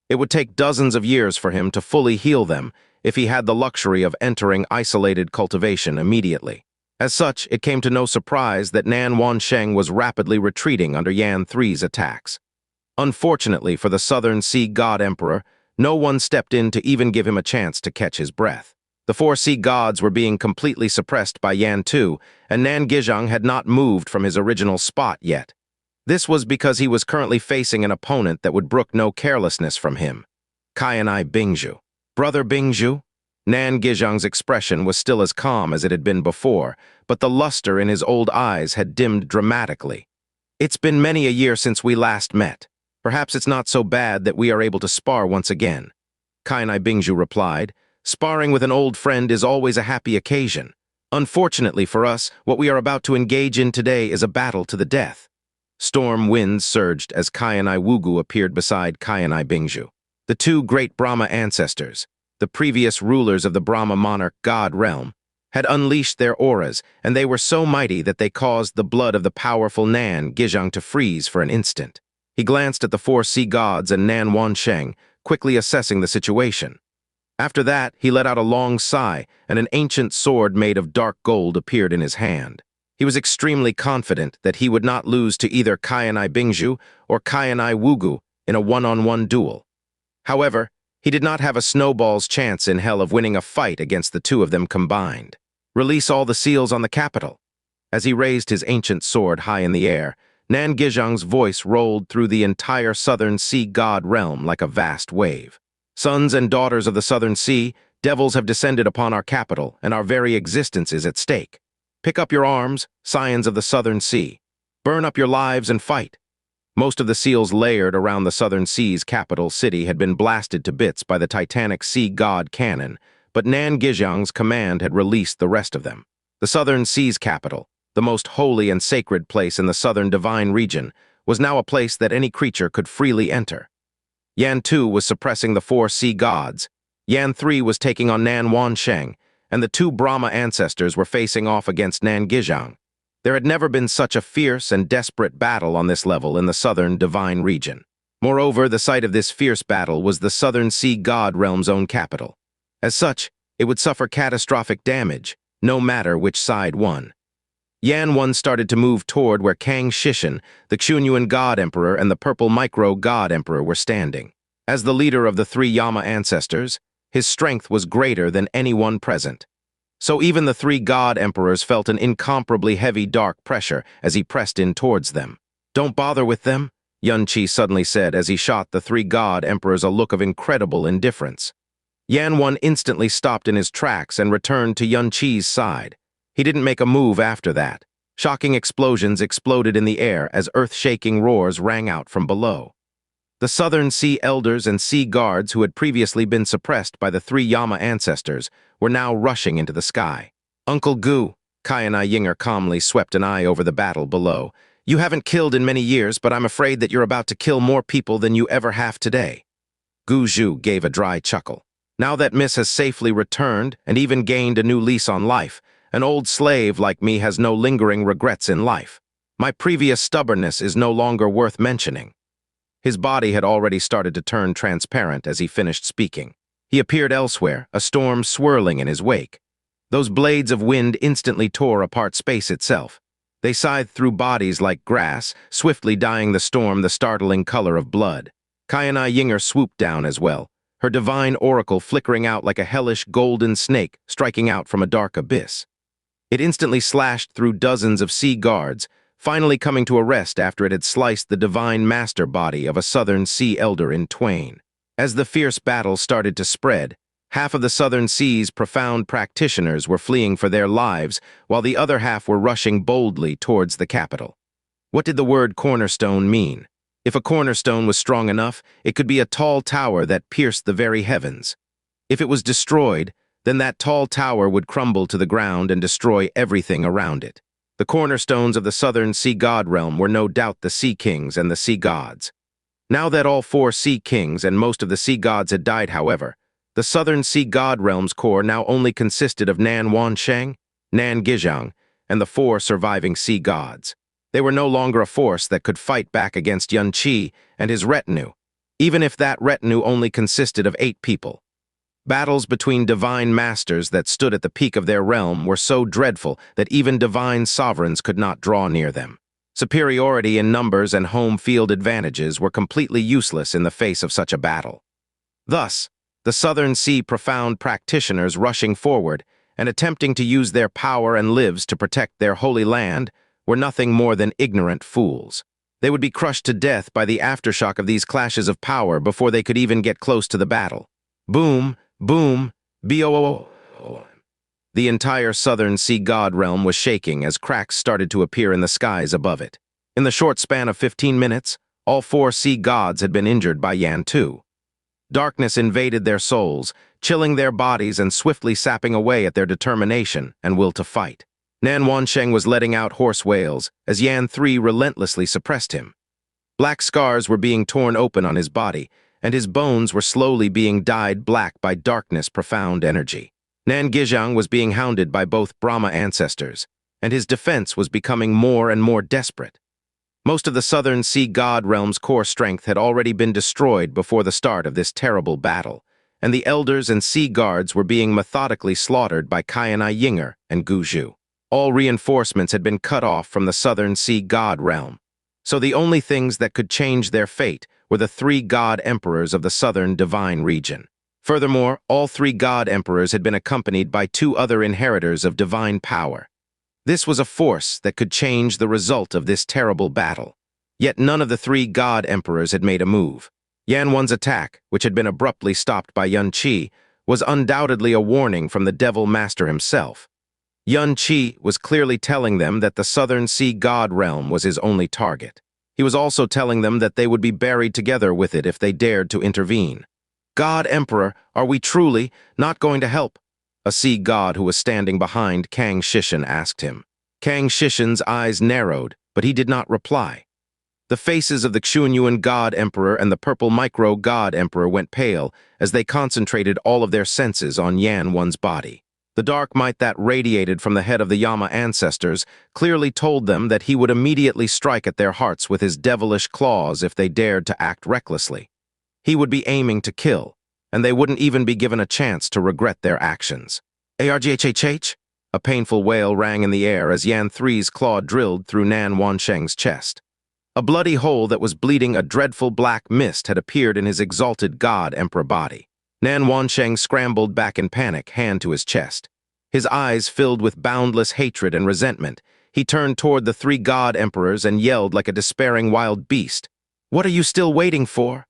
It would take dozens of years for him to fully heal them if he had the luxury of entering isolated cultivation immediately. As such, it came to no surprise that Nan Wansheng was rapidly retreating under Yan 3's attacks. Unfortunately for the Southern Sea God Emperor, no one stepped in to even give him a chance to catch his breath. The 4 sea gods were being completely suppressed by Yan 2, and Nan Gizhang had not moved from his original spot yet. This was because he was currently facing an opponent that would brook no carelessness from him. Qianye Ying'er. Brother Ying'er? Nan Gizhang's expression was still as calm as it had been before, but the luster in his old eyes had dimmed dramatically. It's been many a year since we last met. Perhaps it's not so bad that we are able to spar once again. Qianye Ying'er replied, sparring with an old friend is always a happy occasion. Unfortunately for us, what we are about to engage in today is a battle to the death. Storm winds surged as Qianye Wugu appeared beside Qianye Ying'er. The 2 great Brahma ancestors, the previous rulers of the Brahma monarch god realm, had unleashed their auras, and they were so mighty that they caused the blood of the powerful Nan Gizhang to freeze for an instant. He glanced at the 4 sea gods and Nan Wansheng, quickly assessing the situation. After that, he let out a long sigh, and an ancient sword made of dark gold appeared in his hand. He was extremely confident that he would not lose to either Qianye Ying'er or Qianye Wugu in a one-on-one duel. However, he did not have a snowball's chance in hell of winning a fight against the 2 of them combined. Release all the seals on the capital. As he raised his ancient sword high in the air, Nan Gizhang's voice rolled through the entire Southern Sea God realm like a vast wave. Sons and daughters of the Southern Sea, devils have descended upon our capital, and our very existence is at stake. Pick up your arms, scions of the Southern Sea. Burn up your lives and fight. Most of the seals layered around the Southern Sea's capital city had been blasted to bits by the titanic sea god cannon, but Nan Gizhang's command had released the rest of them. The Southern Sea's capital, the most holy and sacred place in the Southern Divine region, was now a place that any creature could freely enter. Yan 2 was suppressing the 4 sea gods, Yan 3 was taking on Nan Wansheng, and the 2 Brahma ancestors were facing off against Nan Gizhang. There had never been such a fierce and desperate battle on this level in the Southern Divine region. Moreover, the site of this fierce battle was the Southern Sea God realm's own capital. As such, it would suffer catastrophic damage, no matter which side won. Yan 1 started to move toward where Kang Shishan, the Qianye God Emperor, and the Purple Micro God Emperor were standing. As the leader of the 3 Yama ancestors, his strength was greater than anyone present. So even the 3 God Emperors felt an incomparably heavy dark pressure as he pressed in towards them. Don't bother with them, Xianxia suddenly said as he shot the 3 God Emperors a look of incredible indifference. Yan 1 instantly stopped in his tracks and returned to Xianxia's side. He didn't make a move after that. Shocking explosions exploded in the air as earth-shaking roars rang out from below. The Southern Sea Elders and Sea Guards, who had previously been suppressed by the three Yama ancestors, were now rushing into the sky. Uncle Gu, Qianye Ying'er calmly swept an eye over the battle below. You haven't killed in many years, but I'm afraid that you're about to kill more people than you ever have today. Gu Zhu gave a dry chuckle. Now that Miss has safely returned and even gained a new lease on life, an old slave like me has no lingering regrets in life. My previous stubbornness is no longer worth mentioning. His body had already started to turn transparent as he finished speaking. He appeared elsewhere, a storm swirling in his wake. Those blades of wind instantly tore apart space itself. They scythed through bodies like grass, swiftly dyeing the storm the startling color of blood. Qianye Ying'er swooped down as well, her divine oracle flickering out like a hellish golden snake striking out from a dark abyss. It instantly slashed through dozens of sea guards, finally coming to a rest after it had sliced the divine master body of a Southern Sea Elder in twain. As the fierce battle started to spread, half of the Southern Sea's profound practitioners were fleeing for their lives, while the other half were rushing boldly towards the capital. What did the word cornerstone mean? If a cornerstone was strong enough, it could be a tall tower that pierced the very heavens. If it was destroyed, then that tall tower would crumble to the ground and destroy everything around it. The cornerstones of the Southern Sea God realm were no doubt the Sea Kings and the Sea Gods. Now that all four Sea Kings and most of the Sea Gods had died, however, the Southern Sea God realm's core now only consisted of Nan Wansheng, Nan Gizhang, and the four surviving Sea Gods. They were no longer a force that could fight back against Xianxia and his retinue, even if that retinue only consisted of 8 people. Battles between divine masters that stood at the peak of their realm were so dreadful that even divine sovereigns could not draw near them. Superiority in numbers and home field advantages were completely useless in the face of such a battle. Thus, the Southern Sea profound practitioners rushing forward and attempting to use their power and lives to protect their holy land were nothing more than ignorant fools. They would be crushed to death by the aftershock of these clashes of power before they could even get close to the battle. Boom, boom, boom. The entire Southern Sea God realm was shaking as cracks started to appear in the skies above it. In the short span of 15 minutes, all 4 Sea Gods had been injured by Yan Tu. Darkness invaded their souls, chilling their bodies and swiftly sapping away at their determination and will to fight. Nan Wansheng was letting out hoarse wails as Yan 3 relentlessly suppressed him. Black scars were being torn open on his body, and his bones were slowly being dyed black by darkness' profound energy. Nan Gizhang was being hounded by both Brahma ancestors, and his defense was becoming more and more desperate. Most of the Southern Sea God realm's core strength had already been destroyed before the start of this terrible battle, and the Elders and Sea Guards were being methodically slaughtered by Qianye Ying'er and Gu Zhu. All reinforcements had been cut off from the Southern Sea God realm, so the only things that could change their fate were the 3 God Emperors of the Southern Divine region. Furthermore, all 3 God Emperors had been accompanied by 2 other inheritors of divine power. This was a force that could change the result of this terrible battle. Yet none of the 3 God Emperors had made a move. Yanwan's attack, which had been abruptly stopped by Xianxia, was undoubtedly a warning from the Devil Master himself. Xianxia was clearly telling them that the Southern Sea God realm was his only target. He was also telling them that they would be buried together with it if they dared to intervene. God Emperor, are we truly not going to help? A sea god who was standing behind Kang Shishan asked him. Kang Shishan's eyes narrowed, but he did not reply. The faces of the Qianye God Emperor and the Purple Micro God Emperor went pale as they concentrated all of their senses on Yanwan's body. The dark might that radiated from the head of the Yama ancestors clearly told them that he would immediately strike at their hearts with his devilish claws if they dared to act recklessly. He would be aiming to kill, and they wouldn't even be given a chance to regret their actions. Arghhh? A painful wail rang in the air as Yan 3's claw drilled through Nan Wansheng's chest. A bloody hole that was bleeding a dreadful black mist had appeared in his exalted God Emperor body. Nan Wansheng scrambled back in panic, hand to his chest. His eyes filled with boundless hatred and resentment. He turned toward the 3 God Emperors and yelled like a despairing wild beast. What are you still waiting for?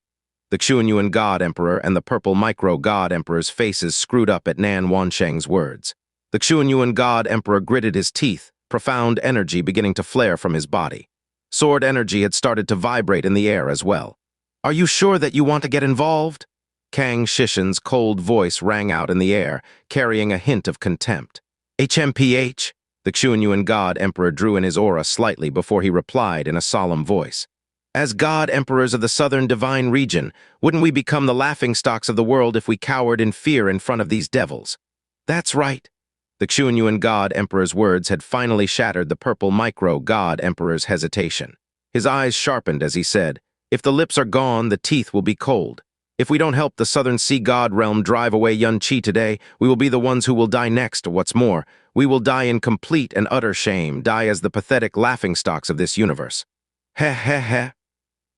The Qianye God Emperor and the Purple Micro God Emperor's faces screwed up at Nan Wansheng's words. The Qianye God Emperor gritted his teeth, profound energy beginning to flare from his body. Sword energy had started to vibrate in the air as well. Are you sure that you want to get involved? Kang Shishin's cold voice rang out in the air, carrying a hint of contempt. HMPH? The Qianye God Emperor drew in his aura slightly before he replied in a solemn voice. As God Emperors of the Southern Divine Region, wouldn't we become the laughingstocks of the world if we cowered in fear in front of these devils? That's right. The Qianye God Emperor's words had finally shattered the purple micro God Emperor's hesitation. His eyes sharpened as he said, "If the lips are gone, the teeth will be cold. If we don't help the Southern Sea God realm drive away Qianye today, we will be the ones who will die next. What's more, we will die in complete and utter shame, die as the pathetic laughingstocks of this universe." Heh heh heh.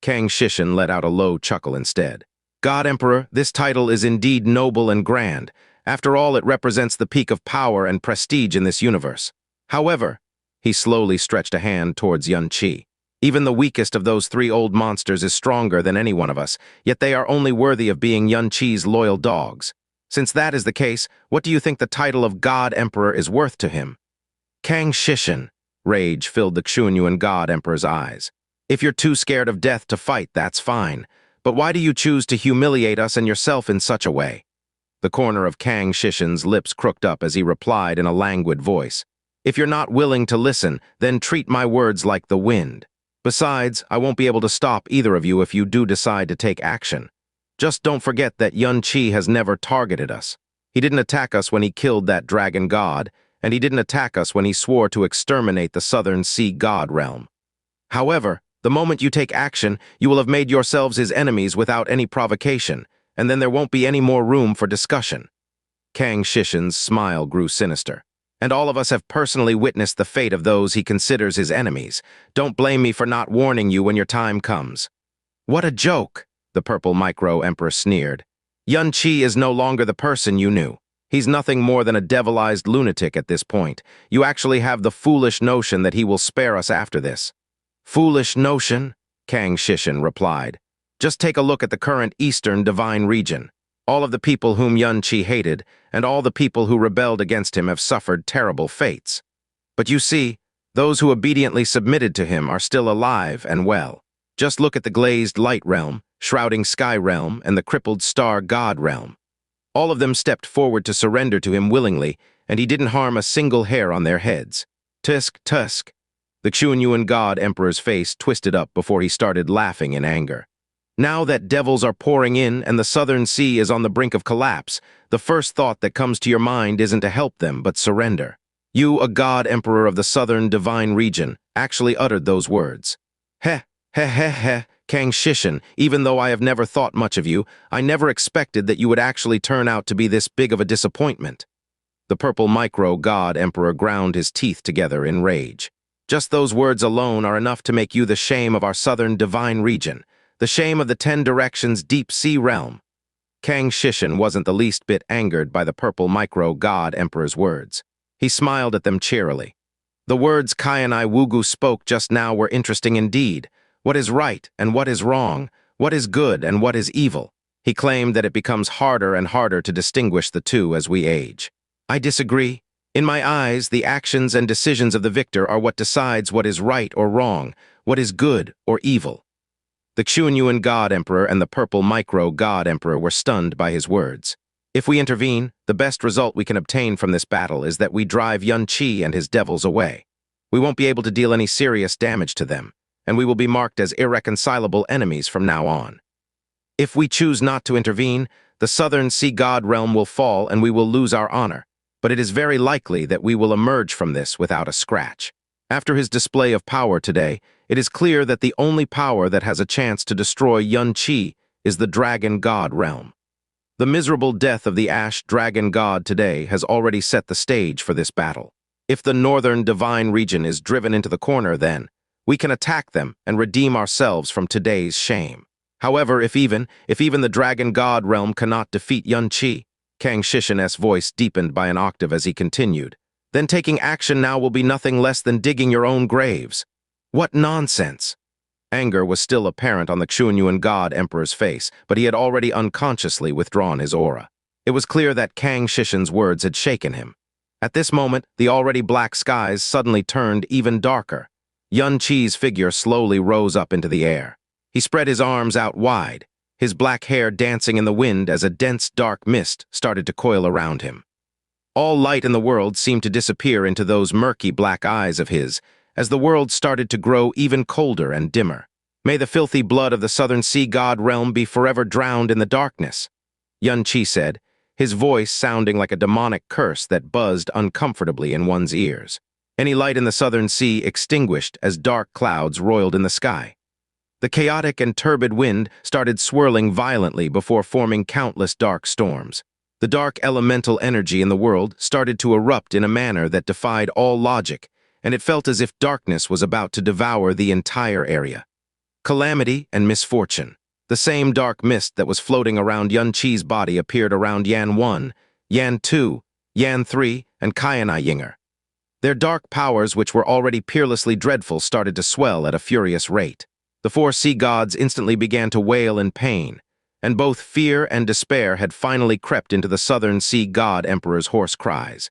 Kang Shishin let out a low chuckle instead. God Emperor, this title is indeed noble and grand. After all, it represents the peak of power and prestige in this universe. However, he slowly stretched a hand towards Qianye. Even the weakest of those three old monsters is stronger than any one of us, yet they are only worthy of being Qianye's loyal dogs. Since that is the case, what do you think the title of God Emperor is worth to him? Kang Shishin. Rage filled the Qianye God Emperor's eyes. If you're too scared of death to fight, that's fine. But why do you choose to humiliate us and yourself in such a way? The corner of Kang Shishin's lips crooked up as he replied in a languid voice. If you're not willing to listen, then treat my words like the wind. Besides, I won't be able to stop either of you if you do decide to take action. Just don't forget that Qianye has never targeted us. He didn't attack us when he killed that dragon god, and he didn't attack us when he swore to exterminate the Southern Sea God realm. However, the moment you take action, you will have made yourselves his enemies without any provocation, and then there won't be any more room for discussion. Kang Shishin's smile grew sinister. And all of us have personally witnessed the fate of those he considers his enemies. Don't blame me for not warning you when your time comes. What a joke, the purple micro emperor sneered. Qianye is no longer the person you knew. He's nothing more than a devilized lunatic at this point. You actually have the foolish notion that he will spare us after this. Foolish notion? Kang Shishin replied. Just take a look at the current Eastern Divine Region. All of the people whom Qianye hated, and all the people who rebelled against him have suffered terrible fates. But you see, those who obediently submitted to him are still alive and well. Just look at the glazed light realm, shrouding sky realm, and the crippled star god realm. All of them stepped forward to surrender to him willingly, and he didn't harm a single hair on their heads. Tusk, tusk. The Qianye God Emperor's face twisted up before he started laughing in anger. Now that devils are pouring in and the Southern Sea is on the brink of collapse, the first thought that comes to your mind isn't to help them, but surrender. You, a God Emperor of the Southern Divine Region, actually uttered those words. Heh, heh, heh, heh, Kang Shishin, even though I have never thought much of you, I never expected that you would actually turn out to be this big of a disappointment. The purple micro God Emperor ground his teeth together in rage. Just those words alone are enough to make you the shame of our Southern Divine Region. The shame of the 10 Directions Deep Sea Realm. Kang Shishin wasn't the least bit angered by the purple micro God Emperor's words. He smiled at them cheerily. The words Qianye Ying'er spoke just now were interesting indeed. What is right and what is wrong? What is good and what is evil? He claimed that it becomes harder and harder to distinguish the two as we age. I disagree. In my eyes, the actions and decisions of the victor are what decides what is right or wrong, what is good or evil. The Qianye God Emperor and the purple micro God Emperor were stunned by his words. If we intervene, the best result we can obtain from this battle is that we drive Qianye and his devils away. We won't be able to deal any serious damage to them, and we will be marked as irreconcilable enemies from now on. If we choose not to intervene, the Southern Sea God realm will fall and we will lose our honor, but it is very likely that we will emerge from this without a scratch. After his display of power today, it is clear that the only power that has a chance to destroy Qianye is the Dragon God realm. The miserable death of the Ash Dragon God today has already set the stage for this battle. If the Northern Divine Region is driven into the corner, then we can attack them and redeem ourselves from today's shame. However, if even the Dragon God realm cannot defeat Qianye, Kang Shishin's voice deepened by an octave as he continued, then taking action now will be nothing less than digging your own graves. What nonsense! Anger was still apparent on the Qianye God Emperor's face, but he had already unconsciously withdrawn his aura. It was clear that Kang Shishin's words had shaken him. At this moment, the already black skies suddenly turned even darker. Qianye's figure slowly rose up into the air. He spread his arms out wide, his black hair dancing in the wind as a dense, dark mist started to coil around him. All light in the world seemed to disappear into those murky black eyes of his, as the world started to grow even colder and dimmer. May the filthy blood of the southern sea god realm be forever drowned in the darkness, Xianxia said, his voice sounding like a demonic curse that buzzed uncomfortably in one's ears. Any light in the southern sea extinguished as dark clouds roiled in the sky. The chaotic and turbid wind started swirling violently before forming countless dark storms. The dark elemental energy in the world started to erupt in a manner that defied all logic, and it felt as if darkness was about to devour the entire area. Calamity and misfortune. The same dark mist that was floating around Xianxia's body appeared around Yan 1, Yan 2, Yan 3, and Qianye Ying'er. Their dark powers, which were already peerlessly dreadful, started to swell at a furious rate. The four sea gods instantly began to wail in pain, and both fear and despair had finally crept into the southern sea god emperor's hoarse cries.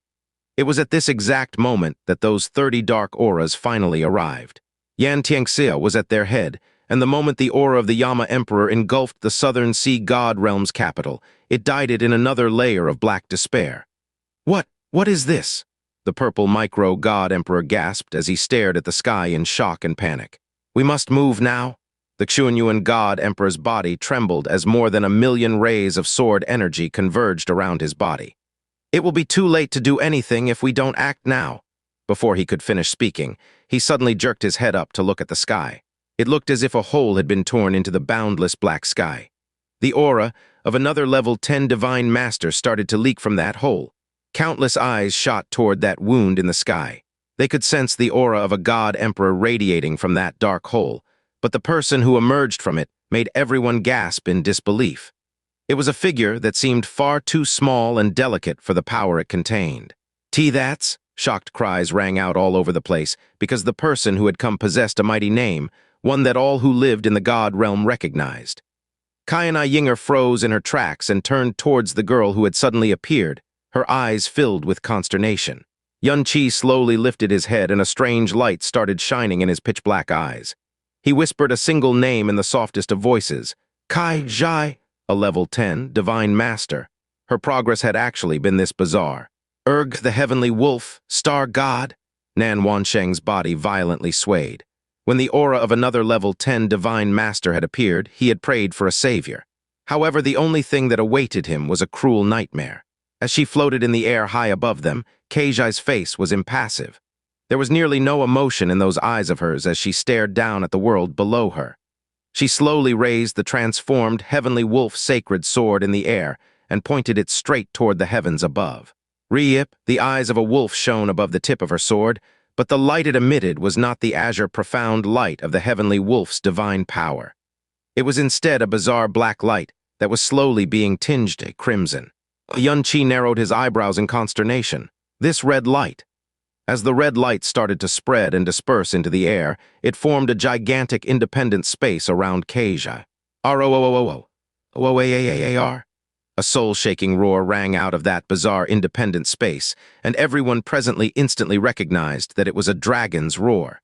It was at this exact moment that those 30 dark auras finally arrived. Xianxia was at their head, and the moment the aura of the Yama Emperor engulfed the southern sea god realm's capital, it dyed it in another layer of black despair. What is this? The purple micro-god emperor gasped as he stared at the sky in shock and panic. We must move now. The Qianye god emperor's body trembled as more than 1,000,000 rays of sword energy converged around his body. It will be too late to do anything if we don't act now. Before he could finish speaking, he suddenly jerked his head up to look at the sky. It looked as if a hole had been torn into the boundless black sky. The aura of another level 10 divine master started to leak from that hole. Countless eyes shot toward that wound in the sky. They could sense the aura of a god emperor radiating from that dark hole, but the person who emerged from it made everyone gasp in disbelief. It was a figure that seemed far too small and delicate for the power it contained. That's? Shocked cries rang out all over the place because the person who had come possessed a mighty name, one that all who lived in the god realm recognized. Qianye Ying'er froze in her tracks and turned towards the girl who had suddenly appeared, her eyes filled with consternation. Xianxia slowly lifted his head and a strange light started shining in his pitch-black eyes. He whispered a single name in the softest of voices, Kai, a level 10 divine master. Her progress had actually been this bizarre. The heavenly wolf, star god. Nan Wansheng's body violently swayed. When the aura of another level 10 divine master had appeared, he had prayed for a savior. However, the only thing that awaited him was a cruel nightmare. As she floated in the air high above them, Qianie's face was impassive. There was nearly no emotion in those eyes of hers as she stared down at the world below her. She slowly raised the transformed heavenly wolf sacred sword in the air and pointed it straight toward the heavens above. The eyes of a wolf shone above the tip of her sword, but the light it emitted was not the azure profound light of the heavenly wolf's divine power. It was instead a bizarre black light that was slowly being tinged crimson. Xianxia narrowed his eyebrows in consternation. This red light. As the red light started to spread and disperse into the air, it formed a gigantic independent space around Qianye. R-O-O-O-O-O-O-A-A-A-R. A soul-shaking roar rang out of that bizarre independent space, and everyone presently instantly recognized that it was a dragon's roar.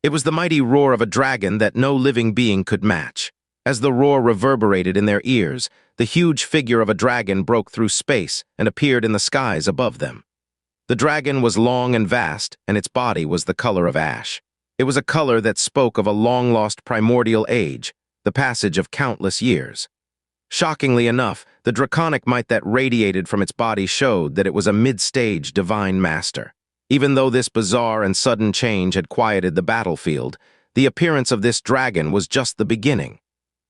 It was the mighty roar of a dragon that no living being could match. As the roar reverberated in their ears, the huge figure of a dragon broke through space and appeared in the skies above them. The dragon was long and vast, and its body was the color of ash. It was a color that spoke of a long-lost primordial age, the passage of countless years. Shockingly enough, the draconic might that radiated from its body showed that it was a mid-stage divine master. Even though this bizarre and sudden change had quieted the battlefield, the appearance of this dragon was just the beginning.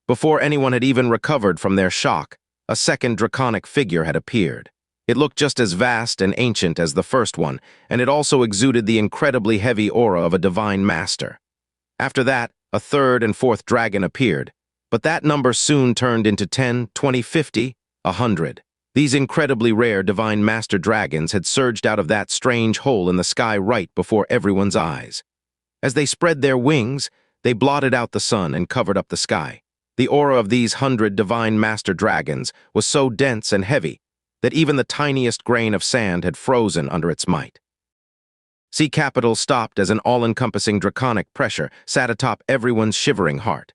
Before anyone had even recovered from their shock, a second draconic figure had appeared. It looked just as vast and ancient as the first one, and it also exuded the incredibly heavy aura of a divine master. After that, a third and fourth dragon appeared, but that number soon turned into 10, 20, 50, 100. These incredibly rare divine master dragons had surged out of that strange hole in the sky right before everyone's eyes. As they spread their wings, they blotted out the sun and covered up the sky. The aura of these 100 divine master dragons was so dense and heavy that even the tiniest grain of sand had frozen under its might. Sea Capital stopped as an all-encompassing draconic pressure sat atop everyone's shivering heart.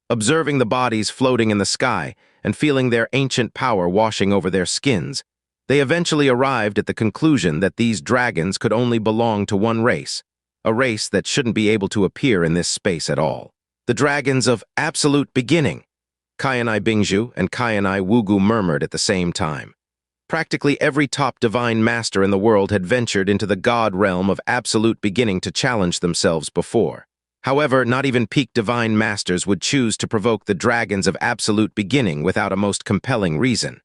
Observing the bodies floating in the sky and feeling their ancient power washing over their skins, they eventually arrived at the conclusion that these dragons could only belong to one race, a race that shouldn't be able to appear in this space at all. The dragons of absolute beginning. Qianye Ying'er and Qianye Ying'er murmured at the same time. Practically every top divine master in the world had ventured into the god realm of absolute beginning to challenge themselves before. However, not even peak divine masters would choose to provoke the dragons of absolute beginning without a most compelling reason.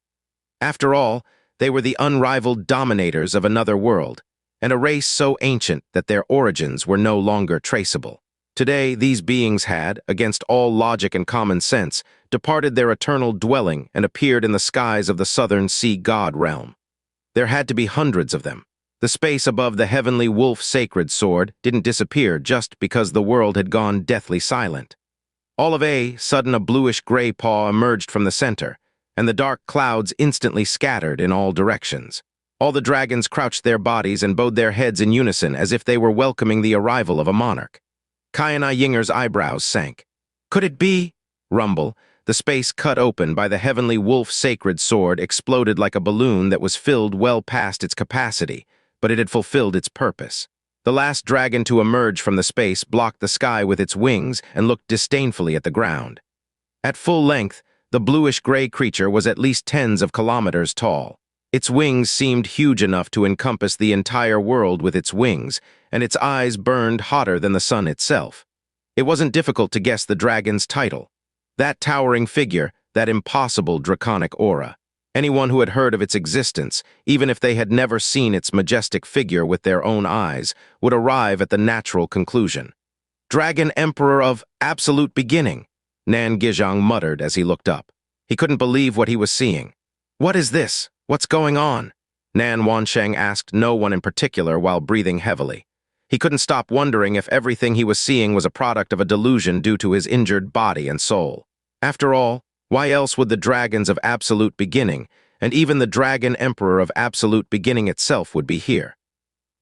After all, they were the unrivaled dominators of another world, and a race so ancient that their origins were no longer traceable. Today, these beings had, against all logic and common sense, departed their eternal dwelling and appeared in the skies of the southern sea god realm. There had to be hundreds of them. The space above the heavenly wolf sacred sword didn't disappear just because the world had gone deathly silent. All of a sudden, a bluish-gray paw emerged from the center, and the dark clouds instantly scattered in all directions. All the dragons crouched their bodies and bowed their heads in unison as if they were welcoming the arrival of a monarch. Qianye Ying'er's eyebrows sank. Could it be? Rumble. The space cut open by the heavenly wolf sacred sword exploded like a balloon that was filled well past its capacity, but it had fulfilled its purpose. The last dragon to emerge from the space blocked the sky with its wings and looked disdainfully at the ground. At full length, the bluish-gray creature was at least tens of kilometers tall. Its wings seemed huge enough to encompass the entire world with its wings, and its eyes burned hotter than the sun itself. It wasn't difficult to guess the dragon's title. That towering figure, that impossible draconic aura. Anyone who had heard of its existence, even if they had never seen its majestic figure with their own eyes, would arrive at the natural conclusion. Dragon Emperor of absolute beginning, Qianye muttered as he looked up. He couldn't believe what he was seeing. What is this? What's going on? Xianxia asked no one in particular while breathing heavily. He couldn't stop wondering if everything he was seeing was a product of a delusion due to his injured body and soul. After all, why else would the dragons of absolute beginning, and even the dragon emperor of absolute beginning itself would be here?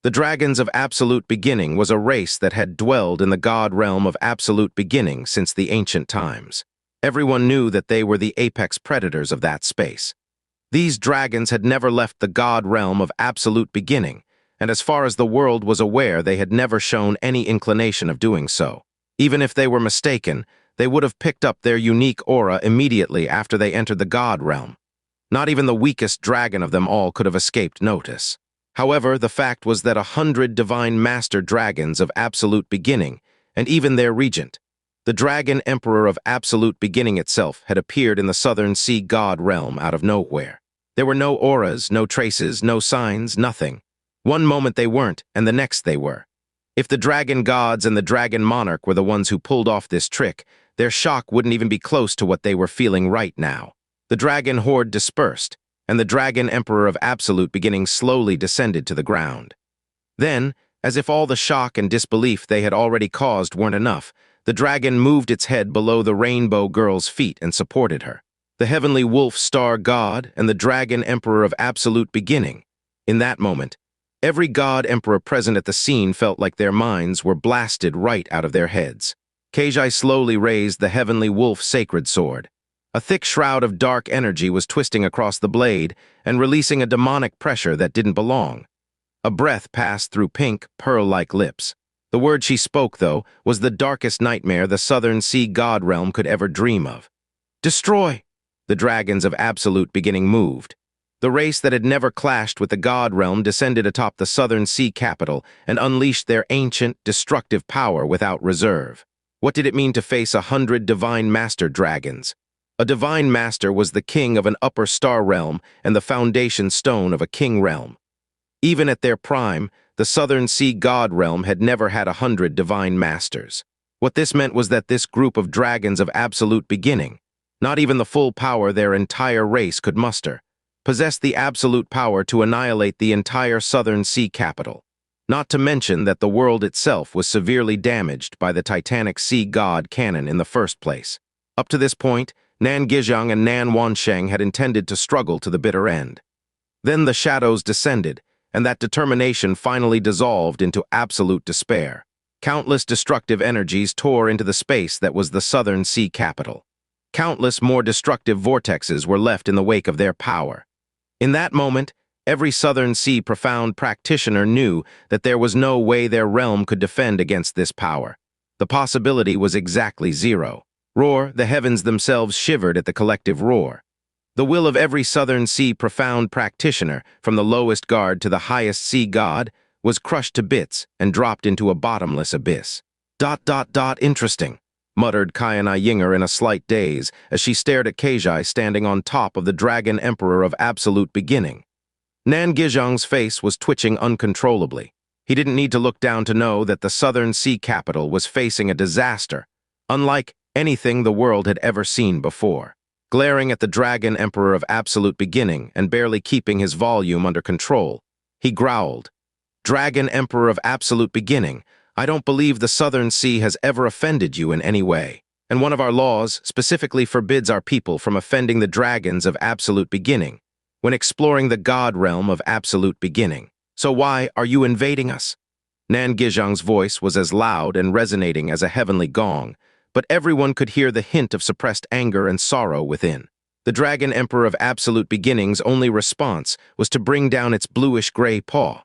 The dragons of absolute beginning was a race that had dwelled in the god realm of absolute beginning since the ancient times. Everyone knew that they were the apex predators of that space. These dragons had never left the god realm of absolute beginning, and as far as the world was aware, they had never shown any inclination of doing so. Even if they were mistaken, they would have picked up their unique aura immediately after they entered the god realm. Not even the weakest dragon of them all could have escaped notice. However, the fact was that 100 divine master dragons of absolute beginning, and even their regent, the dragon emperor of absolute beginning itself, had appeared in the southern sea god realm out of nowhere. There were no auras, no traces, no signs, nothing. One moment they weren't, and the next they were. If the dragon gods and the dragon monarch were the ones who pulled off this trick, their shock wouldn't even be close to what they were feeling right now. The dragon horde dispersed, and the dragon emperor of absolute beginning slowly descended to the ground. Then, as if all the shock and disbelief they had already caused weren't enough, the dragon moved its head below the rainbow girl's feet and supported her. The heavenly wolf star god and the dragon emperor of absolute beginning. In that moment, every god emperor present at the scene felt like their minds were blasted right out of their heads. Qianye slowly raised the heavenly wolf sacred sword. A thick shroud of dark energy was twisting across the blade and releasing a demonic pressure that didn't belong. A breath passed through pink, pearl-like lips. The word she spoke, though, was the darkest nightmare the southern sea god realm could ever dream of. Destroy! The dragons of absolute beginning moved. The race that had never clashed with the god realm descended atop the southern sea capital and unleashed their ancient, destructive power without reserve. What did it mean to face 100 divine master dragons? A divine master was the king of an upper star realm and the foundation stone of a king realm. Even at their prime, the southern sea god realm had never had 100 divine masters. What this meant was that this group of dragons of absolute beginning, not even the full power their entire race could muster, possessed the absolute power to annihilate the entire southern sea capital. Not to mention that the world itself was severely damaged by the titanic sea god cannon in the first place. Up to this point, Qianye and Xianxia had intended to struggle to the bitter end. Then the shadows descended, and that determination finally dissolved into absolute despair. Countless destructive energies tore into the space that was the Southern Sea capital. Countless more destructive vortexes were left in the wake of their power. In that moment, every Southern Sea profound practitioner knew that there was no way their realm could defend against this power. The possibility was exactly zero. Roar, the heavens themselves shivered at the collective roar. The will of every Southern Sea profound practitioner, from the lowest guard to the highest sea god, was crushed to bits and dropped into a bottomless abyss. Interesting, muttered Qianye Ying'er in a slight daze as she stared at Qianye standing on top of the Dragon Emperor of Absolute Beginning. Nangijang's face was twitching uncontrollably. He didn't need to look down to know that the Southern Sea capital was facing a disaster, unlike anything the world had ever seen before. Glaring at the Dragon Emperor of Absolute Beginning and barely keeping his volume under control, he growled, "Dragon Emperor of Absolute Beginning, I don't believe the Southern Sea has ever offended you in any way, and one of our laws specifically forbids our people from offending the dragons of Absolute Beginning when exploring the God realm of Absolute Beginning. So why are you invading us?" Nangijang's voice was as loud and resonating as a heavenly gong, but everyone could hear the hint of suppressed anger and sorrow within. The Dragon Emperor of Absolute Beginning's only response was to bring down its bluish-gray paw.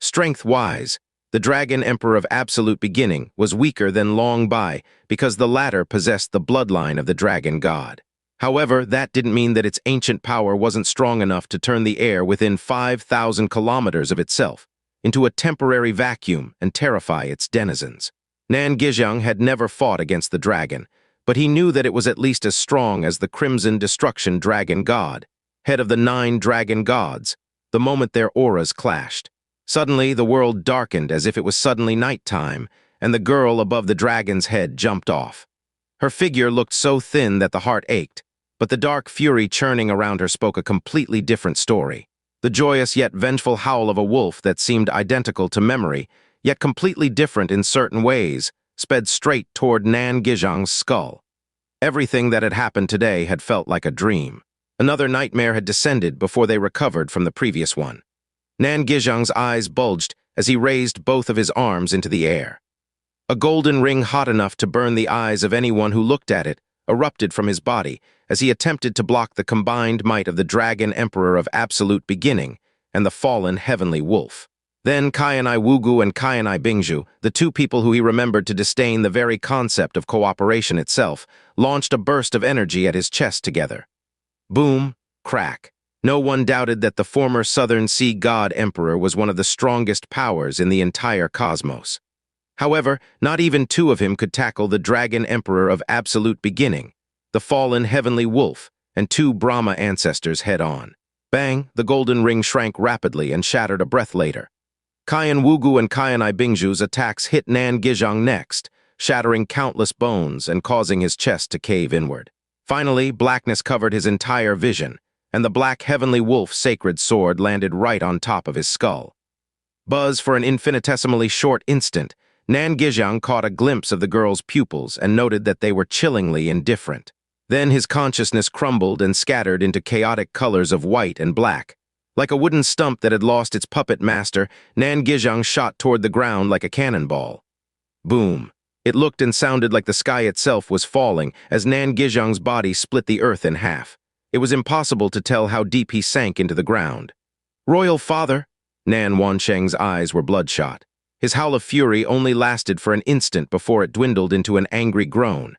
Strength-wise, the Dragon Emperor of Absolute Beginning was weaker than Long Bai because the latter possessed the bloodline of the Dragon God. However, that didn't mean that its ancient power wasn't strong enough to turn the air within 5,000 kilometers of itself into a temporary vacuum and terrify its denizens. Nangijang had never fought against the dragon, but he knew that it was at least as strong as the Crimson Destruction Dragon God, head of the 9 dragon gods, the moment their auras clashed. Suddenly, the world darkened as if it was suddenly nighttime, and the girl above the dragon's head jumped off. Her figure looked so thin that the heart ached, but the dark fury churning around her spoke a completely different story. The joyous yet vengeful howl of a wolf that seemed identical to memory, yet completely different in certain ways, sped straight toward Nangijang's skull. Everything that had happened today had felt like a dream. Another nightmare had descended before they recovered from the previous one. Nangijang's eyes bulged as he raised both of his arms into the air. A golden ring hot enough to burn the eyes of anyone who looked at it erupted from his body as he attempted to block the combined might of the Dragon Emperor of Absolute Beginning and the fallen Heavenly Wolf. Then Qianye Wugu and Qianye Bingju, the two people who he remembered to disdain the very concept of cooperation itself, launched a burst of energy at his chest together. Boom, crack. No one doubted that the former Southern Sea God Emperor was one of the strongest powers in the entire cosmos. However, not even two of him could tackle the Dragon Emperor of Absolute Beginning, the fallen Heavenly Wolf, and 2 Brahma ancestors head-on. Bang, the golden ring shrank rapidly and shattered a breath later. Qianye Wugu and Qianye Bingju's attacks hit Nangijang next, shattering countless bones and causing his chest to cave inward. Finally, blackness covered his entire vision, and the black Heavenly Wolf sacred sword landed right on top of his skull. Buzz for an infinitesimally short instant, Nangijang caught a glimpse of the girl's pupils and noted that they were chillingly indifferent. Then his consciousness crumbled and scattered into chaotic colors of white and black. Like a wooden stump that had lost its puppet master, Nangijang shot toward the ground like a cannonball. Boom. It looked and sounded like the sky itself was falling as Nangijang's body split the earth in half. It was impossible to tell how deep he sank into the ground. "Royal Father!" Nan Wansheng's eyes were bloodshot. His howl of fury only lasted for an instant before it dwindled into an angry groan.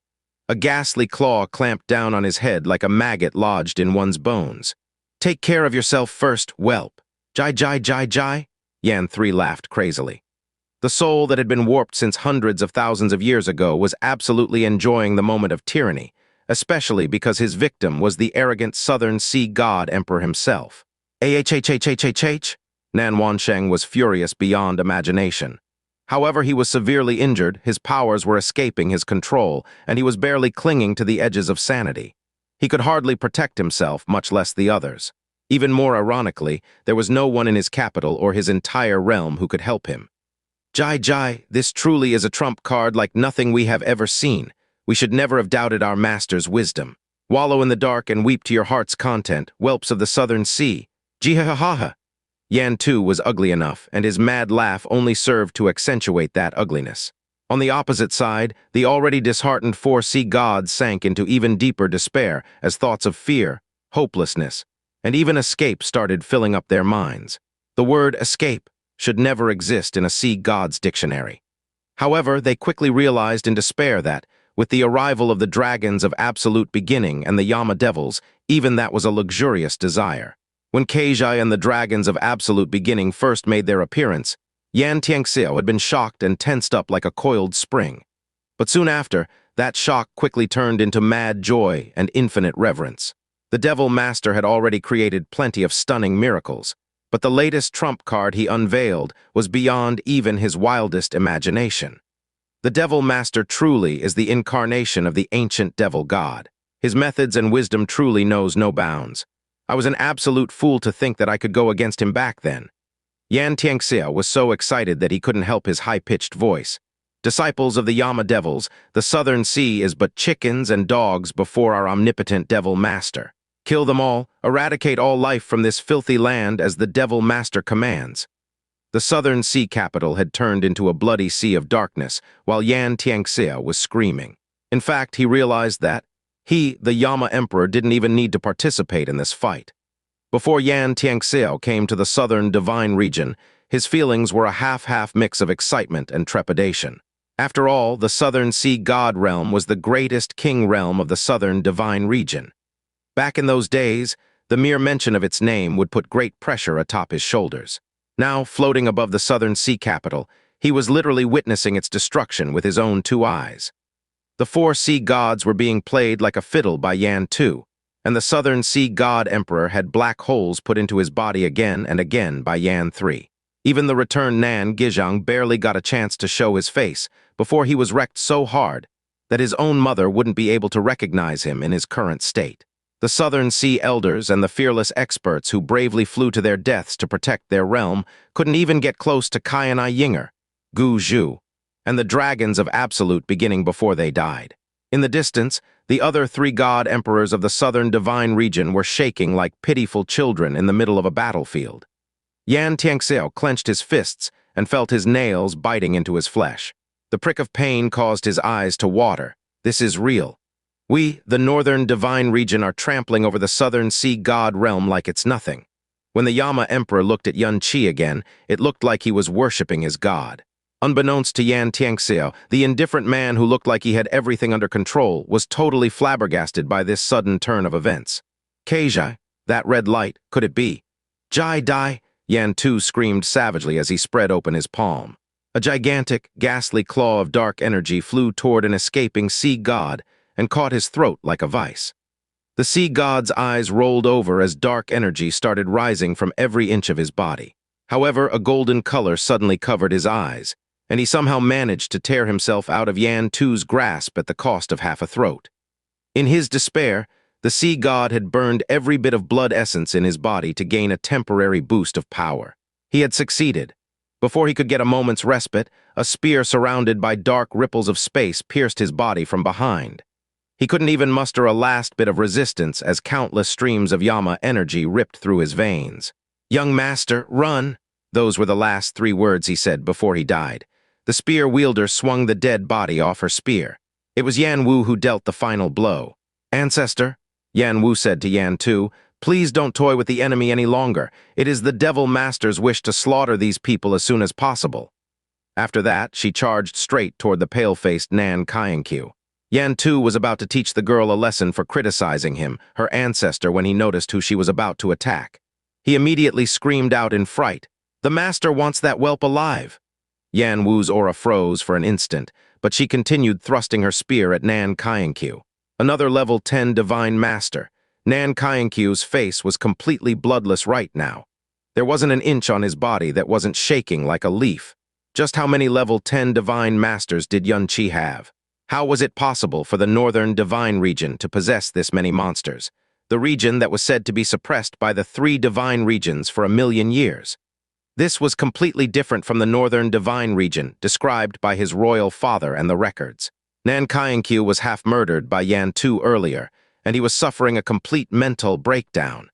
A ghastly claw clamped down on his head like a maggot lodged in one's bones. "Take care of yourself first, whelp." Jai. Yan 3 laughed crazily. The soul that had been warped since hundreds of thousands of years ago was absolutely enjoying the moment of tyranny, especially because his victim was the arrogant Southern Sea God Emperor himself. Nan Wansheng was furious beyond imagination. However, he was severely injured, his powers were escaping his control, and he was barely clinging to the edges of sanity. He could hardly protect himself, much less the others. Even more ironically, there was no one in his capital or his entire realm who could help him. Jai, this truly is a trump card like nothing we have ever seen. We should never have doubted our master's wisdom. Wallow in the dark and weep to your heart's content, whelps of the Southern Sea. Jihahaha. Yan too was ugly enough, and his mad laugh only served to accentuate that ugliness. On the opposite side, the already disheartened 4C gods sank into even deeper despair as thoughts of fear, hopelessness, and even escape started filling up their minds. The word escape should never exist in a sea god's dictionary. However, they quickly realized in despair that, with the arrival of the dragons of absolute beginning and the Yama devils, even that was a luxurious desire. When Qianye and the dragons of absolute beginning first made their appearance, Xianxia had been shocked and tensed up like a coiled spring. But soon after, that shock quickly turned into mad joy and infinite reverence. The Devil Master had already created plenty of stunning miracles, but the latest trump card he unveiled was beyond even his wildest imagination. The Devil Master truly is the incarnation of the ancient devil god. His methods and wisdom truly knows no bounds. I was an absolute fool to think that I could go against him back then. Xianxia was so excited that he couldn't help his high-pitched voice. Disciples of the Yama devils, the southern sea is but chickens and dogs before our omnipotent devil master. Kill them all, eradicate all life from this filthy land as the devil master commands. The southern sea capital had turned into a bloody sea of darkness, while Xianxia was screaming. In fact, he realized that he, the Yama emperor, didn't even need to participate in this fight. Before Xianxia came to the southern divine region, his feelings were a half-half mix of excitement and trepidation. After all, the southern sea god realm was the greatest king realm of the southern divine region. Back in those days, the mere mention of its name would put great pressure atop his shoulders. Now, floating above the southern sea capital, he was literally witnessing its destruction with his own 2 eyes. The 4 sea gods were being played like a fiddle by Yan 2, and the southern sea god emperor had black holes put into his body again and again by Yan 3. Even the returned Nan Gizhang barely got a chance to show his face before he was wrecked so hard that his own mother wouldn't be able to recognize him in his current state. The southern sea elders and the fearless experts who bravely flew to their deaths to protect their realm couldn't even get close to Qianye Ying'er, Gu Zhu, and the dragons of absolute beginning before they died. In the distance, the other 3 god emperors of the southern divine region were shaking like pitiful children in the middle of a battlefield. Xianxia clenched his fists and felt his nails biting into his flesh. The prick of pain caused his eyes to water. This is real. We, the northern divine region, are trampling over the southern sea god realm like it's nothing. When the Yama emperor looked at Xianxia again, it looked like he was worshipping his god. Unbeknownst to Xianxia, the indifferent man who looked like he had everything under control was totally flabbergasted by this sudden turn of events. Qianye, that red light, could it be? Jai Dai, Yan 2 screamed savagely as he spread open his palm. A gigantic, ghastly claw of dark energy flew toward an escaping sea god and caught his throat like a vice. The sea god's eyes rolled over as dark energy started rising from every inch of his body. However, a golden color suddenly covered his eyes, and he somehow managed to tear himself out of Yan 2's grasp at the cost of half a throat. In his despair, the sea god had burned every bit of blood essence in his body to gain a temporary boost of power. He had succeeded. Before he could get a moment's respite, a spear surrounded by dark ripples of space pierced his body from behind. He couldn't even muster a last bit of resistance as countless streams of Yama energy ripped through his veins. "Young master, run!" Those were the last 3 words he said before he died. The spear wielder swung the dead body off her spear. It was Yan Wu who dealt the final blow. "Ancestor," Yan Wu said to Yan 2, "please don't toy with the enemy any longer. It is the Devil Master's wish to slaughter these people as soon as possible." After that, she charged straight toward the pale-faced Nan Qianye. Yan 2 was about to teach the girl a lesson for criticizing him, her ancestor, when he noticed who she was about to attack. He immediately screamed out in fright, "The master wants that whelp alive!" Yan Wu's aura froze for an instant, but she continued thrusting her spear at Nan Qianye. Another level 10 divine master. Nan Qianye's face was completely bloodless right now. There wasn't an inch on his body that wasn't shaking like a leaf. Just how many level 10 divine masters did Xianxia have? How was it possible for the northern divine region to possess this many monsters? The region that was said to be suppressed by the 3 divine regions for 1,000,000 years. This was completely different from the northern divine region described by his royal father and the records. Nan Qianye was half murdered by Yan 2 earlier, and he was suffering a complete mental breakdown.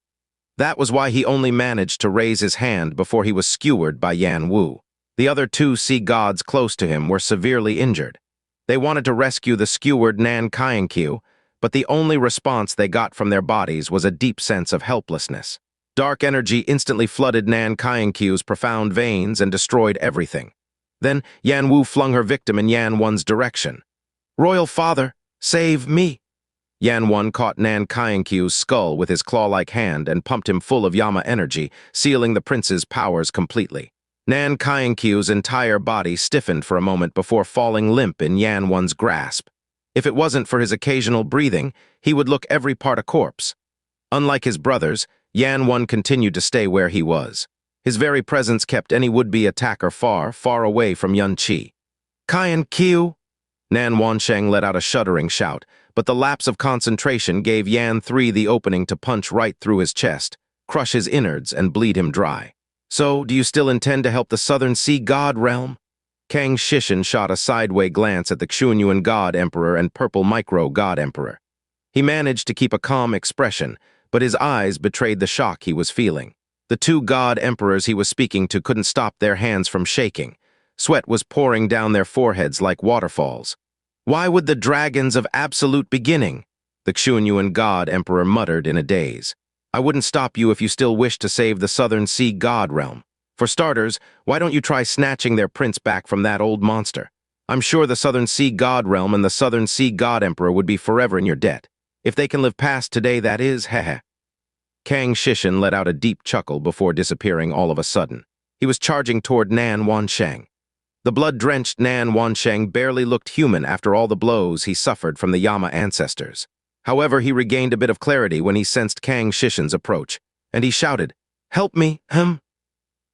That was why he only managed to raise his hand before he was skewered by Yan Wu. The other two sea gods close to him were severely injured. They wanted to rescue the skewered Qianye Ying'er, but the only response they got from their bodies was a deep sense of helplessness. Dark energy instantly flooded Qianye Ying'er's profound veins and destroyed everything. Then Yan Wu flung her victim in Yan Won's direction. "Royal Father, save me!" Yan Won caught Qianye Ying'er's skull with his claw-like hand and pumped him full of Yama energy, sealing the prince's powers completely. Qianye Ying'er's entire body stiffened for a moment before falling limp in Yan Won's grasp. If it wasn't for his occasional breathing, he would look every part a corpse. Unlike his brothers, Yan Won continued to stay where he was. His very presence kept any would-be attacker far, far away from Xianxia. "Qianye Ying'er!" Nan Wansheng let out a shuddering shout, but the lapse of concentration gave Yan 3 the opening to punch right through his chest, crush his innards, and bleed him dry. "So, do you still intend to help the Southern Sea God realm?" Kang Xishan shot a sideway glance at the Qianye God Emperor and Purple Micro God Emperor. He managed to keep a calm expression, but his eyes betrayed the shock he was feeling. The two God Emperors he was speaking to couldn't stop their hands from shaking. Sweat was pouring down their foreheads like waterfalls. "Why would the dragons of absolute beginning?" the Qianye God Emperor muttered in a daze. "I wouldn't stop you if you still wish to save the Southern Sea God realm. For starters, why don't you try snatching their prince back from that old monster? I'm sure the Southern Sea God realm and the Southern Sea God Emperor would be forever in your debt. If they can live past today, that is, heh." Kang Xishan let out a deep chuckle before disappearing all of a sudden. He was charging toward Nan Wansheng. The blood-drenched Nan Wansheng barely looked human after all the blows he suffered from the Yama ancestors. However, he regained a bit of clarity when he sensed Kang Xishan's approach, and he shouted, "Help me, him!"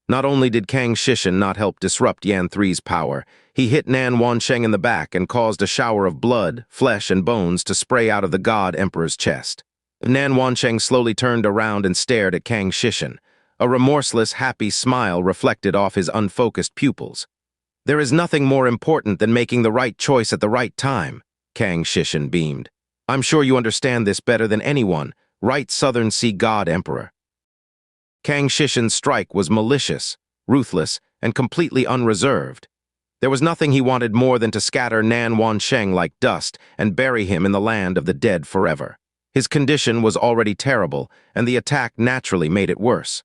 Not only did Kang Xishan not help disrupt Yan 3's power, he hit Nan Wansheng in the back and caused a shower of blood, flesh, and bones to spray out of the God Emperor's chest. Nan Wansheng slowly turned around and stared at Kang Xishan. A remorseless, happy smile reflected off his unfocused pupils. "There is nothing more important than making the right choice at the right time," Kang Xishan beamed. "I'm sure you understand this better than anyone, right, Southern Sea God Emperor?" Kang Xishan's strike was malicious, ruthless, and completely unreserved. There was nothing he wanted more than to scatter Nan Wansheng like dust and bury him in the land of the dead forever. His condition was already terrible, and the attack naturally made it worse.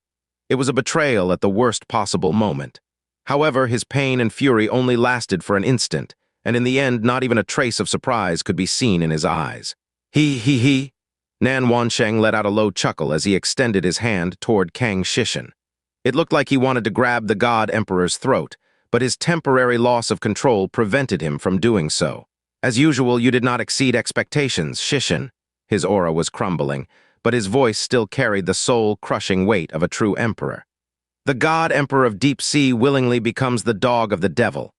It was a betrayal at the worst possible moment. However, his pain and fury only lasted for an instant, and in the end not even a trace of surprise could be seen in his eyes. He. Nan Wansheng let out a low chuckle as he extended his hand toward Kang Xishan. It looked like he wanted to grab the God Emperor's throat, but his temporary loss of control prevented him from doing so. "As usual, you did not exceed expectations, Xishan." His aura was crumbling, but his voice still carried the soul-crushing weight of a true emperor. "The God Emperor of Deep Sea willingly becomes the dog of the devil.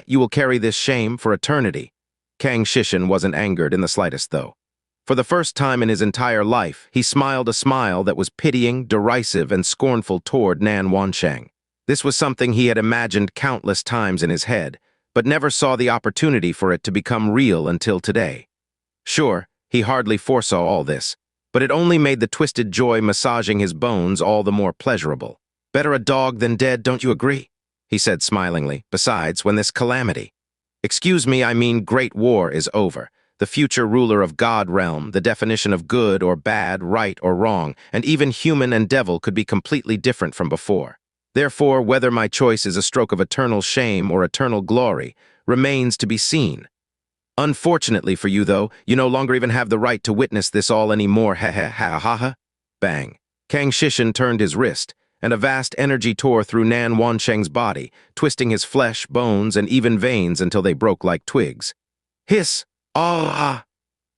You will carry this shame for eternity." Kang Xishan wasn't angered in the slightest, though. For the first time in his entire life, he smiled a smile that was pitying, derisive, and scornful toward Nan Wansheng. This was something he had imagined countless times in his head, but never saw the opportunity for it to become real until today. Sure, he hardly foresaw all this, but it only made the twisted joy massaging his bones all the more pleasurable. "Better a dog than dead, don't you agree?" he said smilingly. "Besides, when this calamity— excuse me, I mean great war is over, the future ruler of God realm, the definition of good or bad, right or wrong, and even human and devil could be completely different from before. Therefore, whether my choice is a stroke of eternal shame or eternal glory remains to be seen. Unfortunately for you, though, you no longer even have the right to witness this all anymore. Ha. Bang. Kang Xishan turned his wrist, and a vast energy tore through Nan Wansheng's body, twisting his flesh, bones, and even veins until they broke like twigs. Hiss! Ah!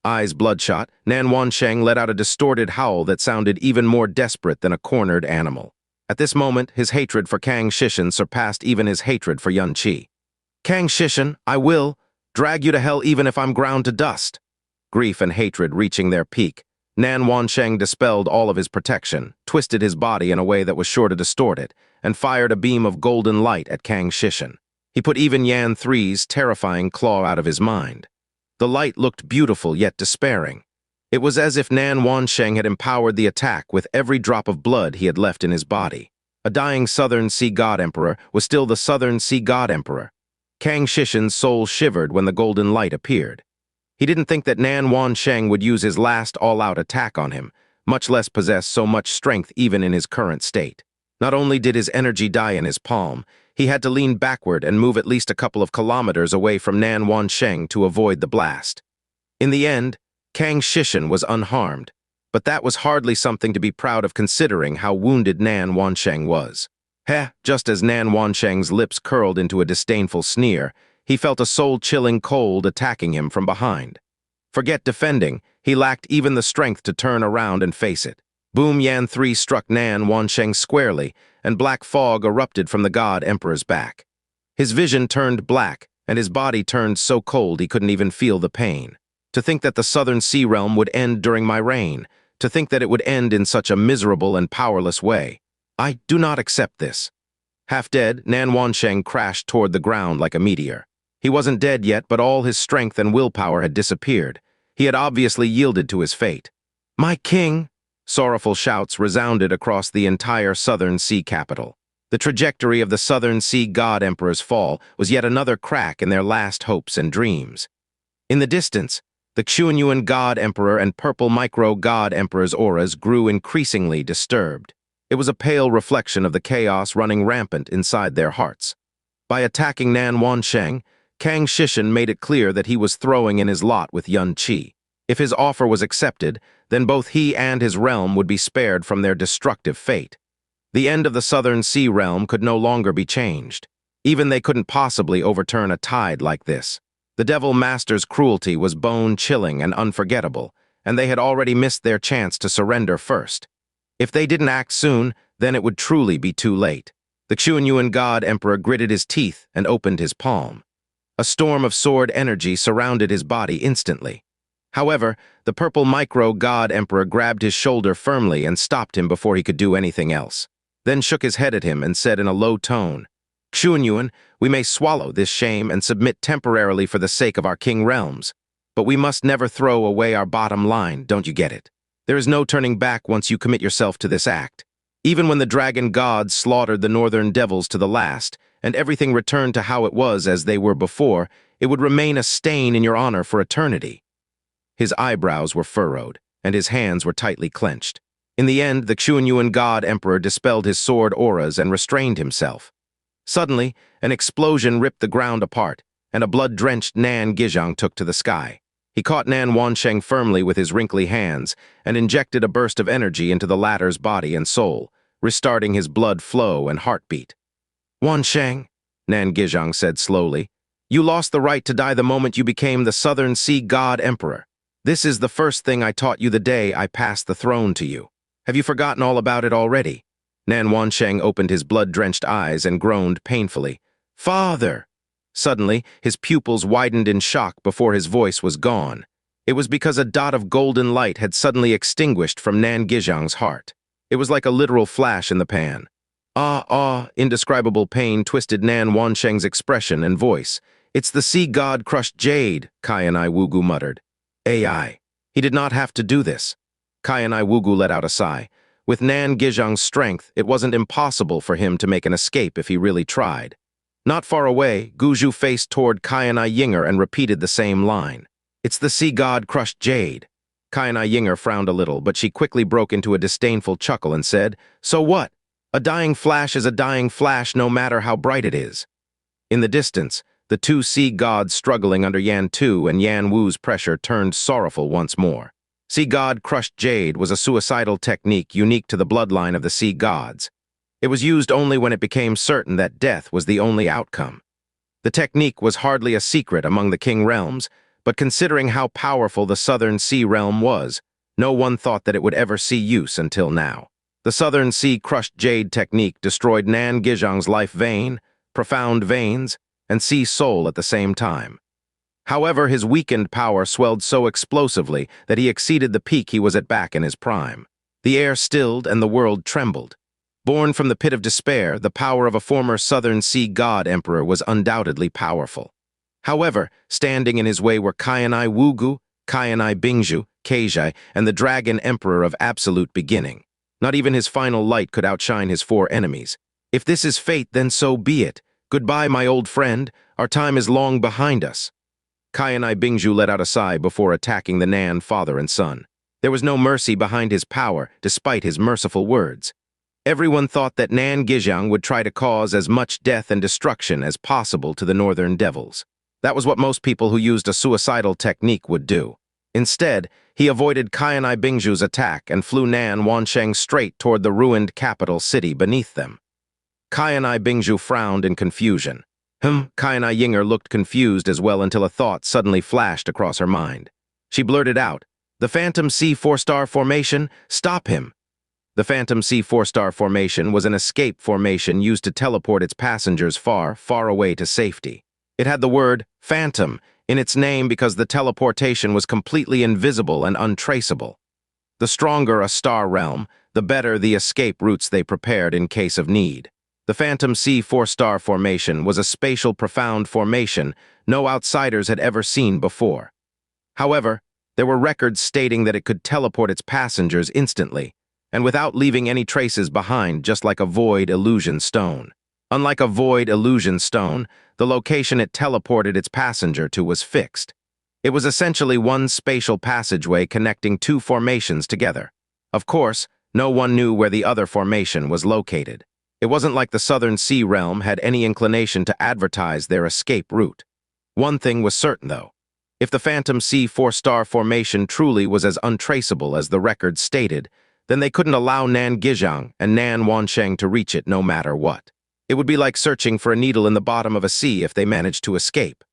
Eyes bloodshot, Nan Wansheng let out a distorted howl that sounded even more desperate than a cornered animal. At this moment, his hatred for Kang Xishan surpassed even his hatred for Xianxia. "Kang Xishan, I will drag you to hell even if I'm ground to dust." Grief and hatred reaching their peak, Nan Wansheng dispelled all of his protection, twisted his body in a way that was sure to distort it, and fired a beam of golden light at Kang Xishan. He put even Yan 3's terrifying claw out of his mind. The light looked beautiful yet despairing. It was as if Nan Wansheng had empowered the attack with every drop of blood he had left in his body. A dying Southern Sea God Emperor was still the Southern Sea God Emperor. Kang Xishan's soul shivered when the golden light appeared. He didn't think that Nan Wansheng would use his last all-out attack on him, much less possess so much strength even in his current state. Not only did his energy die in his palm, he had to lean backward and move at least a couple of kilometers away from Nan Wansheng to avoid the blast. In the end, Kang Xishan was unharmed, but that was hardly something to be proud of considering how wounded Nan Wansheng was. Just as Nan Wansheng's lips curled into a disdainful sneer, he felt a soul-chilling cold attacking him from behind. Forget defending, he lacked even the strength to turn around and face it. Boom Yan 3 struck Nan Wansheng squarely, and black fog erupted from the God Emperor's back. His vision turned black, and his body turned so cold he couldn't even feel the pain. To think that the Southern Sea Realm would end during my reign, to think that it would end in such a miserable and powerless way. I do not accept this. Half dead, Nan Wansheng crashed toward the ground like a meteor. He wasn't dead yet, but all his strength and willpower had disappeared. He had obviously yielded to his fate. "My king!" Sorrowful shouts resounded across the entire Southern Sea capital. The trajectory of the Southern Sea God Emperor's fall was yet another crack in their last hopes and dreams. In the distance, the Qianye God Emperor and Purple Micro God Emperor's auras grew increasingly disturbed. It was a pale reflection of the chaos running rampant inside their hearts. By attacking Nan Wansheng, Kang Xishan made it clear that he was throwing in his lot with Yun Qi. If his offer was accepted, then both he and his realm would be spared from their destructive fate. The end of the Southern Sea Realm could no longer be changed. Even they couldn't possibly overturn a tide like this. The Devil Master's cruelty was bone-chilling and unforgettable, and they had already missed their chance to surrender first. If they didn't act soon, then it would truly be too late. The Qianye God Emperor gritted his teeth and opened his palm. A storm of sword energy surrounded his body instantly. However, the Purple Micro God Emperor grabbed his shoulder firmly and stopped him before he could do anything else, then shook his head at him and said in a low tone, "Qianye, we may swallow this shame and submit temporarily for the sake of our king realms, but we must never throw away our bottom line, don't you get it? There is no turning back once you commit yourself to this act. Even when the dragon gods slaughtered the northern devils to the last, and everything returned to how it was as they were before, it would remain a stain in your honor for eternity." His eyebrows were furrowed, and his hands were tightly clenched. In the end, the Qianye God Emperor dispelled his sword auras and restrained himself. Suddenly, an explosion ripped the ground apart, and a blood-drenched Nan Gizhang took to the sky. He caught Nan Wansheng firmly with his wrinkly hands and injected a burst of energy into the latter's body and soul, restarting his blood flow and heartbeat. "Wansheng," Nan Gizhang said slowly, "you lost the right to die the moment you became the Southern Sea God Emperor. This is the first thing I taught you the day I passed the throne to you. Have you forgotten all about it already?" Nan Wansheng opened his blood-drenched eyes and groaned painfully. "Father!" Suddenly, his pupils widened in shock before his voice was gone. It was because a dot of golden light had suddenly extinguished from Nan Gizhang's heart. It was like a literal flash in the pan. Indescribable pain twisted Nan Wansheng's expression and voice. "It's the sea god crushed jade," Qianye Ying'er muttered. "AI. He did not have to do this." Qianye Ying'er let out a sigh. With Nan Gizhang's strength, it wasn't impossible for him to make an escape if he really tried. Not far away, Guju faced toward Qianye Ying'er and repeated the same line. "It's the sea god crushed jade." Qianye Ying'er frowned a little, but she quickly broke into a disdainful chuckle and said, "So what? A dying flash is a dying flash no matter how bright it is." In the distance, the two sea gods struggling under Yan Tu and Yan Wu's pressure turned sorrowful once more. Sea god crushed jade was a suicidal technique unique to the bloodline of the sea gods. It was used only when it became certain that death was the only outcome. The technique was hardly a secret among the king realms, but considering how powerful the Southern Sea Realm was, no one thought that it would ever see use until now. The Southern Sea crushed jade technique destroyed Nan Gizhang's life vein, profound veins, and sea soul at the same time. However, his weakened power swelled so explosively that he exceeded the peak he was at back in his prime. The air stilled and the world trembled. Born from the pit of despair, the power of a former Southern Sea God Emperor was undoubtedly powerful. However, standing in his way were Qianye Ying'er, Qianye Bingzhu, Keizai, and the Dragon Emperor of Absolute Beginning. Not even his final light could outshine his four enemies. If this is fate, then so be it. Goodbye, my old friend. Our time is long behind us. Qianye Ying'er let out a sigh before attacking the Nan father and son. There was no mercy behind his power, despite his merciful words. Everyone thought that Nan Gizhang would try to cause as much death and destruction as possible to the northern devils. That was what most people who used a suicidal technique would do. Instead, he avoided Qianye Ying'er's attack and flew Nan Wansheng straight toward the ruined capital city beneath them. Qianye Ying'er frowned in confusion. Qianye Ying'er looked confused as well until a thought suddenly flashed across her mind. She blurted out, "The Phantom Sea 4-star formation, stop him!" The Phantom Sea 4-star formation was an escape formation used to teleport its passengers far, far away to safety. It had the word Phantom in its name because the teleportation was completely invisible and untraceable. The stronger a star realm, the better the escape routes they prepared in case of need. The Phantom Sea 4-star formation was a spatial profound formation no outsiders had ever seen before. However, there were records stating that it could teleport its passengers instantly, and without leaving any traces behind, just like a void illusion stone. Unlike a void illusion stone, the location it teleported its passenger to was fixed. It was essentially one spatial passageway connecting two formations together. Of course, no one knew where the other formation was located. It wasn't like the Southern Sea Realm had any inclination to advertise their escape route. One thing was certain, though. If the Phantom Sea 4-star formation truly was as untraceable as the records stated, then they couldn't allow Nan Gizhang and Nan Wansheng to reach it no matter what. It would be like searching for a needle in the bottom of a sea if they managed to escape.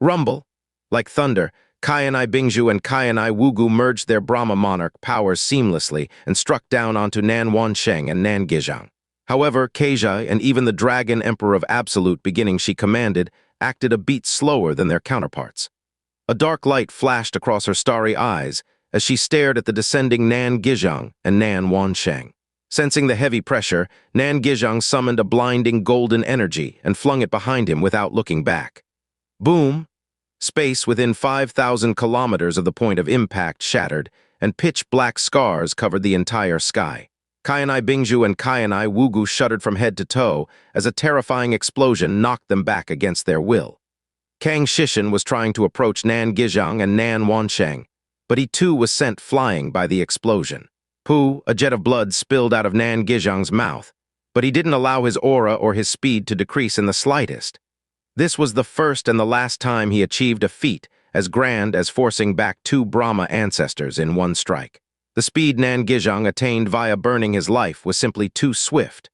Rumble. Like thunder, Qianye Ying'er and Qianye Wugu merged their Brahma monarch powers seamlessly and struck down onto Nan Wansheng and Nan Gizhang. However, Qianye and even the Dragon Emperor of Absolute beginning she commanded acted a beat slower than their counterparts. A dark light flashed across her starry eyes as she stared at the descending Nan Gizhang and Nan Wansheng. Sensing the heavy pressure, Nan Gizhang summoned a blinding golden energy and flung it behind him without looking back. Boom! Space within 5,000 kilometers of the point of impact shattered, and pitch-black scars covered the entire sky. Qianye Ying'er and Qianye Wugu shuddered from head to toe as a terrifying explosion knocked them back against their will. Kang Shishin was trying to approach Nan Gizhang and Nan Wansheng, but he too was sent flying by the explosion. Pooh, a jet of blood spilled out of Nan Gizhang's mouth, but he didn't allow his aura or his speed to decrease in the slightest. This was the first and the last time he achieved a feat as grand as forcing back two Brahma ancestors in one strike. The speed Nan Gizhang attained via burning his life was simply too swift.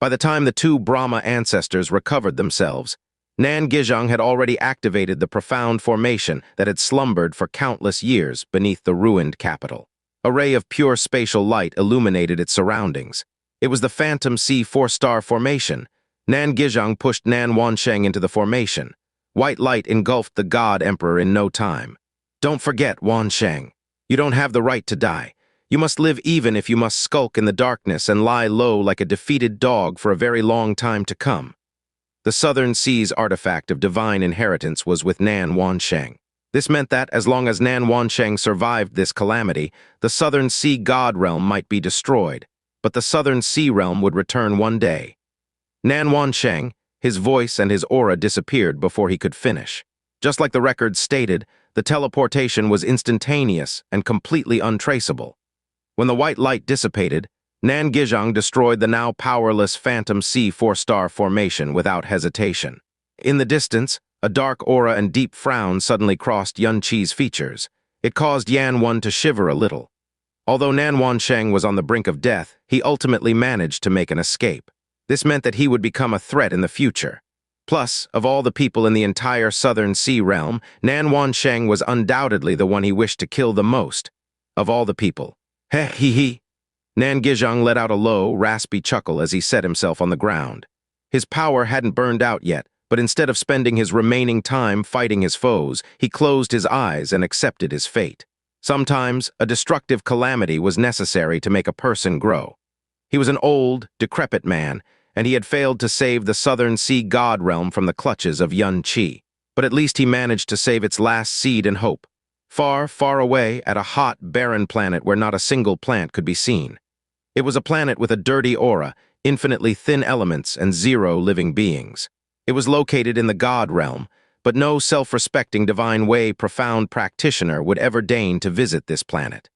By the time the two Brahma ancestors recovered themselves, Nan Gizhang had already activated the profound formation that had slumbered for countless years beneath the ruined capital. A ray of pure spatial light illuminated its surroundings. It was the Phantom Sea 4-star formation. Nan Gizhang pushed Nan Wansheng into the formation. White light engulfed the God Emperor in no time. Don't forget, Wansheng. You don't have the right to die. You must live even if you must skulk in the darkness and lie low like a defeated dog for a very long time to come. The Southern Sea's artifact of divine inheritance was with Nan Wansheng. This meant that, as long as Nan Wansheng survived this calamity, the Southern Sea God Realm might be destroyed, but the Southern Sea Realm would return one day. Nan Wansheng, his voice and his aura disappeared before he could finish. Just like the records stated, the teleportation was instantaneous and completely untraceable. When the white light dissipated, Nan Gizhang destroyed the now powerless Phantom Sea 4-star formation without hesitation. In the distance, a dark aura and deep frown suddenly crossed Xianxia's features. It caused Yan Wen to shiver a little. Although Nan Wansheng was on the brink of death, he ultimately managed to make an escape. This meant that he would become a threat in the future. Plus, of all the people in the entire Southern Sea Realm, Nan Wansheng was undoubtedly the one he wished to kill the most. Of all the people. Heh hee hee. Nan Gizhang let out a low, raspy chuckle as he set himself on the ground. His power hadn't burned out yet, but instead of spending his remaining time fighting his foes, he closed his eyes and accepted his fate. Sometimes, a destructive calamity was necessary to make a person grow. He was an old, decrepit man, and he had failed to save the Southern Sea God Realm from the clutches of Xianxia. But at least he managed to save its last seed and hope. Far, far away, at a hot, barren planet where not a single plant could be seen. It was a planet with a dirty aura, infinitely thin elements, and zero living beings. It was located in the God realm, but no self-respecting divine way profound practitioner would ever deign to visit this planet.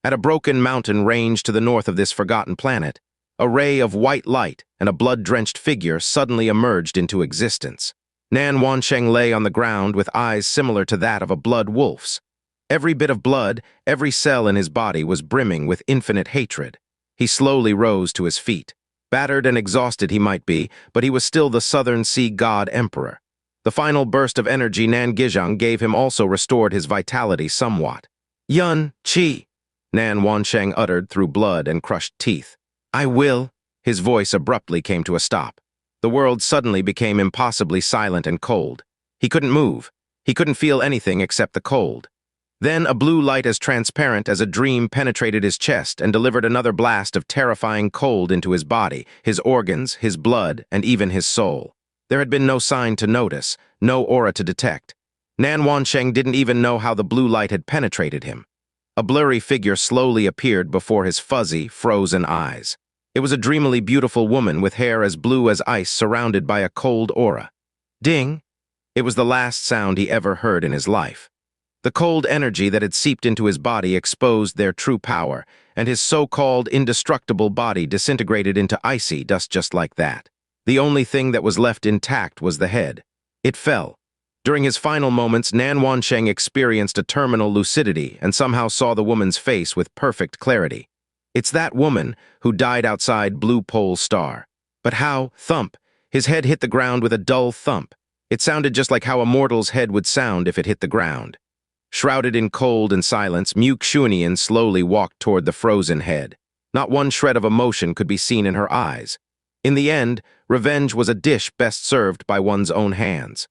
At a broken mountain range to the north of this forgotten planet, a ray of white light and a blood-drenched figure suddenly emerged into existence. Nan Wansheng lay on the ground with eyes similar to that of a blood wolf's. Every bit of blood, every cell in his body was brimming with infinite hatred. He slowly rose to his feet. Battered and exhausted he might be, but he was still the Southern Sea God Emperor. The final burst of energy Nan Gizhang gave him also restored his vitality somewhat. "Yun, Qi," Nan Wansheng uttered through blood and crushed teeth. "I will." His voice abruptly came to a stop. The world suddenly became impossibly silent and cold. He couldn't move. He couldn't feel anything except the cold. Then a blue light as transparent as a dream penetrated his chest and delivered another blast of terrifying cold into his body, his organs, his blood, and even his soul. There had been no sign to notice, no aura to detect. Nan Wansheng didn't even know how the blue light had penetrated him. A blurry figure slowly appeared before his fuzzy, frozen eyes. It was a dreamily beautiful woman with hair as blue as ice surrounded by a cold aura. Ding! It was the last sound he ever heard in his life. The cold energy that had seeped into his body exposed their true power, and his so-called indestructible body disintegrated into icy dust just like that. The only thing that was left intact was the head. It fell. During his final moments, Nan Wansheng experienced a terminal lucidity and somehow saw the woman's face with perfect clarity. It's that woman who died outside Blue Pole Star. But how? Thump. His head hit the ground with a dull thump. It sounded just like how a mortal's head would sound if it hit the ground. Shrouded in cold and silence, Mu Qianye slowly walked toward the frozen head. Not one shred of emotion could be seen in her eyes. In the end, revenge was a dish best served by one's own hands.